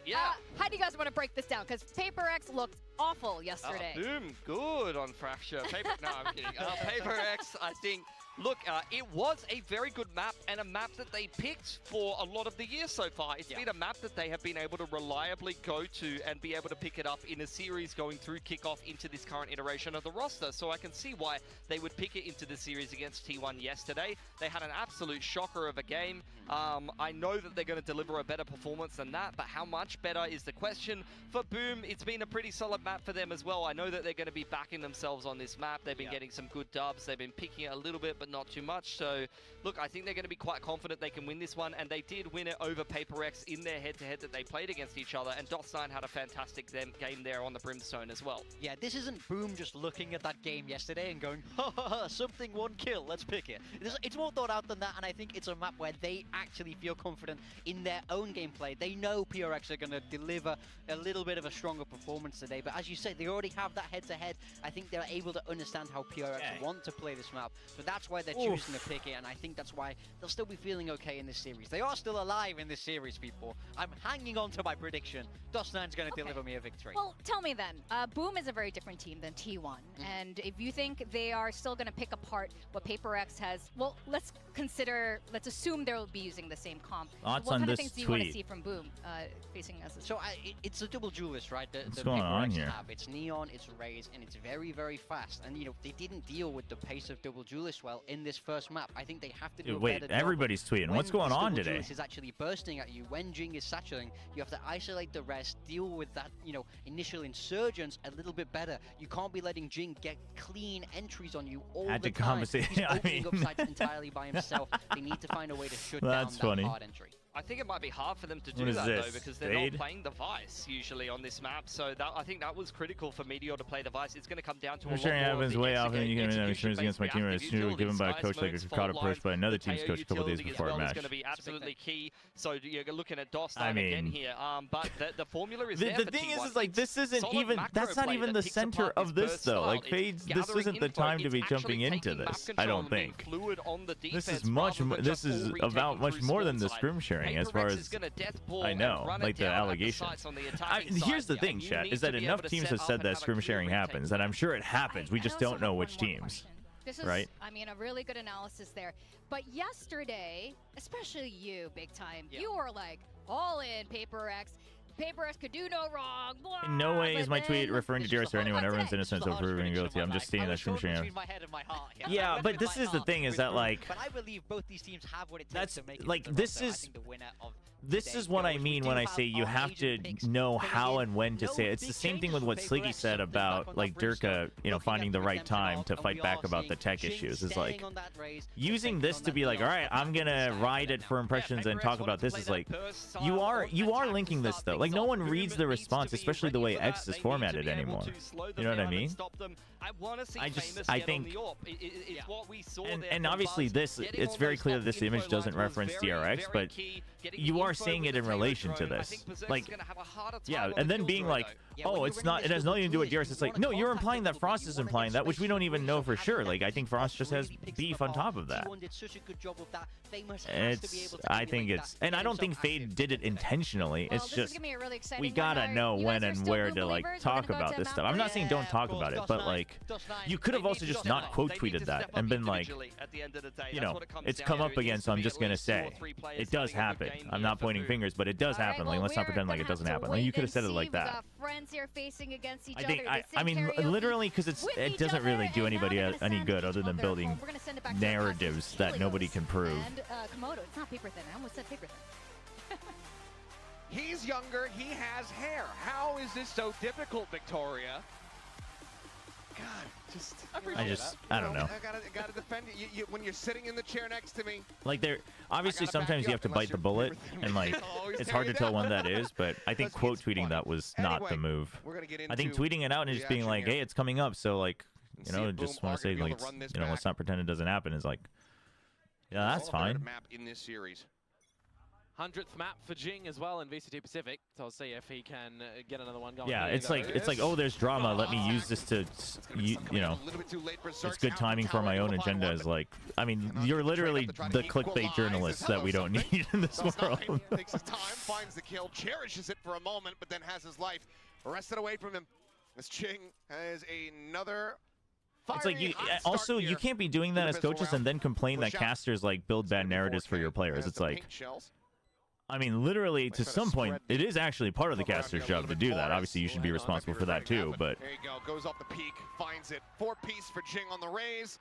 Yeah. How do you guys want to break this down? Because PRX looked awful yesterday. Boom, good on Fracture. No, I'm kidding. PRX, I think, look, it was a very good map and a map that they picked for a lot of the year so far. It's been a map that they have been able to reliably go to and be able to pick it up in a series going through kickoff into this current iteration of the roster. So I can see why they would pick it into the series against T1 yesterday. They had an absolute shocker of a game. I know that they're going to deliver a better performance than that, but how much better is the question. For Boom, it's been a pretty solid map for them as well. I know that they're going to be backing themselves on this map. They've been getting some good dubs. They've been picking it a little bit, but not too much. So, look, I think they're going to be quite confident they can win this one, and they did win it over PRX in their head-to-head that they played against each other, and DOS9 had a fantastic game there on the Brimstone as well. Yeah, this isn't Boom just looking at that game yesterday and going, ha ha ha, something, one kill, let's pick it. It's more thought out than that, and I think it's a map where they actually feel confident in their own gameplay. They know PRX are going to deliver a little bit of a stronger performance today, but as you say, they already have that head-to-head. I think they're able to understand how PRX want to play this map, so that's why they're choosing to pick it, and I think that's why they'll still be feeling okay in this series. They are still alive in this series, people. I'm hanging on to my prediction. DOS9's going to deliver me a victory. Well, tell me then, Boom is a very different team than T1, and if you think they are still going to pick apart what PRX has, well, let's assume they'll be using the same comp. Thoughts what on kind of this things do you want to tweet? see from Boom facing us? So it's a double duelist, right? What's the going on PRX here? have. It's Neon, it's Raze, and it's very, very fast. And, you know, they didn't deal with the pace of double duelist well in this first map. I think they have to do a Wait, better job everybody's tweeting. when What's going this on double today? duelist is actually bursting at you. When Jing is saturating, you have to isolate the rest, deal with that, you know, initial insurgence a little bit better. You can't be letting Jing get clean entries on you all Had the to time. compensate. He's I opening mean- up sites entirely by himself. They need to find a way to shut down That's that funny. hard entry. I think it might be hard for them to What do is that this? though, because they're Fade? not playing the Vice usually on this map. So that, I think that was critical for Meteor to play the Vice. It's going to come down to a lot Sharing more of happens the way often than you can execution streams against my team. based It's usually given by a coach like a caught approach by another team's coach a couple days before a It's match. going to be absolutely key. So you're looking at DOS I time again mean, here. But the formula is there the for thing T1. is like this isn't Solid even. macro That's not play even that the picks center apart his of this burst though. style. Like It's Fades, this gathering isn't the info. time to It's be actually jumping into taking map this. I control don't and being think. fluid on the This is defense much. rather than This just is all about retaking much through more than small the side. scrim sharing as far PRX as is gonna death ball I and know, run it like the down at allegations. sites on the attacking Here's the side. thing, You chat, need is to that be enough able to teams set have up said and that have a scrim clear sharing retake. happens, and I'm sure it happens. We I just also don't know have which one more teams. question. This is, right? I mean, a really good analysis there. But yesterday, especially you, big time, you were like all in PRX. PRX could do no wrong. Blah, In no way but is my tweet then- referring to DRX or anyone. Everyone's innocent until proven guilty. I'm just stating that scrim sharing. Yeah, but this is the thing, is that like But I believe both these teams have what it takes that's to make it like to the this roster. I is think the winner of this today is what I goes. mean We when do I say you our have to Asian picks know coming how in. and when to No say it. It's the big same thing changes with what for Sliggy PRX. said There's about not like much room, so Durka, finding the right time to fight back about the tech issues. Is like using this to be like, all right, I'm gonna ride it for impressions and talk about this. Is like you are linking this though. Like no one reads the response, especially the way X is formatted anymore. You know what I mean? I think, and obviously this, it's very clear that this image doesn't reference DRX, but you are saying it in relation to this. Like, yeah, and then being like, oh, it's not, it has nothing to do with DRX. It's like, no, you're implying that Frost is implying that, which we don't even know for sure. Like, I think Frost just has beef on top of that. I think it's, and I don't think Fade did it intentionally. It's just, we gotta know when and where to like talk about this stuff. I'm not saying don't talk about it, but like, you could have also just not quote tweeted that and been like, you know, it's come up again, so I'm just gonna say it does happen. I'm not pointing fingers, but it does happen. Like, let's not pretend like it doesn't happen. Like, you could have said it like that. I think, I mean, literally, because it doesn't really do anybody any good other than building narratives that nobody can prove. And Komodo, it's not paper thin. I almost said paper thin. He's younger, he has hair. How is this so difficult, Victoria? God, I don't know. I gotta defend you when you're sitting in the chair next to me. Like, there, obviously, sometimes you have to bite the bullet, and like, it's hard to tell when that is. But I think quote tweeting that was not the move. I think tweeting it out and just being like, hey, it's coming up, so like, you know, just want to say like, it's, you know, let's not pretend it doesn't happen. Is like, yeah, that's fine. Map in this series. 100th map for Jing as well in VCT Pacific. So I'll see if he can get another one going. Yeah, here, it's like, oh, there's drama. Let me use this to, you know, it's good timing for my own agenda. Is like, I mean, you're literally the clickbait journalists that we don't need in this world. Takes his time, finds the kill, cherishes it for a moment, but then has his life wrested away from him. As Ching has another. It's like you also you can't be doing that as coaches and then complain that casters like build bad narratives for your players. It's like, I mean, literally, to some point, it is actually part of the caster's job to do that. Obviously, you should be responsible for that too, but... There you go, goes off the peak, finds it. 4-piece for Jing on the raise.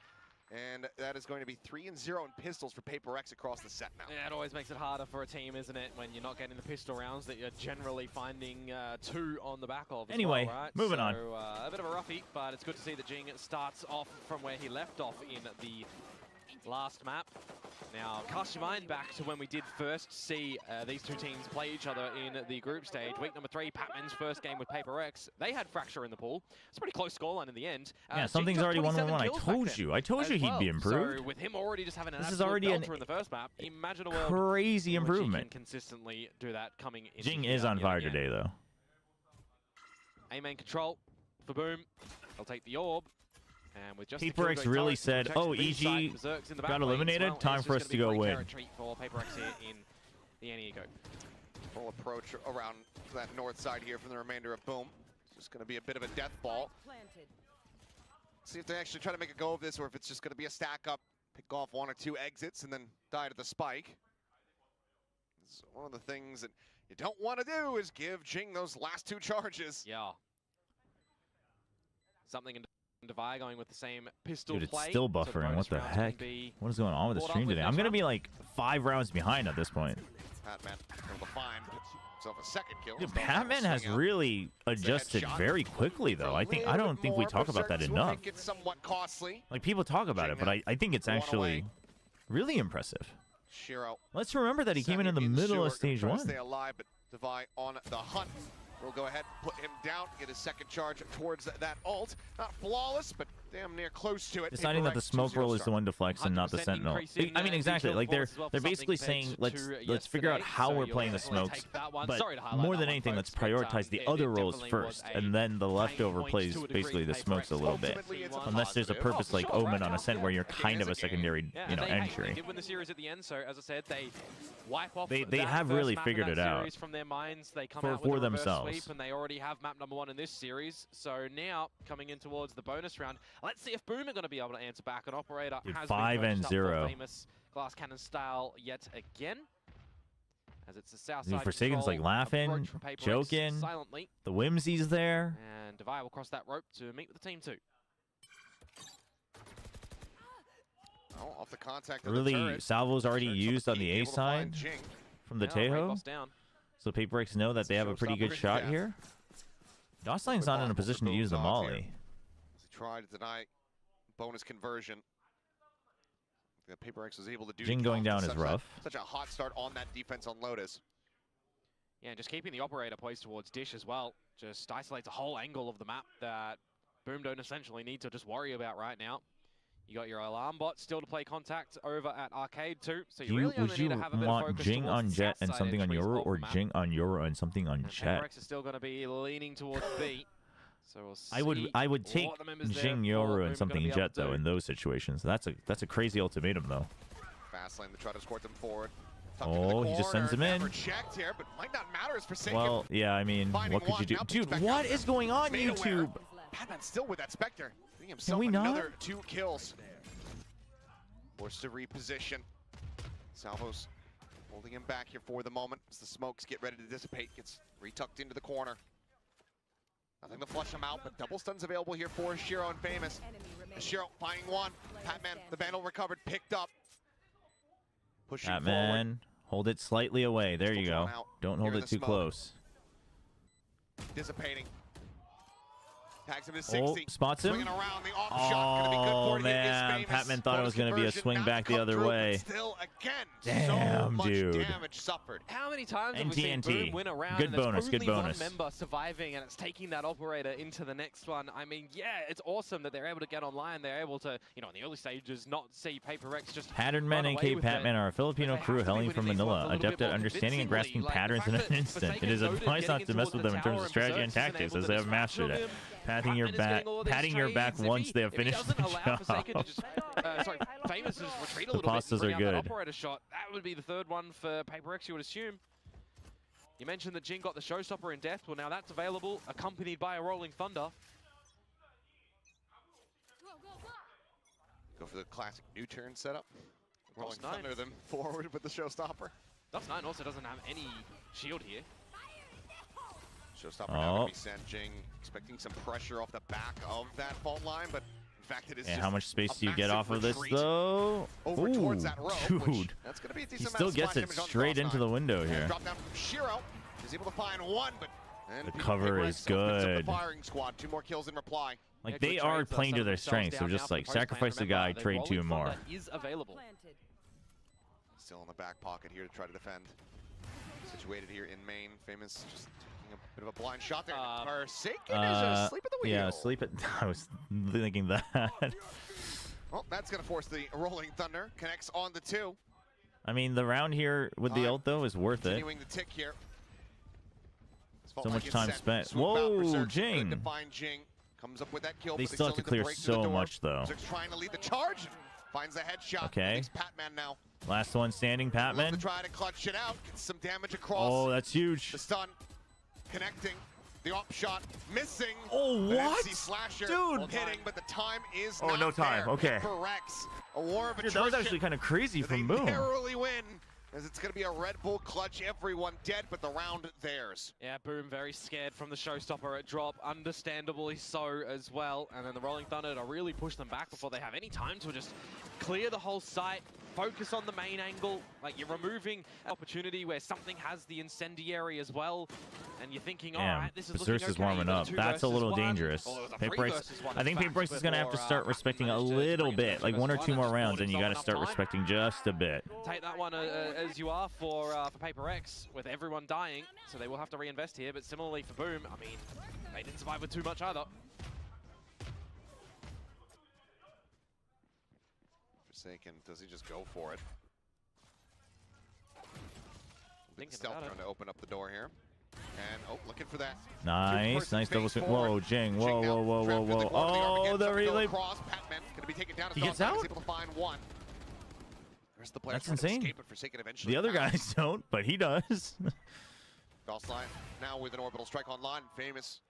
And that is going to be 3-0 in pistols for PRX across the set now. Yeah, it always makes it harder for a team, isn't it, when you're not getting the pistol rounds that you're generally finding 2 on the back of. Anyway, well, right? moving on. A bit of a roughie, but it's good to see that Jing starts off from where he left off in the last map. Now, cast your mind back to when we did first see these two teams play each other in the group stage. Week number 3, Patman's first game with PRX. They had Fracture in the pool. It's a pretty close scoreline in the end. Yeah, something's already 1-1-1. I told you he'd be improved. So with him already just having an this is absolute already belter in the first map, imagine a world crazy in which he improvement. can consistently do that coming in. Jing is on fire today, though. A-main control for Boom. They'll take the orb. And with just PRX really said, oh, EG got eliminated, time for us to go win. For PRX here in the NE Go. Full approach around that north side here from the remainder of Boom. It's just going to be a bit of a death ball. See if they actually try to make a go of this or if it's just going to be a stack up, pick off 1 or 2 exits and then die to the spike. It's one of the things that you don't want to do is give Jing those last 2 charges. Yeah. Something in Devi going with the same pistol Dude, it's play. still buffering. What the heck? What is going on with the stream today? I'm going to be like 5 rounds behind at this point. Patman able to find himself a second kill. Dude, Patman has really adjusted very quickly, though. I don't think we talk about that enough. Somewhat costly. Like, people talk about it, but I think it's actually really impressive. Shiro. Let's remember that he came in the middle of stage 1. Stay alive, but Devi on the hunt. We'll go ahead, put him down, get his second charge towards that ult. Not flawless, but damn near close to it. Deciding that the smoke roll is the one to flex and not the sentinel. I mean, exactly. Like they're basically saying let's figure out how we're playing the smokes, but more than anything, let's prioritize the other rolls first, and then the leftover plays basically the smokes a little bit. Unless there's a purpose like Omen on Ascent where you're kind of a secondary, you know, entry. They did win the series at the end, so as I said, they wipe off. They have really figured it out from their minds. They come out for with a reverse themselves. sweep, and they already have map number 1 in this series. So now coming in towards the bonus round, let's see if Boom are going to be able to answer back. An operator has 5-0. Famous glass cannon style yet again. As it's the south side. Forsaken's like laughing, joking. Silently. The whimsy's there. And Devi will cross that rope to meet with the team 2. Oh, off the contact. Really, Salvo's already used on the A side from the Tejo. So PRX know that they have a pretty good shot here. Dossline's not in a position to use the molly. He tried to deny bonus conversion. The PRX was able to do. Jing going down is rough. Such a hot start on that defense on Lotus. Yeah, and just keeping the operator poised towards Dish as well. Just isolates a whole angle of the map that Boom don't essentially need to just worry about right now. You got your alarm bot still to play contact over at Arcade too. So you really only need to have a bit of focus Jing on towards Jet the and south something side on entries Yoru, of or the map. Jing on Yoru and something on Jet? PRX is still going to be leaning towards B. So we'll see I would take what the members there Jing for Yoru Boom and are something gonna be able Jet to though do. in those situations. That's a crazy ultimatum though. Fast lane to try to escort them forward. Oh, he just sends him in. Checked here, but might not matter as Forsaken. Well, yeah, I mean, what could you do? Dude, what is going on YouTube? Batman still with that Spectre. Giving Can himself we not? another 2 kills. Forced to reposition. Salvo's holding him back here for the moment as the smokes get ready to dissipate. Gets retucked into the corner. Nothing to flush him out, but double stuns available here for Shiro and Famous. Shiro finding one. Patman, the Vandal recovered, picked up. Pushing Batman, hold it slightly away. There you go. Don't hold it too close. Dissipating. Tags him to 60. Oh, spots him. Swinging around, the off shot, gonna be good for Oh it. He is man, Famous. Patman thought it was going to be a Bonus swing conversion, back the not other come through, way. but still, again, Damn, so much dude. damage suffered. How many times have we seen NTNT. Boom win a round Good and there's bonus, good only bonus. one member surviving and it's taking that operator into the next one? I mean, yeah, it's awesome that they're able to get online. They're able to, you know, in the early stages, not see PRX just Pattern Men and K Patman are a Filipino crew hailing from Manila, adept at understanding and grasping patterns in an instant. It is advised not to mess with them in terms of strategy and tactics, as they have mastered it. Patting your back once they have finished the job. Famous has retreated a The little bit pastas and bring are out that good. operator shot. That would be the third one for PRX, you would assume. You mentioned that Jing got the showstopper in death. Well, now that's available, accompanied by a Rolling Thunder. Go for the classic new turn setup. Rolling Nine. Thunder them forward with the showstopper. Dust9 also doesn't have any shield here. Showstopper now going to be sent. Jing expecting some pressure off the back of that fault line, but in fact it is And just how much space a do you get massive off of this retreat though? over Ooh, towards that rope, which dude. that's going to be a He decent still amount of gets splash it damage on straight into Dust9. the window And here. drop down from Shiro is able to find one, but and The cover PRX is picks up good. the firing squad, 2 more kills in reply. Like they are playing to their strengths. They're just like sacrifice the guy, trade 2 more. Is available. Still in the back pocket here to try to defend. Situated here in main. Famous just taking a bit of a blind shot there. Forsaken is asleep at the wheel. Yeah, sleep at. I was thinking that. Well, that's going to force the Rolling Thunder. Connects on the 2. I mean, the round here with the ult though is worth it. Continuing the tick here. So much time spent. Swoop out, Whoa, Berserk, Jing. good to find Jing. Comes up with that kill. They but still have to need clear break through the so door. much though. Berserk's trying to lead the charge. Finds the headshot. Okay. Leaves Patman now. Last one standing, Love to Patman. try to clutch it out. Gets some damage across. Oh, that's huge. The stun. Connecting. The op shot. Missing. Oh, The what? NC Slasher Dude. hitting, but the time is Oh, not no time. there. Okay. PRX. A war of Dude, attrition. that was actually kind of crazy They from Boom. narrowly win, as it's going to be a Red Bull clutch. Everyone dead, but the round theirs. Yeah, Boom very scared from the showstopper at drop, understandably so as well. And then the Rolling Thunder to really push them back before they have any time to just clear the whole site, focus on the main angle. Like, you're removing opportunity where something has the incendiary as well, and you're thinking, all right, this is looking Berserk is okay. warming You've got up. 2 That's a versus little 1. dangerous. Although it was a 3 PRX, versus 1, I think in fact, PRX is going to have to before, start respecting a little bit, like 1 or 2 more rounds, and you got to start respecting just a bit. Take that one as you are for PRX, with everyone dying, so they will have to reinvest here. But similarly for Boom, I mean, they didn't survive with too much either. Forsaken, does he just go for it? Thinking Stealth about it. trying to open up the door here. And, oh, looking for that. Nice, nice double swing. Whoa, Jing. Whoa, whoa, whoa, whoa, whoa. Oh, the relay. He gets out? Able to find one. There's the player That's trying to insane. escape, but Forsaken eventually The other found. guys don't, but he does. Gaussline now with an orbital strike online. Famous.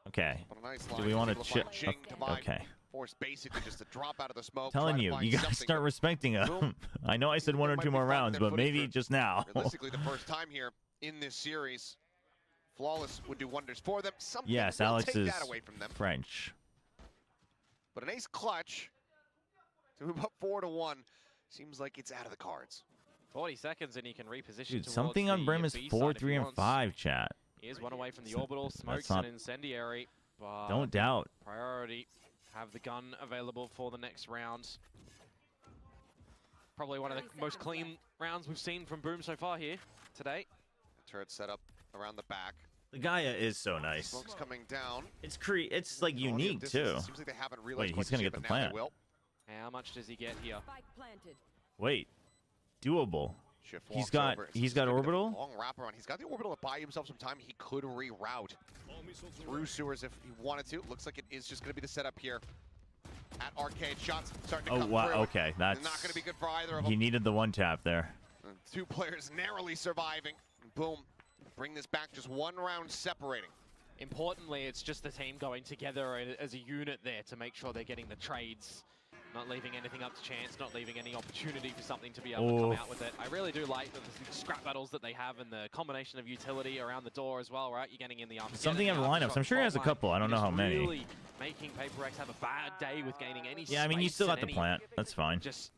Okay. But a nice Do line. we He's want able to find check? Jing to find Okay. Force basically just to drop out of the smoke. Telling try to you, find you gotta something, start but respecting him. Boom. I know I said 1 or Might 2 be more finding rounds, their but footing maybe for just now. realistically, the first time here in this series. Flawless would do wonders for them. Something Yes, will Alex take is that away from them. French. But an ace clutch to move up 4-1 seems like it's out of the cards. 40 seconds and he can reposition Dude, towards something on the Brim is B 4, side if 3, he and wants. 5, chat. He is one away from the orbital. Smokes not- an incendiary. But Don't doubt. priority, have the gun available for the next round. Probably one of the most clean rounds we've seen from Boom so far here today. Turret set up around the back. The Gaia is so nice. Smoke's coming down. It's like Quality of unique distance, too. it seems like they haven't realized Wait, quite he's gonna just get yet, the but now they plant. will. How much does he get here? Spike planted. Wait, doable. Schiff He's walks got over. he's It's got gonna be the orbital. Long wraparound. He's got the orbital to buy himself some time. He could reroute through sewers if he wanted to. Looks like it is just going to be the setup here at Arcade. Shots starting to Oh come wow, through. okay, that's. Not going to be good for either of He them. needed the 1 tap there. 2 players narrowly surviving. Boom. Bring this back, just 1 round separating. Importantly, it's just the team going together as a unit there to make sure they're getting the trades. Not leaving anything up to chance, not leaving any opportunity for something to be able to come out with it. I really do like the scrap battles that they have and the combination of utility around the door as well, right? You're getting in the arm. Something in the lineups. I'm sure he has a couple. I don't know how many. Really making PRX have a bad day with gaining any Yeah, I mean, you space still got and the any plant. That's fine. Just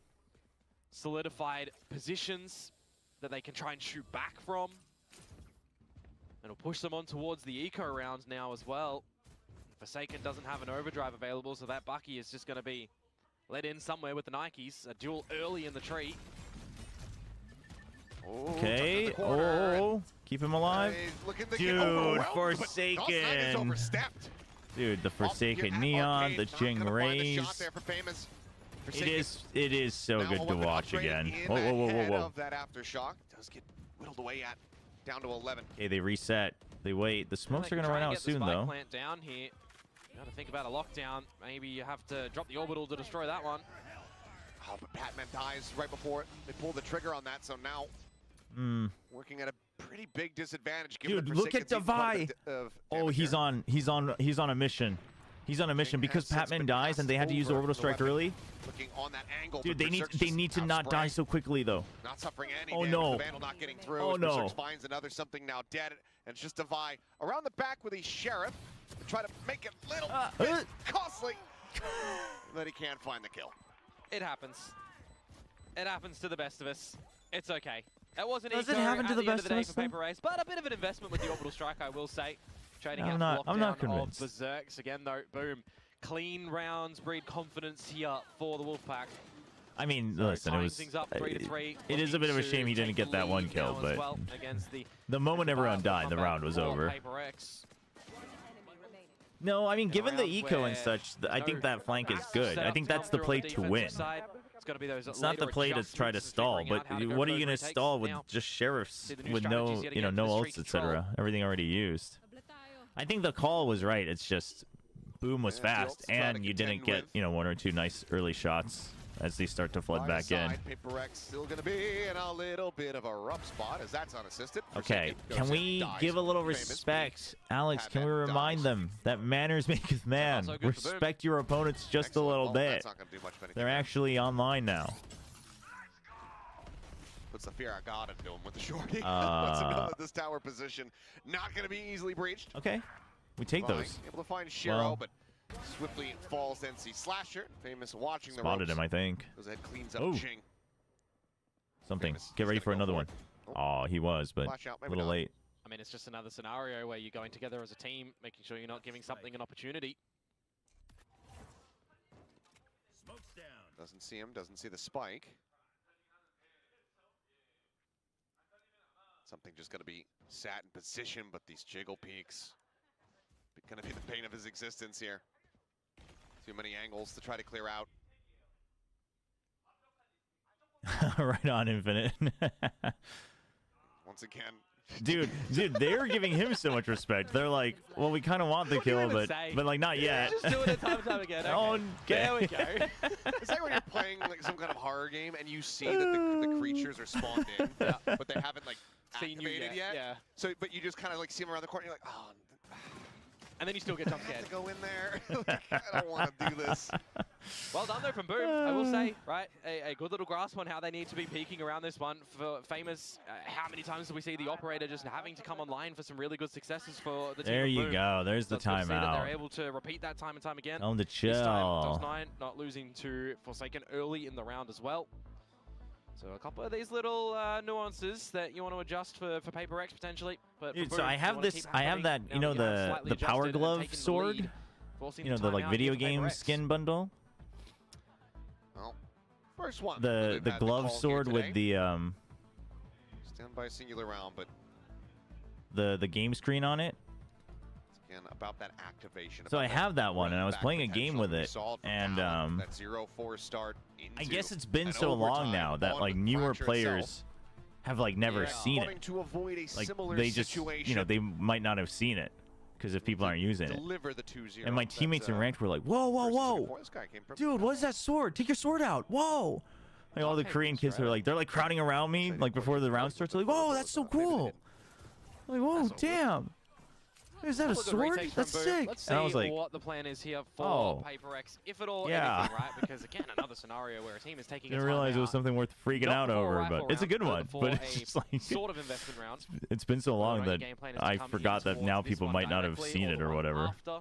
solidified positions that they can try and shoot back from. It'll push them on towards the eco round now as well. Forsaken doesn't have an overdrive available, so that Bucky is just going to be let in somewhere with the Nikes. A duel early in the tree. Okay. Oh, keep him alive. Dude, Forsaken. Dude, the Forsaken Neon, the Jing Rays. It is so good to watch again. Whoa, whoa, whoa, whoa, whoa. That aftershock does get whittled away at down to 11. Okay, they reset. They wait. The smokes are gonna run out soon, though. Plant down here. You got to think about a lockdown. Maybe you have to drop the orbital to destroy that one. Oh, but Patman dies right before they pull the trigger on that, so now working at a pretty big disadvantage. Dude, look at Devi. Oh, he's on a mission. He's on a mission because Patman dies and they had to use the orbital strike early. Looking on that angle, Dude, they need to not die so quickly though. Not suffering any Oh damage. no. The Vandal not getting through. Oh as no. Berserk finds another something now dead, and it's just Devi around the back with a Sheriff to try to make it a little bit costly. But he can't find the kill. It happens. It happens to the best of us. It's okay. It wasn't Does eco it happen at to the the end best of the day of us, for though? PRX, but a bit of an investment with the orbital strike, I will say. Trading I'm out not the lockdown convinced. of Berserks again, though. Boom. Clean rounds breed confidence here for the Wolfpack. I mean, So listen, it tying was. things up 3-3, It is a bit of a looking shame he to didn't take get that the one lead kill, now as but well against the moment everyone died, the comeback round was for over. PRX. No, I mean, given the round eco and where such, I think no that flank is backs good. set I up think to that's come the through on play the to win. defensive side. It's got to be those It's not the later play to try to adjustments and stall, figuring but out how to go what are for you those gonna retakes. stall with Now, just sheriffs see the new with no, strategies yet you know, again no for ults, streak etc. Everything already used. I think the call was right. It's just Boom was fast, and you didn't get, you know, 1 or 2 nice early shots as they start to flood back in. PRX still going to be in a little bit of a rough spot as that's unassisted. Okay, Forsaken goes can in, we dies. give a little Famous respect? Alex, can we Patman remind dies. them that manners maketh man? Also good for Boom. Respect your opponents just Excellent. a little Well, bit. that's not gonna do much of anything They're there. actually online now. Puts the fear of God into him with the shorty. Lets him know that this tower position not going to be easily breached. Okay, we take Fine. those. Able to find Shiro, Well, but Swiftly falls NC Slasher, famous watching Spotted the him, ropes. I think. Goes ahead, cleans up Oh. Jing. Something. Famous. Get He's ready gonna for go another for one. it. Oh, he was, but Flash out, a maybe little not. late. I mean, it's just another scenario where you're going together as a team, making sure you're not giving something an opportunity. Doesn't see him, doesn't see the spike. Something just gonna be sat in position, but these jiggle peaks gonna be the pain of his existence here. Too many angles to try to clear out. Right on, Infinite. Once again. dude, they're giving him so much respect. They're like, well, we kind of want the kill, but like not yet. Just doing it time and time again. Okay. Okay. There we go. It's like when you're playing like some kind of horror game and you see that the creatures are spawned in, but they haven't like Seen you activated yet. Yeah. So, but you just kind of like see them around the corner. You're like, oh. And then you still get jump I have scared. to go in there. Like, I don't want to do this. Well done though from Boom, I will say, right? A good little grasp on how they need to be peeking around this one. For famous, how many times do we see the operator just having to come online for some really good successes for the team? There of you Boom. go. There's the So it's good to see that timeout. they're able to repeat that time and time again. Tell him to This time, chill. DOS9 not losing to Forsaken early in the round as well. So a couple of these little nuances that you want to adjust for PRX potentially. But Dude, for so Boom, I you have wanna this. keep I have that. happening. You know Now you have the slightly Power adjusted and Glove taken the sword. lead, forcing You know the the like timeout video here for game PRX. skin bundle. Well, first one. The they've had to glove call here sword with today. the Stand by singular round, but the game screen on it. again about that activation. So about I that have that one, and I was run-back playing a game potential. with We it, saw from and Talon, that 0-4 start I into guess it's been an so long overtime now that on like newer Fracture players itself. have like never seen it. Wanting to avoid a Like similar they just, situation. you know, they might not have seen it because if people aren't using it. Deliver the 2-0. And my teammates in ranked were like, "Whoa, whoa, versus whoa, before this guy came from- dude, what is that sword? Take your sword out! Whoa!" Like all the Korean kids are like, they're like crowding around me like before the round starts. They're like, "Whoa, that's so cool!" I'm like, "Whoa, damn! Is that a Couple of good sword? retakes That's from Boom. sick!" Let's see And I was like, what the plan is here for oh. PRX, if at all Yeah. anything, right? Because again, another scenario where a team is taking a "Didn't realize it was timeout. something worth freaking Not out before a over, rifle but it's a round, good but one." before But a it's just like sort of investment round. it's been so long The that running game plan is to I come forgot in that now towards this people one might not have directly seen it or one whatever. after.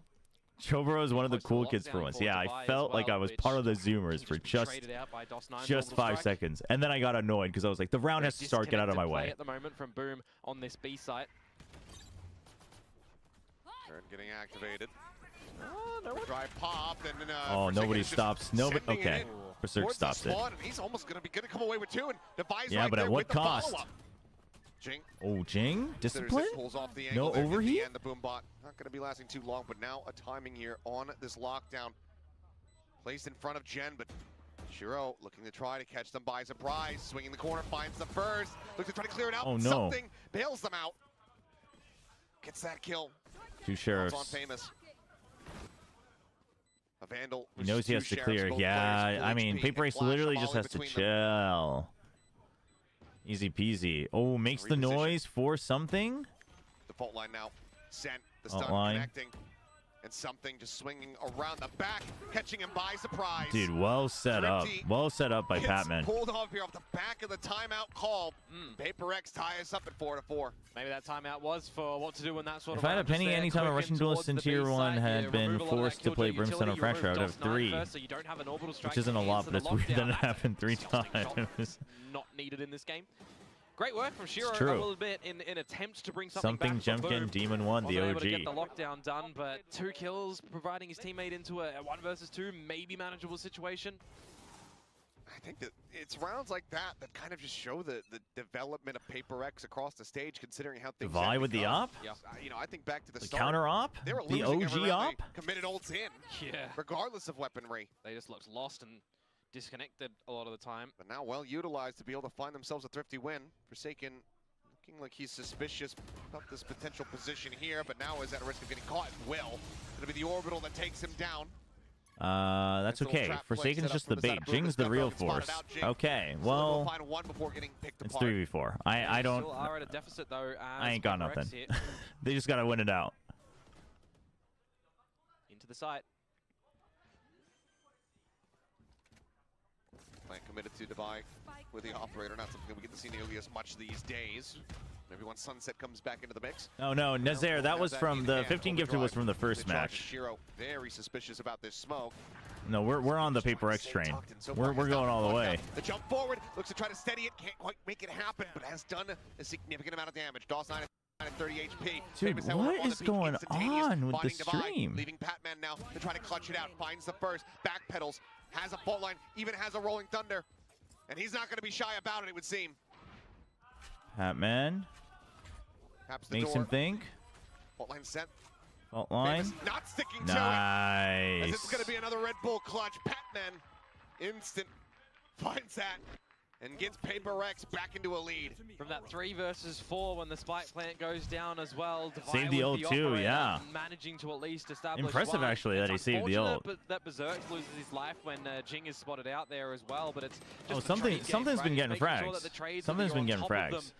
Chobra is one of the Close to cool kids lockdown for once. for Yeah, I Dubai as felt like well, I was which part of the can Zoomers for be just traded out by DOS9 just orbital 5 strike. seconds, and then I got annoyed because I was like, the round has to start. Get out of my Disconnected play way. at the moment from Boom on this B site. Turn getting activated. Drive popped, and then Oh, Forsaken nobody is just stops. Nobody. sending it Okay, in Berserk towards the stops it. spawn, and he's almost gonna come away with 2. And Device Yeah, right but at there what with the cost? follow-up. Jing. Oh, Jing, discipline. Pulls off the No angle there. In the overheat? end, the boom bot not going to be lasting too long, but now a timing here on this lockdown. Placed in front of Jen, but Shiro looking to try to catch them by surprise. Swinging the corner, finds the first. Looks to try to clear it out. Oh, no. Something bails them out. Gets that kill. Two It's sheriffs. on Famous. A Vandal. He knows he has to clear. Yeah, I mean, PRX literally just has to chill. Easy peasy. Oh, makes the noise for something. The fault line now sent. The Fault stun line. connecting. And something just swinging around the back, catching him by surprise. Dude, well set up. Thrifty Well set up by gets Patman. pulled off here off the back of the timeout call. PRX tie us up at 4-4. Maybe that timeout was for what to do in that sort If of I had a round, just penny there, anytime a quick Russian in duelist in towards the Tier B 1 side, had you been remove a lot of forced that to killjoy play utility, Brimstone on you Fracture, I would remove have DOS9 3. first, so you don't have an orbital strike Which isn't a into lot, but the it's weird that lockdown. it happened 3 Exhausting shot. times. Not needed in this game. Great work from Shiro, It's I true. will admit, in attempt to bring something Something back for Boom. Jumpkin Demon 1, the Wasn't able to get OG. the lockdown done, but 2 kills, providing his teammate into a 1 versus 2, maybe manageable situation. I think that it's rounds like that that kind of just show the development of PRX across the stage, considering how things Vi have with the become. op? Yeah. You know, I think back to the The start. counter op? They were The losing OG every round op? they committed ults in, Yeah. regardless of weaponry. They just looked lost and disconnected a lot of the time. But now well utilized to be able to find themselves a thrifty win. Forsaken looking like he's suspicious about this potential position here, but now is at risk of getting caught and will. It'll be the orbital that takes him down. That's Nice little okay. trap play Forsaken's set up just from the the side bait. of Boom. Jing's It's the gonna real go and spot it force. out, Jing. Okay, So well, we'll find 1 before getting picked it's apart. 3v4. I don't. Still are at a deficit though. As I ain't got PRX nothing. hit They just gotta win it out. into the site. Plant committed to Dubai with the operator. Not something that we get to see nearly as much these days. Maybe once Sunset comes back into the mix. Oh no, Nazaire, that was from the 15 gifted was from the first match. Shiro very suspicious about this smoke. No, we're on the PRX train. We're going all the way. The jump forward looks to try to steady it, can't quite make it happen, but has done a significant amount of damage. Doss 9 at 30 HP. Dude, what is going on with the stream? Leaving Patman now to try to clutch it out. Finds the first, backpedals, has a fault line, even has a rolling thunder, and he's not going to be shy about it. It would seem. Patman makes him think. Fault line set. Fault line. Not sticking to it. Nice. As this is going to be another Red Bull clutch. Patman, instant, finds that and gets PRX back into a lead. From that 3 versus 4 when the spike plant goes down as well. Saved the ult too, yeah. Managing to at least establish impressive one. actually that he saved the ult. But that Berserk loses his life when Jing is spotted out there as well, but it's just something's been getting frags. Something's been getting frags.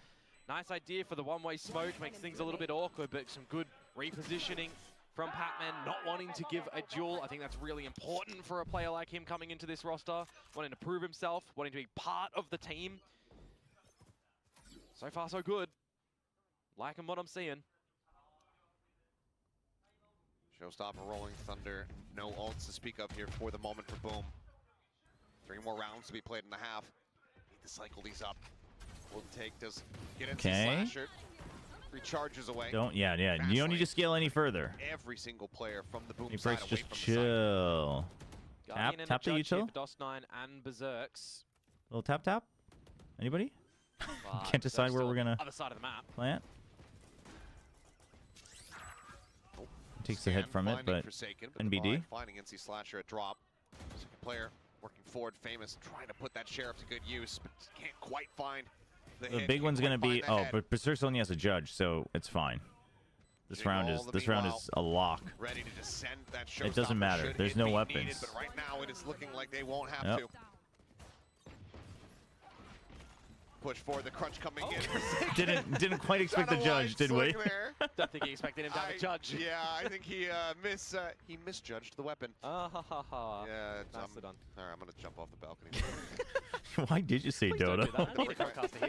Nice idea for the one-way smoke, makes things a little bit awkward, but some good repositioning from Patman, not wanting to give a duel. I think that's really important for a player like him coming into this roster, wanting to prove himself, wanting to be part of the team. So far, so good. Liking what I'm seeing. Showstopper, Rolling Thunder, no ults to speak of here for the moment for Boom. 3 more rounds to be played in the half. Need to cycle these up. Will take does get into Slasher. Recharges away. Yeah. You don't need to scale any further. Every single player from the Boom PRX side away just from chill. Tap the util. Doss 9 and Berserks. Little tap. Anybody? Can't decide where we're gonna other side of the map. Plant. Takes the hit from it, but NBD. Finding NC Slasher a drop. Second player working forward, Famous trying to put that sheriff to good use, but can't quite find the hit. Big one's gonna be but Berserk's only has a judge, so it's fine. This round is a lock. Ready to descend that it doesn't matter. There's no weapons. Needed, but right now it is looking like they won't have to. Push forward, the crunch coming in. Didn't quite expect the judge, did we? Don't think he expected him to have a judge. Yeah, I think he misjudged the weapon. Yeah, nicely done. All right, I'm gonna jump off the balcony. Why did you say Dota?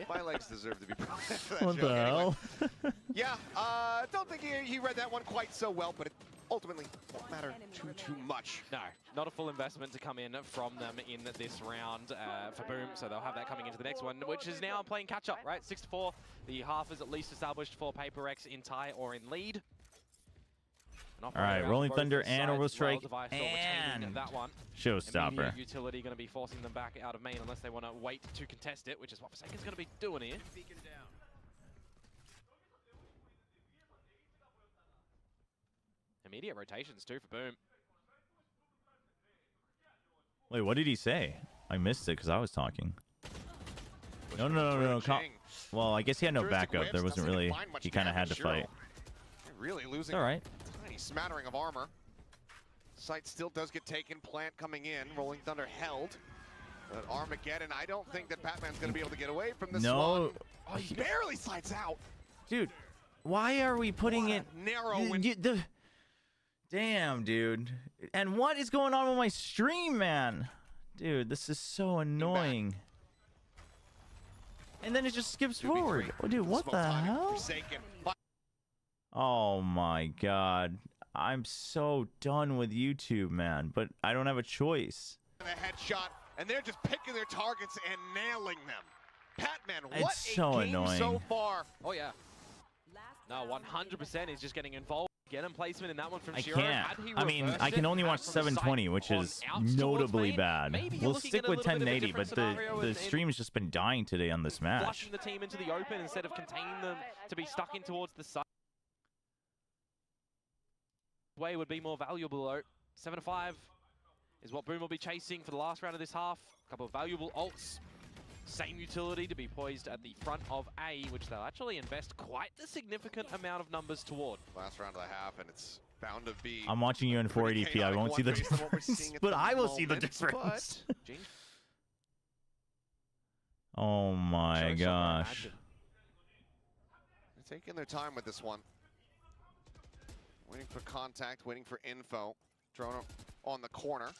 My legs deserve to be proud of that what joke the hell? Anyway. Yeah, don't think he read that one quite so well, but it ultimately won't matter too much. No, not a full investment to come in from them in this round for Boom, so they'll have that coming into the next one, which is now playing catch-up, right? 6-4, the half is at least established for PRX in tie or in lead. All right, Rolling Thunder and Orbital Strike and that one. Showstopper. Utility going to be forcing them back out of main unless they want to wait to contest it, which is what Forsaken's going to be doing here. Immediate rotations too for Boom. Wait, what did he say? I missed it because I was talking. No. Well, I guess he had no backup. There wasn't really. He kind of had to fight. Really losing. All right. A tiny smattering of armor. Sight still does get taken. Plant coming in. Rolling Thunder held. But Armageddon, I don't think that Batman's going to be able to get away from this one. No. Oh, he barely slides out. Dude, why are we putting it narrow? Damn, dude. And what is going on with my stream, man? Dude, this is so annoying. And then it just skips forward. Oh, dude, what the hell? Oh my god. I'm so done with YouTube, man. But I don't have a choice. The headshot, and they're just picking their targets and nailing them. Patman, what it's so a game annoying. so far. Oh yeah. No, 100% is just getting involved. Get him placement in that one from I Shiro. can't. I mean, I can only watch 720, which is notably bad. We'll stick with 1080, but the stream's just been dying today on this match. Flushing the team into the open instead of containing them to be stuck in towards the side. Way would be more valuable though. 7-5 is what Boom will be chasing for the last round of this half. A couple of valuable ults. Same utility to be poised at the front of A, which they'll actually invest quite a significant amount of numbers toward. Last round of the half, and it's bound to be. I'm watching you in 480p. I won't see the difference, but I will see the difference. Oh my gosh. They're taking their time with this one. Waiting for contact, waiting for info. Drone on the corner.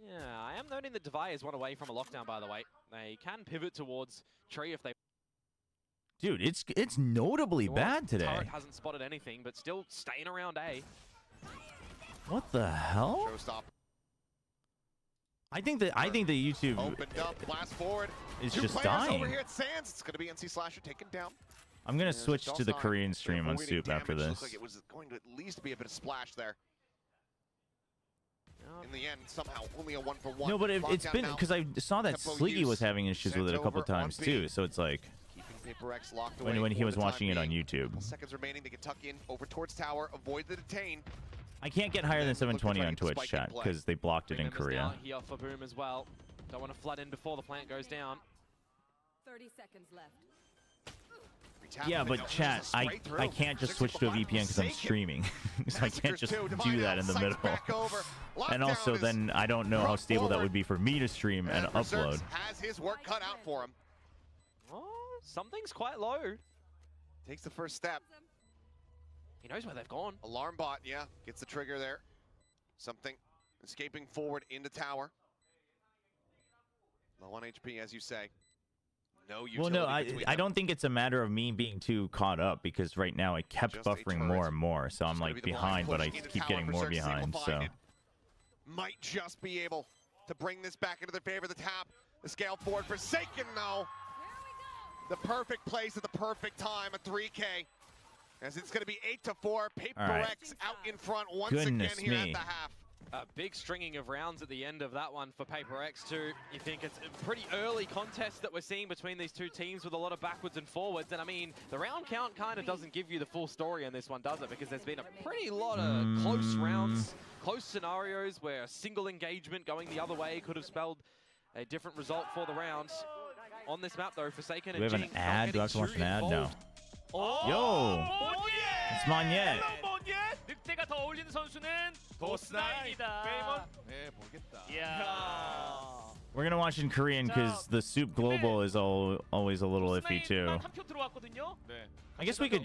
Yeah, I am noting that Devi is one away from a lockdown, by the way. They can pivot towards Tree if they... Dude, it's notably bad today. Turret hasn't spotted anything, but still staying around A. What the hell? Showstop. I think that YouTube Opened up, blast forward. is Two just players dying. over here at Sands. It's going to be NC Slasher taken down. I'm gonna There's switch to the Dalsan Korean stream on avoiding Soup after damage. this. Looks like it was going to at least be a bit of splash there. In the end, somehow only a 1-for-1. No, but it's Lockdown been now. because I saw that Tempo Sliggy was use. having issues with it a Sent couple over on times B. too. So it's like Keeping PRX locked away when he for was the time watching it on being. YouTube. Couple seconds remaining. They can tuck in over towards tower, avoid the detain. I can't get higher than Look to 720 try on to get the Twitch spike in chat play. because they blocked it Big in members Korea. now here for Boom as well. Don't want to flood in before the plant goes down. 30 seconds left. Yeah, but chat, I can't just switch to a VPN because I'm streaming, so I can't just do that in the middle. And also, then I don't know how stable that would be for me to stream and upload. Has his work cut out for him. Oh, something's quite low. Takes the first step. He knows where they've gone. Alarm bot, yeah, gets the trigger there. Something escaping forward into tower. Low on HP, as you say. No utility. Well, no, I don't think it's a matter of me being too caught up because right now I kept Just a buffering turret. more and more, so I'm Just gonna like be the blind behind, but I push into keep tower. getting more Berserk behind. So single-minded. Might just be able to bring this back into their favor. The tap, the scale forward. Forsaken, though. The perfect place at the perfect time, a 3K. As it's going to be 8-4. PRX out in front once Goodness again here me. at the half. A big stringing of rounds at the end of that one for PRX too. You think it's a pretty early contest that we're seeing between these two teams with a lot of backwards and forwards. And I mean, the round count kind of doesn't give you the full story on this one, does it? Because there's been a pretty lot of close rounds, close scenarios where a single engagement going the other way could have spelled a different result for the round. On this map though, Forsaken do we and have an Jinx not ad? Do I have to getting watch an too ad? No. involved. Yo, it's Monyet. 늑대가 더 어울리는 선수는 도스나입니다. 네, 보겠다. 이야. We're gonna watch in Korean because the Soup Global is always a little iffy too. 한표 들어왔거든요. 네. I guess we could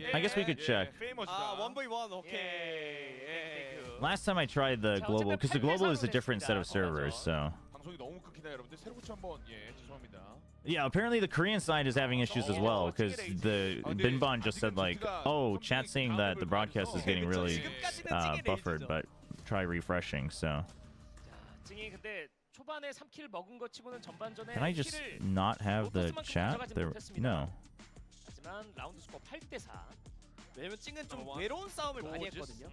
check. 아, 1v1 오케이. Last time I tried the global, because the global is a different set of servers, so. 방송이 너무 끊기다 여러분들. 새로 고쳐 한번 죄송합니다. Yeah, apparently the Korean side is having issues as well, because the Binbon just said like, oh, chat's saying that the broadcast is getting really buffered, but try refreshing, so. 증인 근데 초반에 3킬 먹은 것 치고는 전반전에 Can I just not have the chat? There, no. 하지만 라운드 스코어 8대4. 왜냐면 찡은 좀 외로운 싸움을 많이 했거든요.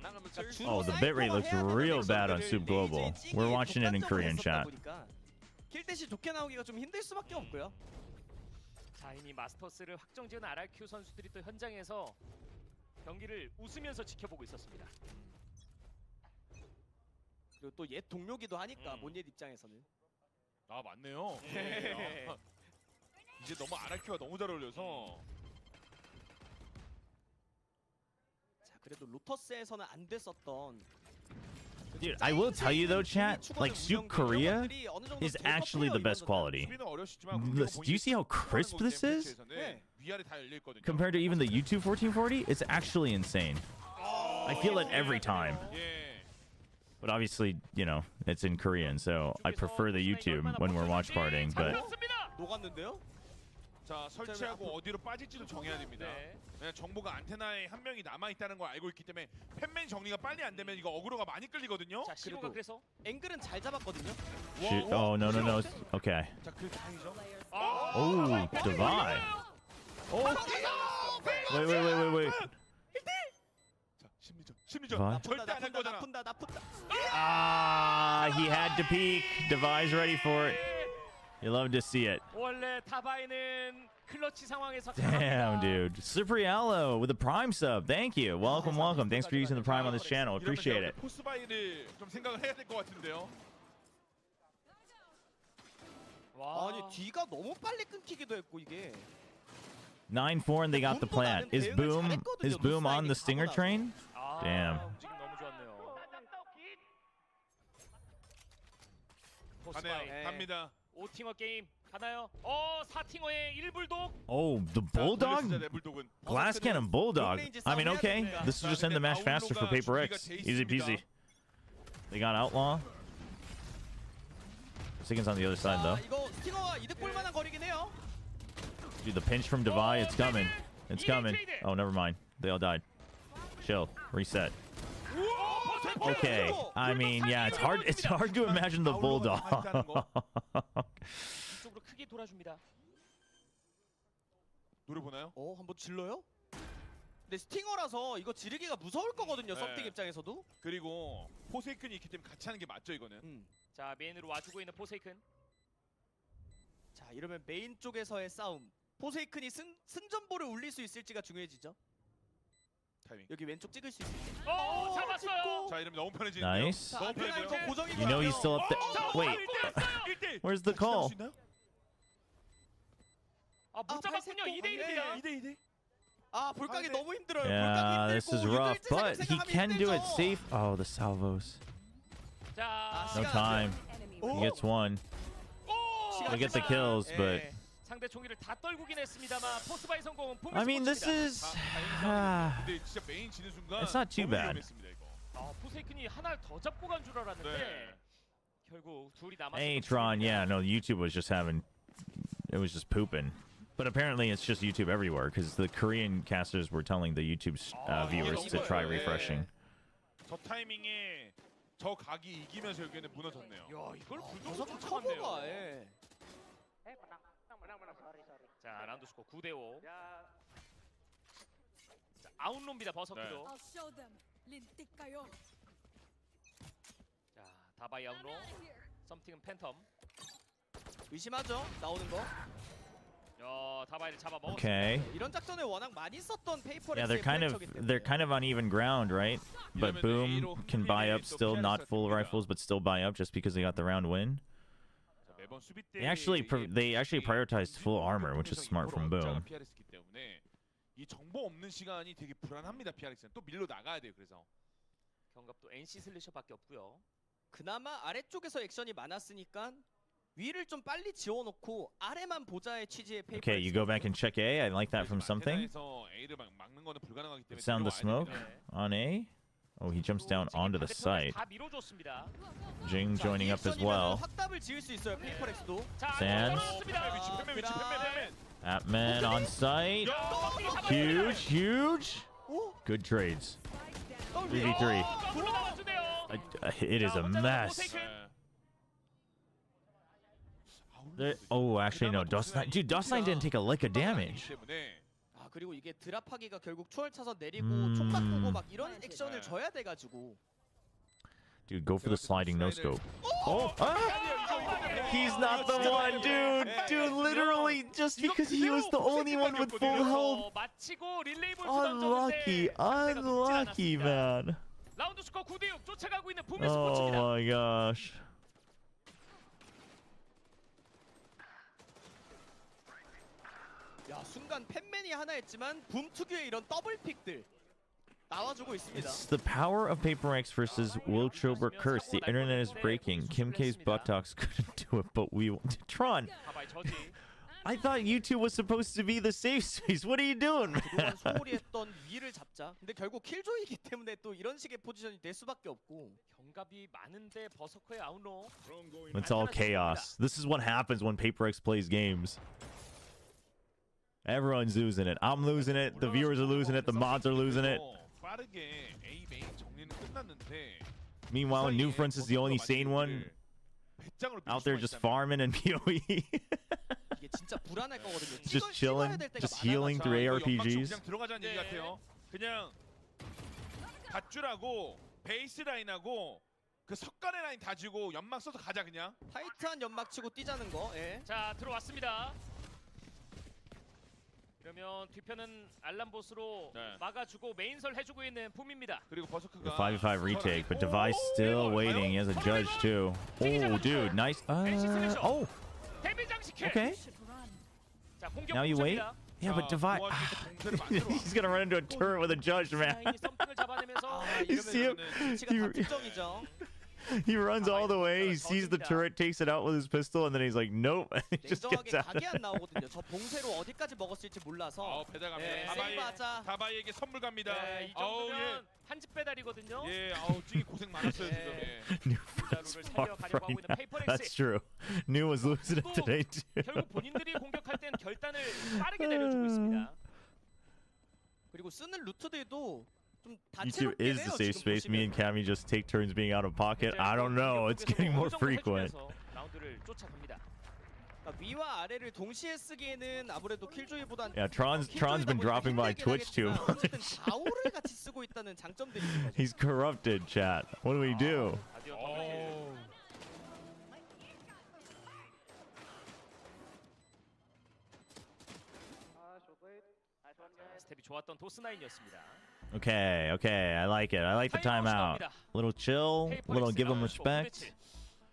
Oh, the bitrate looks real bad on Soup Global. We're watching it in Korean chat. 킬댓이 좋게 나오기가 좀 힘들 수밖에 없고요. 자, 이미 마스터스를 확정지은 RRQ 선수들이 또 현장에서 경기를 웃으면서 지켜보고 있었습니다. 그리고 또 옛 동료기도 하니까 몬옛 입장에서는. 아, 맞네요. 이제 너무 RRQ가 너무 잘 어울려서. 자, 그래도 로터스에서는 안 됐었던. Dude, I will tell you though, chat, like Soup Korea is actually the best quality. Do you see how crisp this is? Compared to even the YouTube 1440, it's actually insane. I feel it every time. But obviously, you know, it's in Korean, so I prefer the YouTube when we're watch partying, but... 녹았는데요? 자, 설치하고 어디로 빠질지도 정해야 됩니다. 왜냐면 정보가 안테나에 한 명이 남아있다는 걸 알고 있기 때문에 팬맨 정리가 빨리 안 되면 이거 어그로가 많이 끌리거든요. 자, 시로가 그래서 앵글은 잘 잡았거든요. Shoot. Oh, no. Okay. 자, 그게 다행이죠. Oh, Divide. Oh. Wait. 자, 심리전. Divide? 절대 안 할 거잖아. 나쁜다. Ah, he had to peek. Divide's ready for it. You love to see it. 원래 타바이는 클러치 상황에서 Damn, dude. Cipriello with the Prime sub. Thank you. Welcome. Thanks for using the Prime on this channel. Appreciate it. 포스바이를 좀 생각을 해야 될 것 같은데요. 아니, 뒤가 너무 빨리 끊기기도 했고 이게. 9-4 and they got the plant. Is Boom on the Stinger train? Damn. 움직임 너무 좋았네요. 네. 갑니다. 5팅어 게임 가나요? 4팅어의 1불독. Oh, the Bulldog? Glass Cannon Bulldog. I mean, okay. This will just end the match faster for PRX. Easy peasy. They got Outlaw. Forsaken's on the other side though. 이거 스팅어가 이득 볼 만한 거리긴 해요. Dude, the pinch from Devi, it's coming. It's coming. Oh, never mind. They all died. Chill. Reset. Okay. I mean, yeah, it's hard to imagine the bulldog. 이쪽으로 크게 돌아줍니다. 노려보나요? 한번 질러요? 근데 스팅어라서 이거 지르기가 무서울 거거든요. 네. 썸띵 입장에서도. 그리고 포세이큰이 있기 때문에 같이 하는 게 맞죠, 이거는. 자, 메인으로 와주고 있는 포세이큰. 자, 이러면 메인 쪽에서의 싸움. 포세이큰이 승전보를 울릴 수 있을지가 중요해지죠. 타이밍. 여기 왼쪽 찍을 수 있을지. 잡았어요. 자, 이러면 너무 편해지는데요. Nice. 너무 편해져요. You know he's still up there. Wait. Where's the call? 못 잡았군요. 2대1입니다. 2대2. 볼각이 너무 힘들어요. Yeah, 볼각이 this is 힘들고 rough, 유결지 but he 생각하면 can do it 힘들죠. safe. Oh, the salvos. 자, No time. He gets one. They get the kills, but 상대 총기를 다 떨구긴 했습니다만 포스바이 성공은 I mean, this is 근데 진짜 메인 지는 순간 it's not too 너무 bad. 위험했습니다, 이거. 포세이큰이 하나를 더 잡고 간 줄 알았는데 네. 결국 둘이 남았어요. Hey, Tron. Yeah, no, YouTube was just having, it was just pooping. But apparently, it's just YouTube everywhere because the Korean casters were telling the YouTube viewers to try refreshing. 저 타이밍에 저 각이 이기면서 여기는 무너졌네요. 야, 이걸 저거 불도로 커버가 쫓아갔네요. 자, 라운드 스코어 9대5. 자, 아웃로입니다. 버서크도. I'll show them. Lintik kayo. 자, 다바이 아웃로. 썸띵은 팬텀. 의심하죠. 나오는 거. 야, 다바이를 잡아 먹었습니다. Okay. 이런 작전을 워낙 많이 썼던 Yeah, 페이퍼렉스의 they're kind of on even ground, right? But Boom can buy up still, not full rifles, but still buy up just because they got the round win. 자, 매번 수비 때 They actually prioritized full armor, which is smart from Boom. PRX이기 때문에 이 정보 없는 시간이 되게 불안합니다. PRX는 또 밀로 나가야 돼요. 그래서 경갑도 NC 슬래셔밖에 없고요. 그나마 아래쪽에서 액션이 많았으니까 위를 좀 빨리 지워놓고 아래만 보자의 취지의 페이퍼렉스. Okay, you go back and check A. I like that from something. 안테나에서 A를 막는 거는 불가능하기 때문에 Sound the smoke on A. Oh, he jumps down onto the site. 다 밀어줬습니다. Jing joining up as well. 확답을 지을 수 있어요. 페이퍼렉스도. Sands. 팬맨 위치. Atman on site. Huge, huge. Good trades. 3v3. It is a mess. Oh, actually, no. Dust9 didn't take a lick of damage. 아, 그리고 이게 드랍하기가 결국 초월 차서 내리고 총 바꾸고 막 이런 액션을 줘야 돼가지고. Dude, go for the sliding no scope. Oh, he's not the one, dude. Dude, literally, just because he was the only one with full health. Unlucky, man. 라운드 스코어 9대6 쫓아가고 있는 붐의 Oh 스포츠입니다. my gosh. 야, 순간 팬맨이 하나 했지만 붐 특유의 이런 더블 픽들 나와주고 있습니다. It's the power of PRX versus WillChobra curse. The internet is breaking. Kim K's buttocks couldn't do it, but we Tron. 다바이 저지. I thought YouTube was supposed to be the safe space. What are you doing, man? 그동안 소홀히 했던 위를 잡자. 근데 결국 킬조이기 때문에 또 이런 식의 포지션이 될 수밖에 없고. 경갑이 많은데 버서커의 아웃로. It's all chaos. This is what happens when PRX plays games. Everyone's losing it. I'm losing it. The viewers are losing it. The mods are losing it. 빠르게 A 메인 정리는 끝났는데 Meanwhile, New Fronts is the only sane one out there just farming and PoE. 이게 진짜 불안할 거거든요. Just chilling, just healing through ARPGs. 그냥 들어가자는 얘기 같아요. 그냥 밧줄하고 베이스 라인하고 그 석간의 라인 다지고 연막 써서 가자 그냥. 타이트한 연막 치고 뛰자는 거. 예. 자, 들어왔습니다. 그러면 뒤편은 알람보스로 막아주고 메인설 해주고 있는 붐입니다. 그리고 버서크가 5v5 retake, but Device still waiting. He has a judge too. Oh, dude, nice. Oh, okay. 자, 공격 Now you wait. 공격입니다. Yeah, but Device. He's gonna run into a turret with a judge, man. 썸띵을 잡아내면서 You see him? 위치가 다 특정이죠. He runs all the way. He sees the turret, takes it out with his pistol, and then he's like, nope. And he just gets 냉정하게 out. 각이 안 나오거든요. 저 봉쇄로 어디까지 먹었을지 몰라서. 배달 네, 갑니다. 세이브하자. 다바이에게 선물 갑니다. 이 정도면 한집 배달이거든요. 예, 고생 많았어요 지금. 예. New was far from that. That's true. New was losing it today too. 결국 본인들이 공격할 땐 결단을 빠르게 내려주고 있습니다. 그리고 쓰는 루트들도 좀 YouTube 다채롭게 is the 해요. safe 지금 space. Me 보시면. and Cammy just take turns being out of pocket. I don't know. It's getting more frequent. 라운드를 쫓아갑니다. 그러니까 위와 아래를 동시에 쓰기에는 아무래도 킬조이보단 Yeah, Tron's been dropping by Twitch too. 어쨌든 좌우를 같이 쓰고 있다는 장점들이 있는 거죠. He's corrupted, chat. What do we do? 스텝이 좋았던 도스나인이었습니다. Okay, okay. I like it. I like the timeout. Little chill, little give him respect.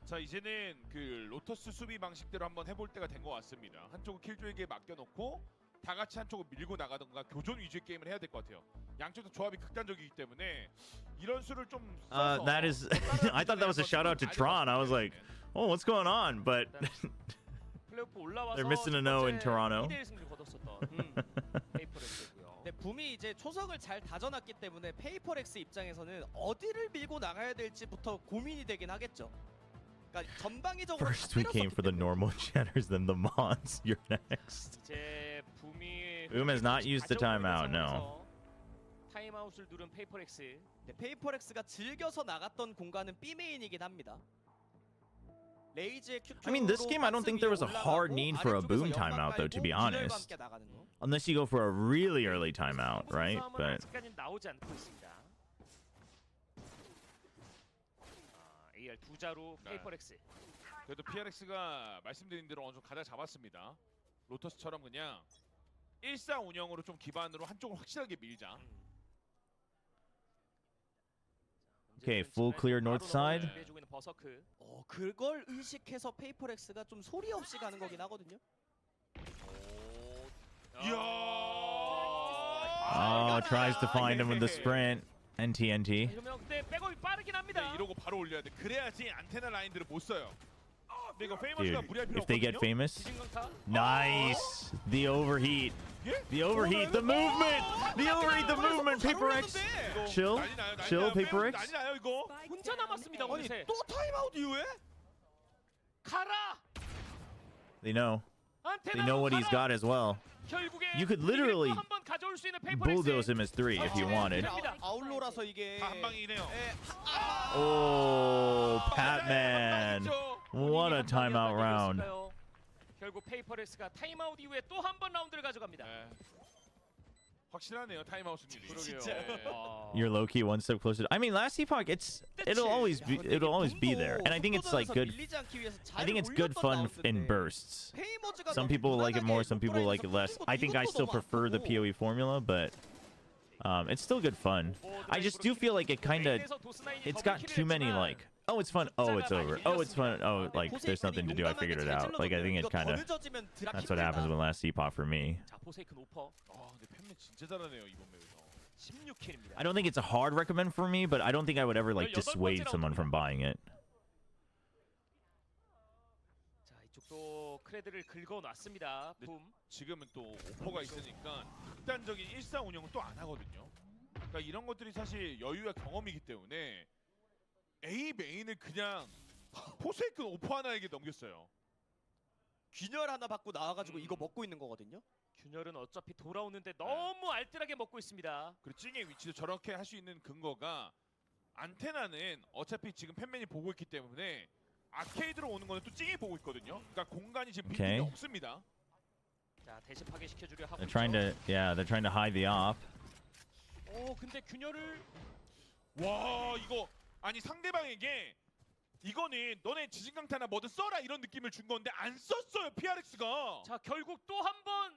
자, 이제는 그 로터스 수비 방식대로 한번 해볼 때가 된 것 같습니다. 한쪽은 킬조에게 맡겨놓고 다 같이 한쪽을 밀고 나가던가 교전 위주의 게임을 해야 될 것 같아요. 양쪽 다 조합이 극단적이기 때문에 이런 수를 좀 써서 That is. I thought that was a shout out to Tron. I was like, oh, what's going on? But 플레이오프 올라와서 they're missing a no in Toronto. 2대1 승리를 거뒀었던 페이퍼렉스고요. 네, 붐이 이제 초석을 잘 다져놨기 때문에 페이퍼렉스 입장에서는 어디를 밀고 나가야 될지부터 고민이 되긴 하겠죠. 그러니까 전방위적으로 First we came for the normal chatters, then the mods. You're next. 이제 붐이 Boom has not used the timeout. No. 타임아웃을 누른 페이퍼렉스. 네, 페이퍼렉스가 즐겨서 나갔던 공간은 B 메인이긴 합니다. 레이즈의 I mean, this game I don't think there was a hard need for a boom timeout though, to be honest. Unless you go for a really early timeout, right? But 아직까지 나오지 않고 있습니다. AR 두 자루 페이퍼렉스. 그래도 PRX가 말씀드린 대로 어느 정도 가닥 잡았습니다. 로터스처럼 그냥 1-4 운영으로 좀 기반으로 한쪽을 확실하게 밀자. okay, full clear north side. 그걸 의식해서 페이퍼렉스가 좀 소리 없이 가는 거긴 하거든요. Oh, tries to find him with the sprint. NT. 이러면 근데 백업이 빠르긴 합니다. 네, 이러고 바로 올려야 돼. 그래야지 안테나 라인들을 못 써요. 근데 이거 페이머스가 Dude, 무리할 필요 if they get 없거든요. famous, nice. The overheat. The overheat. The movement. The overheat. The movement. Paper X. Chill. Chill. Paper X. 난리 나요 이거. 혼자 남았습니다. 아니 오늘세. 또 타임아웃 이후에? 가라. They know. They know what he's got as well. 결국에 You could literally 한번 가져올 수 있는 페이퍼렉스. bulldoze him as 3 if you wanted. 아울로라서 이게 다 한 방이네요. Oh, Patman. What a timeout round. 결국 페이퍼렉스가 타임아웃 이후에 또 한 번 라운드를 가져갑니다. 네. 확실하네요 타임아웃 승률이. You're low key one step closer. I mean, last epoch, it'll always be there, and I think it's like good. I think it's good fun in bursts. Some people like it more, some people like it less. I think I still prefer the PoE formula, but it's still good fun. I just do feel like it's got too many like. Oh, it's fun. Oh, it's over. Oh, it's fun. Oh, like there's nothing to do. I figured it out. Like I think it kind of. That's what happens with last epoch for me. 자, 포세이큰 오퍼. 근데 팬맨 진짜 잘하네요 이번 맵에서. 16킬입니다. I don't think it's a hard recommend for me, but I don't think I would ever like dissuade someone from buying it. 자, 이쪽도 크레드를 긁어놨습니다. 붐. 지금은 또 오퍼가 있으니까 극단적인 1-4 운영을 또 안 하거든요. 그러니까 이런 것들이 사실 여유와 경험이기 때문에 A 메인을 그냥 포세이큰 오퍼 하나에게 넘겼어요. 균열 하나 받고 나와가지고 이거 먹고 있는 거거든요. 균열은 어차피 돌아오는데 너무 알뜰하게 먹고 있습니다. 그리고 찡의 위치도 저렇게 할 수 있는 근거가 안테나는 어차피 지금 팬맨이 보고 있기 때문에 아케이드로 오는 거는 또 찡이 보고 있거든요. 그러니까 공간이 지금 빈틈이 없습니다. 자, 대신 파괴시켜주려 하고 They're trying to hide the op. 근데 균열을 와 이거 아니 상대방에게 이거는 너네 지진강타나 뭐든 써라 이런 느낌을 준 건데 안 썼어요 PRX가. 자, 결국 또 한 번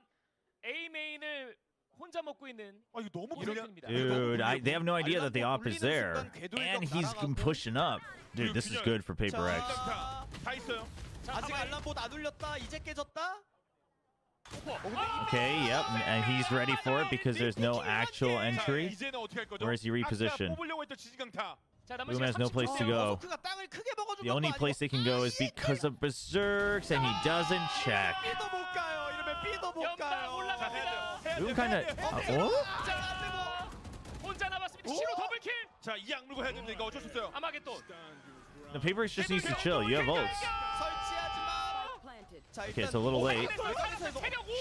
A 메인을 혼자 먹고 있는. 이거 너무 불리합니다. Dude, they have no idea that the op is there, and he's pushing up. Dude, this is good for Paper X. 다 있어요. 아직 알람봇 안 울렸다. 이제 깨졌다. Okay, yep, and he's ready for it because there's no actual entry. 이제는 어떻게 할 거죠? Where is he repositioned? 뽑으려고 했던 지진강타. 자, 남은 Boom 시간 has no 30초. place to go. 버서크가 땅을 크게 먹어준 The only 것도 place they can go is because of berserks, and he doesn't check. B도 못 가요. 이러면 B도 못 연방 가요. 올라갑니다. Boom kind of. Oh? 자, 혼자 남았습니다. 시로 더블킬. 자, 이 악물고 해야 됩니다. 이거 어쩔 수 없어요. 아마겟돈. The PRX just needs to chill. You have ults. 설치하지 마. 자, Okay, it's a little late.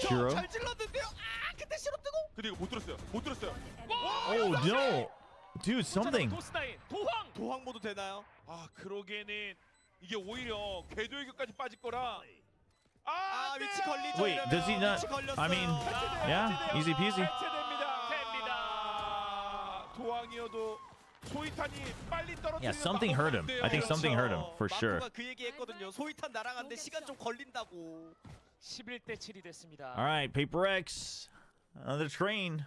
Shiro. 잘 질렀는데요. 아, 근데 시로 뜨고. 근데 이거 못 들었어요. 못 들었어요. Oh no, dude, something. 도스나인 도황. 도황 모드 되나요? 아, 그러기에는 이게 오히려 궤도의격까지 빠질 거라. 아, 위치 걸리죠. Wait, does he not? 위치 걸렸어요. I mean, yeah, easy peasy. 됩니다. 도황이어도 소이탄이 빨리 떨어지는 Yeah, something hurt him. I think something hurt him for sure. 마코가 그 얘기했거든요. 소이탄 날아갔는데 시간 좀 걸린다고. 11대 7이 됐습니다. All right, PRX, on the train.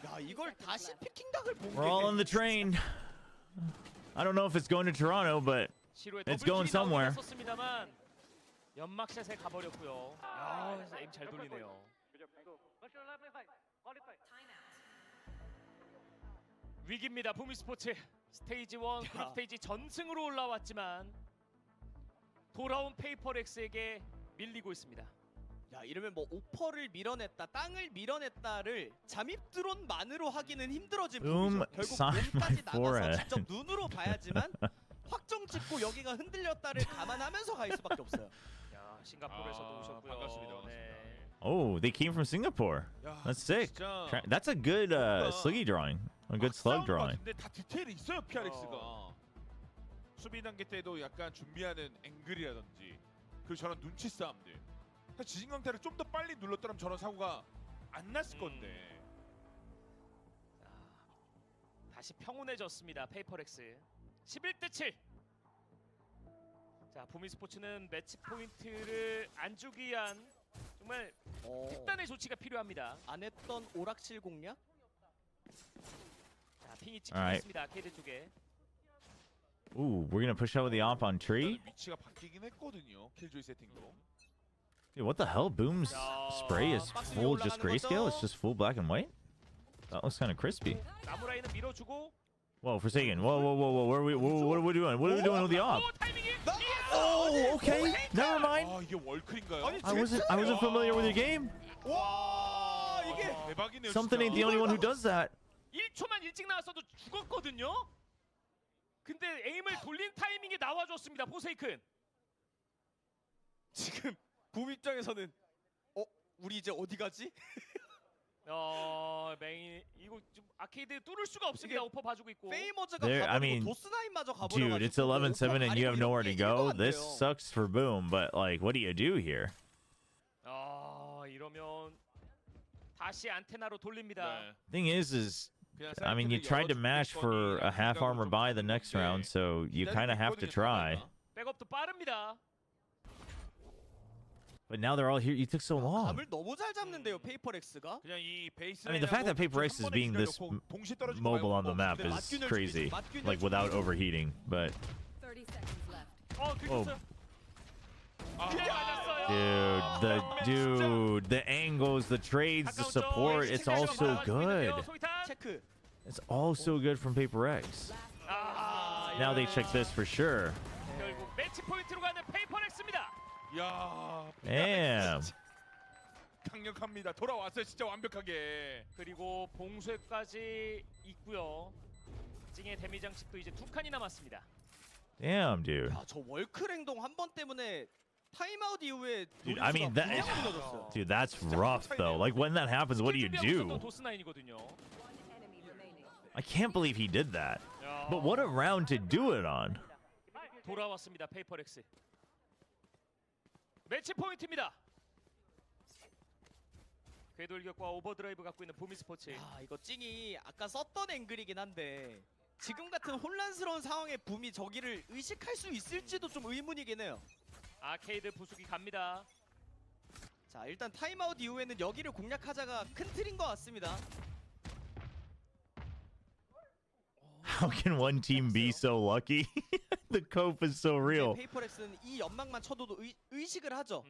야, 이걸 다시 피킹각을 본 We're all on the train. I don't know if it's going to Toronto, but 시로의 it's going 더블킬이 somewhere. 나왔었습니다만 연막샷에 가버렸고요. 야, 에임 잘 돌리네요. 위기입니다. 부미 스포츠 스테이지 1 그룹 스테이지 전승으로 올라왔지만 돌아온 페이퍼렉스에게 밀리고 있습니다. 야, 이러면 뭐 오퍼를 밀어냈다, 땅을 밀어냈다를 잠입 드론만으로 하기는 힘들어진 부분이죠. 결국 sign my 몸까지 나가서 forehead. 직접 눈으로 봐야지만 확정 짓고 여기가 흔들렸다를 감안하면서 갈 수밖에 없어요. 야, 싱가포르에서도 오셨고요. 반갑습니다. 네. Oh, they came from Singapore. 야, That's sick. 진짜 That's a good sluggy drawing. A good slug drawing. 근데 다 디테일이 있어요, PRX가. 수비 단계 때도 약간 준비하는 앵글이라든지 그리고 저런 눈치 싸움들. 지진 강타를 좀 더 빨리 눌렀더라면 저런 사고가 안 났을 건데. 다시 평온해졌습니다. 페이퍼렉스 11대 7. 자, 부미 스포츠는 매치 포인트를 안 주기 위한 정말 특단의 조치가 필요합니다. 안 했던 오락실 공략? 자, 핑이 Alright. 찍혔습니다. 아케이드 쪽에. Ooh, we're gonna push out with the op on tree. 위치가 바뀌긴 했거든요. 킬조이 세팅도. Dude, what the hell? Boom's spray is full just grayscale. It's just full black and white. That looks kind of crispy. 나무라인은 밀어주고. Whoa, Forsaken. Whoa, whoa, whoa, whoa. What are we doing? What are we doing with the op? Oh, okay. Never mind. 아, 이게 월클인가요? I wasn't familiar with your game. 와, 이게 대박이네요. Something ain't the only one who does that. 1초만 일찍 나왔어도 죽었거든요. 근데 에임을 돌린 타이밍에 나와줬습니다. 포세이큰. 지금 붐 입장에서는 우리 이제 어디 가지? 메인 이거 좀 아케이드 뚫을 수가 없습니다. 오퍼 봐주고 있고. 페이머즈가 There, I mean, 가버리고 도스나인마저 가버려가지고 dude, it's 11-7 and you have nowhere to go. This sucks for Boom, but like, what do you do here? 이러면 다시 안테나로 돌립니다. Thing is, I mean, you tried to mash for a half armor buy the next round, so you kind of have to try. 백업도 빠릅니다. But now they're all here. You took so long. 감을 너무 잘 잡는데요, 페이퍼렉스가. 그냥 이 베이스. I mean, the fact that PRX is being this mobile on the map is crazy, like without overheating. But 30 seconds left. oh, 긁혔어요. the angles, the trades, the support, it's all so good. 체크. It's all so good from PRX. Now they check this for sure. 결국 매치 포인트로 가는 페이퍼렉스입니다. 야, Damn. 강력합니다. 돌아왔어요, 진짜 완벽하게. 그리고 봉쇄까지 있고요. 징의 데미 장식도 이제 2칸이 남았습니다. Damn, dude. 야, 저 월클 행동 한 번 때문에 타임아웃 이후에 Dude, I mean, 그냥 that, 무너졌어요. dude, that's rough though. Like when that happens, what do you do? 도스나인이거든요. I can't believe he did that. But what a round to do it on. 돌아왔습니다. 페이퍼렉스. 매치 포인트입니다. 궤돌격과 오버드라이브 갖고 있는 부미 스포츠. 야, 이거 찡이 아까 썼던 앵글이긴 한데 지금 같은 혼란스러운 상황에 붐이 저기를 의식할 수 있을지도 좀 의문이긴 해요. 아케이드 부수기 갑니다. 자, 일단 타임아웃 이후에는 여기를 공략하자가 큰 틀인 것 같습니다. How can one team be so lucky? The cope is so real. 페이퍼렉스는 이 연막만 쳐도 의식을 하죠.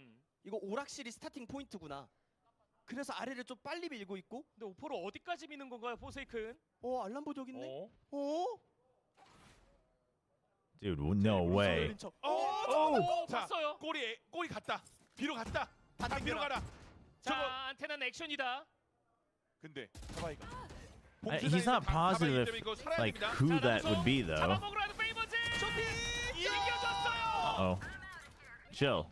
이거 오락실이 스타팅 포인트구나. 그래서 아래를 좀 빨리 밀고 있고. 근데 오퍼로 어디까지 미는 건가요, 포세이큰? 알람보 저기 있네. Dude, no way. 자, 골이 갔다. 비로 갔다. 다 비로 가라. 자, 안테나는 액션이다. 근데 사바이가 He's not positive like who that would be though. 잡아먹으러 하는 페이버즈. 이겨줬어요. Uh-oh. Chill.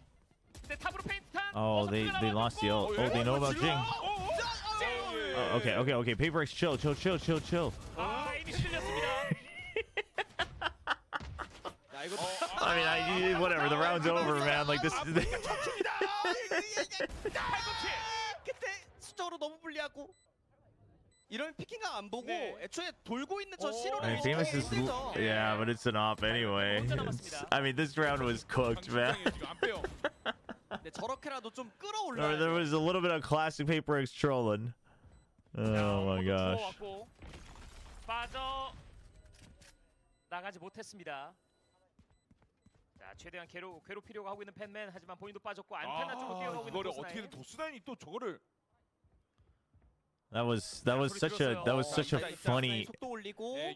네, 탑으로 페인트 탄. Oh, they lost the ult. Oh, they know about Jing. Oh, okay. Paper X, chill. 아, 이미 흔들렸습니다. I mean, whatever. The round's over, man. Like this. 그때 수적으로 너무 불리하고 이러면 피킹각 안 보고 애초에 돌고 있는 저 I 시로를 mean, Famous is, yeah, but it's an op anyway. I mean, this round was cooked, man. 네, 저렇게라도 좀 Or 끌어올려야 there was a little bit of classic Paper X trolling. Oh my gosh. 빠져 나가지 못했습니다. 자, 최대한 괴롭히려고 하고 있는 팬맨. 하지만 본인도 빠졌고 안테나 쪽으로 뛰어가고 있는 이거를 도스나인. 어떻게든 도스나인이 또 저거를 That was such a funny.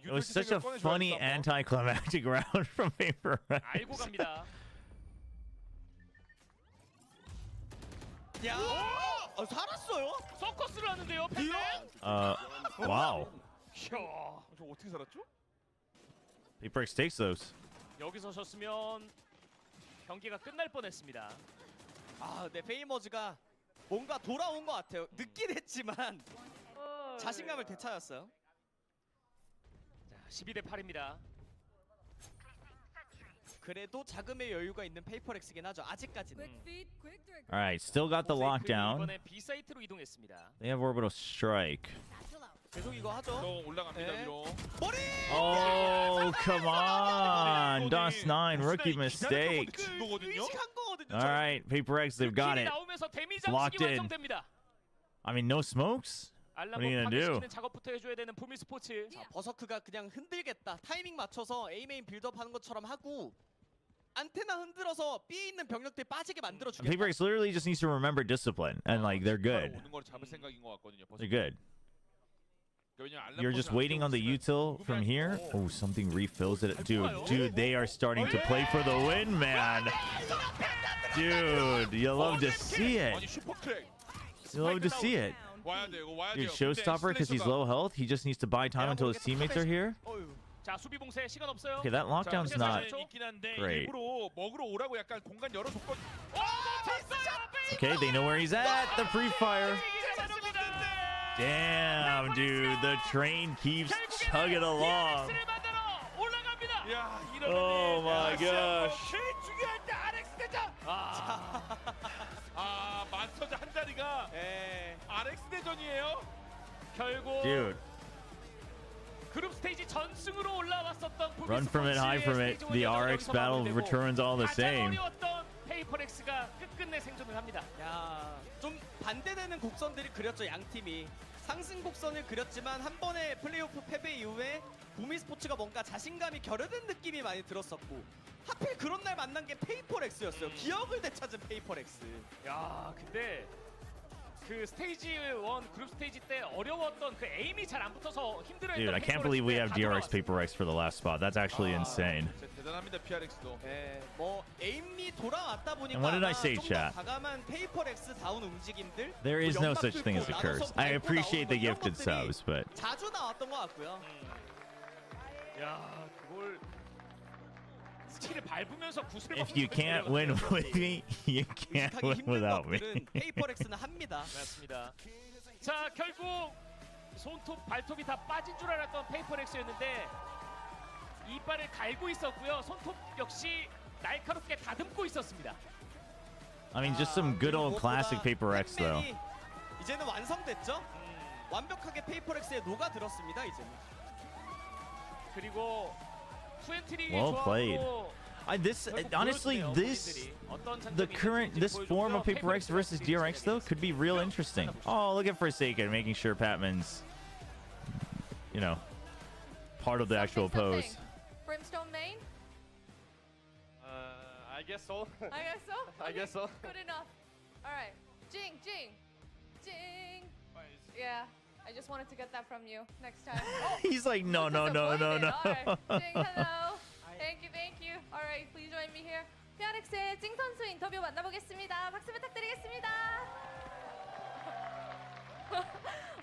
It was such a funny anticlimactic round from Paper X. 알고 갑니다. 야, 살았어요? 서커스를 하는데요, 팬맨. Wow. 저 어떻게 살았죠? Paper X takes those. 여기서 졌으면 경기가 끝날 뻔했습니다. 아, 네, 페이머즈가 뭔가 돌아온 것 같아요. 늦긴 했지만 자신감을 되찾았어요. 자, 12대 8입니다. 그래도 자금의 여유가 있는 페이퍼렉스긴 하죠. 아직까지는. All right, still got the lockdown. 이번에 B 사이트로 이동했습니다. They have orbital strike. 계속 이거 하죠. 올라갑니다 위로. 머리! Oh, come on. DOS9, rookie mistake. All right, Paper X, they've got it. Locked in. I mean, no smokes? What are you going to do? 작업부터 해줘야 되는 보미 스포츠. 자, 버서크가 그냥 흔들겠다. 타이밍 맞춰서 A메인 빌드업 하는 것처럼 하고 안테나 흔들어서 B에 있는 병력들 빠지게 만들어 주겠다. Paper X literally just needs to remember discipline, and like they're good. 오는 걸 잡을 생각인 것 같거든요. They're good. You're just waiting on the util from here. Oh, something refills it. Dude, they are starting to play for the win, man. Dude, you love to see it. You love to see it. Dude, showstopper because he's low health. He just needs to buy time until his teammates are here. 자, 수비 봉쇄 시간 없어요. Okay, that lockdown's not great. 먹으러 오라고 약간 공간 열어줬거든요. Okay, they know where he's at. The pre-fire. Damn, dude, the train keeps chugging along. Oh my gosh. 마스터즈 한 자리가 RX 대전이에요. 결국 Dude, 그룹 스테이지 전승으로 올라왔었던 run from it, hide from it. The RX battle returns all the same. 페이퍼렉스가 끝끝내 생존을 합니다. 야, 좀 반대되는 곡선들이 그렸죠, 양 팀이. 상승 곡선을 그렸지만 한 번의 플레이오프 패배 이후에 구미 스포츠가 뭔가 자신감이 결여된 느낌이 많이 들었었고 하필 그런 날 만난 게 페이퍼렉스였어요. 기억을 되찾은 페이퍼렉스. 야, 근데 그 스테이지 1 그룹 스테이지 때 어려웠던 그 에임이 잘 안 붙어서 힘들어했던 dude, I can't believe we have DRX Paper X for the last spot. That's actually insane. 대단합니다, PRX도. 뭐 에임이 돌아왔다 보니까 And what did I say, 좀 더 chat? 과감한 페이퍼렉스 다운 움직임들. There is no such thing as a curse. I appreciate the gifted subs, but 자주 나왔던 것 같고요. 야, 그걸 스킬을 밟으면서 구슬을 if you can't win with me, you can't win without me. 페이퍼렉스는 합니다. 맞습니다. 자, 결국 손톱, 발톱이 다 빠진 줄 알았던 페이퍼렉스였는데 이빨을 갈고 있었고요. 손톱 역시 날카롭게 다듬고 있었습니다. I mean, just some good old classic Paper X, though. 이제는 완성됐죠? 완벽하게 페이퍼렉스에 녹아들었습니다, 이제는. 그리고 Well played. Honestly, this form of Paper X versus DRX though could be real interesting. Oh, look at Forsaken making sure Patman's, part of the actual pose. Brimstone main? I guess so. I guess so? I guess so. Good enough. Alright. Jing. Yeah. I just wanted to get that from you next time. Oh, He's like, no. Alright. Jing, hello. Thank you. PRX의 찡 선수 인터뷰 만나보겠습니다. 박수 부탁드리겠습니다.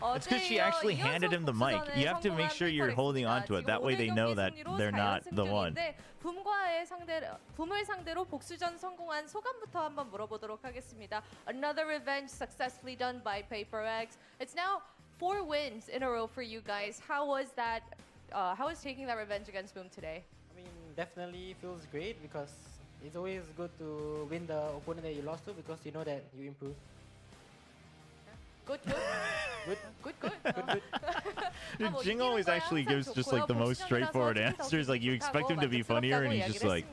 It's because she actually handed him the mic. You have to make sure you're holding on to it. That way they know that they're not the one. 붐을 상대로 복수전 성공한 소감부터 한번 물어보도록 하겠습니다. Another revenge successfully done by PRX. It's now 4 wins in a row for you guys. How was that? How was taking that revenge against Boom today? I mean, definitely feels great because it's always good to win the opponent that you lost to because you know that you improve. Good. Jing always actually gives just like the most straightforward answers. Like you expect him to be funnier, and he's just like,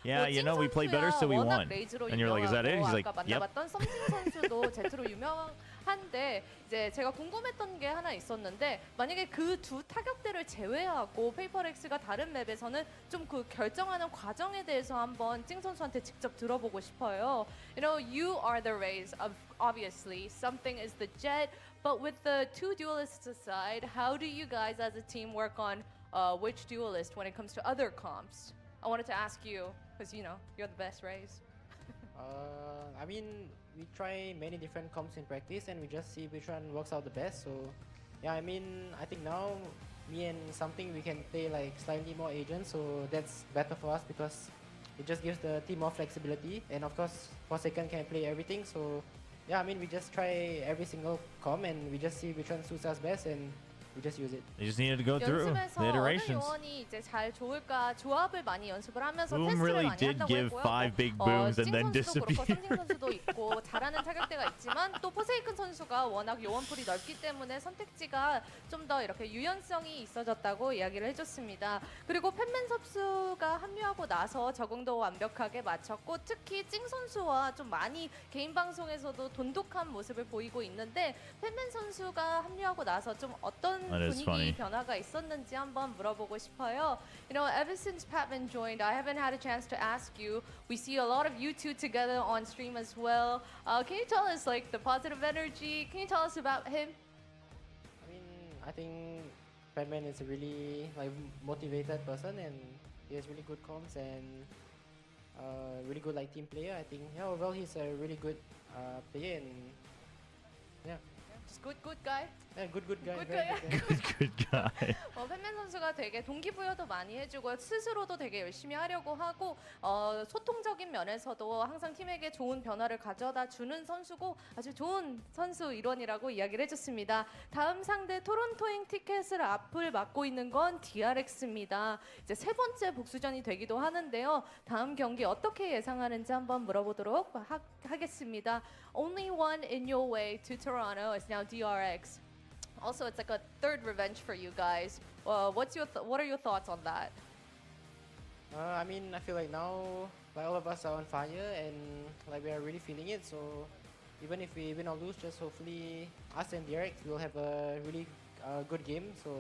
"Yeah, you know, we played better, so we won." And you're like, "Is that it?" He's like, "Yep." 선수도 제트로 유명한데 이제 제가 궁금했던 게 하나 있었는데 만약에 그 두 타격대를 제외하고 페이퍼렉스가 다른 맵에서는 좀 그 결정하는 과정에 대해서 한번 찡 선수한테 직접 들어보고 싶어요. You know, you are the Rays of obviously something is the Jet, but with the two duelists aside, how do you guys as a team work on which duelist when it comes to other comps? I wanted to ask you because you know you're the best Rays. I mean, we try many different comps in practice and we just see which one works out the best. So, yeah, I mean, I think now me and something we can play like slightly more agents. So that's better for us because it just gives the team more flexibility. And of course, Forsaken can play everything. So, yeah, I mean, we just try every single comp and we just see which one suits us best and we just use it. They just needed to go through the iterations. Boom really did give 5 big booms and then disappear. 선수도 있고 잘하는 타격대가 있지만 또 포세이큰 선수가 워낙 요원풀이 넓기 때문에 선택지가 좀 더 이렇게 유연성이 있어졌다고 이야기를 해줬습니다. 그리고 팬맨 선수가 합류하고 나서 적응도 완벽하게 마쳤고 특히 찡 선수와 좀 많이 개인 방송에서도 돈독한 모습을 보이고 있는데 팬맨 선수가 합류하고 나서 좀 어떤 분위기 변화가 있었는지 한번 물어보고 싶어요. You know, ever since Patman joined, I haven't had a chance to ask you. We see a lot of you two together on stream as well. Can you tell us like the positive energy? Can you tell us about him? I mean, I think Batman is a really like motivated person and he has really good comms and really good like team player. I think yeah, overall he's a really good player and yeah. Just good guy. Yeah, good guy. Good guy. 팬맨 선수가 되게 동기부여도 많이 해주고 스스로도 되게 열심히 하려고 하고 소통적인 면에서도 항상 팀에게 좋은 변화를 가져다 주는 선수고 아주 좋은 선수 일원이라고 이야기를 해줬습니다. 다음 상대 토론토행 티켓을 앞을 맡고 있는 건 DRX입니다. 이제 3번째 복수전이 되기도 하는데요. 다음 경기 어떻게 예상하는지 한번 물어보도록 하겠습니다. Only one in your way to Toronto is now DRX. Also, it's like a third revenge for you guys. What are your thoughts on that? I mean, I feel like now like all of us are on fire and like we are really feeling it. So even if we win or lose, just hopefully us and DRX will have a really good game. So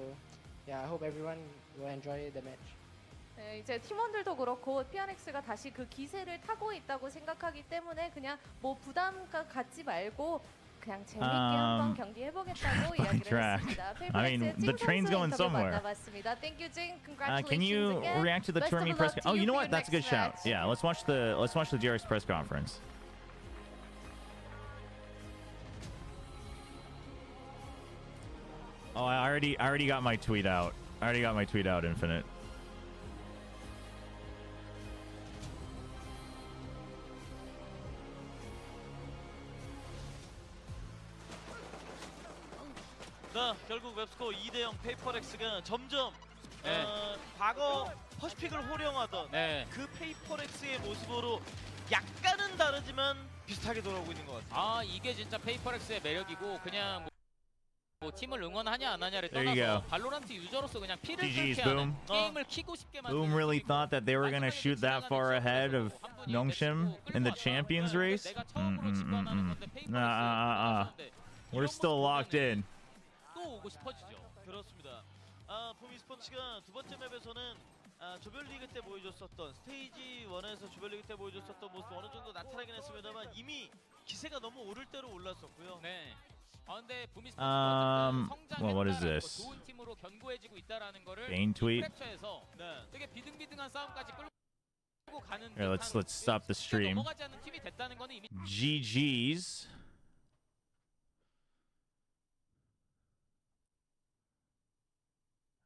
yeah, I hope everyone will enjoy the match. 네, 이제 팀원들도 그렇고 PRX가 다시 그 기세를 타고 있다고 생각하기 때문에 그냥 뭐 부담 갖지 말고 그냥 재밌게 한번 경기해보겠다고 이야기를 했습니다. I mean, the train's going somewhere. Thank you, Jing. Congratulations can you again. react to the tourney press? Oh, you know what? That's a good shout. Yeah, let's watch the DRX press conference. Oh, I already got my tweet out. Infinite. 자, 결국 웹스코어 2대0 페이퍼렉스가 점점 과거 퍼시픽을 호령하던 그 페이퍼렉스의 모습으로 약간은 다르지만 비슷하게 돌아오고 있는 것 같아요. 아, 이게 진짜 페이퍼렉스의 매력이고 그냥 뭐 팀을 응원하냐 안 하냐를 떠나서 발로란트 유저로서 그냥 피를 끓게 하는 게임을 키고 싶게 만드는 Boom really thought that they were going to shoot that far ahead of Youngshim in the champions race. We're still locked in. 또 오고 싶어지죠. 그렇습니다. 붐 e스포츠가 두 번째 맵에서는 조별리그 때 보여줬었던 스테이지 1에서 조별리그 때 보여줬었던 모습 어느 정도 나타나긴 했습니다만 이미 기세가 너무 오를 대로 올랐었고요. 네. 근데 붐 e스포츠가 Well, what is this? 좋은 팀으로 견고해지고 있다라는 거를 Bane tweet. 프랙처에서 되게 비등비등한 싸움까지 끌고 Here, let's stop the stream. GG's.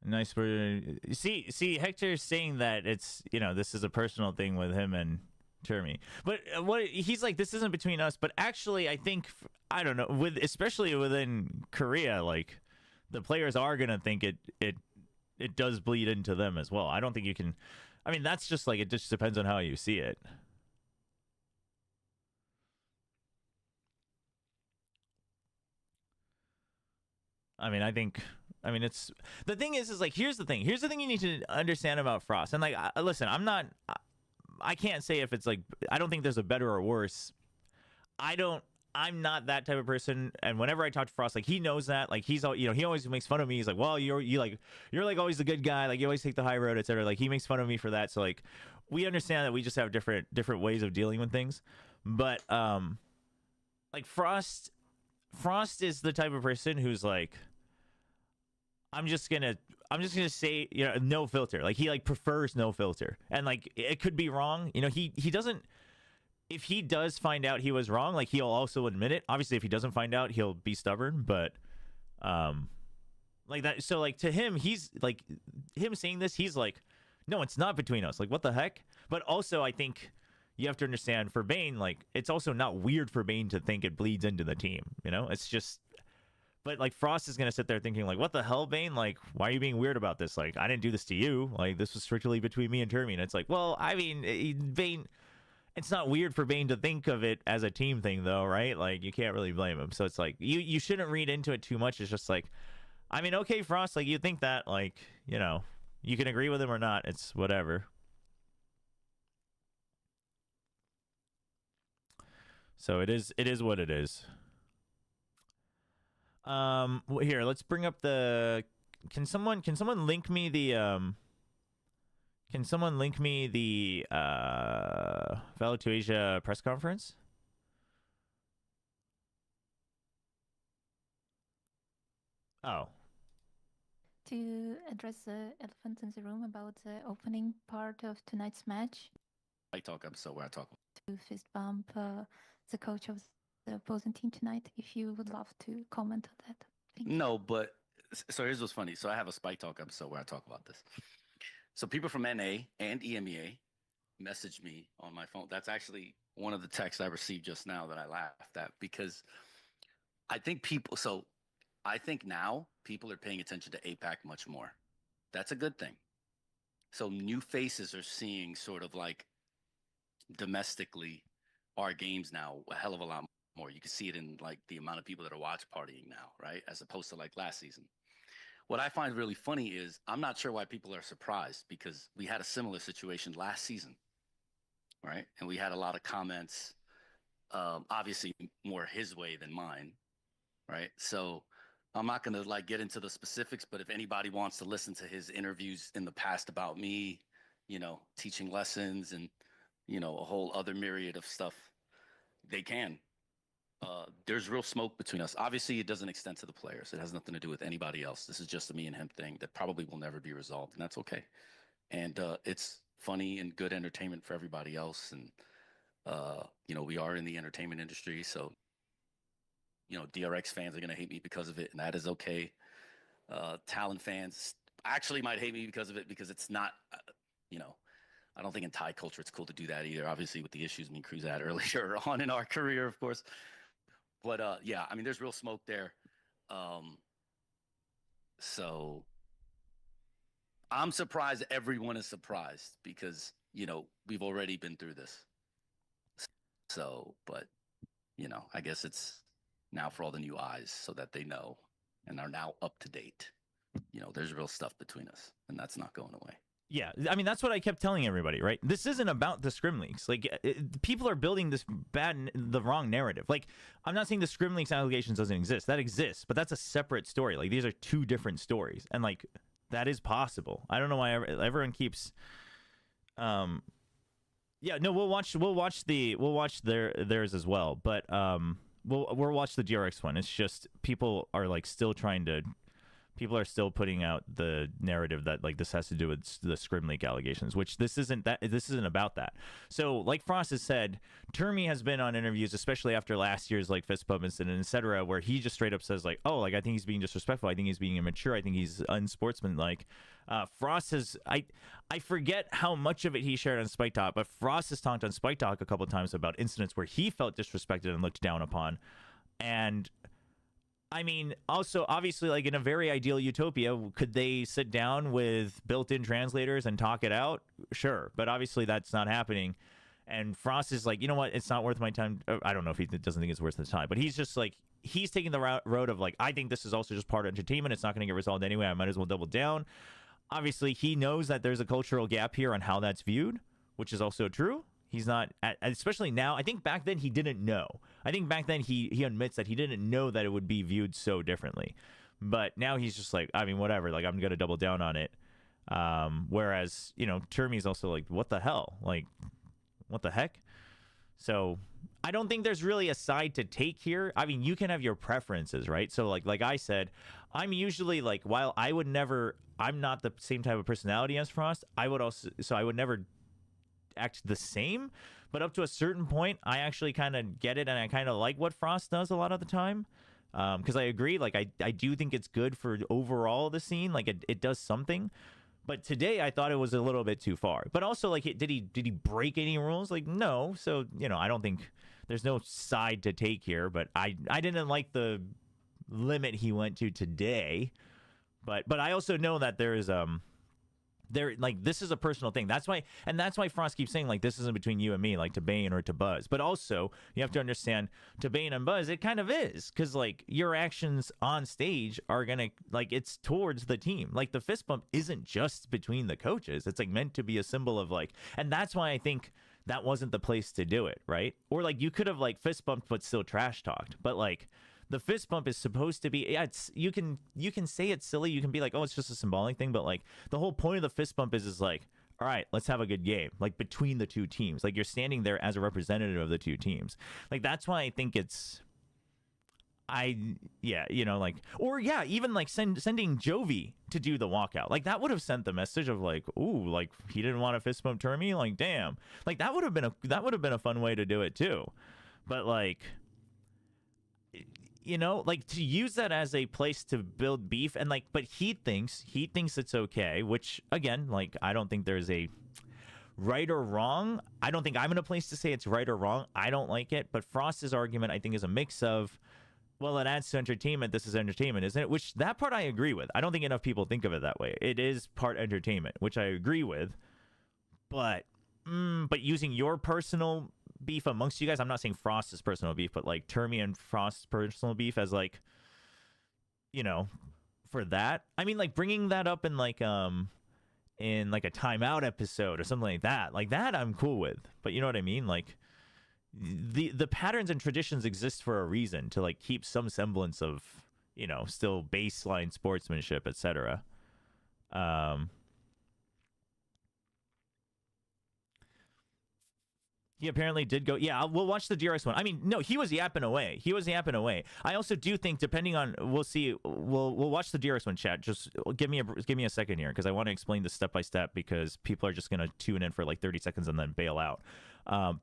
Nice word. See, Hector's saying that it's, you know, this is a personal thing with him and Termi. But what he's like, this isn't between us. But actually, I think, I don't know, especially within Korea, like the players are gonna think it does bleed into them as well. I don't think you can. I mean, that's just like, it just depends on how you see it. I mean, it's, the thing is like, here's the thing you need to understand about Frost. And like, listen, I can't say if it's like, I don't think there's a better or worse. I'm not that type of person. And whenever I talk to Frost, like, he knows that, like, he's, you know, he always makes fun of me. He's like, well, you're like always the good guy. Like, you always take the high road, etc. Like, he makes fun of me for that. So like, we understand that we just have different ways of dealing with things. But, like Frost is the type of person who's like, I'm just gonna say, you know, no filter. Like, he like prefers no filter, and like, it could be wrong. You know, he doesn't. If he does find out he was wrong, like, he'll also admit it. Obviously, if he doesn't find out, he'll be stubborn. But, like that. So like, to him, he's like, him saying this, he's like, no, it's not between us. Like, what the heck? But also, I think you have to understand, for Bane, like, it's also not weird for Bane to think it bleeds into the team. You know, it's just. But like, Frost is gonna sit there thinking like, what the hell, Bane? Like, why are you being weird about this? Like, I didn't do this to you. Like, this was strictly between me and Termi. And it's like, well, I mean, Bane, it's not weird for Bane to think of it as a team thing, though, right? Like, you can't really blame him. So it's like, you shouldn't read into it too much. It's just like, I mean, okay, Frost, like, you think that, like, you know, you can agree with him or not. It's whatever. So it is what it is. Here, let's bring up the. Can someone link me the Value to Asia press conference? Oh. To address the elephant in the room about the opening part of tonight's match. I talk episode where I talk. To fist bump the coach of the opposing team tonight, if you would love to comment on that. No, but so here's what's funny. So I have a Spike Talk episode where I talk about this. So people from NA and EMEA messaged me on my phone. That's actually one of the texts I received just now that I laughed at, because I think now people are paying attention to APAC much more. That's a good thing. So new faces are seeing sort of like domestically our games now a hell of a lot more. You can see it in like the amount of people that are watch partying now, right? As opposed to like last season. What I find really funny is I'm not sure why people are surprised, because we had a similar situation last season, right? And we had a lot of comments, obviously more his way than mine, right? So I'm not going to like get into the specifics, but if anybody wants to listen to his interviews in the past about me, you know, teaching lessons and, you know, a whole other myriad of stuff, they can. There's real smoke between us. Obviously, it doesn't extend to the players. It has nothing to do with anybody else. This is just a me and him thing that probably will never be resolved, and that's okay. And it's funny and good entertainment for everybody else. And, you know, we are in the entertainment industry, so, you know, DRX fans are going to hate me because of it, and that is okay. Talon fans actually might hate me because of it, because it's not, you know, I don't think in Thai culture it's cool to do that either, obviously, with the issues me and Cruz had earlier on in our career, of course. But yeah, I mean, there's real smoke there. So I'm surprised everyone is surprised, because, you know, we've already been through this. So, but, you know, I guess it's now for all the new eyes so that they know and are now up to date. You know, there's real stuff between us, and that's not going away. Yeah, I mean, that's what I kept telling everybody, right? This isn't about the Scrim Leaks. Like, people are building this the wrong narrative. Like, I'm not saying the Scrim Leaks allegations doesn't exist. That exists, but that's a separate story. Like, these are two different stories, and like, that is possible. I don't know why everyone keeps. Yeah, no, we'll watch theirs as well, but we'll watch the DRX one. It's just people are like still trying to people are still putting out the narrative that like this has to do with the Scrim League allegations, which this isn't about that. So like Frost has said, Termi has been on interviews, especially after last year's like fist pump incident, etc., where he just straight up says like, oh, like I think he's being disrespectful, I think he's being immature, I think he's unsportsmanlike. Frost has, I forget how much of it he shared on Spike Talk, but Frost has talked on Spike Talk a couple of times about incidents where he felt disrespected and looked down upon. And I mean, also, obviously, like in a very ideal utopia, could they sit down with built-in translators and talk it out? Sure. But obviously that's not happening. And Frost is like, you know what? It's not worth my time. I don't know if he doesn't think it's worth the time, but he's just like, he's taking the road of like, I think this is also just part of entertainment. It's not going to get resolved anyway. I might as well double down. Obviously, he knows that there's a cultural gap here on how that's viewed, which is also true. He's not, especially now. I think back then he didn't know. I think back then he admits that he didn't know that it would be viewed so differently. But now he's just like, I mean, whatever. Like, I'm going to double down on it. Whereas, you know, Termi's also like, what the hell? Like, what the heck? So I don't think there's really a side to take here. I mean, you can have your preferences, right? So like I said, I'm usually like, while I would never, I'm not the same type of personality as Frost. I would never act the same, but up to a certain point I actually kind of get it, and I kind of like what Frost does a lot of the time, because I agree, like I do think it's good for overall the scene, like it does something. But today I thought it was a little bit too far. But also, like, did he break any rules? Like, no. So, you know, I don't think there's no side to take here, but I didn't like the limit he went to today. But I also know that there's like, this is a personal thing. That's why Frost keeps saying, like, this isn't between you and me, like, to Bane or to Buzz. But also, you have to understand, to Bane and Buzz, it kind of is. Because, like, your actions on stage are going to, like, it's towards the team. Like, the fist bump isn't just between the coaches. It's, like, meant to be a symbol of, like, and that's why I think that wasn't the place to do it, right? Or, like, you could have, like, fist bumped but still trash talked. But, like, the fist bump is supposed to be, yeah, it's, you can say it's silly, you can be like, oh, it's just a symbolic thing, but like the whole point of the fist bump is like, all right, let's have a good game, like between the two teams, like you're standing there as a representative of the two teams. Like that's why I think it's, yeah, you know, like, or yeah, even like sending Jovi to do the walkout, like that would have sent the message of like, ooh, like he didn't want to fist bump Termi, like damn, like that would have been a fun way to do it too. But like, you know, like to use that as a place to build beef, and like, but he thinks it's okay, which again, like, I don't think there's a right or wrong. I don't think I'm in a place to say it's right or wrong. I don't like it, but Frost's argument, I think, is a mix of, well, it adds to entertainment. This is entertainment, isn't it? Which that part I agree with. I don't think enough people think of it that way. It is part entertainment, which I agree with, but using your personal beef amongst you guys, I'm not saying Frost's personal beef, but like Termi and Frost's personal beef as like, you know, for that. I mean, like bringing that up in like a timeout episode or something like that I'm cool with. But you know what I mean? Like the patterns and traditions exist for a reason, to like keep some semblance of, you know, still baseline sportsmanship, etc. He apparently did go. Yeah, we'll watch the DRX one. I mean, no, he was yapping away. I also do think, depending on, we'll see. We'll watch the DRX one, chat. Just give me a second here, because I want to explain this step by step, because people are just gonna tune in for like 30 seconds and then bail out.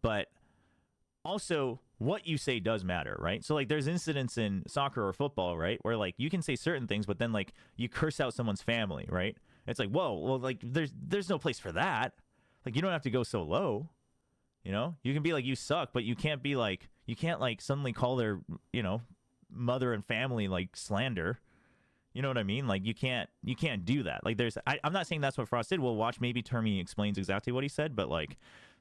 But also, what you say does matter, right? So like, there's incidents in soccer or football, right, where like you can say certain things, but then like you curse out someone's family, right? It's like, whoa, well, like there's no place for that. Like, you don't have to go so low. You know, you can be like, you suck, but you can't be like, you can't like suddenly call their, you know, mother and family like slander. You know what I mean? Like you can't do that. Like I'm not saying that's what Frost did. We'll watch. Maybe Termi explains exactly what he said, but like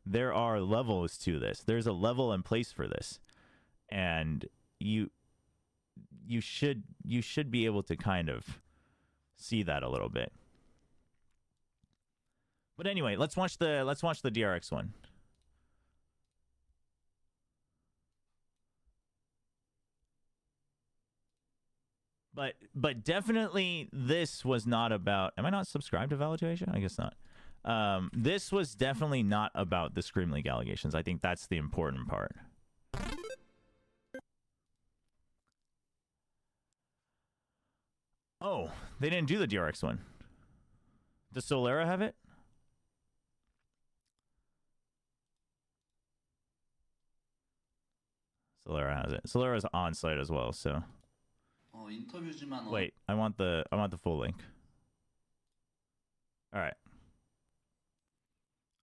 there are levels to this. There's a level and place for this. And you should be able to kind of see that a little bit. But anyway, let's watch the DRX one. But definitely this was not about, am I not subscribed to Valid 2Asia? I guess not. This was definitely not about the Scrim League allegations. I think that's the important part. Oh, they didn't do the DRX one. Does Solera have it? Solera has it. Solera's on site as well, so. Wait, I want the full link. All right.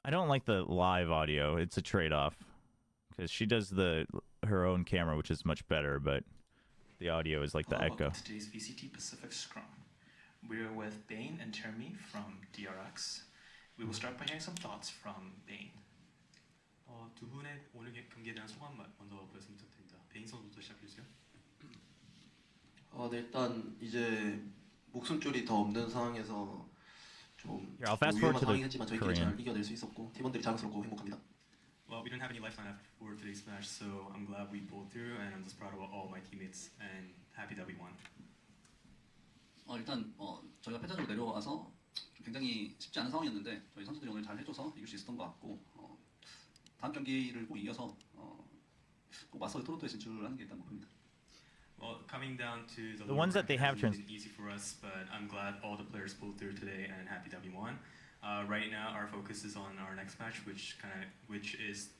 I don't like the live audio. It's a trade-off because she does her own camera, which is much better, but the audio is like the echo. Today's VCT Pacific Scrum. We're with Bane and Termi from DRX. We will start by hearing some thoughts from Bane. 두 분의 오늘 경기에 대한 소감 먼저 보였으면 부탁드립니다. 베인 선수부터 시작해 주세요. 네, 일단 이제 목숨줄이 더 없는 상황에서 좀 Here, I'll fast forward 위험한 to the 상황이었지만 저희끼리 잘 이겨낼 수 있었고 팀원들이 자랑스럽고 행복합니다. Well, we didn't have any lifeline after today's match, so I'm glad we pulled through, and I'm just proud of all my teammates and happy that we won. 일단 저희가 패전으로 내려와서 굉장히 쉽지 않은 상황이었는데 저희 선수들이 오늘 잘 해줘서 이길 수 있었던 것 같고 다음 경기를 꼭 이겨서 꼭 맞서 토론토에 진출하는 게 일단 목표입니다. Well, coming down to The ones that they have isn't easy for us, but I'm glad all the players pulled through today and happy that we won. Right now, our focus is on our next match, which is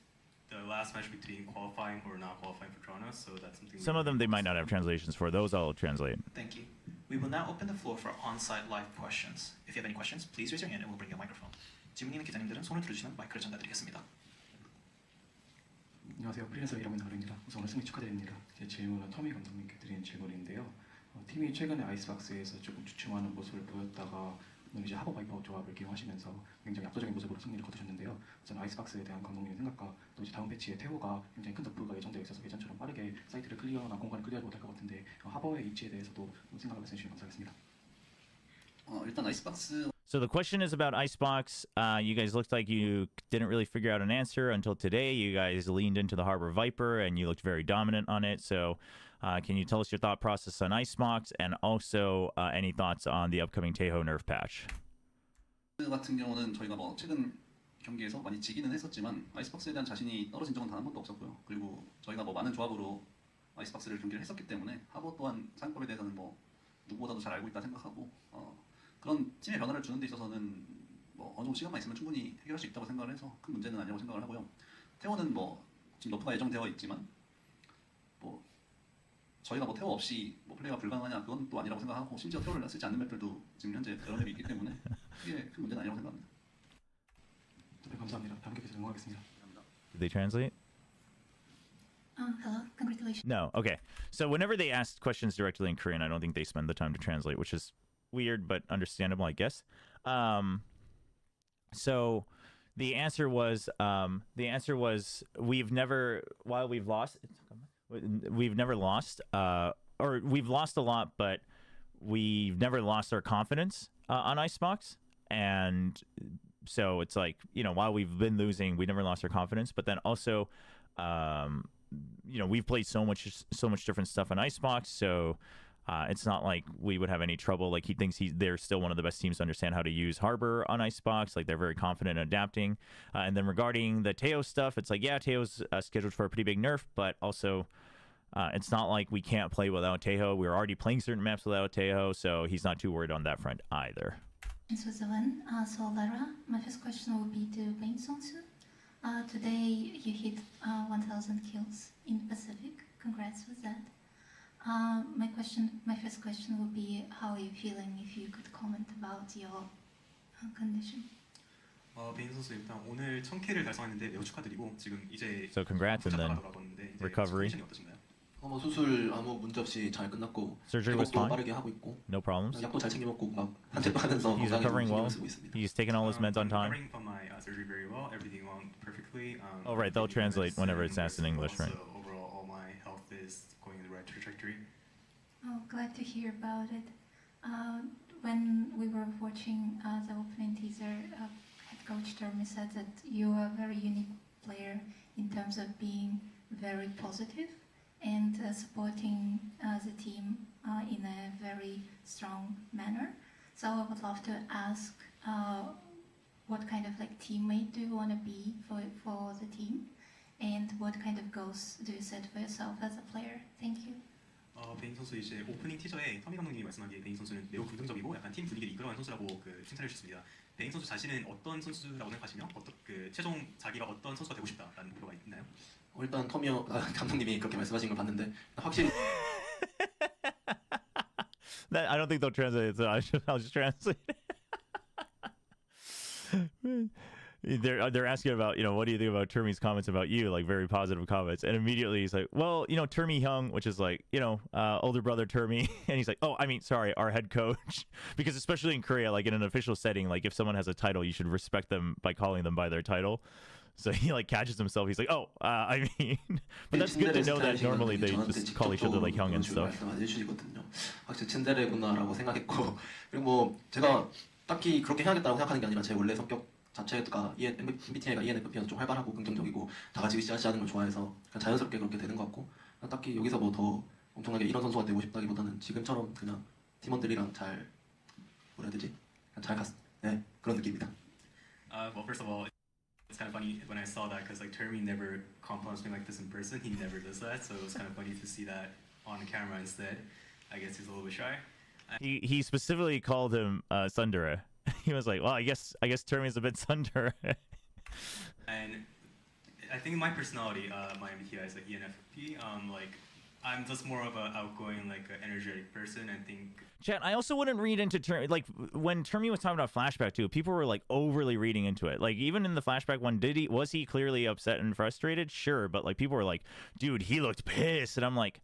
the last match between qualifying or not qualifying for Toronto. So that's something. Some of them they might not have translations for. Those I'll translate. Thank you. We will now open the floor for on-site live questions. If you have any questions, please raise your hand and we'll bring you a microphone. 질문 있는 기자님들은 손을 들어주시면 마이크를 전달드리겠습니다. 안녕하세요. 프리랜서 일하고 있는 하루입니다. 우선 오늘 승리 축하드립니다. 제 질문은 터미 감독님께 드리는 질문인데요. 팀이 최근에 아이스박스에서 조금 주춤하는 모습을 보였다가 오늘 이제 하버 바이퍼 조합을 기용하시면서 굉장히 압도적인 모습으로 승리를 거두셨는데요. 우선 아이스박스에 대한 감독님의 생각과 또 이제 다음 배치에 태호가 굉장히 큰 덕후가 예정되어 있어서 예전처럼 빠르게 사이트를 클리어나 공간을 클리어하지 못할 것 같은데 하버의 입지에 대해서도 생각을 말씀해 주시면 감사하겠습니다. 일단 아이스박스. So the question is about Icebox. You guys looked like you didn't really figure out an answer until today. You guys leaned into the Harbor Viper and you looked very dominant on it. So can you tell us your thought process on Icebox and also any thoughts on the upcoming Taeho nerf patch? 같은 경우는 저희가 최근 경기에서 많이 지기는 했었지만 아이스박스에 대한 자신이 떨어진 적은 단 한 번도 없었고요. 그리고 저희가 많은 조합으로 아이스박스를 경기를 했었기 때문에 하버 또한 상법에 대해서는 누구보다도 잘 알고 있다 생각하고 그런 팀의 변화를 주는 데 있어서는 어느 정도 시간만 있으면 충분히 해결할 수 있다고 생각을 해서 큰 문제는 아니라고 생각을 하고요. 태호는 지금 너프가 예정되어 있지만 저희가 태호 없이 플레이가 불가능하냐 그건 또 아니라고 생각하고 심지어 태호를 쓰지 않는 맵들도 지금 현재 여러 맵이 있기 때문에 크게 큰 문제는 아니라고 생각합니다. 네, 감사합니다. 다음 경기에서 응원하겠습니다. Did they translate? Hello, congratulations. No. Okay. So whenever they ask questions directly in Korean, I don't think they spend the time to translate, which is weird but understandable, I guess. So the answer was we've never lost, or we've lost a lot, but we've never lost our confidence on Icebox. And so it's like, while we've been losing, we never lost our confidence, but then also we've played so much different stuff on Icebox, so it's not like we would have any trouble. Like, he thinks they're still one of the best teams to understand how to use Harbor on Icebox. Like, they're very confident in adapting. And then regarding the Taeho stuff, it's like, yeah, Taeho's scheduled for a pretty big nerf, but also it's not like we can't play without Taeho. We're already playing certain maps without Taeho, so he's not too worried on that front either. In Switzerland, so Lara, my first question will be to Bane Sonsu. Today you hit 1,000 kills in the Pacific. Congrats with that. My first question would be, how are you feeling? If you could comment about your condition. 베인 선수 일단 오늘 1000킬을 달성했는데 매우 축하드리고 지금 이제 So congrats and then recovery. 수술 아무 문제 없이 잘 끝났고 Surgery was fine. 빠르게 하고 있고 No problems. 약도 잘 챙겨 먹고 한테도 하면서 He's recovering well. He's taking all his meds on time. Recovering from my surgery very well. Everything went perfectly. Oh, right. They'll translate whenever it's asked in English, right? So overall, all my health is going in the right trajectory. Oh, glad to hear about it. When we were watching the opening teaser, head coach Termi said that you are a very unique player in terms of being very positive and supporting the team in a very strong manner. So I would love to ask, what kind of teammate do you want to be for the team, and what kind of goals do you set for yourself as a player? Thank you. 베인 선수 이제 오프닝 티저에 터미 감독님이 말씀하기에 베인 선수는 매우 긍정적이고 약간 팀 분위기를 이끌어가는 선수라고 칭찬해 주셨습니다. 베인 선수 자신은 어떤 선수라고 생각하시며 최종 자기가 어떤 선수가 되고 싶다라는 목표가 있나요? 일단 터미어 감독님이 그렇게 말씀하신 걸 봤는데 확실히 That I don't think they'll translate it, so I'll just translate it. They're asking about, what do you think about Termi's comments about you, like very positive comments, and immediately he's like, well, Termi Hyung, which is like, older brother Termi, and he's like, oh, I mean, sorry, our head coach, because especially in Korea, like in an official setting, like if someone has a title, you should respect them by calling them by their title. So he like catches himself. He's like, oh, I mean, but that's good to know that normally they just call each other like Hyung and stuff. 확실히 츤데레구나라고 생각했고 그리고 뭐 제가 딱히 그렇게 해야겠다고 생각하는 게 아니라 제 원래 성격 자체가 MBTI가 ENFP여서 좀 활발하고 긍정적이고 다 같이 으쌰으쌰하는 걸 좋아해서 그냥 자연스럽게 그렇게 되는 것 같고 딱히 여기서 뭐 더 엄청나게 이런 선수가 되고 싶다기보다는 지금처럼 그냥 팀원들이랑 잘 뭐라 해야 되지? 그냥 잘 그런 느낌입니다. Well, first of all, it's kind of funny when I saw that because like Termi never compliments me like this in person. He never does that, so it was kind of funny to see that on camera instead. I guess he's a little bit shy. He specifically called him Sundara. He was like, well, I guess Termi's a bit Sundara. And I think my personality, my MBTI is like ENFP. Like I'm just more of an outgoing, like an energetic person. I think. Chat, I also wouldn't read into Termi. Like when Termi was talking about flashback too, people were like overly reading into it. Like even in the flashback one, was he clearly upset and frustrated? Sure, but like people were like, dude, he looked pissed, and I'm like,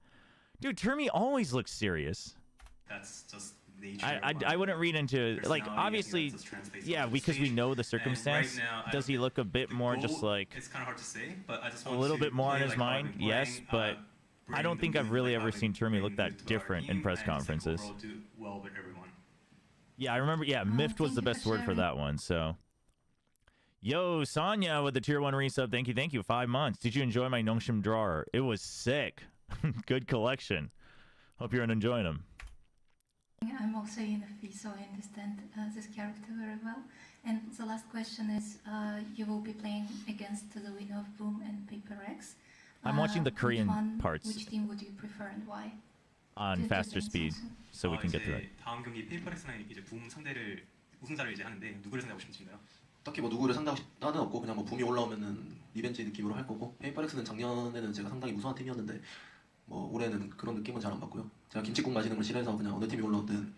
dude, Termi always looks serious. That's just nature. I wouldn't read into like obviously, yeah, because we know the circumstance. Right now, does he look a bit more just like? It's kind of hard to say, but I just a want little to bit more play in his like how I've mind, been yes, playing, but I don't think I've really ever seen Termi look that different in press conferences. Do well with everyone. Yeah, I remember. Yeah, miffed was the best word for that one. So, yo, Sonya with the tier 1 resub. Thank you. 5 months. Did you enjoy my Nongshim drawer? It was sick. Good collection. Hope you're enjoying them. I'm also ENFP, so I understand this character very well. And the last question is, you will be playing against the winner of Boom and PRX. I'm watching the Korean parts. Which team would you prefer and why? On faster speed, so we can get through it. 다음 경기 PRX랑 이제 붐 상대를 우승자를 이제 하는데 누구를 상대하고 싶으신가요? 딱히 뭐 누구를 상대하고 싶다는 없고 그냥 뭐 붐이 올라오면은 리벤지 느낌으로 할 거고 PRX는 작년에는 제가 상당히 무서운 팀이었는데 뭐 올해는 그런 느낌은 잘 안 받고요. 제가 김치국 마시는 걸 싫어해서 그냥 어느 팀이 올라오든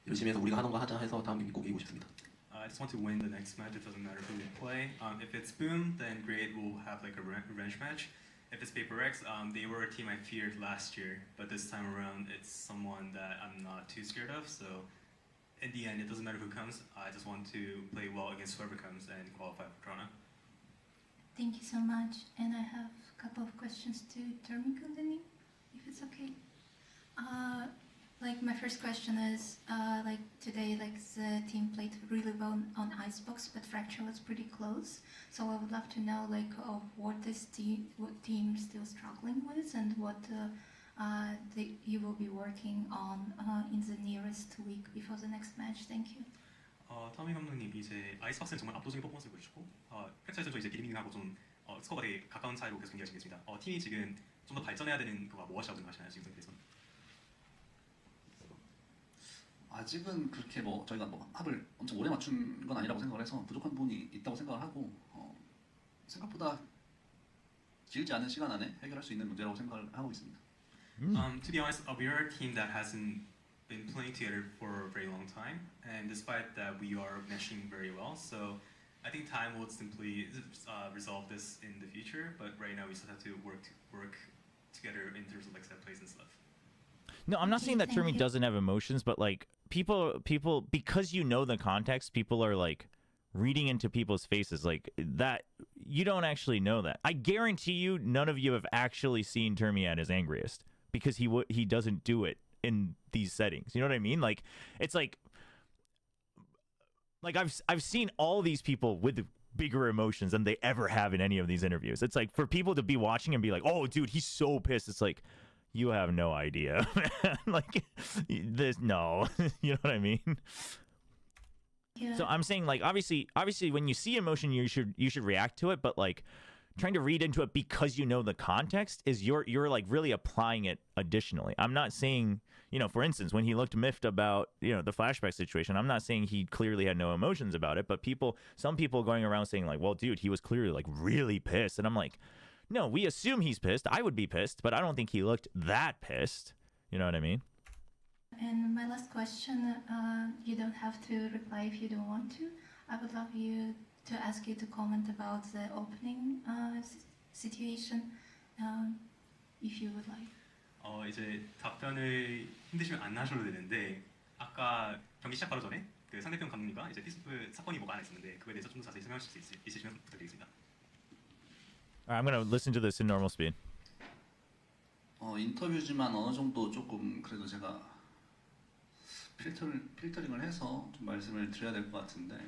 열심히 해서 우리가 하는 거 하자 해서 다음 경기 꼭 이기고 싶습니다. I just want to win the next match. It doesn't matter who we play. If it's Boom, then great. We'll have like a revenge match. If it's PRX, they were a team I feared last year, but this time around, it's someone that I'm not too scared of. So, in the end, it doesn't matter who comes. I just want to play well against whoever comes and qualify for Toronto. Thank you so much. And I have a couple of questions to Termi Kundani, if it's okay. Like my first question is, like today, like the team played really well on Icebox, but Fracture was pretty close. So I would love to know, like, what team still struggling with, and what you will be working on in the nearest week before the next match. Thank you. 터미 감독님 이제 아이스박스는 정말 압도적인 퍼포먼스를 보여주고 프랙처에서도 이제 기리밍하고 좀 스코어가 되게 가까운 차이로 계속 경기하시고 있습니다. 팀이 지금 좀 더 발전해야 되는 그가 무엇이라고 생각하시나요 지금 상태에서? 아직은 그렇게 뭐 저희가 뭐 합을 엄청 오래 맞춘 건 아니라고 생각을 해서 부족한 부분이 있다고 생각을 하고 생각보다 길지 않은 시간 안에 해결할 수 있는 문제라고 생각을 하고 있습니다. To be honest, we are a team that hasn't been playing together for a very long time, and despite that, we are meshing very well. So I think time will simply resolve this in the future. But right now, we still have to work together in terms of like set plays and stuff. No, I'm not saying that Termi doesn't have emotions, but like people, because you know the context, people are like reading into people's faces like that. You don't actually know that. I guarantee you, none of you have actually seen Termi at his angriest because he doesn't do it in these settings. You know what I mean? Like it's like I've seen all these people with bigger emotions than they ever have in any of these interviews. It's like for people to be watching and be like, "Oh, dude, he's so pissed." It's like, you have no idea, man. Like this, no, you know what I mean? Yeah. So I'm saying, like, obviously, when you see emotion, you should react to it. But like, trying to read into it because you know the context is you're like really applying it additionally. I'm not saying, you know, for instance, when he looked miffed about, you know, the flashback situation, I'm not saying he clearly had no emotions about it, but some people going around saying like, well, dude, he was clearly like really pissed. And I'm like, no, we assume he's pissed. I would be pissed, but I don't think he looked that pissed. You know what I mean? And my last question, you don't have to reply if you don't want to. I would love you to ask you to comment about the opening situation, if you would like. 이제 답변을 힘드시면 안 하셔도 되는데 아까 경기 시작 바로 전에 그 상대편 감독님과 이제 피스프 사건이 뭐가 하나 있었는데 그거에 대해서 좀 더 자세히 설명하실 수 있으시면 부탁드리겠습니다. I'm gonna listen to this in normal speed. 인터뷰지만 어느 정도 조금 그래도 제가 필터링을 해서 좀 말씀을 드려야 될 것 같은데.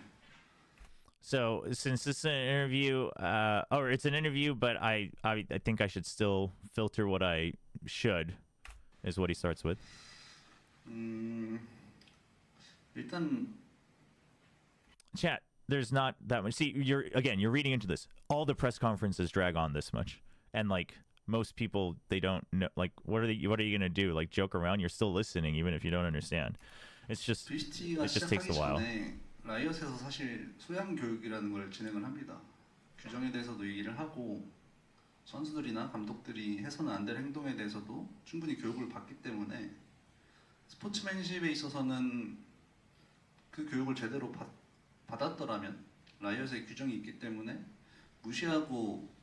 So since this is an interview, or it's an interview, but I think I should still filter what I should, is what he starts with. 일단 Chat, there's not that much. See, you're reading into this. All the press conferences drag on this much, and like most people, they don't know. Like, what are you gonna do? Like, joke around? You're still listening, even if you don't understand. It just takes a while. 라이엇에서 사실 소양 교육이라는 걸 진행을 합니다. 규정에 대해서도 얘기를 하고 선수들이나 감독들이 해서는 안 될 행동에 대해서도 충분히 교육을 받기 때문에 스포츠맨십에 있어서는 그 교육을 제대로 받았더라면 라이엇의 규정이 있기 때문에 무시하고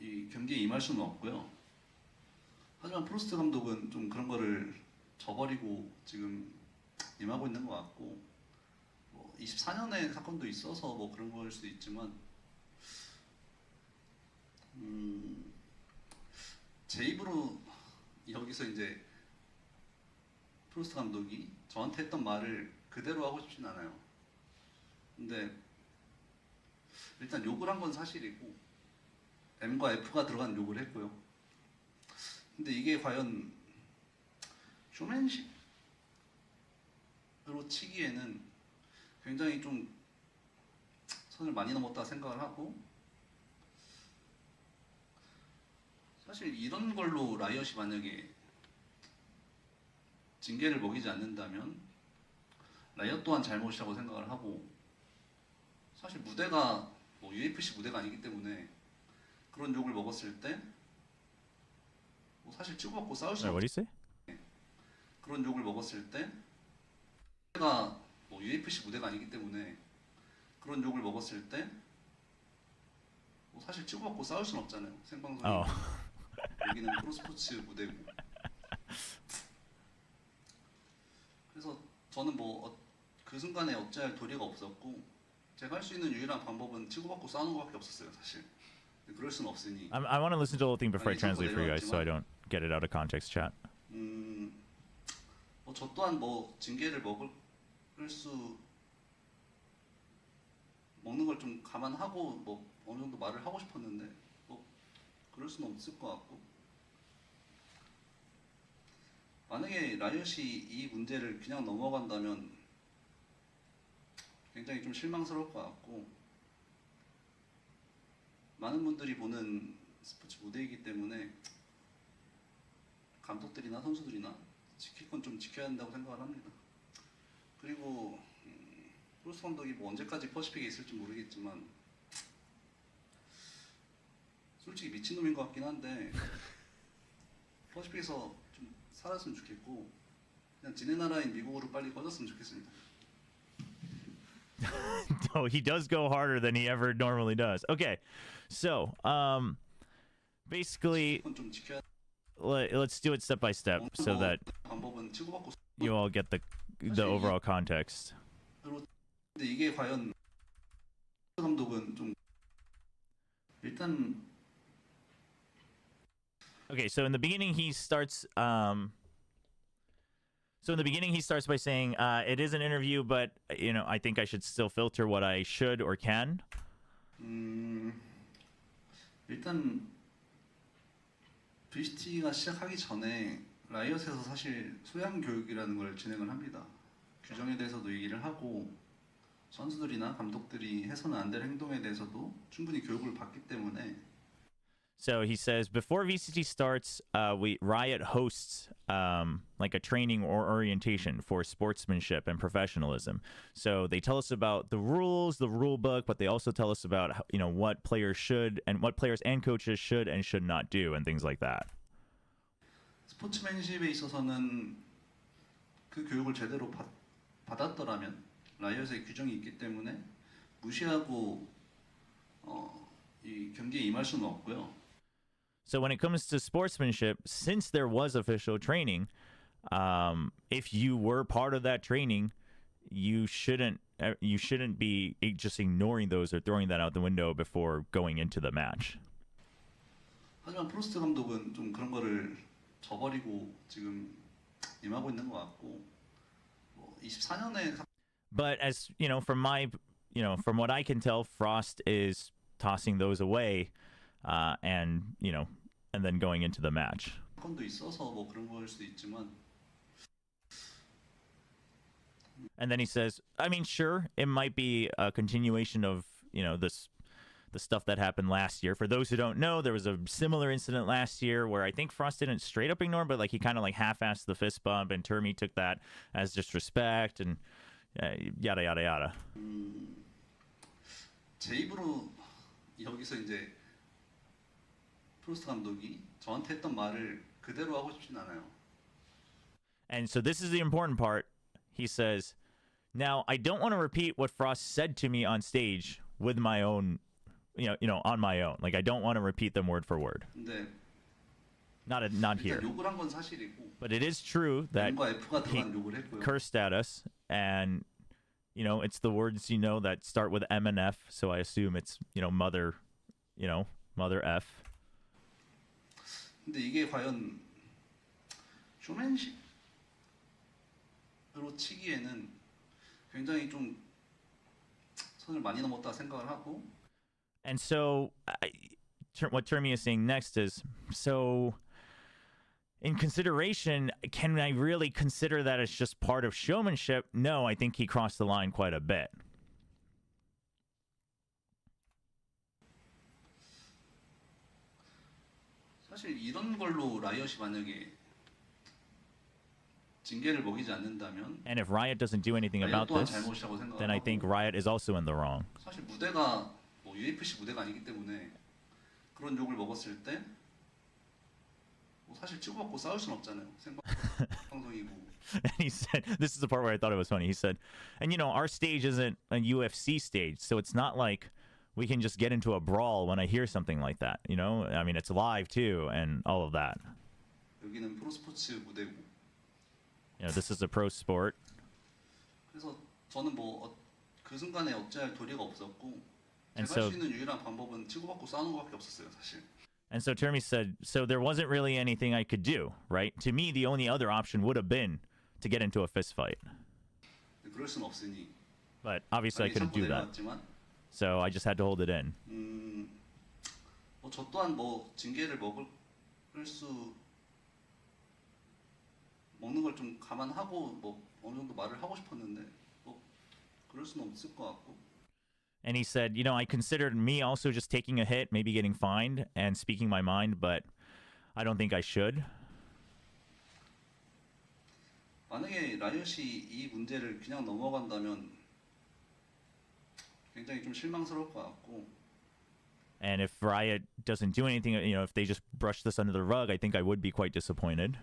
이 경기에 임할 수는 없고요. 하지만 프로스트 감독은 좀 그런 거를 저버리고 지금 임하고 있는 것 같고 24년에 사건도 있어서 뭐 그런 거일 수도 있지만 제 입으로 여기서 이제 프로스트 감독이 저한테 했던 말을 그대로 하고 싶진 않아요. 근데 일단 욕을 한 건 사실이고 M과 F가 들어간 욕을 했고요. 근데 이게 과연 쇼맨십으로 치기에는 굉장히 좀 선을 많이 넘었다 생각을 하고 사실 이런 걸로 라이엇이 만약에 징계를 먹이지 않는다면 라이엇 또한 잘못이라고 생각을 하고 사실 무대가 뭐 UFC 무대가 아니기 때문에 그런 욕을 먹었을 때 뭐 사실 치고받고 싸울 수 없어요. 그런 욕을 먹었을 때 무대가 뭐 UFC 무대가 아니기 때문에 그런 욕을 먹었을 때 뭐 사실 치고받고 싸울 수는 없잖아요. 생방송이 여기는 프로스포츠 무대고. 그래서 저는 뭐 그 순간에 어찌할 도리가 없었고 제가 할 수 있는 유일한 방법은 치고받고 싸우는 것밖에 없었어요, 사실. 그럴 수는 없으니. I want to listen to the whole thing before I translate for you guys, so I don't get it out of context, chat. 저 또한 뭐 징계를 먹는 걸 좀 감안하고 뭐 어느 정도 말을 하고 싶었는데 뭐 그럴 수는 없을 것 같고 만약에 라이엇이 이 문제를 그냥 넘어간다면 굉장히 좀 실망스러울 것 같고 많은 분들이 보는 스포츠 무대이기 때문에 감독들이나 선수들이나 지킬 건 좀 지켜야 한다고 생각을 합니다. 그리고 프로스 감독이 뭐 언제까지 퍼시픽에 있을지 모르겠지만 솔직히 미친놈인 것 같긴 한데 퍼시픽에서 좀 살았으면 좋겠고 그냥 지네 나라인 미국으로 빨리 꺼졌으면 좋겠습니다. No, he does go harder than he ever normally does. Okay, so basically, let's do it step by step so that you all get the overall context. 근데 이게 과연 감독은 좀 일단 Okay, so in the beginning he starts by saying it is an interview, but you know, I think I should still filter what I should or can. 일단 VCT가 시작하기 전에 라이엇에서 사실 소양 교육이라는 걸 진행을 합니다. 규정에 대해서도 얘기를 하고 선수들이나 감독들이 해서는 안 될 행동에 대해서도 충분히 교육을 받기 때문에. So he says before VCT starts, Riot hosts like a training or orientation for sportsmanship and professionalism. So they tell us about the rules, the rule book, but they also tell us about what players should and what players and coaches should and should not do and things like that. 스포츠맨십에 있어서는 그 교육을 제대로 받았더라면 라이엇의 규정이 있기 때문에 무시하고 이 경기에 임할 수는 없고요. So when it comes to sportsmanship, since there was official training, if you were part of that training, you shouldn't be just ignoring those or throwing that out the window before going into the match. 하지만 프로스트 감독은 좀 그런 거를 저버리고 지금 임하고 있는 것 같고 24년에. But as from what I can tell, Frost is tossing those away, and then going into the match. 건도 있어서 뭐 그런 거일 수도 있지만. And then he says, I mean, sure, it might be a continuation of the stuff that happened last year. For those who don't know, there was a similar incident last year where I think Frost didn't straight up ignore, but he kind of half-assed the fist bump, and Termi took that as disrespect, and yada yada yada. 제 입으로 여기서 이제 프로스트 감독이 저한테 했던 말을 그대로 하고 싶진 않아요. And so this is the important part. He says, now I don't want to repeat what Frost said to me on stage with my own, on my own. I don't want to repeat them word for word. 근데 not here. 욕을 한 건 사실이고. But it is true that he cursed at us, and it's the words that start with M and F. So I assume it's mother F. 근데 이게 과연 쇼맨십으로 치기에는 굉장히 좀 선을 많이 넘었다 생각을 하고. And so what Termi is saying next is, so in consideration, can I really consider that as just part of showmanship? No, I think he crossed the line quite a bit. 사실 이런 걸로 라이엇이 만약에 징계를 먹이지 않는다면. And if Riot doesn't do anything about this, then I think Riot is also in the wrong. 사실 무대가 뭐 UFC 무대가 아니기 때문에 그런 욕을 먹었을 때 뭐 사실 치고받고 싸울 순 없잖아요. 생방송이고. And he said, this is the part where I thought it was funny. He said, and our stage isn't a UFC stage, so it's not like we can just get into a brawl when I hear something like that. I mean, it's live too, and all of that. 여기는 프로스포츠 무대고. This is a pro sport. 그래서 저는 뭐 그 순간에 어찌할 도리가 없었고 And 제가 할 so- 수 있는 유일한 방법은 치고받고 싸우는 것밖에 없었어요, 사실. And so Termi said, so there wasn't really anything I could do, right? To me, the only other option would have been to get into a fist fight. 그럴 순 없으니. But obviously I 많이 couldn't 참고 do that. 내려왔지만, So I just had to hold it in. 저 또한 뭐 징계를 먹을 수 먹는 걸 좀 감안하고 뭐 어느 정도 말을 하고 싶었는데 뭐 그럴 수는 없을 것 같고. And he said, I considered me also just taking a hit, maybe getting fined and speaking my mind, but I don't think I should. 만약에 라이엇이 이 문제를 그냥 넘어간다면 굉장히 좀 실망스러울 것 같고. And if Riot doesn't do anything, if they just brush this under the rug, I think I would be quite disappointed.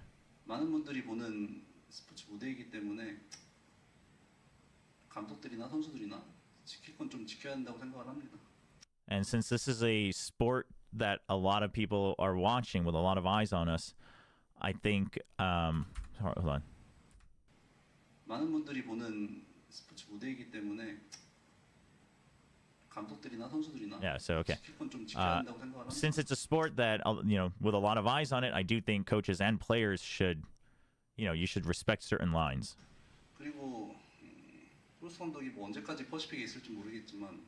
많은 분들이 보는 스포츠 무대이기 때문에 감독들이나 선수들이나 지킬 건 좀 지켜야 한다고 생각을 합니다. And since this is a sport that a lot of people are watching with a lot of eyes on us, I think, hold on. 많은 분들이 보는 스포츠 무대이기 때문에 감독들이나 선수들이나 Yeah, so okay. 지킬 건 좀 지켜야 한다고 생각을 합니다. Since it's a sport that, with a lot of eyes on it, I do think coaches and players should, you should respect certain lines. 그리고 프로스 감독이 뭐 언제까지 퍼시픽에 있을지 모르겠지만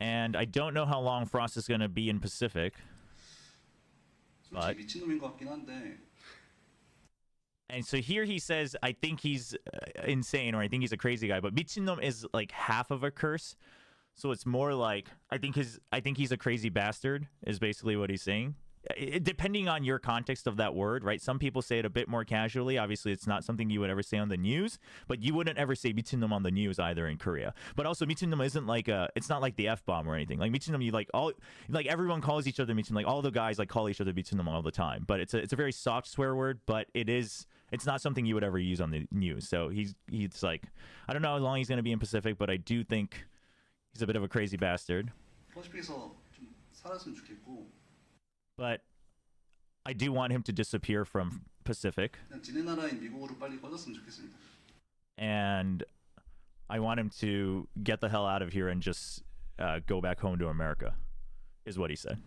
And I don't know how long Frost is going to be in Pacific. 솔직히 미친놈인 것 같긴 한데 And so here he says, I think he's insane, or I think he's a crazy guy. But 미친놈 is like half of a curse. So it's more like, I think he's a crazy bastard is basically what he's saying. Depending on your context of that word, right? Some people say it a bit more casually. Obviously, it's not something you would ever say on the news, but you wouldn't ever say 미친놈 on the news either in Korea. But also, 미친놈 isn't like it's not like the F-bomb or anything. Like 미친놈, you like everyone calls each other 미친놈. Like all the guys like call each other 미친놈 all the time. But it's a very soft swear word, but it's not something you would ever use on the news. So he's like, I don't know how long he's going to be in Pacific, but I do think he's a bit of a crazy bastard. 퍼시픽에서 좀 사라졌으면 좋겠고. But I do want him to disappear from Pacific. 그냥 지네 나라인 미국으로 빨리 꺼졌으면 좋겠습니다. And I want him to get the hell out of here and just go back home to America, is what he said.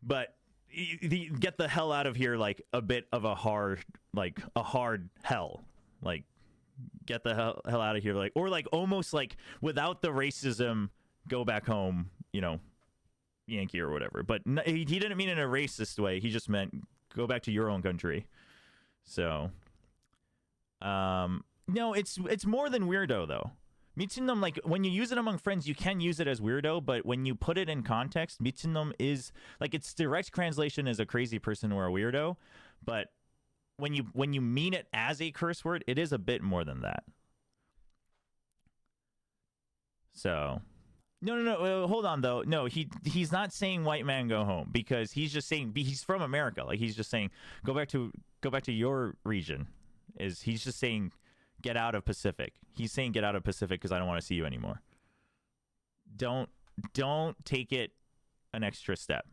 But get the hell out of here, like a bit of a hard hell. Like, get the hell out of here, like, or like almost like without the racism, go back home, you know, Yankee or whatever. But he didn't mean in a racist way. He just meant go back to your own country. So no, it's more than weirdo though. 미친놈, like when you use it among friends, you can use it as weirdo, but when you put it in context, 미친놈 is like, its direct translation is a crazy person or a weirdo, but when you mean it as a curse word, it is a bit more than that. So no, hold on though. No, he's not saying white man go home, because he's just saying he's from America. Like he's just saying go back to your region. He's just saying get out of Pacific. He's saying get out of Pacific because I don't want to see you anymore. Don't take it an extra step.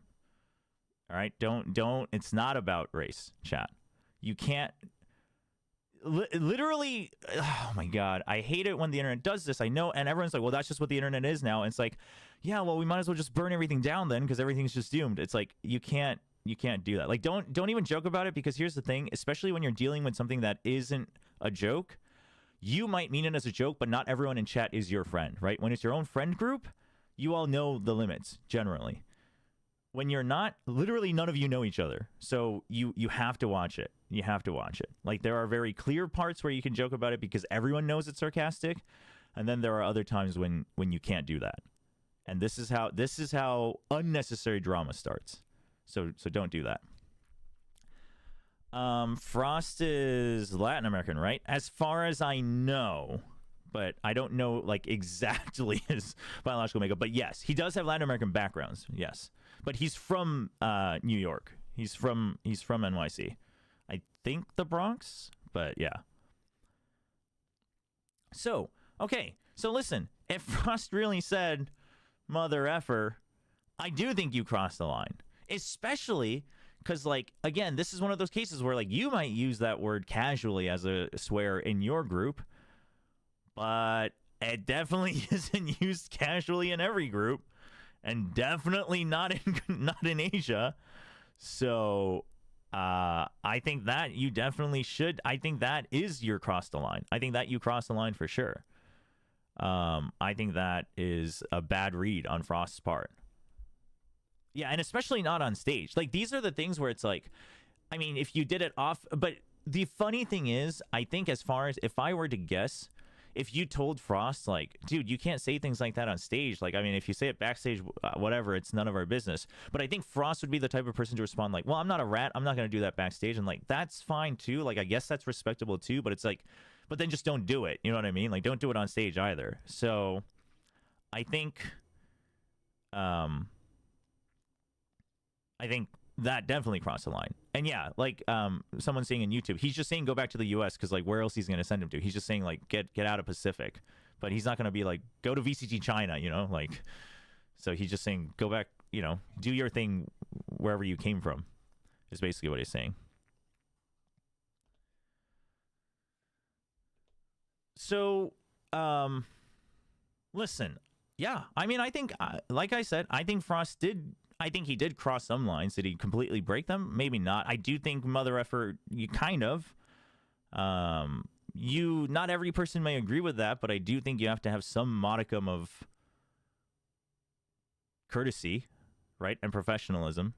All right? Don't. It's not about race, chat. You can't literally, oh my god, I hate it when the internet does this. I know, and everyone's like, well, that's just what the internet is now. And it's like, yeah, well, we might as well just burn everything down then, because everything's just doomed. It's like, you can't do that. Like, don't even joke about it, because here's the thing, especially when you're dealing with something that isn't a joke, you might mean it as a joke, but not everyone in chat is your friend, right? When it's your own friend group, you all know the limits generally. When you're not, literally none of you know each other. So you have to watch it. You have to watch it. Like, there are very clear parts where you can joke about it because everyone knows it's sarcastic. And then there are other times when you can't do that. And this is how unnecessary drama starts. So don't do that. Frost is Latin American, right? As far as I know, but I don't know like exactly his biological makeup. But yes, he does have Latin American backgrounds. Yes. But he's from New York. He's from NYC. I think the Bronx, but yeah. So, okay. So listen, if Frost really said mother effer, I do think you crossed the line. Especially because, like, again, this is one of those cases where, like, you might use that word casually as a swear in your group, but it definitely isn't used casually in every group. And definitely not in Asia. So I think that you definitely should. I think that is your cross the line. I think that you cross the line for sure. I think that is a bad read on Frost's part. Yeah, and especially not on stage. Like, these are the things where it's like, I mean, if you did it off. But the funny thing is, I think as far as if I were to guess, if you told Frost, like, dude, you can't say things like that on stage. Like, I mean, if you say it backstage, whatever, it's none of our business. But I think Frost would be the type of person to respond like, well, I'm not a rat. I'm not going to do that backstage. And, like, that's fine, too. Like, I guess that's respectable, too. But it's like, but then just don't do it. You know what I mean? Like, don't do it on stage either. So I think that definitely crossed the line. And yeah, like someone's saying on YouTube, he's just saying go back to the US because, like, where else he's going to send him to? He's just saying, like, get out of Pacific. But he's not going to be like, go to VCT China, you know? Like, so he's just saying go back, you know, do your thing wherever you came from, is basically what he's saying. So, listen, yeah, I mean, I think, like I said, I think Frost did. I think he did cross some lines. Did he completely break them? Maybe not. I do think mother effer, you kind of. Not every person may agree with that, but I do think you have to have some modicum of courtesy, right, and professionalism.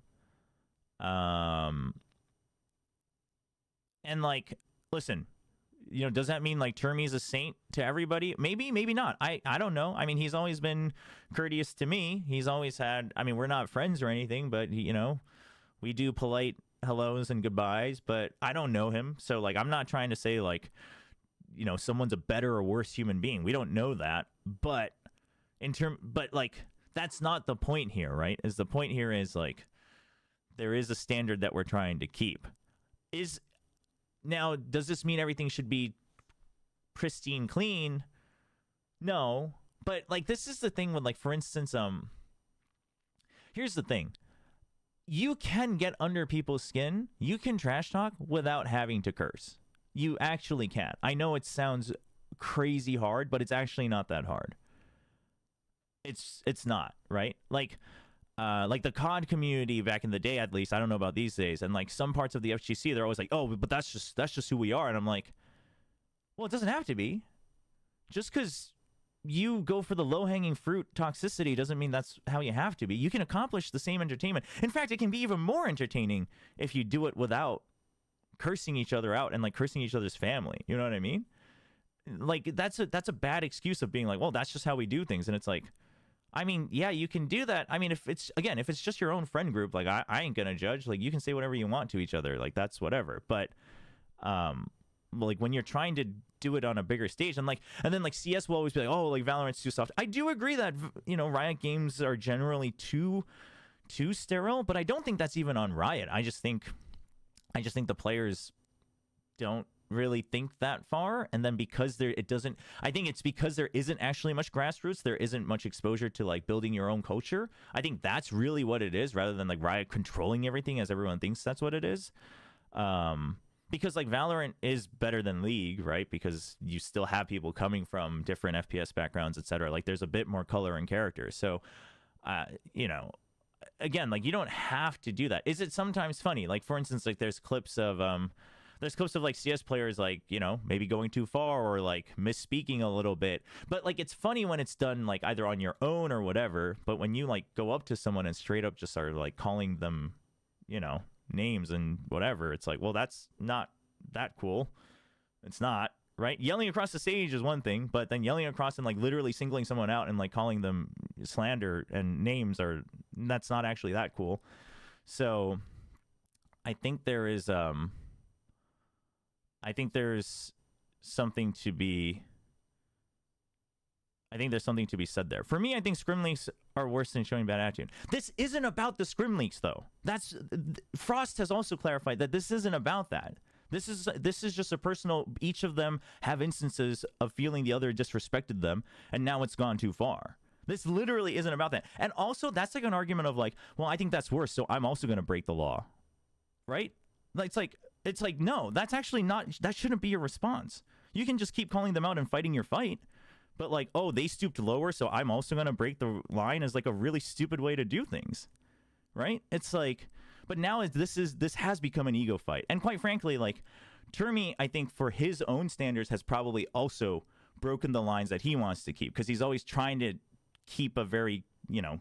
And like, listen, you know, does that mean like Termy's a saint to everybody? Maybe, maybe not. I don't know. I mean, he's always been courteous to me. He's always had, I mean, we're not friends or anything, but you know, we do polite hellos and goodbyes, but I don't know him. So like, I'm not trying to say like, you know, someone's a better or worse human being. We don't know that, but but like, that's not the point here, right? Is the point here is like, there is a standard that we're trying to keep. Now, does this mean everything should be pristine clean? No, but like, this is the thing with like, for instance, here's the thing. You can get under people's skin. You can trash talk without having to curse. You actually can. I know it sounds crazy hard, but it's actually not that hard. It's not, right? Like the COD community back in the day, at least, I don't know about these days, and like some parts of the FGC, they're always like, oh, but that's just who we are. And I'm like, well, it doesn't have to be. Just because you go for the low-hanging fruit toxicity doesn't mean that's how you have to be. You can accomplish the same entertainment. In fact, it can be even more entertaining if you do it without cursing each other out and like cursing each other's family. You know what I mean? Like, that's a bad excuse of being like, well, that's just how we do things. And it's like, I mean, yeah, you can do that. I mean, if it's just your own friend group, like I ain't gonna judge. Like, you can say whatever you want to each other. Like, that's whatever. But like when you're trying to do it on a bigger stage, and then CS will always be like, oh, like Valorant's too soft. I do agree that, you know, Riot games are generally too sterile, but I don't think that's even on Riot. I just think the players don't really think that far, and then because I think it's because there isn't actually much grassroots, there isn't much exposure to like building your own culture. I think that's really what it is, rather than like Riot controlling everything as everyone thinks that's what it is. Because like Valorant is better than League, right? Because you still have people coming from different FPS backgrounds, etc. Like, there's a bit more color and character. So you know, again, like, you don't have to do that. Is it sometimes funny? Like, for instance, like there's clips of like CS players, like, you know, maybe going too far or like misspeaking a little bit. But like, it's funny when it's done like either on your own or whatever. But when you like go up to someone and straight up just start like calling them, you know, names and whatever, it's like, well, that's not that cool. It's not, right? Yelling across the stage is one thing, but then yelling across and like literally singling someone out and like calling them slander and names that's not actually that cool. So I think there's something to be said there. For me, I think scrim leaks are worse than showing bad attitude. This isn't about the scrim leaks, though. Frost has also clarified that this isn't about that. This is just a personal, each of them have instances of feeling the other disrespected them, and now it's gone too far. This literally isn't about that. And also, that's like an argument of like, well, I think that's worse, so I'm also going to break the law. Right? It's like, no, that's actually not, that shouldn't be your response. You can just keep calling them out and fighting your fight. But like, oh, they stooped lower, so I'm also going to break the line, is like a really stupid way to do things. Right? It's like, but now this has become an ego fight. And quite frankly, like, Termy, I think for his own standards, has probably also broken the lines that he wants to keep, because he's always trying to keep a very, you know,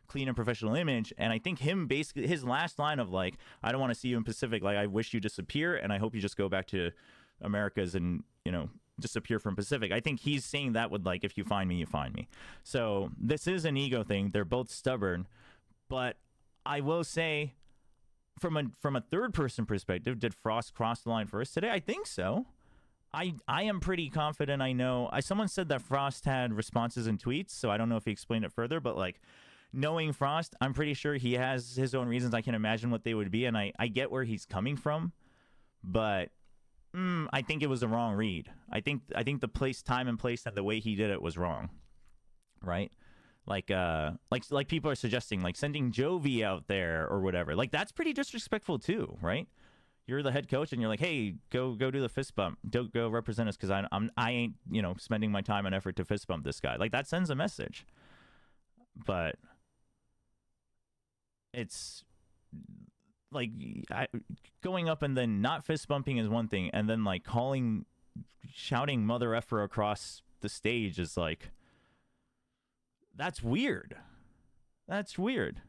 clean and professional image. And I think basically his last line of like, I don't want to see you in Pacific, like, I wish you disappear and I hope you just go back to Americas and, you know, disappear from Pacific. I think he's saying that with like, if you find me, you find me. So this is an ego thing. They're both stubborn, but I will say, from a third person perspective, did Frost cross the line first today? I think so. I am pretty confident. I know someone said that Frost had responses and tweets, so I don't know if he explained it further, but like, knowing Frost, I'm pretty sure he has his own reasons. I can imagine what they would be, and I get where he's coming from, but I think it was the wrong read. I think the time and place and the way he did it was wrong, right? Like people are suggesting, like sending Jovi out there or whatever. Like, that's pretty disrespectful too, right? You're the head coach and you're like, hey, go do the fist bump. Don't go represent us, because I ain't, you know, spending my time and effort to fist bump this guy. Like, that sends a message. But it's like, going up and then not fist bumping is one thing, and then like shouting mother effer across the stage is like, that's weird. That's weird.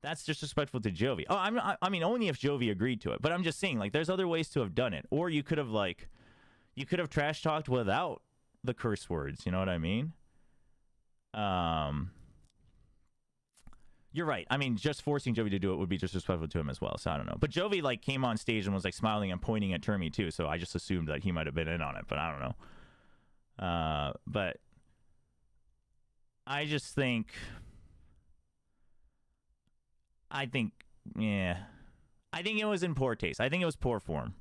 That's disrespectful to Jovi. Oh, I mean, only if Jovi agreed to it. But I'm just saying, like, there's other ways to have done it. Or you could have, like, trash talked without the curse words. You know what I mean? You're right. I mean, just forcing Jovi to do it would be disrespectful to him as well. So I don't know. But Jovi, like, came on stage and was, like, smiling and pointing at Termi, too. So I just assumed that he might have been in on it. But I don't know. But I just think... yeah. I think it was in poor taste. I think it was poor form.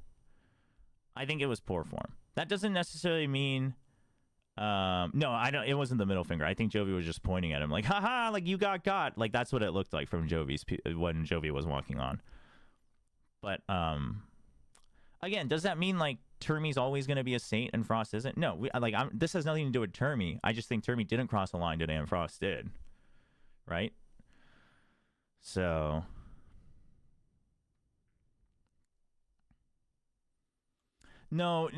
That doesn't necessarily mean... no, I don't. It wasn't the middle finger. I think Jovi was just pointing at him like, haha, like you got. Like that's what it looked like from Jovi's when Jovi was walking on. But again, does that mean like Termi's always going to be a saint and Frost isn't? No, this has nothing to do with Termi. I just think Termi didn't cross the line today and Frost did. Right? So no,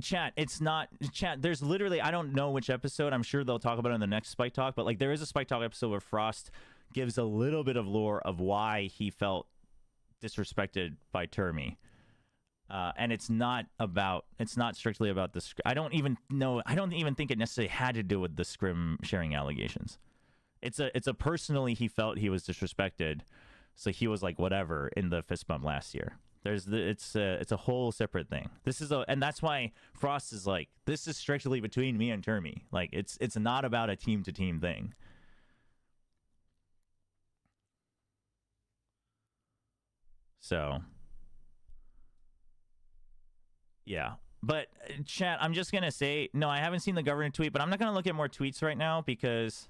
chat, it's not chat. There's literally, I don't know which episode. I'm sure they'll talk about it in the next Spike Talk, but like there is a Spike Talk episode where Frost gives a little bit of lore of why he felt disrespected by Termi. And it's not strictly about the I don't even think it necessarily had to do with the scrim sharing allegations. It's a personally he felt he was disrespected, so he was like whatever in the fist bump last year. It's a whole separate thing. And that's why Frost is like, this is strictly between me and Termi. Like it's not about a team to team thing. So yeah. But chat, I'm just gonna say no. I haven't seen the governor tweet, but I'm not gonna look at more tweets right now because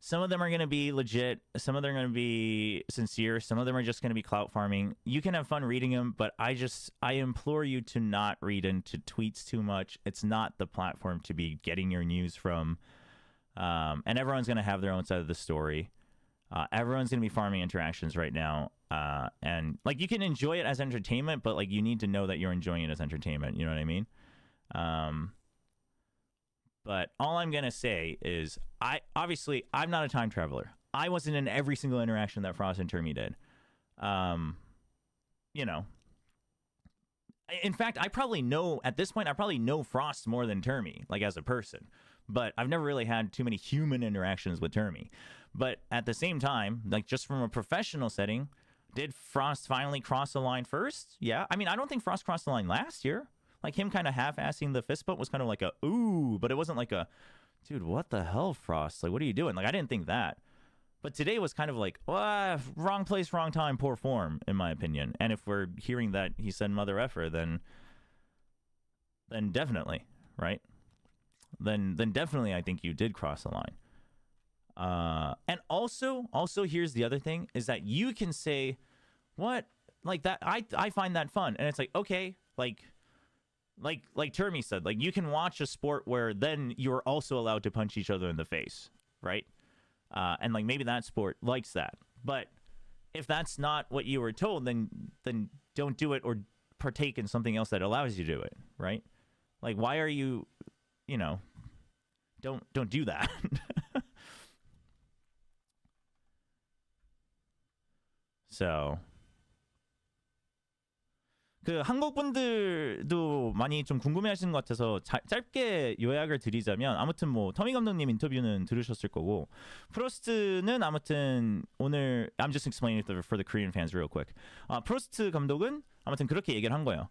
some of them are going to be legit. Some of them are going to be sincere. Some of them are just going to be clout farming. You can have fun reading them, but I implore you to not read into tweets too much. It's not the platform to be getting your news from. And everyone's going to have their own side of the story. Everyone's going to be farming interactions right now. And like you can enjoy it as entertainment, but like you need to know that you're enjoying it as entertainment. You know what I mean? But all I'm going to say is I'm not a time traveler. I wasn't in every single interaction that Frost and Termi did. You know. In fact, at this point, I probably know Frost more than Termi, like as a person. But I've never really had too many human interactions with Termi. But at the same time, like just from a professional setting, did Frost finally cross the line first? Yeah. I mean, I don't think Frost crossed the line last year. Like him kind of half-assing the fist bump was kind of like a ooh, but it wasn't like a, dude, what the hell, Frost? Like, what are you doing? Like, I didn't think that. But today was kind of like, wrong place, wrong time, poor form, in my opinion. And if we're hearing that he said mother effer, then definitely, right? Then definitely I think you did cross the line. And also here's the other thing, is that you can say, what? Like that, I find that fun. And it's like, okay, like Termi said, like you can watch a sport where then you're also allowed to punch each other in the face, right? And like maybe that sport likes that. But if that's not what you were told, then don't do it or partake in something else that allows you to do it, right? Like why are you, don't do that. So 한국 분들도 많이 좀 궁금해하시는 것 같아서 짧게 요약을 드리자면 아무튼 뭐 터미 감독님 인터뷰는 들으셨을 거고 프로스트는 아무튼 오늘 I'm just explaining it for the Korean fans real quick. 프로스트 감독은 아무튼 그렇게 얘기를 한 거예요.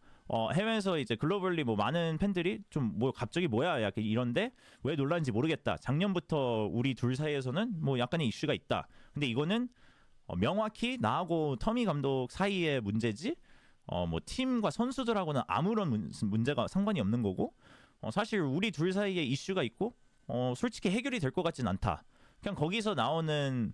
해외에서 이제 글로벌리 뭐 많은 팬들이 좀 뭐 갑자기 뭐야 약간 이런데 왜 놀라는지 모르겠다. 작년부터 우리 둘 사이에서는 뭐 약간의 이슈가 있다. 근데 이거는 명확히 나하고 터미 감독 사이의 문제지. 뭐 팀과 선수들하고는 아무런 문제가 상관이 없는 거고 사실 우리 둘 사이에 이슈가 있고 솔직히 해결이 될 것 같진 않다. 그냥 거기서 나오는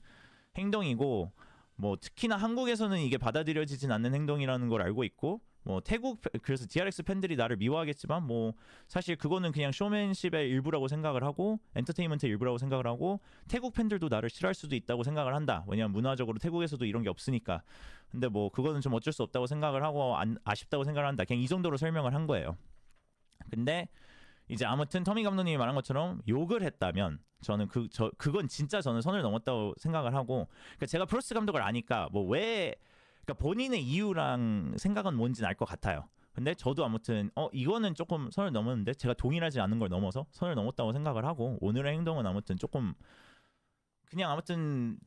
행동이고 뭐 특히나 한국에서는 이게 받아들여지진 않는 행동이라는 걸 알고 있고 뭐 태국 그래서 DRX 팬들이 나를 미워하겠지만 뭐 사실 그거는 그냥 쇼맨십의 일부라고 생각을 하고 엔터테인먼트의 일부라고 생각을 하고 태국 팬들도 나를 싫어할 수도 있다고 생각을 한다. 왜냐면 문화적으로 태국에서도 이런 게 없으니까. 근데 뭐 그거는 좀 어쩔 수 없다고 생각을 하고 아쉽다고 생각을 한다. 그냥 이 정도로 설명을 한 거예요. 근데 이제 아무튼 터미 감독님이 말한 것처럼 욕을 했다면 저는 그건 진짜 저는 선을 넘었다고 생각을 하고, 그러니까 제가 프로스트 감독을 아니까 뭐 왜, 그러니까 본인의 이유랑 생각은 뭔지는 알 것 같아요. 근데 저도 아무튼 이거는 조금 선을 넘었는데 제가 동일하지 않은 걸 넘어서 선을 넘었다고 생각을 하고, 오늘의 행동은 아무튼 조금 그냥 아무튼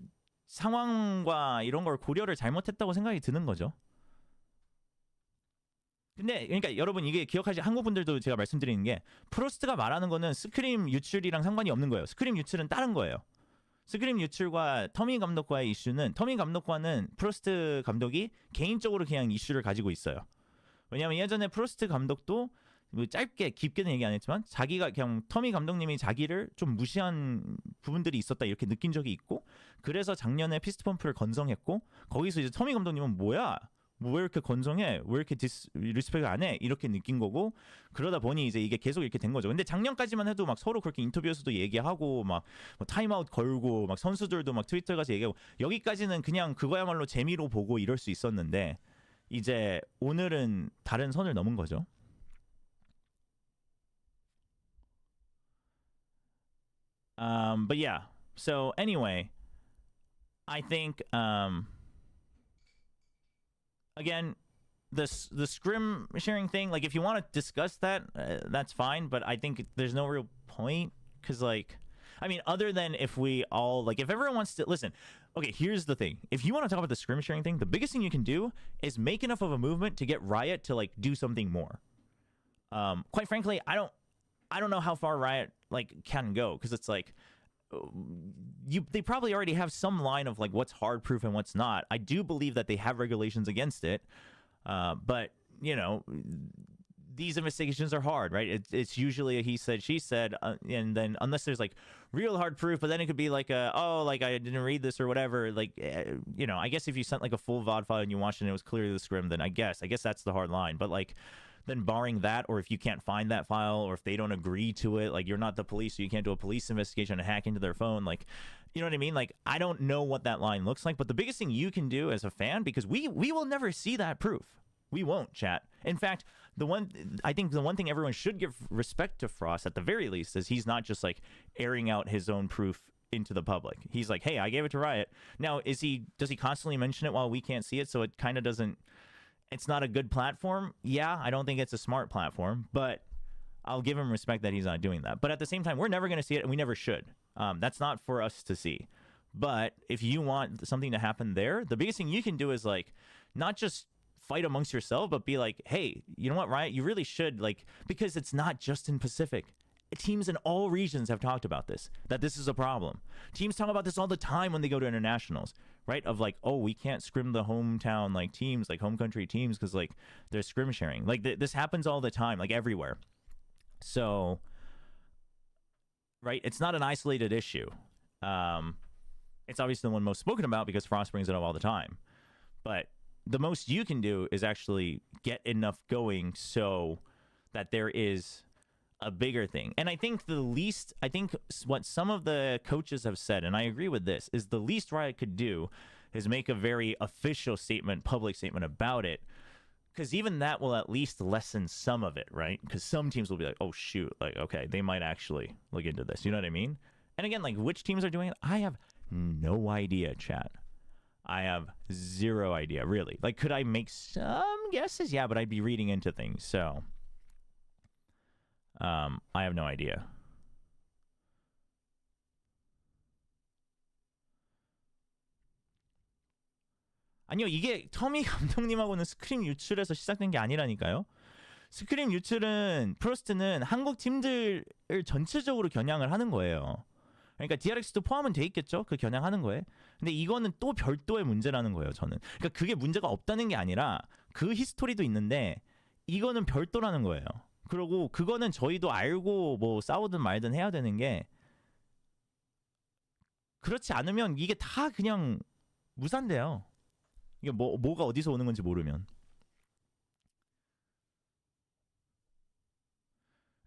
상황과 이런 걸 고려를 잘못했다고 생각이 드는 거죠. 근데 그러니까 여러분 이게 기억하시, 한국 분들도 제가 말씀드리는 게, 프로스트가 말하는 거는 스크림 유출이랑 상관이 없는 거예요. 스크림 유출은 다른 거예요. 스크림 유출과 터미 감독과의 이슈는, 터미 감독과는 프로스트 감독이 개인적으로 그냥 이슈를 가지고 있어요. 왜냐면 예전에 프로스트 감독도 뭐 짧게 깊게는 얘기 안 했지만 자기가 그냥 터미 감독님이 자기를 좀 무시한 부분들이 있었다 이렇게 느낀 적이 있고, 그래서 작년에 피스트펌프를 건성했고, 거기서 이제 터미 감독님은 뭐야? 뭐 왜 이렇게 건성해? 왜 이렇게 리스펙을 안 해? 이렇게 느낀 거고, 그러다 보니 이제 이게 계속 이렇게 된 거죠. 근데 작년까지만 해도 막 서로 그렇게 인터뷰에서도 얘기하고 막 뭐 타임아웃 걸고 막 선수들도 막 트위터 가서 얘기하고, 여기까지는 그냥 그거야말로 재미로 보고 이럴 수 있었는데, 이제 오늘은 다른 선을 넘은 거죠. But yeah. So anyway, I think again, the scrim sharing thing, like if you want to discuss that, that's fine, but I think there's no real point, because like, I mean, other than if we all, like, if everyone wants to listen, okay, here's the thing. If you want to talk about the scrim sharing thing, the biggest thing you can do is make enough of a movement to get Riot to like do something more. Quite frankly, I don't know how far Riot like can go, because it's like they probably already have some line of like what's hard proof and what's not. I do believe that they have regulations against it, but you know, these investigations are hard, right? It's usually a he said, she said, and then unless there's like real hard proof, but then it could be like like I didn't read this or whatever. Like, you know, I guess if you sent like a full VOD file and you watched it and it was clearly the scrim, then I guess that's the hard line. But like, then barring that, or if you can't find that file, or if they don't agree to it, like you're not the police, so you can't do a police investigation and hack into their phone, like, you know what I mean? Like, I don't know what that line looks like, but the biggest thing you can do as a fan, because we will never see that proof. We won't, chat. In fact, I think the one thing everyone should give respect to Frost at the very least is he's not just like airing out his own proof into the public. He's like, hey, I gave it to Riot. Now, does he constantly mention it while we can't see it? So it kind of doesn't, it's not a good platform. Yeah, I don't think it's a smart platform, but I'll give him respect that he's not doing that. But at the same time, we're never going to see it, and we never should. That's not for us to see. But if you want something to happen there, the biggest thing you can do is like not just fight amongst yourself, but be like, hey, you know what, Riot, you really should, like, because it's not just in Pacific. Teams in all regions have talked about this, that this is a problem. Teams talk about this all the time when they go to internationals, right? Of like, oh, we can't scrim the hometown like teams, like home country teams, because like they're scrim sharing. Like this happens all the time, like everywhere. So, right, it's not an isolated issue. It's obviously the one most spoken about because Frost brings it up all the time. But the most you can do is actually get enough going so that there is a bigger thing. And I think what some of the coaches have said, and I agree with this, is the least Riot could do is make a very official statement, public statement about it. Because even that will at least lessen some of it, right? Because some teams will be like, oh, shoot, like, okay, they might actually look into this. You know what I mean? And again, like, which teams are doing it? I have no idea, chat. I have zero idea, really. Like, could I make some guesses? Yeah, but I'd be reading into things, so I have no idea. 아니요, 이게 터미 감독님하고는 스크림 유출에서 시작된 게 아니라니까요. 스크림 유출은 프로스트는 한국 팀들을 전체적으로 겨냥을 하는 거예요. 그러니까 DRX도 포함은 돼 있겠죠? 그 겨냥하는 거에. 근데 이거는 또 별도의 문제라는 거예요, 저는. 그러니까 그게 문제가 없다는 게 아니라 그 히스토리도 있는데 이거는 별도라는 거예요. 그리고 그거는 저희도 알고 뭐 싸우든 말든 해야 되는 게, 그렇지 않으면 이게 다 그냥 무산돼요. 이게 뭐가 어디서 오는 건지 모르면.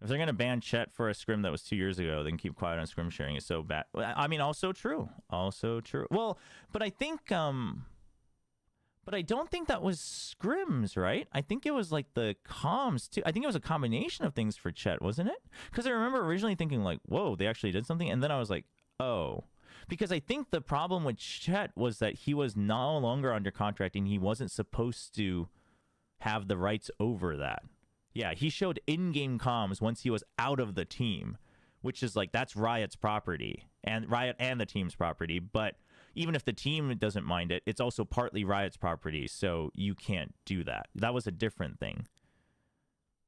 If they're gonna ban chat for a scrim that was 2 years ago, then keep quiet on scrim sharing is so bad. I mean, also true. Well, but I think But I don't think that was scrims, right? I think it was like the comms too. I think it was a combination of things for Chet, wasn't it? Because I remember originally thinking like, whoa, they actually did something. And then I was like, oh. Because I think the problem with Chet was that he was no longer under contract and he wasn't supposed to have the rights over that. Yeah, he showed in-game comms once he was out of the team, which is like, that's Riot's property. And Riot and the team's property. But even if the team doesn't mind it, it's also partly Riot's property, so you can't do that. That was a different thing.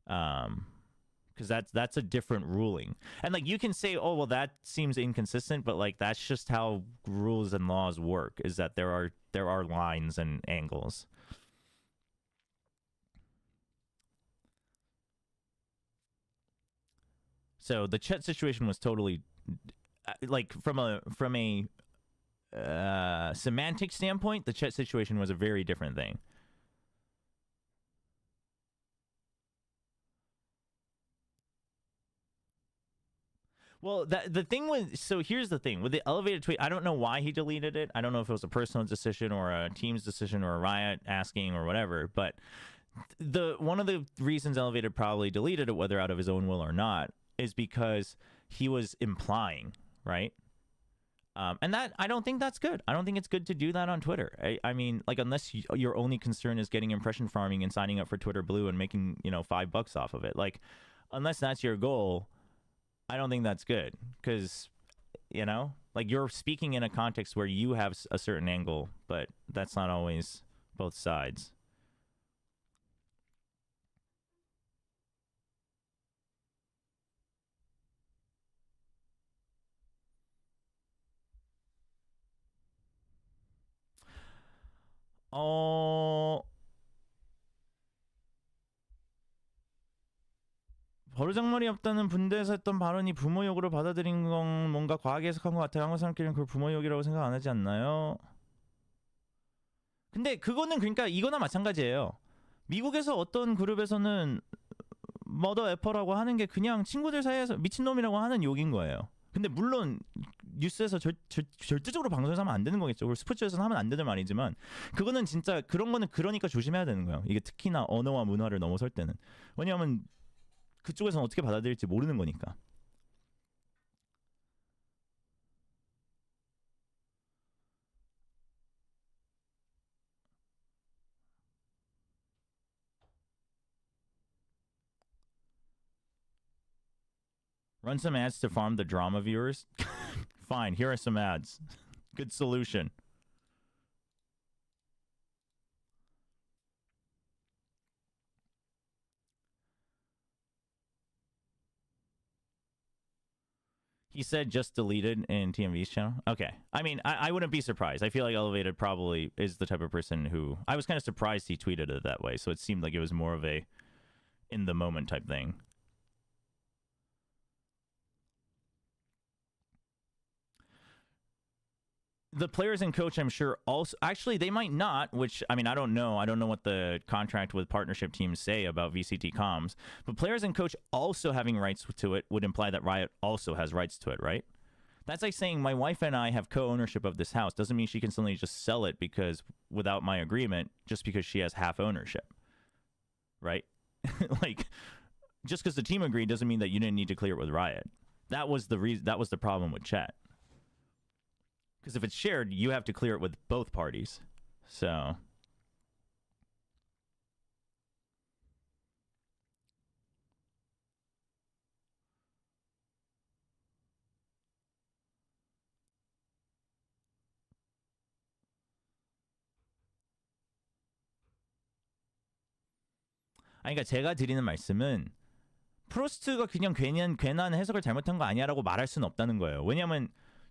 Because that's a different ruling. And like you can say, oh well, that seems inconsistent, but like that's just how rules and laws work, is that there are lines and angles. So the Chet situation was totally like from a semantic standpoint, the Chet situation was a very different thing. Well, the thing with, so here's the thing with the elevated tweet. I don't know why he deleted it. I don't know if it was a personal decision or a team's decision or a Riot asking or whatever. But one of the reasons Elevated probably deleted it, whether out of his own will or not, is because he was implying, right? And that, I don't think that's good. I don't think it's good to do that on Twitter. I mean, like, unless your only concern is getting impression farming and signing up for Twitter Blue and making, you know, $5 off of it. Like, unless that's your goal, I don't think that's good. Because, you know, like, you're speaking in a context where you have a certain angle, but that's not always both sides. 버르장머리 없다는 분대에서 했던 발언이 부모욕으로 받아들인 건 뭔가 과하게 해석한 것 같아요. 한국 사람끼리는 그걸 부모욕이라고 생각 안 하지 않나요? 근데 그거는 그러니까 이거나 마찬가지예요. 미국에서 어떤 그룹에서는 머더 에퍼라고 하는 게 그냥 친구들 사이에서 미친놈이라고 하는 욕인 거예요. 근데 물론 뉴스에서 절대적으로 방송에서 하면 안 되는 거겠죠. 스포츠에서는 하면 안 되는 말이지만 그거는 진짜 그런 거는 그러니까 조심해야 되는 거예요. 이게 특히나 언어와 문화를 넘어설 때는. 왜냐하면 그쪽에서는 어떻게 받아들일지 모르는 거니까. Run some ads to farm the drama viewers? Fine, here are some ads. Good solution. He said just deleted in TMV's channel? Okay. I mean, I wouldn't be surprised. I feel like Elevated probably is the type of person who... I was kind of surprised he tweeted it that way, so it seemed like it was more of a in-the-moment type thing. The players and coach, I'm sure, also... Actually, they might not, which, I mean, I don't know. I don't know what the contract with partnership teams say about VCT comms. But players and coach also having rights to it would imply that Riot also has rights to it, right? That's like saying my wife and I have co-ownership of this house. Doesn't mean she can suddenly just sell it because without my agreement, just because she has half ownership, right? Like, just because the team agreed doesn't mean that you didn't need to clear it with Riot. That was the reason. That was the problem with chat. Because if it's shared, you have to clear it with both parties. So... 아니, 그러니까 제가 드리는 말씀은 프로스트가 그냥 괜한 해석을 잘못한 거 아니야라고 말할 수는 없다는 거예요. 왜냐면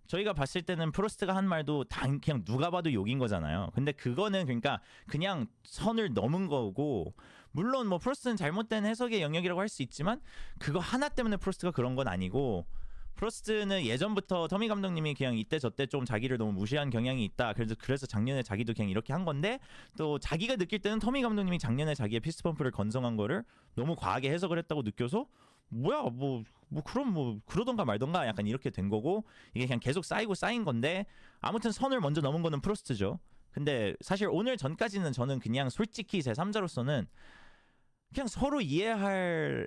저희가 봤을 때는 프로스트가 한 말도 그냥 누가 봐도 욕인 거잖아요. 근데 그거는 그러니까 그냥 선을 넘은 거고, 물론 뭐 프로스트는 잘못된 해석의 영역이라고 할 수 있지만 그거 하나 때문에 프로스트가 그런 건 아니고, 프로스트는 예전부터 터미 감독님이 그냥 이때 저때 좀 자기를 너무 무시한 경향이 있다. 그래서 작년에 자기도 그냥 이렇게 한 건데, 또 자기가 느낄 때는 터미 감독님이 작년에 자기의 피스트펌프를 건성한 거를 너무 과하게 해석을 했다고 느껴서 뭐야 그럼 그러던가 말던가 약간 이렇게 된 거고, 이게 그냥 계속 쌓이고 쌓인 건데, 아무튼 선을 먼저 넘은 거는 프로스트죠. 근데 사실 오늘 전까지는 저는 그냥 솔직히 제 3자로서는 그냥 서로 이해할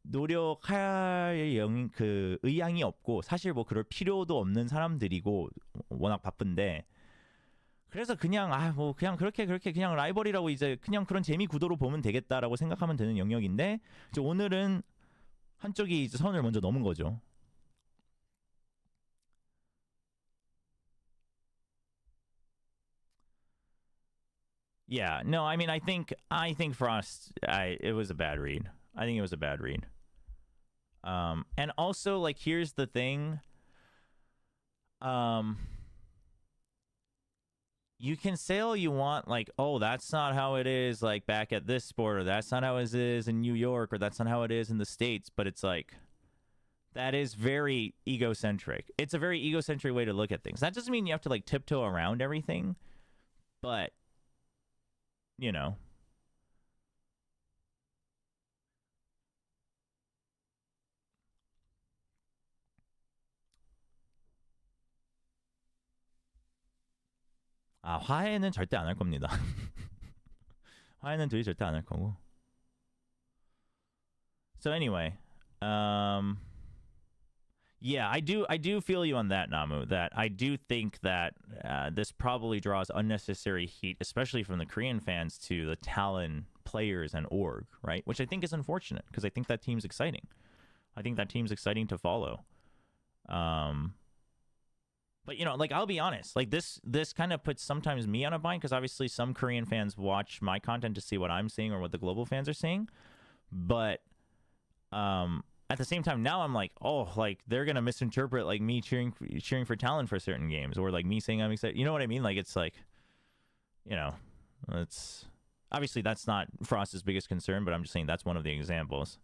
노력할 그 의향이 없고 사실 뭐 그럴 필요도 없는 사람들이고 워낙 바쁜데 그래서 그냥 뭐 그냥 그렇게 그냥 라이벌이라고 이제 그냥 그런 재미 구도로 보면 되겠다라고 생각하면 되는 영역인데 이제 오늘은 한쪽이 이제 선을 먼저 넘은 거죠. Yeah, no, I mean, I think Frost, it was a bad read. I think it was a bad read. And also, like, here's the thing. You can say all you want, like, oh, that's not how it is, like, back at this sport, or that's not how it is in New York, or that's not how it is in the States, but it's like, that is very egocentric. It's a very egocentric way to look at things. That doesn't mean you have to, like, tiptoe around everything, but you know. 화해는 절대 안 할 겁니다. 화해는 둘이 절대 안 할 거고. So anyway, yeah, I do feel you on that, Namu. That I do think that this probably draws unnecessary heat, especially from the Korean fans, to the TLN players and org, right? Which I think is unfortunate because I think that team's exciting. I think that team's exciting to follow. But you know, like I'll be honest, like this kind of puts sometimes me on a bind because obviously some Korean fans watch my content to see what I'm seeing or what the global fans are seeing, but at the same time, now I'm like, oh, like they're gonna misinterpret like me cheering for talent for certain games, or like me saying I'm excited. You know what I mean? Like it's like, you know, it's obviously that's not Frost's biggest concern, but I'm just saying that's one of the examples.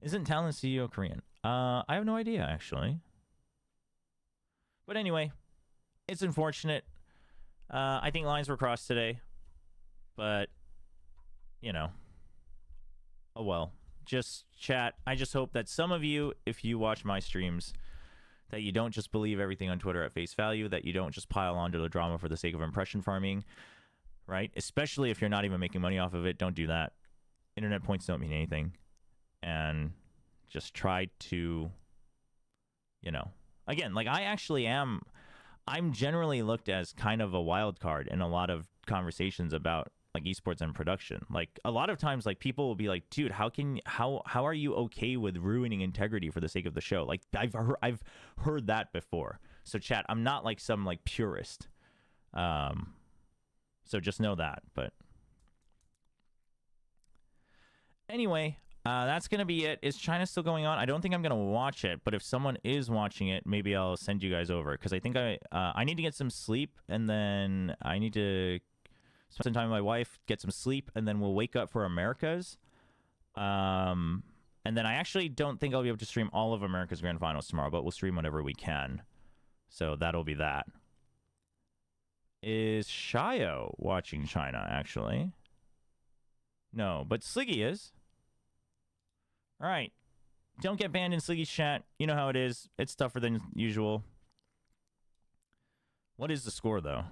Isn't Talent CEO Korean? I have no idea actually. But anyway, it's unfortunate. I think lines were crossed today, but you know, oh well. Just chat. I just hope that some of you, if you watch my streams, that you don't just believe everything on Twitter at face value, that you don't just pile onto the drama for the sake of impression farming, right? Especially if you're not even making money off of it, don't do that. Internet points don't mean anything. And just try to, you know, again, like I'm generally looked as kind of a wild card in a lot of conversations about like esports and production. Like a lot of times, like people will be like, dude, how are you okay with ruining integrity for the sake of the show? Like I've heard that before. So chat, I'm not like some like purist. So just know that. But anyway, that's going to be it. Is China still going on? I don't think I'm going to watch it, but if someone is watching it, maybe I'll send you guys over, because I think I need to get some sleep, and then I need to spend some time with my wife, get some sleep, and then we'll wake up for Americas. And then I actually don't think I'll be able to stream all of America's Grand Finals tomorrow, but we'll stream whenever we can. So that'll be that. Is Shayo watching China, actually? No, but Sliggy is. All right. Don't get banned in Sliggy's chat. You know how it is. It's tougher than usual. What is the score, though?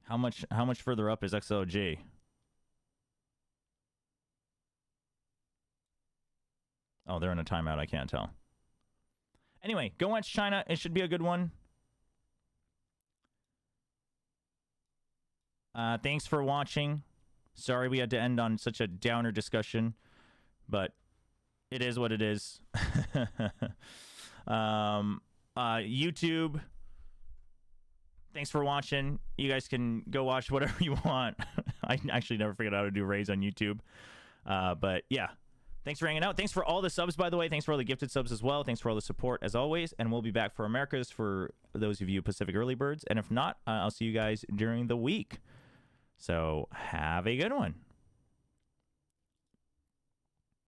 How much further up is XLG? Oh, they're in a timeout. I can't tell. Anyway, go watch China. It should be a good one. Thanks for watching. Sorry we had to end on such a downer discussion, but it is what it is. YouTube, thanks for watching. You guys can go watch whatever you want. I actually never figured out how to do raids on YouTube. But yeah, thanks for hanging out. Thanks for all the subs, by the way. Thanks for all the gifted subs as well. Thanks for all the support, as always. And we'll be back for Americas for those of you Pacific early birds. And if not, I'll see you guys during the week. So have a good one.